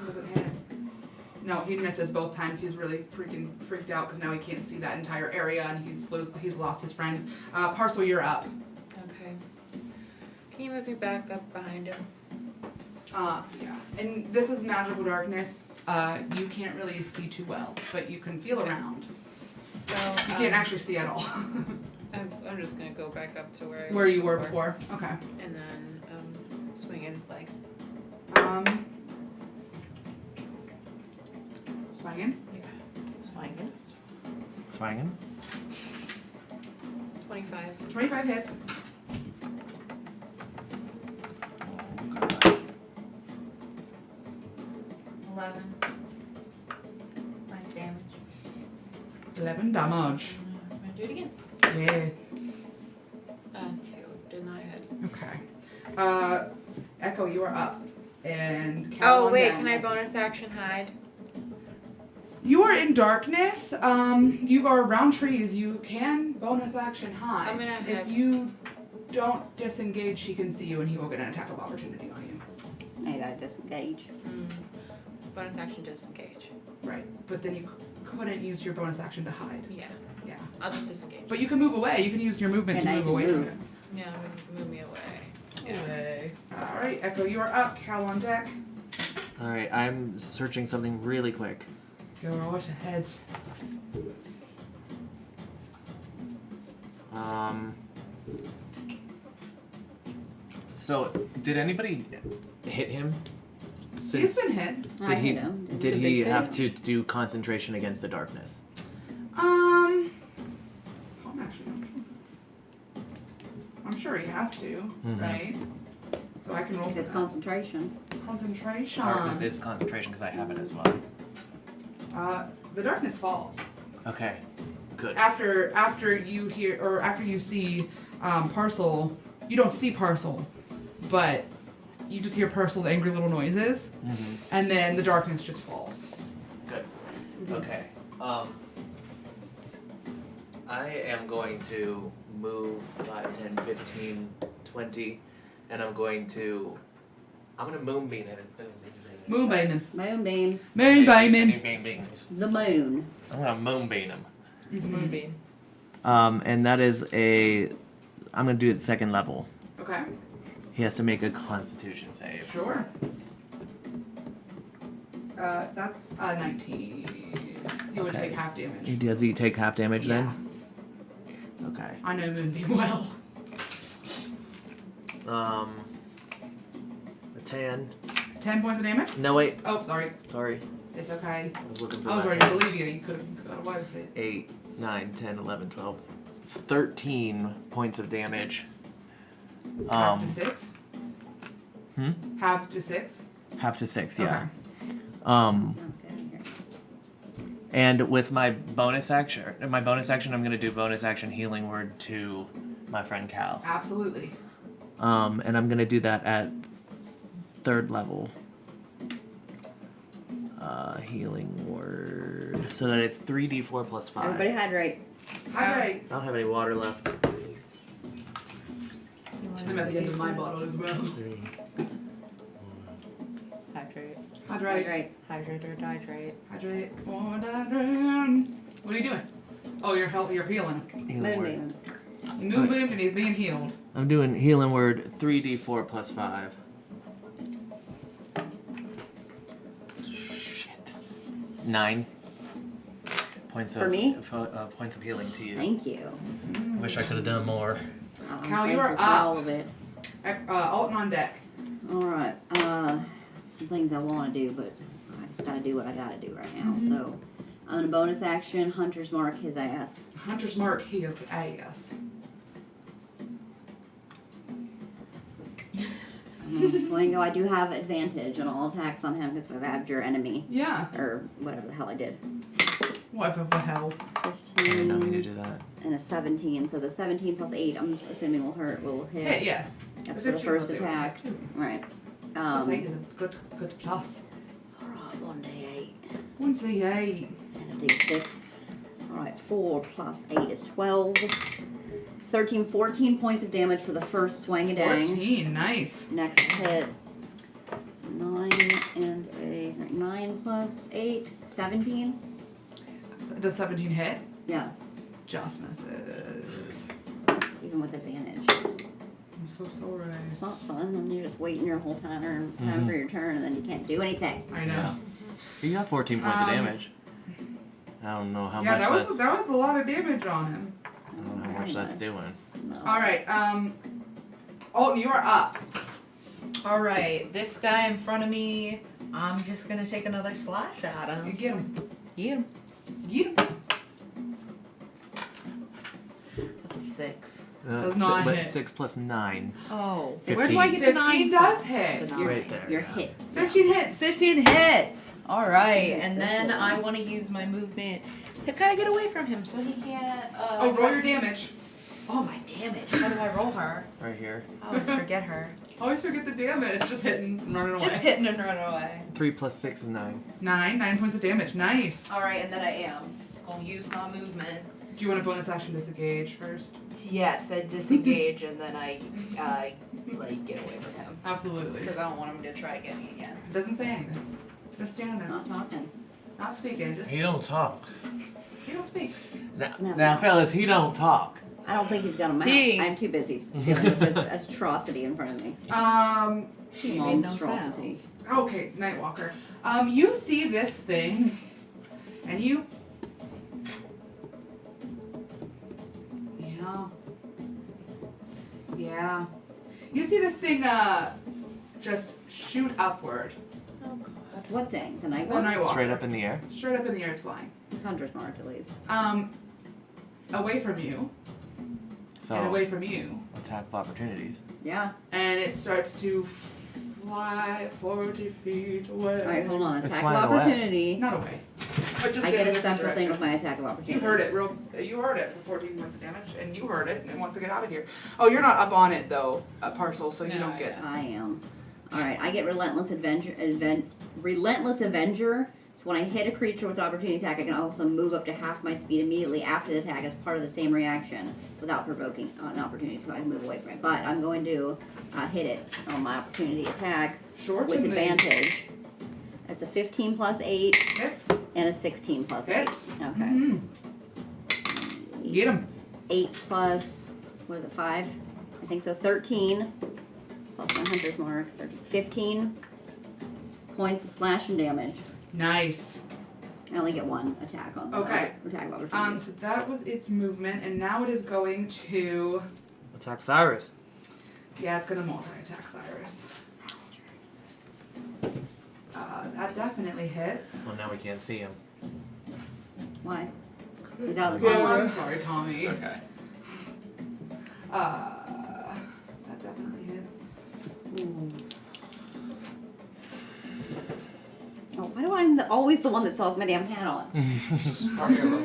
doesn't hit. No, he misses both times. He's really freaked out because now he can't see that entire area and he's lost his friends. Parcel, you're up.
Okay. Can you move me back up behind him?
Yeah. And this is magical darkness. You can't really see too well, but you can feel around.
So
You can't actually see at all.
I'm just gonna go back up to where I
Where
was
you were before. Okay.
and then swing at his legs.
Swinging.
Swinging.
Swangin'.
25.
25 hits.
11. Nice damage.
11 damage.
I'm gonna do it again.
Yeah.
2. Did not hit.
Okay. Echo, you are up. And Cal
Oh
on
wait,
deck.
can I bonus action hide?
You are in darkness. You are around trees. You can bonus action hide.
I'm gonna
If
have-
you don't disengage, he can see you and he will get an attack of opportunity on you.
Now you gotta disengage.
Bonus action disengage.
Right. But then you couldn't use your bonus action to hide.
Yeah.
Yeah.
I'll just disengage.
But you can move away. You can use your movement
And
to
I
move
can
away
move.
from it.
Yeah, move me away.
Away.
Alright, Echo, you are up. Cal on deck.
All right, I'm searching something really quick.
Go rush ahead.
So, did anybody hit him?
He's been hit.
I
Did he?
hit him.
Did
The
he
big
have
thing?
to do concentration against the darkness?
I'm actually not sure. I'm sure he has to,
Mhm.
right? So I can roll
If
for
it's
that.
concentration.
Concentration.
Darkness is concentration because I have it as well.
The darkness falls.
Okay, good.
After you hear or after you see Parcel, you don't see Parcel, but you just hear Parcel's angry little noises, and then the darkness just falls.
Good. Okay. I am going to move 5, 10, 15, 20, and I'm going to moonbeam it.
Moonbeaming.
Moonbeam.
Moonbeaming.
The moon.
I'm gonna moonbeam him.
Moonbeam.
And that is I'm gonna do it second level.
Okay.
He has to make a Constitution save.
Sure. That's 19. He would
Okay.
take half damage.
Does he take half damage
Yeah.
then? Okay.
I know Moonbeam well.
A 10.
10 points of damage?
No wait.
Oh, sorry.
Sorry.
It's okay.
I was looking for
I was
my
ready to
10s.
believe you. You could have got away with it.
8, 9, 10, 11, 12, 13 points of damage.
Half to 6?
Hmm?
Half to 6?
Half to 6, yeah.
Okay.
Okay.
And with my bonus action, I'm going to do bonus action healing word to my friend Cal.
Absolutely.
And I'm going to do that at 3rd level. Healing word. So that it's 3d4 plus 5.
Everybody hydrate.
Hydrate.
I don't have any water left.
I'm at the end of my bottle as well.
Hydrate.
Hydrate.
Hydrate.
Hydrate or dihydrate.
Hydrate. Or hydrate. What are you doing? Oh, you're healing.
Healing word.
Moonbeam.
Moonbeam and he's being healed.
I'm doing healing word 3d4 plus 5. Shit. 9 points
For
of
me?
Points of healing to you.
Thank you.
Wish I could have done more.
I'm
Cal, you are
thankful for
up.
all of it.
Alton on deck.
Alright. Some things I want to do, but I just gotta do what I gotta do right now. So, I'm gonna bonus action Hunter's Mark his ass.
Hunter's Mark, he is ass.
I'm gonna swing. Oh, I do have advantage on all attacks on him because I've added your enemy.
Yeah.
Or whatever the hell I did.
What the hell?
I didn't know me to
15
do that.
and a 17. So the 17 plus 8, I'm assuming will hit.
Hey, yeah.
That's
The
for the
15
first
plus 8
attack.
will hit, too.
Right.
Plus 8 is a good plus.
Alright, 1d8
1d8.
and a d6. Alright, 4 plus 8 is 12. 13, 14 points of damage for the first swing a dang.
14, nice.
Next hit. 9 and a 9 plus 8, 17.
Does 17 hit?
Yeah,
Just misses.
even with advantage.
I'm so sorry.
It's not fun, and you're just waiting your whole time for your turn, and then you can't do anything.
I know.
You got 14 points of damage. I don't know how much
that
that's.
was a lot of damage on him.
I don't know how much that's doing.
No.
Alright, Alton, you are up.
Alright, this guy in front of me, I'm just gonna take another slash at
You
him.
get him.
Get him.
Get him.
That's a 6.
Does not
but
hit.
6 plus 9.
Oh.
15.
Where do I get the
15
9
does
from?
hit.
The 9.
Right there.
You're
yeah.
hit.
15 hits.
15 hits! Alright,
hits
and
this
then
one.
I want to use my movement to kind of get away from him so he can't.
Oh, roll your damage.
Oh, my damage. How do I roll her?
Right here.
I always forget her.
Always forget the damage. Just hitting and running away.
Just hitting and running away.
3 plus 6 is 9.
9 points of damage. Nice.
Alright, and then I am. Gonna use my movement.
Do you want a bonus action disengage first?
Yes, I disengage and then I like get away from him.
Absolutely.
Because I don't want him to try getting me again.
It doesn't say anything. Just standing there.
Not talking.
Not speaking. Just.
He don't talk.
He don't speak.
Now, fellas, he don't talk.
I don't think he's got a mouth.
He-
I'm too busy dealing with this atrocity in front of me.
He made no
Monstrosity.
sounds.
Okay, Nightwalker. You see this thing, and you. Yeah. You see this thing, just shoot upward.
Oh god.
What thing? The night
The
walk?
Nightwalker.
Straight up in the air.
Straight up in the air, it's flying.
It's Hunter's Mark at least.
Away from you,
So,
and away from you,
attack of opportunities.
Yeah.
and it starts to fly 40 feet away.
Alright, hold on.
It's
Attack of
flying away.
opportunity.
Not away. But just
I
in
get a
different
special thing with
direction.
my attack of opportunity.
You heard it, you heard it for 14 points of damage, and you heard it, and it wants to get out of here. Oh, you're not up on it though, Parcel, so you
No,
don't get.
I am. Alright, I get Relentless Avenger. So when I hit a creature with opportunity attack, I can also move up to half my speed immediately after the attack as part of the same reaction without provoking an opportunity, so I can move away from it. But I'm going to hit it on my opportunity attack
Short
with
and
advantage. That's a 15 plus 8
Hits.
and a 16 plus 8.
Hits.
Okay.
Mhm. Get him.
8 plus, what is it, 5? I think so, 13 plus my hunter's mark, 15 points of slash and damage.
Nice.
I only get one attack on the
Okay.
attack of opportunity.
So that was its movement, and now it is going to.
Attack Cyrus.
Yeah, it's gonna multi-attack Cyrus. That definitely hits.
Well, now we can't see him.
Why? He's out of the
Oh,
sunlight.
I'm sorry, Tommy.
It's okay.
That definitely hits. Ooh.
Oh, why do I always the one that saws my damn hat on?
Part of your look.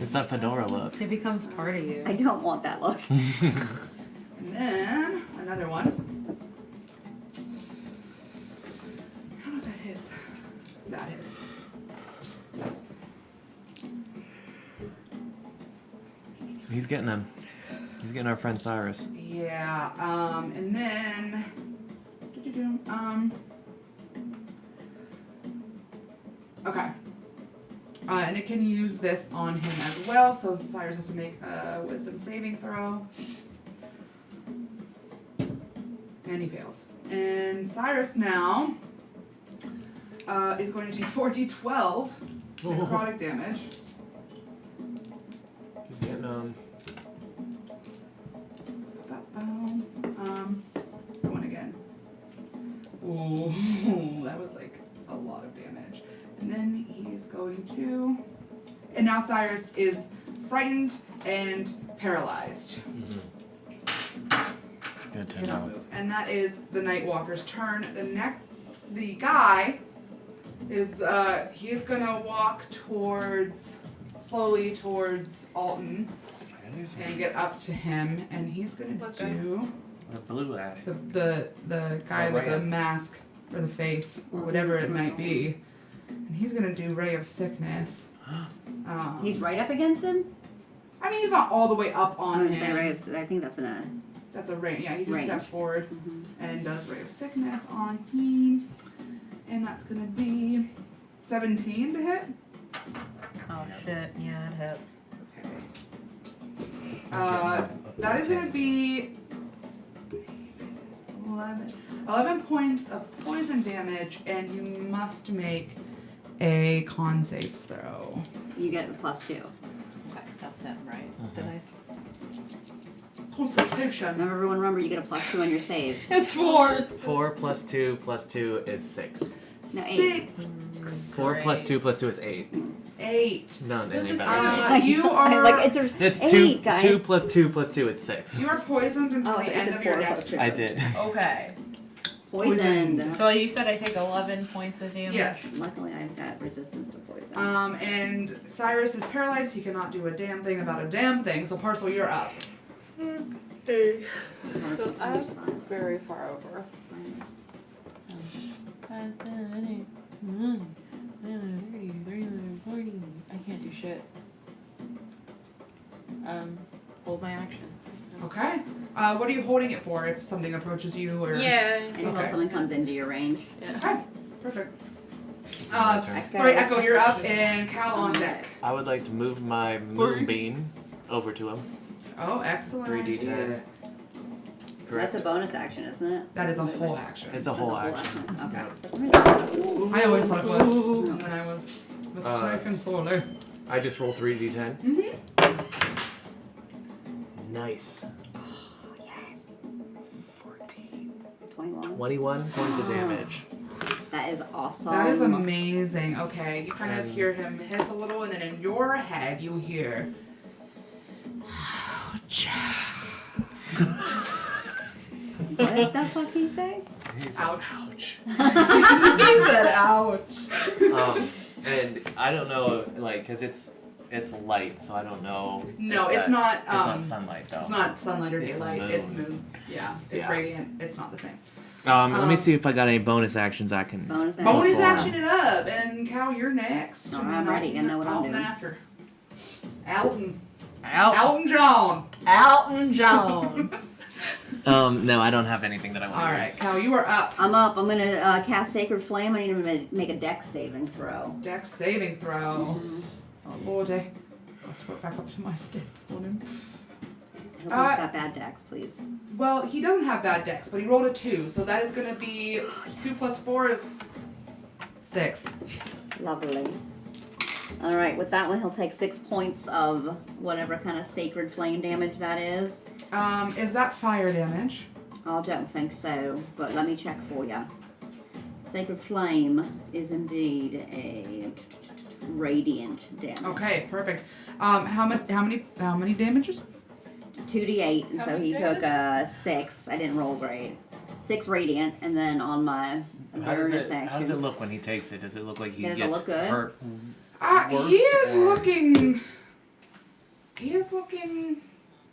It's that fedora look.
It becomes part of you.
I don't want that look.
And then another one. I don't know if that hits. That hits.
He's getting him. He's getting our friend Cyrus.
Yeah. And then. Okay. And it can use this on him as well, so Cyrus has to make a wisdom saving throw. And he fails. And Cyrus now is going to take 4d12 necrotic damage.
He's getting
Going again. Ooh, that was like a lot of damage. And then he's going to. And now Cyrus is frightened and paralyzed.
good to
Cannot
know.
move. And that is the Nightwalker's turn. The guy is he's gonna walk slowly towards Alton and get up to him, and he's gonna
What guy?
do
The blue eye.
the guy
The
with the
ray.
mask or the face or whatever it might be, and he's gonna do Ray of Sickness.
He's right up against him?
I mean, he's not all the way up
I'm
on
gonna
him.
say Ray of, I think that's in a
That's a range. Yeah, he just
range.
steps forward
Mhm.
and does Ray of Sickness on him, and that's gonna be 17 to hit.
Oh shit, yeah, it hits.
Okay. That is gonna be 11 points of poison damage, and you must make a con save throw.
You get a + 2.
That's him, right? Did I?
Constitution.
Remember, you get a + 2 on your saves.
It's 4.
4 plus 2 plus 2 is 6.
No, 8.
4 plus 2 plus 2 is 8.
8.
No,
This is
You are
like it's
It's
8,
2.
guys.
2 plus 2 plus 2. It's 6.
you are poisoned until
Oh,
the
I
end
said
of your
4
next
plus 2.
I did.
Okay.
Poisoned.
So you said I take 11 points of damage?
Yes.
Luckily, I've got resistance to poison.
And Cyrus is paralyzed. He cannot do a damn thing about a damn thing. So Parcel, you're up.
I'm very far over.
I can't do shit.
Hold my action.
Okay. What are you holding it for if something approaches you or?
Yeah.
Until
Okay.
someone comes into your range.
Okay. Perfect.
My turn.
Sorry, Echo, you're up, and Cal on deck.
I would like to move my moonbeam over to him.
Oh, excellent.
3d10.
That's a bonus action, isn't it?
That is a whole action.
It's a whole action.
Okay.
Yep.
For some reason-
I always thought it was, and I was mistaken sorely.
I just roll 3d10.
Mm-hmm.
Nice.
Yes.
14.
21.
21 points of damage.
That is awesome.
That is amazing. Okay, you kind of
And-
hear him hiss a little, and then in your head you hear, ouch.
What the fuck did he say?
He's
Ouch.
Ouch.
He said ouch.
And I don't know, like, cause it's light, so I don't know.
No,
if
it's
that-
not.
It's not sunlight though.
It's not sunlight or
It's
daylight.
moon.
It's moon. Yeah, it's
Yeah.
radiant. It's not the same.
Let me see if I got any bonus actions I can.
Bonus action.
Bonus
for-
action it up, and Cal, you're next.
All
And
right,
then
I'm ready. I know what I'm
Alton
doing.
after. Alton.
Out.
Alton John.
Alton John.
No, I don't have anything that I want
All
to
right,
use.
Cal, you are up.
I'm up. I'm gonna cast Sacred Flame. I need to make a dex saving throw.
Dex saving throw.
Mhm.
Oh lordy. I'll sweat back up to my stats on him.
I hope he's got bad dex, please.
Well, he doesn't have bad dex, but he rolled a 2, so that is going to be 2 plus 4 is 6.
Lovely. All right, with that one, he'll take 6 points of whatever kind of Sacred Flame damage that is.
Is that fire damage?
I don't think so, but let me check for you. Sacred Flame is indeed a radiant damage.
Okay, perfect. How many damages?
2d8, and
How
so
many
he took 6. I didn't roll great. 6 radiant, and then on my
How does
bonus
it
action.
look when he takes it? Does it look like he
Does it
gets
look good?
hurt?
He
Worse,
is
or-
looking. He is looking.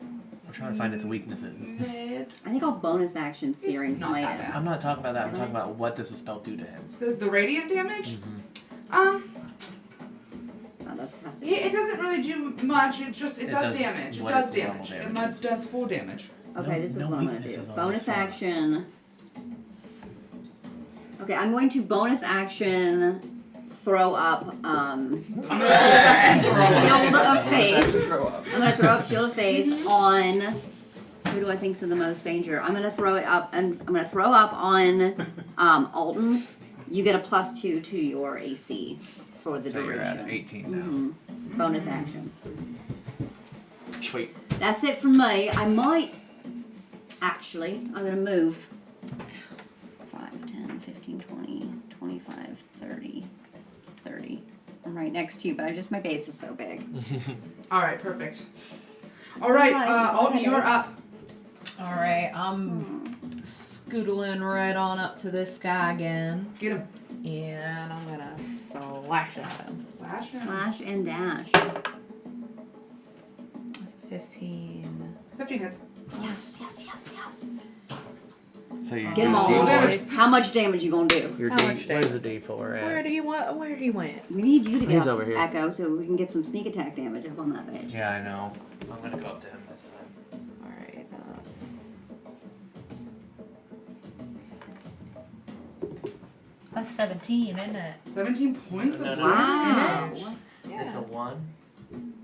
I'm trying to find its weaknesses.
Mid.
I think all bonus action searing
not
smite
that
him.
bad.
I'm not talking about that. I'm talking about what does the spell do to him.
The radiant damage?
Mm-hmm.
Oh, that's has to be.
It doesn't really do much. It does
does
damage. It
what
does
its normal
damage. It
damage is.
does full damage.
Okay,
No-
this is
no
what I'm gonna
weaknesses
do.
on
Bonus
this one.
action. Okay, I'm going to bonus action throw up Shield of Faith.
Throw up.
I'm gonna throw up Shield of Faith on who do I think's in the most danger? I'm gonna throw it up and I'm gonna throw up on Alton. You get a +2 to your AC for the
So you're
duration.
at 18 now.
Mhm. Bonus action.
Sweet.
That's it from me. I might actually. I'm gonna move 5, 10, 15, 20, 25, 30, 30. I'm right next to you, but my base is so big.
All right, perfect. All right, Alton, you are up.
All right, I'm scootling right on up to this guy again,
Get him.
and I'm gonna slash at him.
Slash him.
Slash and dash.
That's a 15.
15 hits.
Yes, yes, yes, yes.
So you
Get them all.
D4.
How much damage you gonna do?
Your
How
D,
much
where's the D4
Where
at?
did he went? Where did he went?
We need you to get
He's
up,
over here.
Echo, so we can get some sneak attack damage up on that page.
Yeah, I know. I'm gonna go up to him this time.
All right. That's 17, isn't it?
17 points
No,
of
no, no.
damage.
Wow.
It's a 1.
And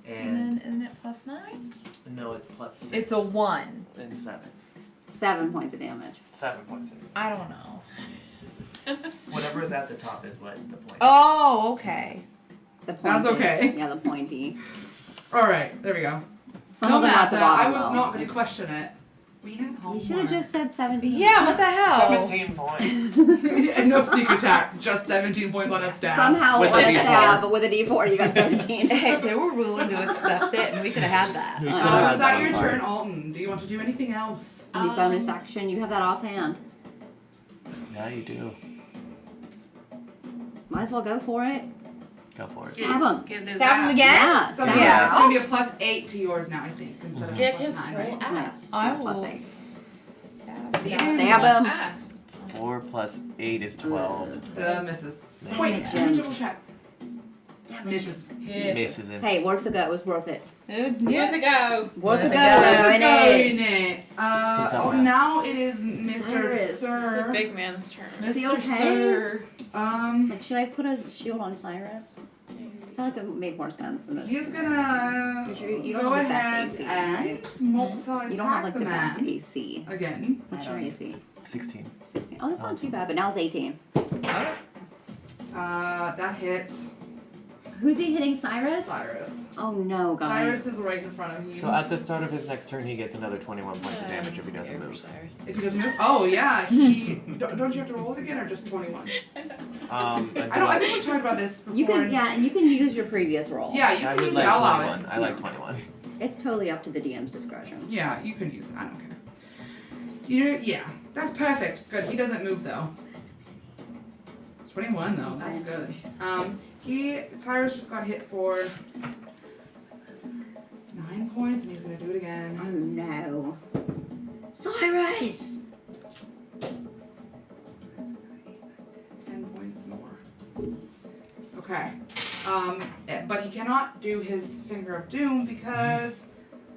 And
then isn't it +9?
no, it's +6.
It's a 1.
And 7.
7 points of damage.
7 points.
I don't know.
Whatever is at the top is what the point.
Oh, okay.
The
That's
pointy.
okay.
Yeah, the pointy.
All right, there we go.
Some
No
of them are at
matter.
the bottom,
I was
though.
not going to question it. We have
You
homework.
should have just said 17.
Yeah, what the hell?
17 points.
And no sneak attack, just 17 points on a stab.
Somehow
With
with
a
a
D4.
stab, but with a D4 you got 17.
Hey, they were willing to accept it, and we could have had that.
We could've
Is
had
that
I'm
your
sorry.
turn, Alton? Do you want to do anything else?
Any bonus action? You have that offhand.
Yeah, you do.
Might as well go for it.
Go for it.
Stab him.
Get this
Stab him
ass.
again?
Yeah,
So
stab
yeah,
him.
it's gonna be a plus 8 to yours now, I think, instead of
Get
plus
his
9,
full
right?
ass.
I
Plus
will
8.
Stab
him.
Ass.
4 plus 8 is 12.
Misses.
Misses.
Wait, let me double check. Misses.
Yeah.
Misses him.
Hey, worth the go. It was worth it.
Here we go.
Worth the
Worth
go.
the
in it.
Innit.
Who's up
Oh,
now?
now it is Mr.
Cyrus.
It's the
Sir.
big man's turn.
Is he
Mr.
okay?
Sir.
Like, should I put a shield on Cyrus? I feel like it would make more sense in this.
He's gonna
You don't
go
have the
ahead
best AC,
and
right?
so
You don't have
attack
like
the
the best
man
AC.
again.
What's your AC?
16.
16. Oh, that's not too bad, but now it's 18.
That hits
Who's he hitting? Cyrus?
Cyrus.
Oh no, guys.
Cyrus is right in front of you.
So at the start of his next turn, he gets another 21 points of damage if he doesn't move.
If he doesn't move, oh yeah, he don't you have to roll it again or just 21?
I
I think we talked about this before.
You can, yeah, and you can use your previous roll.
Yeah, you
I
can
would
use
like
it. I'll allow
21.
it.
I like 21.
It's totally up to the DM's discretion.
Yeah, you can use it. I don't care. Yeah, that's perfect. Good. He doesn't move though. 21 though. That's good. Cyrus just got hit for 9 points, and he's gonna do it
Oh
again.
no. Cyrus!
10 points more. Okay. But he cannot do his Finger of Doom because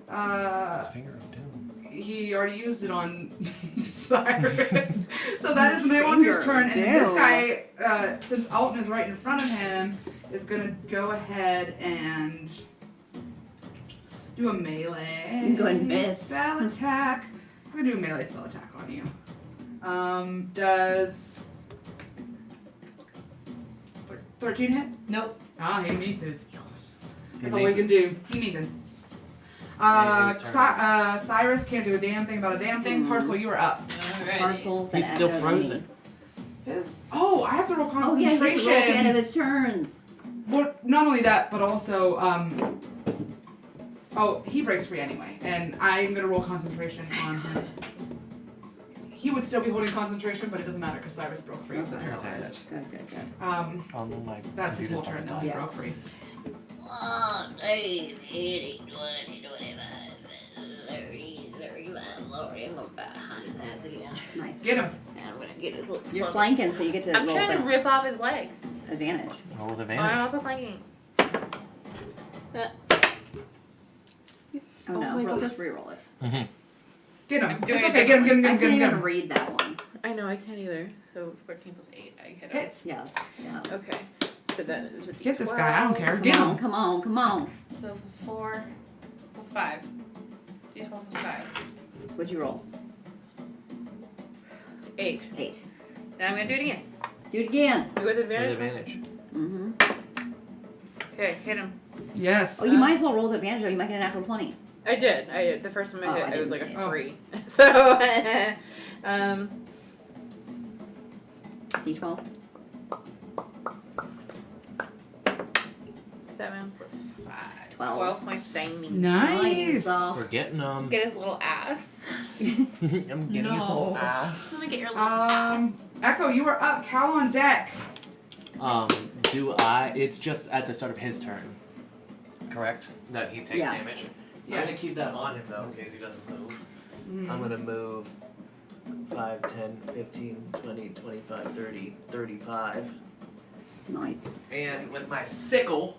Finger of Doom.
he already used it on Cyrus. So that is no longer his turn. And then this guy, since Alton is right in front of him, is gonna go ahead and do a melee.
You can go ahead and miss.
Spell attack. I'm gonna do a melee spell attack on you. Does 13 hit?
Nope.
Ah, he meets his. Yes. That's all
meets
we can do. He meets him.
Yeah, his turn.
Cyrus can't do a damn thing about a damn thing. Parcel, you are up.
Parcel.
He's still frozen.
I have to roll
Oh yeah,
concentration.
he's roll at the end of his turns.
Well, not only that, but also, he breaks free anyway, and I'm gonna roll concentration on him. He would still be holding concentration, but it doesn't matter because Cyrus broke free. But paralyzed.
Good.
Oh my.
That's his whole
computer's
turn.
about
Though
to
he
die.
broke free.
1, 2, 3, 20, 25, 30, 35, 40, 100. That's again.
Nice.
Get him.
And I'm gonna get his little.
You're
club.
flanking, so you get to
I'm
roll
trying to
the
rip off his legs.
advantage.
Roll with
I'm
advantage.
also flanking.
Oh no,
my God.
just re-roll it.
Get him.
I'm
It's
doing it
okay. Get him. Get him. Get
I
him.
can't
Get him. Get
even
him.
read that one.
I know, I can't either. So 14 plus 8, I hit him.
Hits.
Yes.
Okay. So that is a D12.
Get this guy. I don't care.
Come
Get
on,
him.
come on, come on.
So plus 4 plus 5. D12 plus 5.
What'd you roll?
8.
8.
Now I'm gonna do it again.
Do it again.
With
With
advantage.
advantage.
Mm-hmm.
Okay, hit him.
Yes.
Oh, you might as well roll the advantage, or you might get a natural 20.
I did. The first time I
Oh,
hit,
I
it was like
didn't
a
see
3. So,
D12.
7 plus 5.
12.
12 points damage.
Nice.
We're getting him.
Get his little ass.
I'm getting his little
No.
ass.
Let me get your little ass.
Echo, you are up. Cal on deck.
Do I? It's just at the start of his turn. Correct? That he takes
Yeah.
damage. I'm
Yes.
gonna keep that on him though, in case he doesn't move. I'm gonna move 5, 10, 15, 20, 25, 30, 35.
Nice.
And with my sickle,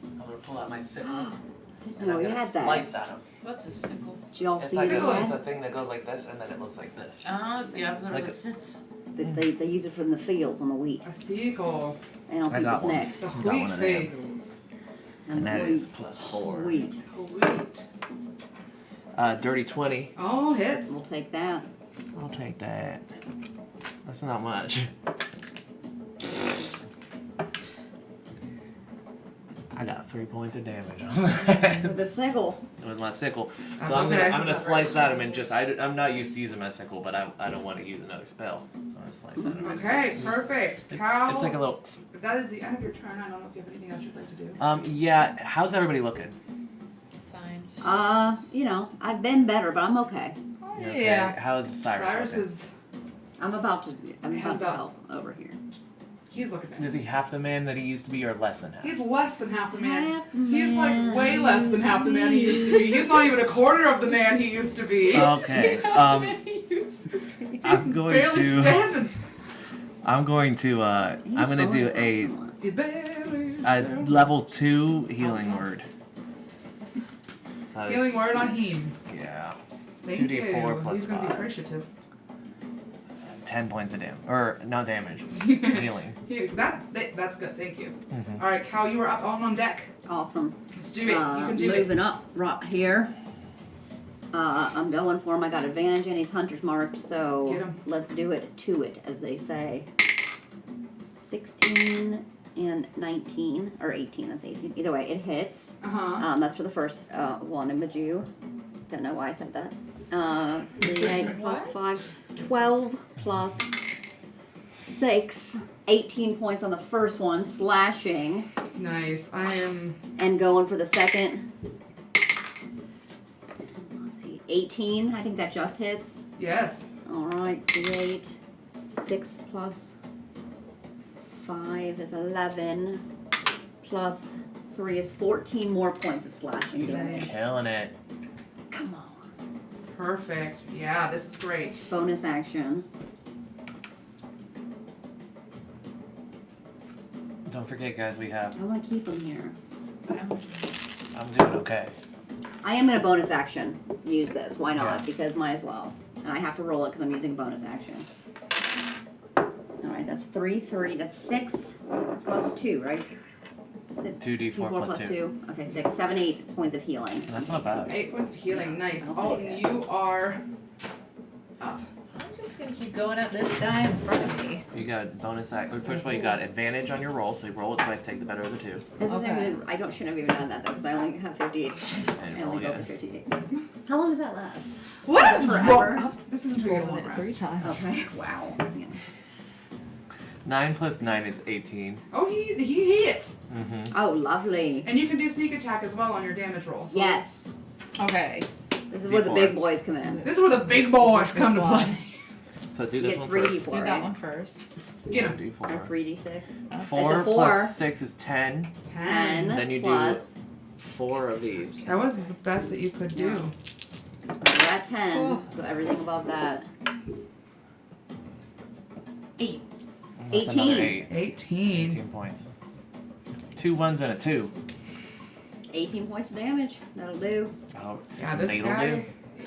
I'm gonna pull out my sickle.
Didn't
and
know
I'm
you
gonna
had that.
slice at him.
What's a sickle?
Did y'all
It's
see
like
Sickle.
it's a thing that goes like this, and then it looks like this.
Oh, it's the opposite
Like
of
a-
a Sith.
They use it from the fields on the wheat
A seagull.
and on
I got
people's
one.
necks.
The
Got one
wheat
of them.
thing.
And that
wheat.
is plus 4.
Wheat.
Wheat.
Dirty 20.
Oh, hits.
We'll take that.
I'll take that. That's not much. I got 3 points of damage on that
With the sickle.
with my sickle.
That's
So I'm
okay.
gonna slice at him and just I'm not used to using my sickle, but I don't want to use another spell. So I'm gonna slice at him.
Okay, perfect. Cal,
It's like a little.
if that is the end of your turn, I don't know if you have anything else you'd like to do.
Yeah. How's everybody looking?
Fine.
You know, I've been better, but I'm okay.
You okay?
Yeah.
How's Cyrus looking?
is,
I'm about to
How's about-
help over here.
he's looking bad.
Is he half the man that he used to be, or less than half?
He's less than half the man.
Half
He's
man.
like way less than half the man he used to be. He's not even a quarter of the man he used to be.
Okay.
He's
I'm going
barely
to.
standing.
I'm going to. I'm gonna do a
He's barely
a
standing.
level 2 healing word. So it's-
Healing word on him.
Yeah.
Thank
2d4
you.
plus
He's gonna be
5.
appreciative.
10 points of damage, or no damage. Healing.
That's good. Thank you.
Mhm.
All right, Cal, you are up on deck.
Awesome.
Let's do it. You can do it.
Moving up right here. I'm going for him. I got advantage and he's hunter's marked,
Get
so
'em.
let's do it to it, as they say. 16 and 19, or 18, that's 18. Either way, it hits. That's for the first one in Majou. Don't know why I said that. 3d8 plus 5, 12 plus 6, 18 points on the first one, slashing.
Nice. I am.
And going for the second. 18, I think that just hits.
Yes.
Alright, D8. 6 plus 5 is 11. Plus 3 is 14 more points of slashing
He's
damage.
killing it.
Come on.
Perfect. Yeah, this is great.
Bonus action.
Don't forget, guys, we have.
I want to keep him here.
I'm doing okay.
I am going to bonus action use this. Why not?
Yeah.
Because might as well. And I have to roll it because I'm using a bonus action. Alright, that's 3, 3. That's 6 plus 2, right? Is it
2d4 plus 2.
Okay, 6, 7, 8 points of healing.
That's not bad.
8 points of healing. Nice.
I'll
Oh,
take it.
you are up.
I'm just gonna keep going at this guy in front of me.
You got bonus act. First of all, you got advantage on your roll, so you roll it twice, take the better of the 2.
This isn't
Okay.
even, I shouldn't have even done that though, because I only have 58.
And
I
roll
only go
again.
for 58. How long does that last?
What is
Forever.
wrong? This is until you get a long
It 3
rest.
times.
Okay, wow. Yeah.
9 plus 9 is 18.
Oh, he hits.
Mm-hmm.
Oh, lovely.
And you can do sneak attack as well on your damage roll. So
Yes.
Okay.
This is where the
D4.
big boys come in.
This is where the big boys
This
come to
one.
play.
So do
You
this
get
one
3
first.
D4,
Do that
right?
one first.
Get him.
Or
D4.
3d6.
4
4.
plus 6 is 10.
10
Then you do
plus.
4 of these.
That was the best that you could do.
We're at 10, so everything above that.
8.
And that's another
18.
8.
18.
18 points. 2 1s and a 2.
18 points of damage. That'll do.
Oh,
Yeah, this
that'll
guy.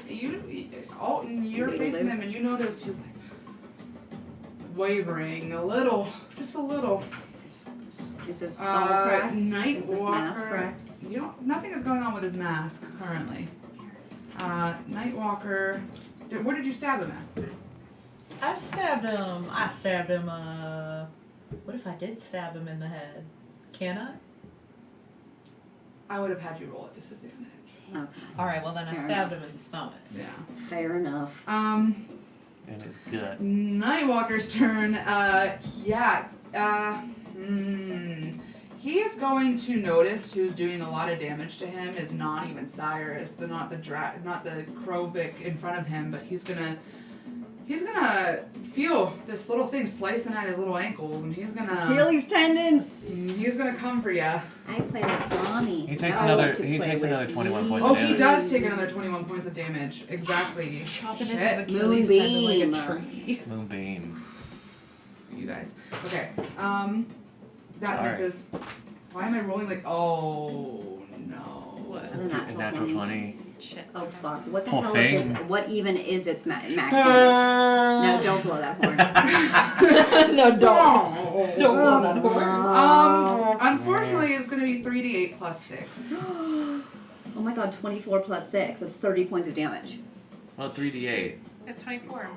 do.
You're
That'll
facing
do.
him, and you notice he's like wavering a little, just a little.
Is his skull cracked?
Night
Is his mask
Walker.
cracked?
Nothing is going on with his mask currently. Nightwalker. Where did you stab him at?
I stabbed him. What if I did stab him in the head? Can I?
I would have had you roll at disadvantage.
Okay.
Alright, well then I
Fair
stabbed him in the stomach.
Yeah.
Fair enough.
And it's good.
Nightwalker's turn. He is going to notice who's doing a lot of damage to him is not even Cyrus, not the Krovic in front of him, but he's gonna feel this little thing slicing at his little ankles, and he's gonna
tendons.
come for ya.
I play with Bonnie.
He takes
I
another.
like to
He
play
takes
with
another 21
me.
points
Oh,
of
he
damage.
does take another 21 points of damage. Exactly.
Chopping
Shit.
at his Achilles tendon like
Moonbeam.
a tree.
Moonbeam.
You guys. Okay. That
Sorry.
misses. Why am I rolling like? Oh no.
What?
It's a
A natural 20.
Shit.
Oh fuck! What the
Poor
hell
thing.
is it? What even is its max damage? No, don't blow that horn.
No,
Don't
blow that horn.
Unfortunately, it's going to be 3d8 plus 6.
Oh my god! 24 plus 6. That's 30 points of damage.
Well, 3d8.
It's 24.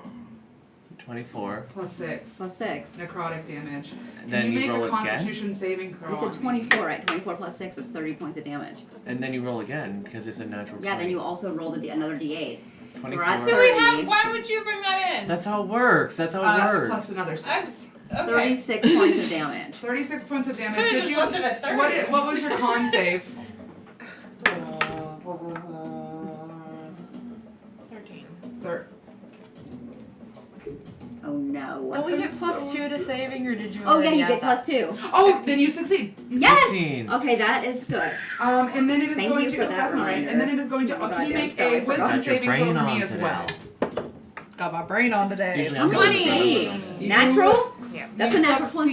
24.
plus 6.
Plus 6.
Necrotic damage.
And then
you
you
make
roll
a
again?
Constitution saving throw.
You said
on me.
24, right? 24 plus 6 is 30 points of damage.
And then you roll again because it's a natural 20.
Yeah, then you also roll another d8. So we're at
24.
Do we
30.
have? Why would you bring that in?
That's how it works. That's how it works.
Plus another 6.
Okay.
36 points of damage.
36 points of damage.
Could've
Did
just
you?
left it at 30.
What was your con save?
13.
Oh no.
Well, we get +2 to saving, or did you?
Oh yeah,
already
you
add
get
that?
+2.
Oh, then you succeed.
Yes!
15.
Okay, that is good.
And then it is
Thank
going
you
to.
for that
That's all right.
reminder.
And then it is going to.
Oh,
Can you
goddamn
make
spell, I
a
forgot.
wisdom
Got your
saving throw
brain
for
on
me as
today.
well?
Got my brain on today.
Usually
How
I'm
many
going
saves?
You-
Natural?
Yeah.
That's
you
a natural 20.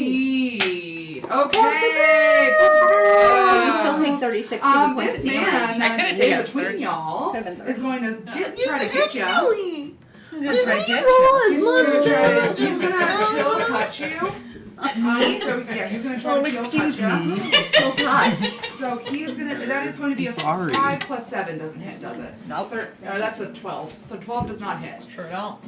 succeed.
Oh,
Okay.
you still take 36 points
This
of
man
damage.
that's
taken
in between
30.
y'all
Could've been
is
30.
going to try to get you.
I'm gonna try to get you.
He's gonna chill touch you. So yeah, he's gonna try to chill touch you.
Chill touch.
So he's gonna. That is going to be a
Sorry.
5 plus 7 doesn't hit, does it?
Nope.
That's a 12. So 12 does not hit.
Sure don't.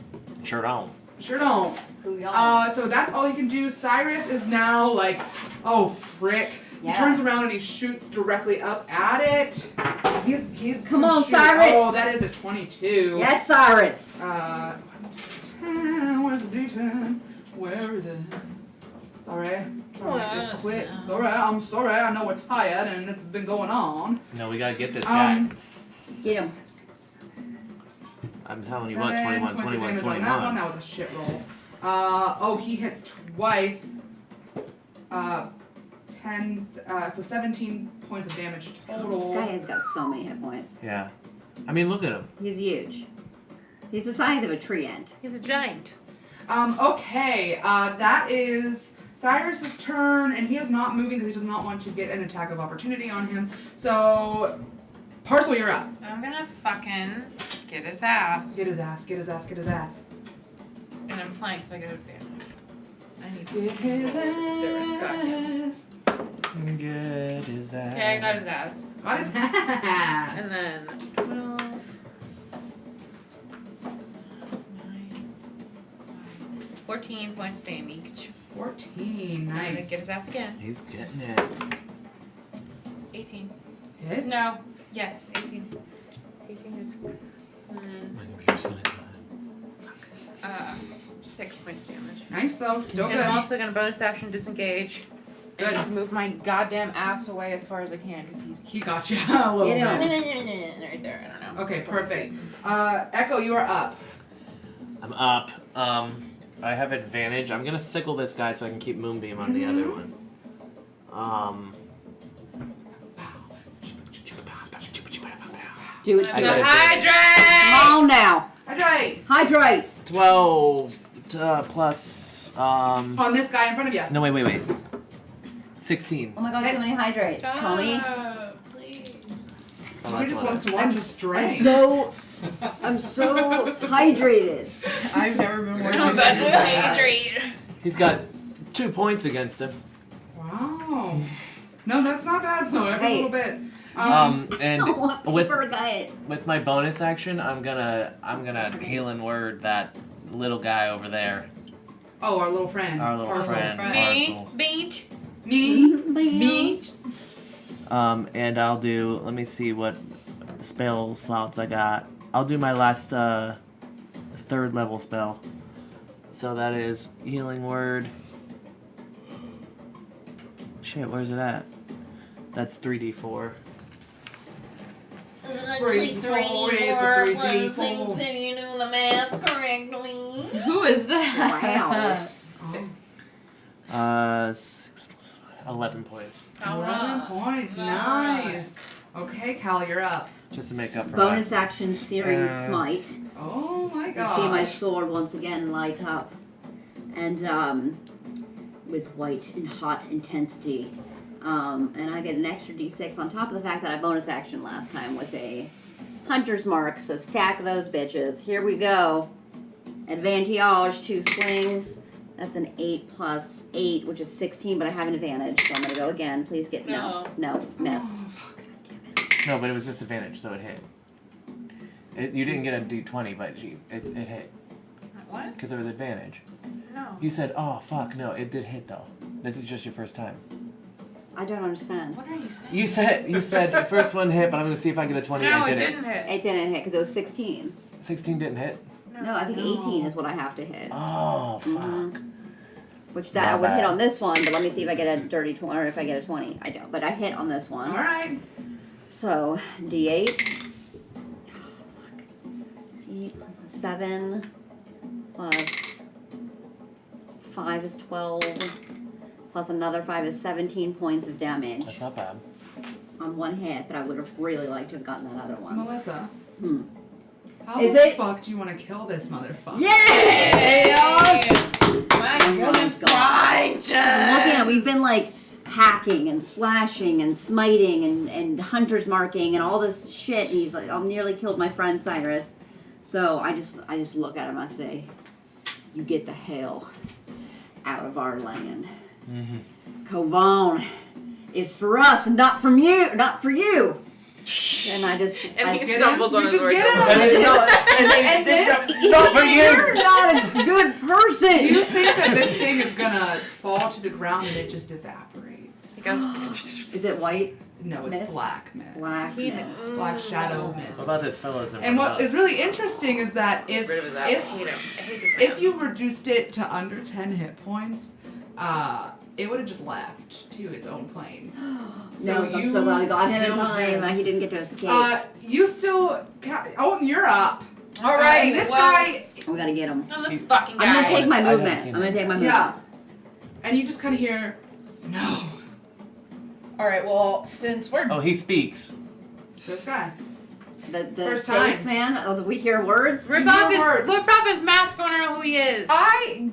Sure don't.
Sure don't.
Who y'all?
So that's all he can do. Cyrus is now like, oh frick.
Yeah.
He turns around and he shoots directly up at it. He's
Come
gonna
on,
shoot.
Cyrus.
Oh, that is a 22.
Yes, Cyrus.
Where's the D10? Where is it? Sorry. Trying to make this quick.
Well,
Sorry, I'm sorry. I know we're tired and this has been going on.
No, we gotta get this guy.
Get him.
I'm telling you what,
7
21,
points of
21,
damage on that one.
21.
That was a shit roll. He hits twice. 10, so 17 points of damage total.
This guy has got so many hit points.
Yeah. I mean, look at him.
He's huge. He's the size of a tree ant.
He's a giant.
Okay, that is Cyrus's turn, and he is not moving because he does not want to get an attack of opportunity on him. So, Parcel, you're up.
I'm gonna fucking get his ass.
Get his ass, get his ass, get his ass.
And I'm flying, so I get an advantage. I need
Get his ass.
Get his ass.
Okay, I got his ass.
Got his ass.
And then 12. 14 points of damage.
14,
I'm gonna
nice.
get his ass again.
He's getting it.
18.
Hit?
No. Yes, 18. 18 hits. And
My computer's gonna die.
6 points damage.
Nice though, still
And I'm
good.
also gonna bonus action disengage.
Good.
And move my goddamn ass away as far as I can because he's
He got you a little
Get him.
bit.
right there. I don't know.
Okay, perfect. Echo, you are up.
I'm up. I have advantage. I'm gonna sickle this guy so I can keep Moonbeam on the other one.
Do it
I
to
got
him.
it.
Hydrate!
Come on now.
Hydrate!
Hydrate.
12 plus.
On this guy in front of you.
No, wait. 16.
Oh my god, so many hydrates. Tommy.
Please.
Oh,
He
that's
just
one.
wants to watch the strength.
I'm so hydrated.
I've never been more
I'm about to hydrate.
He's got 2 points against him.
Wow. No, that's not bad though. Every
Hey.
little bit.
And
Oh,
with
forgot.
with my bonus action, I'm gonna healing word that little guy over there,
Oh, our little friend.
our little
Parcel.
friend,
Me,
Parcel.
beach,
Me.
And I'll do. Let me see what spell slots I got. I'll do my last 3rd level spell. So that is healing word. Shit, where's it at? That's 3d4.
Isn't it
3D4 is the
3D4 plus
3D4.
6 if you do the math correctly?
Who is that?
Wow.
11 points.
11 points. Nice. Okay, Cal, you're up.
Just to make up for
Bonus action, Searing
Uh,
Smite.
Oh my
You
god.
see my sword once again light up. And with white and hot intensity. And I get an extra d6 on top of the fact that I bonus action last time with a hunter's mark. So stack those bitches. Here we go. Advantage, 2 swings. That's an 8 plus 8, which is 16, but I have an advantage. So I'm going to go again. Please get no, missed.
Oh, fuck.
No, but it was disadvantage, so it hit. You didn't get a d20, but it hit.
What?
Because there was advantage.
No.
You said, oh, fuck, no, it did hit, though. This is just your first time.
I don't understand.
What are you saying?
You said the first one hit, but I'm going to see if I get a 20.
No,
I
it
didn't.
didn't hit.
It didn't hit because it was 16.
16 didn't hit?
No, I think 18 is what I have to hit.
Oh, fuck.
Which that
Not
I would hit
bad.
on this one, but let me see if I get a dirty 20 or if I get a 20. I don't, but I hit on this one.
All right.
So D8. Oh, fuck. D8 plus 7 plus 5 is 12 plus another 5 is 17 points of damage
That's not bad.
on one hit, but I would have really liked to have gotten that other one.
Melissa,
Hmm.
how
Is
the
it-
fuck do you want to kill this motherfucker?
Yes!
My
Oh my
goodness
God.
gracious.
Looking at, we've been like hacking and slashing and smiting and hunter's marking and all this shit. And he's like, I've nearly killed my friend Cyrus. So I just look at him. I say, you get the hell out of our land. Corvan is for us and not from you, not for you. And I just,
And
I
he
Get
stumbles
him?
on
You
his
just
way
get
to
him?
the-
And this?
Not for you!
You're not a good person.
Do you think that this thing is gonna fall to the ground and it just evaporates?
He goes,
Is it white?
No, it's
Mist?
black mist.
Black.
He-
mist.
Black shadow mist.
What about this fellow's in
And
front
what
of
is
us?
really interesting is that
get rid of his I
if
hate him. I hate this man.
if you reduced it to under 10 hit points, it would have just left to its own plane.
No, I'm so glad we got him in
killed
time.
him.
He didn't get to escape.
You still. You're up.
All right.
And this
well,
guy,
We gotta get him.
Oh, this fucking guy.
I'm gonna take my
I haven't
movement.
seen
I'm gonna
that.
take my movement.
yeah. And you just kind of hear, no.
all right. Well, since we're
Oh, he speaks.
This guy.
The
First
face
time.
man of we hear words.
Rip
Your
off his,
words.
rip off his mask. I want to know who he is.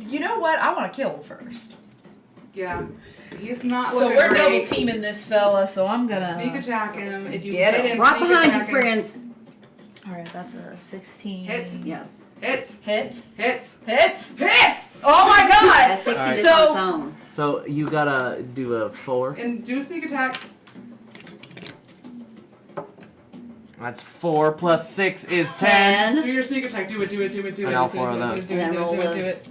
you know what? I want to kill him first.
Yeah. He's not
So
looking
we're
great.
double teaming this fella. So I'm gonna
Sneak attack him. If you
Get
hit
him.
him,
Right
sneak
behind you,
attack him.
friends.
All right, that's a 16.
Hits.
Yes.
Hits.
Hits.
Hits.
Hits.
Hits!
Oh my God!
That's 60
Alright.
just
So-
on its own.
So you gotta do a 4.
And do a sneak attack.
That's 4 plus 6 is 10.
10. Do your sneak attack. Do it, do it, do it, do it.
And all
do it,
four
do
of
it,
those.
do it,
And
do
then
it,
roll
do it, do
those.
it.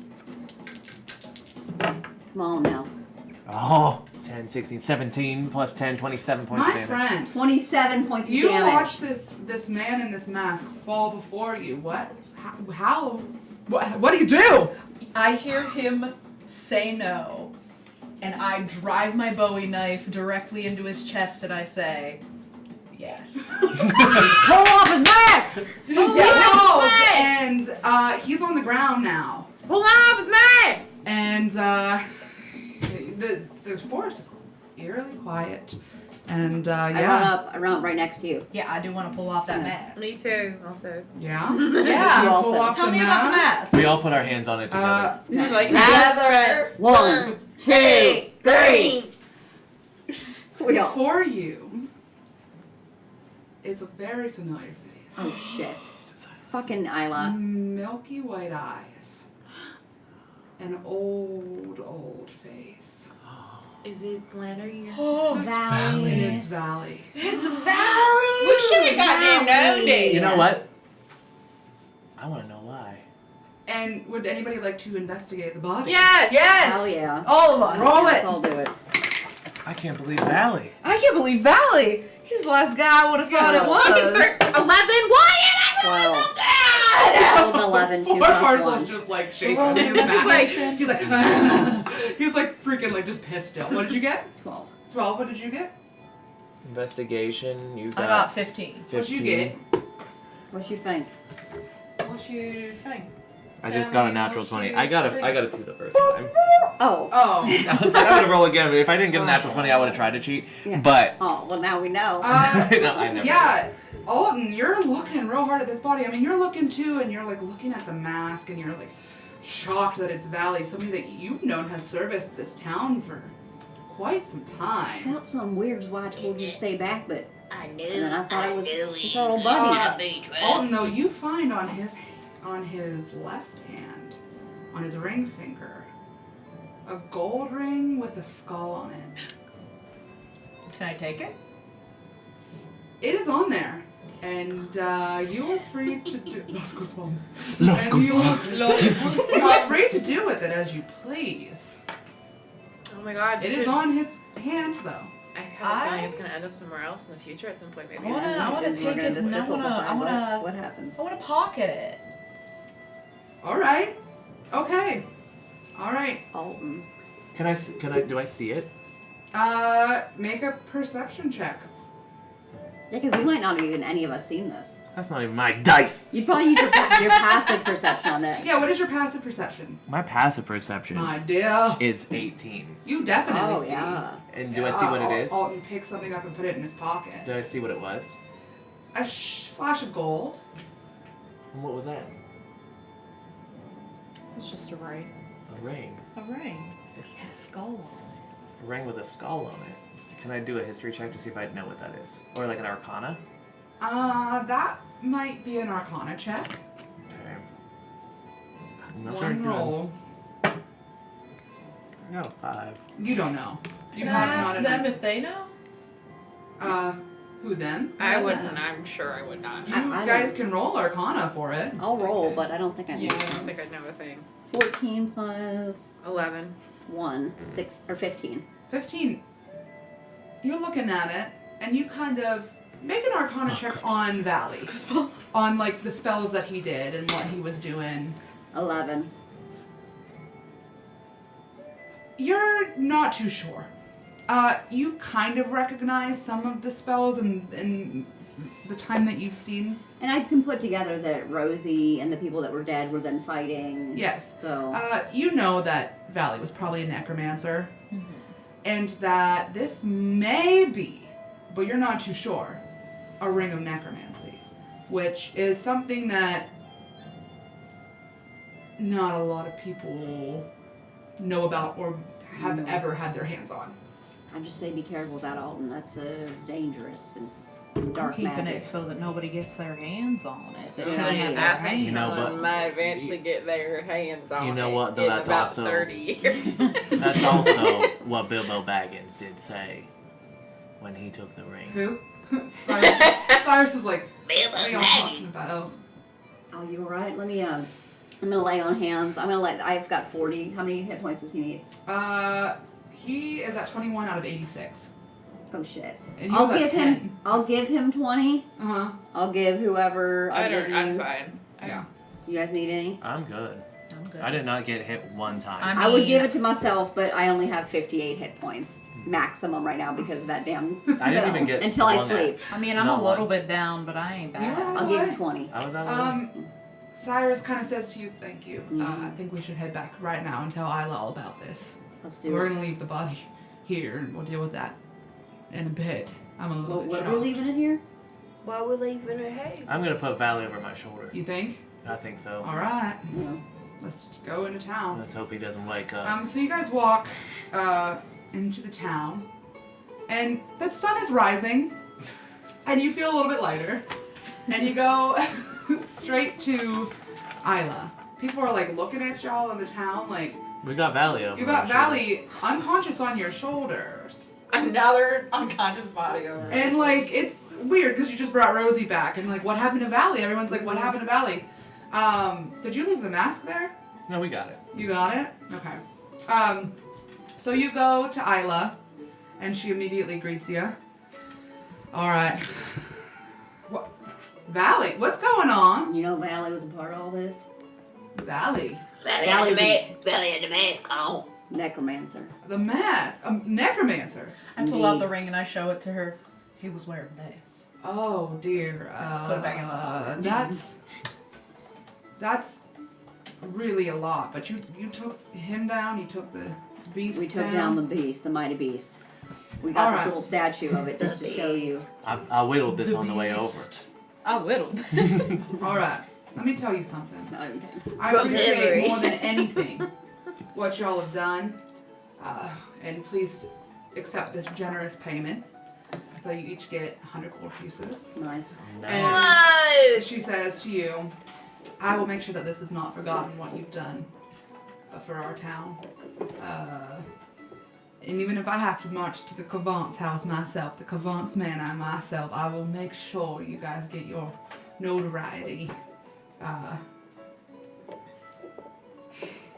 Come on now.
Oh, 10, 16, 17 plus 10, 27 points of
My
damage.
friend,
27 points of
you
damage.
watch this man in this mask fall before you. What? How? What do you do?
I hear him say no, and I drive my Bowie knife directly into his chest, and I say, "Yes."
Pull off his mask!
He
no
goes,
way!
and he's on the ground now.
Pull off his mask.
And the forest is eerily quiet. And
I run
yeah.
up. I run up right next to you.
Yeah, I do want to pull off that mask.
Me too. Also.
Yeah?
Yeah.
You
You
pull
also.
off
Tell me about the mask.
We all put our hands on it together.
Like
Together. 1, 2, 3. We all.
Before you is a very familiar face.
Oh shit. Fucking Isla.
Milky white eyes. An old face.
Is it Flannery?
Valley.
And it's Valley.
It's Valley.
We should have goddamn known it.
You know what? I want to know why.
And would anybody like to investigate the body?
Yes.
Yes.
Hell yeah.
All of us.
Roll
Let's
it.
all do it.
I can't believe Valley.
I can't believe Valley. He's the last guy I would have thought it was.
11. Why?
12. I rolled 11. 2
Poor
plus
Parcel
1.
just like shaking.
Roll
He's like,
investigation.
he's like, he's like freaking like just pissed still. What did you get?
12.
12. What did you get?
Investigation, you
I
got
got 15.
15.
What'd you get?
What you think?
What you think?
I just got a natural 20. I got a 2 the first time.
Oh.
Oh.
I was like, I'm gonna roll again, but if I didn't get a natural 20, I would have tried to cheat.
Yeah.
But
Oh, well now we know.
no, I never.
Yeah, Alden, you're looking real hard at this body. I mean, you're looking too, and you're like looking at the mask, and you're like shocked that it's Valley, somebody that you've known has serviced this town for quite some
I
time.
felt some weird is why I told you to stay back, but
I knew.
and then I thought it was
knew
just
he
our old
could
buddy.
not be
Alden, though,
trusted.
you find on his left hand, on his ring finger, a gold ring with a skull on it.
Can I take it?
It is on there. And you are free to do. Los Goosebumps.
Los
And you are free to do with it as you please.
Oh my god.
It is on his hand, though.
I have a feeling it's gonna end up somewhere else in the future at some point. Maybe.
I wanna
And we're
take
gonna
it. And I
this will decide
wanna.
what happens.
I wanna pocket it.
All right. Okay. All right.
Alton.
Do I see it?
Make a perception check.
Yeah, because we might not have even any of us seen this.
That's not even my dice.
You'd probably use your passive perception on this.
Yeah. What is your passive perception?
My passive perception
My dear.
is 18.
You definitely
Oh
see.
yeah.
And do I see what it is?
Alton picks something up and put it in his pocket.
Did I see what it was?
A flash of gold.
And what was that?
It's just a ring.
A ring.
A ring. It had a skull on
A ring with a skull on it. Can I do a history check to see if I know what that is? Or like an arcana?
That might be an Arcana check.
Okay. I'm not very
One
good.
roll.
I got a 5.
You don't know. You
Can I
have
ask
not
them
enough-
if they know?
Who then?
I wouldn't. I'm sure I would not.
You
I
guys
don't-
can roll Arcana for it.
I'll roll, but I don't think I know.
Yeah, I don't think I'd know a thing.
14 plus
11.
1, 6 or 15.
15. You're looking at it, and you kind of make an Arcana check on Valley. On, like, the spells that he did and what he was doing.
11.
You're not too sure. You kind of recognize some of the spells in the time that you've seen.
And I can put together that Rosie and the people that were dead were then fighting.
Yes.
So
You know that Valley was probably a necromancer. And that this may be, but you're not too sure, a ring of necromancy. Which is something that not a lot of people know about or have ever had their hands on.
I just say be careful with that, Alton. That's dangerous and dark
Keeping
magic.
it so that nobody gets their hands on it. They
So
shouldn't have their
I
think
hands
You know,
someone
but-
might eventually get their hands on
You know
it
what, though,
in
that's
about
also-
30 years.
That's also what Bilbo Baggins did say when he took the ring.
Who? Cyrus is like, what are y'all talking about?
Oh, you alright? Let me I'm gonna lay on hands. I've got 40. How many hit points does he need?
He is at 21 out of 86.
Oh shit.
And he was at 10.
I'll give him 20.
Uh-huh.
I'll give whoever
I'm
you.
fine.
Yeah.
Do you guys need any?
I'm good.
I'm good.
I did not get hit one time.
I would give it to myself, but I only have 58 hit points maximum right now because of that damn spell.
I didn't even get
until I
swung at.
sleep.
I mean, I'm
Not
a little
once.
bit down, but I ain't bad.
Yeah.
I'll give him 20.
I was out of
Cyrus kind of says to you, thank you. I think we should head back right now and tell Isla all about this.
Let's do
We're
it.
going to leave the body here and we'll deal with that in a bit. I'm a little bit
What
shocked.
are we leaving it here?
Why we're leaving her hay?
I'm gonna put Valley over my shoulder.
You think?
I think so.
Alright.
No.
Let's just go into town.
Let's hope he doesn't wake up.
So you guys walk into the town, and the sun is rising, and you feel a little bit lighter, and you go straight to Isla. People are like looking at y'all in the town, like
We got Valley over
you
my
got
shoulder.
Valley unconscious on your shoulders,
Another unconscious body over.
and like it's weird because you just brought Rosie back, and like what happened to Valley? Everyone's like, what happened to Valley? Did you leave the mask there?
No, we got it.
You got it? Okay. So you go to Isla, and she immediately greets you. Alright. What? Valley, what's going on?
You know Valley was a part of all this?
Valley.
Valley's
Belly in the mask. Oh.
necromancer.
The mask. Necromancer.
I pull out the
Indeed.
ring and I show it to her. He was wearing this.
Oh dear.
Put it back in the
That's really a lot. But you took him down, you took the beast
We took down the beast, the mighty beast. We got this
Alright.
little statue of it just to show you.
I whittled this on the way over.
I whittled.
Alright. Let me tell you something.
Okay.
I
From
appreciate
memory.
more than anything what y'all have done. And please accept this generous payment. So you each get 100 gold pieces.
Nice.
And she says to you, I will make sure that this is not forgotten what you've done for our town. And even if I have to march to the Corvan's house myself, the Corvan's manor myself, I will make sure you guys get your notoriety.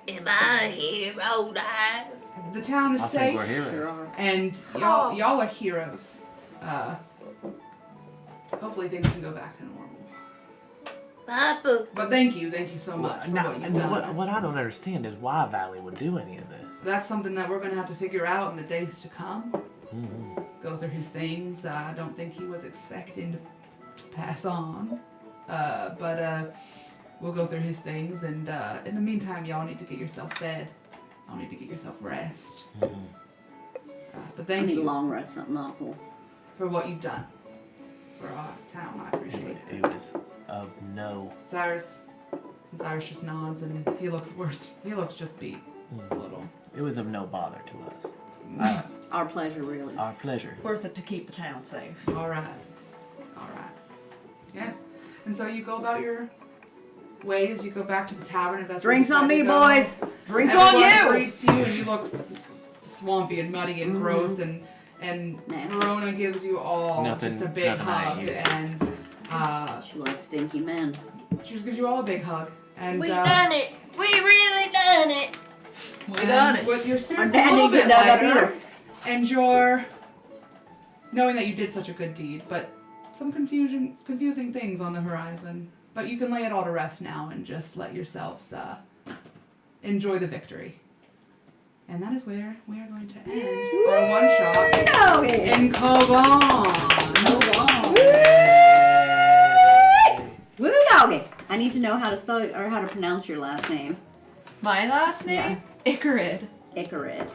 Am I a hero now?
The town is
I
safe.
think we're heroes.
And y'all are heroes. Hopefully things can go back to normal.
Papa.
But thank you so much for what you've done.
What I don't understand is why Valley would do any of this.
So that's something that we're gonna have to figure out in the days to come.
Mm-hmm.
Go through his things. I don't think he was expecting to pass on. But we'll go through his things, and in the meantime, y'all need to get yourself fed. Y'all need to get yourself rest.
Mm-hmm.
But
I
thank
need a
you
long rest, something awful.
for what you've done for our town. I appreciate it.
It was of no.
Cyrus just nods, and he looks worse. He looks just beat a little.
It was of no bother to us.
Our pleasure, really.
Our pleasure.
Worth it to keep the town safe.
All right. Yeah. And so you go about your ways. You go back to the tavern if that's where you
Drinks on
decide
me,
to go.
boys!
Drinks on
Everyone
you!
greets you, and you look swampy and muddy and gross. And
Nasty.
Verona gives you all just a big
nothing I
hug,
ain't used to.
and
She likes stinky men.
she just gives you all a big hug. And
We done it. We really done it.
We
and
done it.
with your spirits
Our
a
dad
little
didn't
bit
get dug up
lighter,
either.
and you're knowing that you did such a good deed, but some confusing things on the horizon. But you can lay it all to rest now and just let yourselves enjoy the victory. And that is where we are going to end our one shot in Corvan.
Woo doggy! I need to know how to spell or how to pronounce your last name.
My last name? Icarid.
Icarid.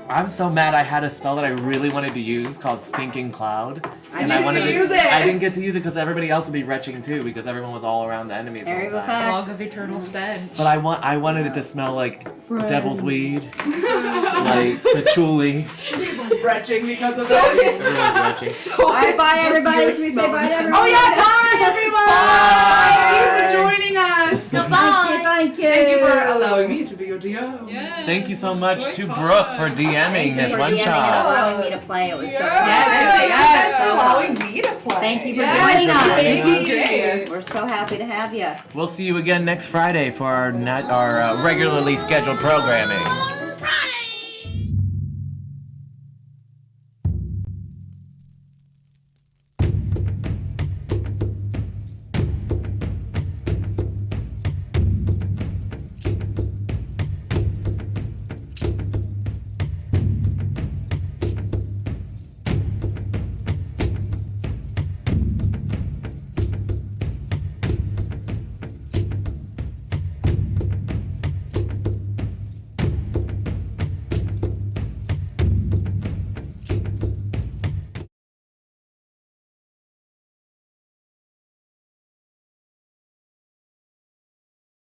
I'm so mad I had a spell that I really wanted to use called Stinking Cloud.
I
And I
didn't
wanted to
use it!
I didn't get to use it because everybody else would be retching too because everyone was all around the enemies all
Area
the
of
time.
effect.
Log of eternal stench.
But I wanted it to smell like devil's weed, like patchouli.
Retching because of
Everyone
that.
was retching.
Alright, bye everybody. Should we say bye to everyone?
Oh yeah, bye everyone! Thank you for joining us.
Thank you.
Thank you for allowing me to be your DM.
Thank you so much to Brooke for DMing this
for
one
DMing and
shot.
allowing me to play. It was so fun.
Yes.
For allowing me to play.
Thank you for
Yes,
joining us.
this is great.
We're so happy to have you.
We'll see you again next Friday for our regularly scheduled programming.
Friday.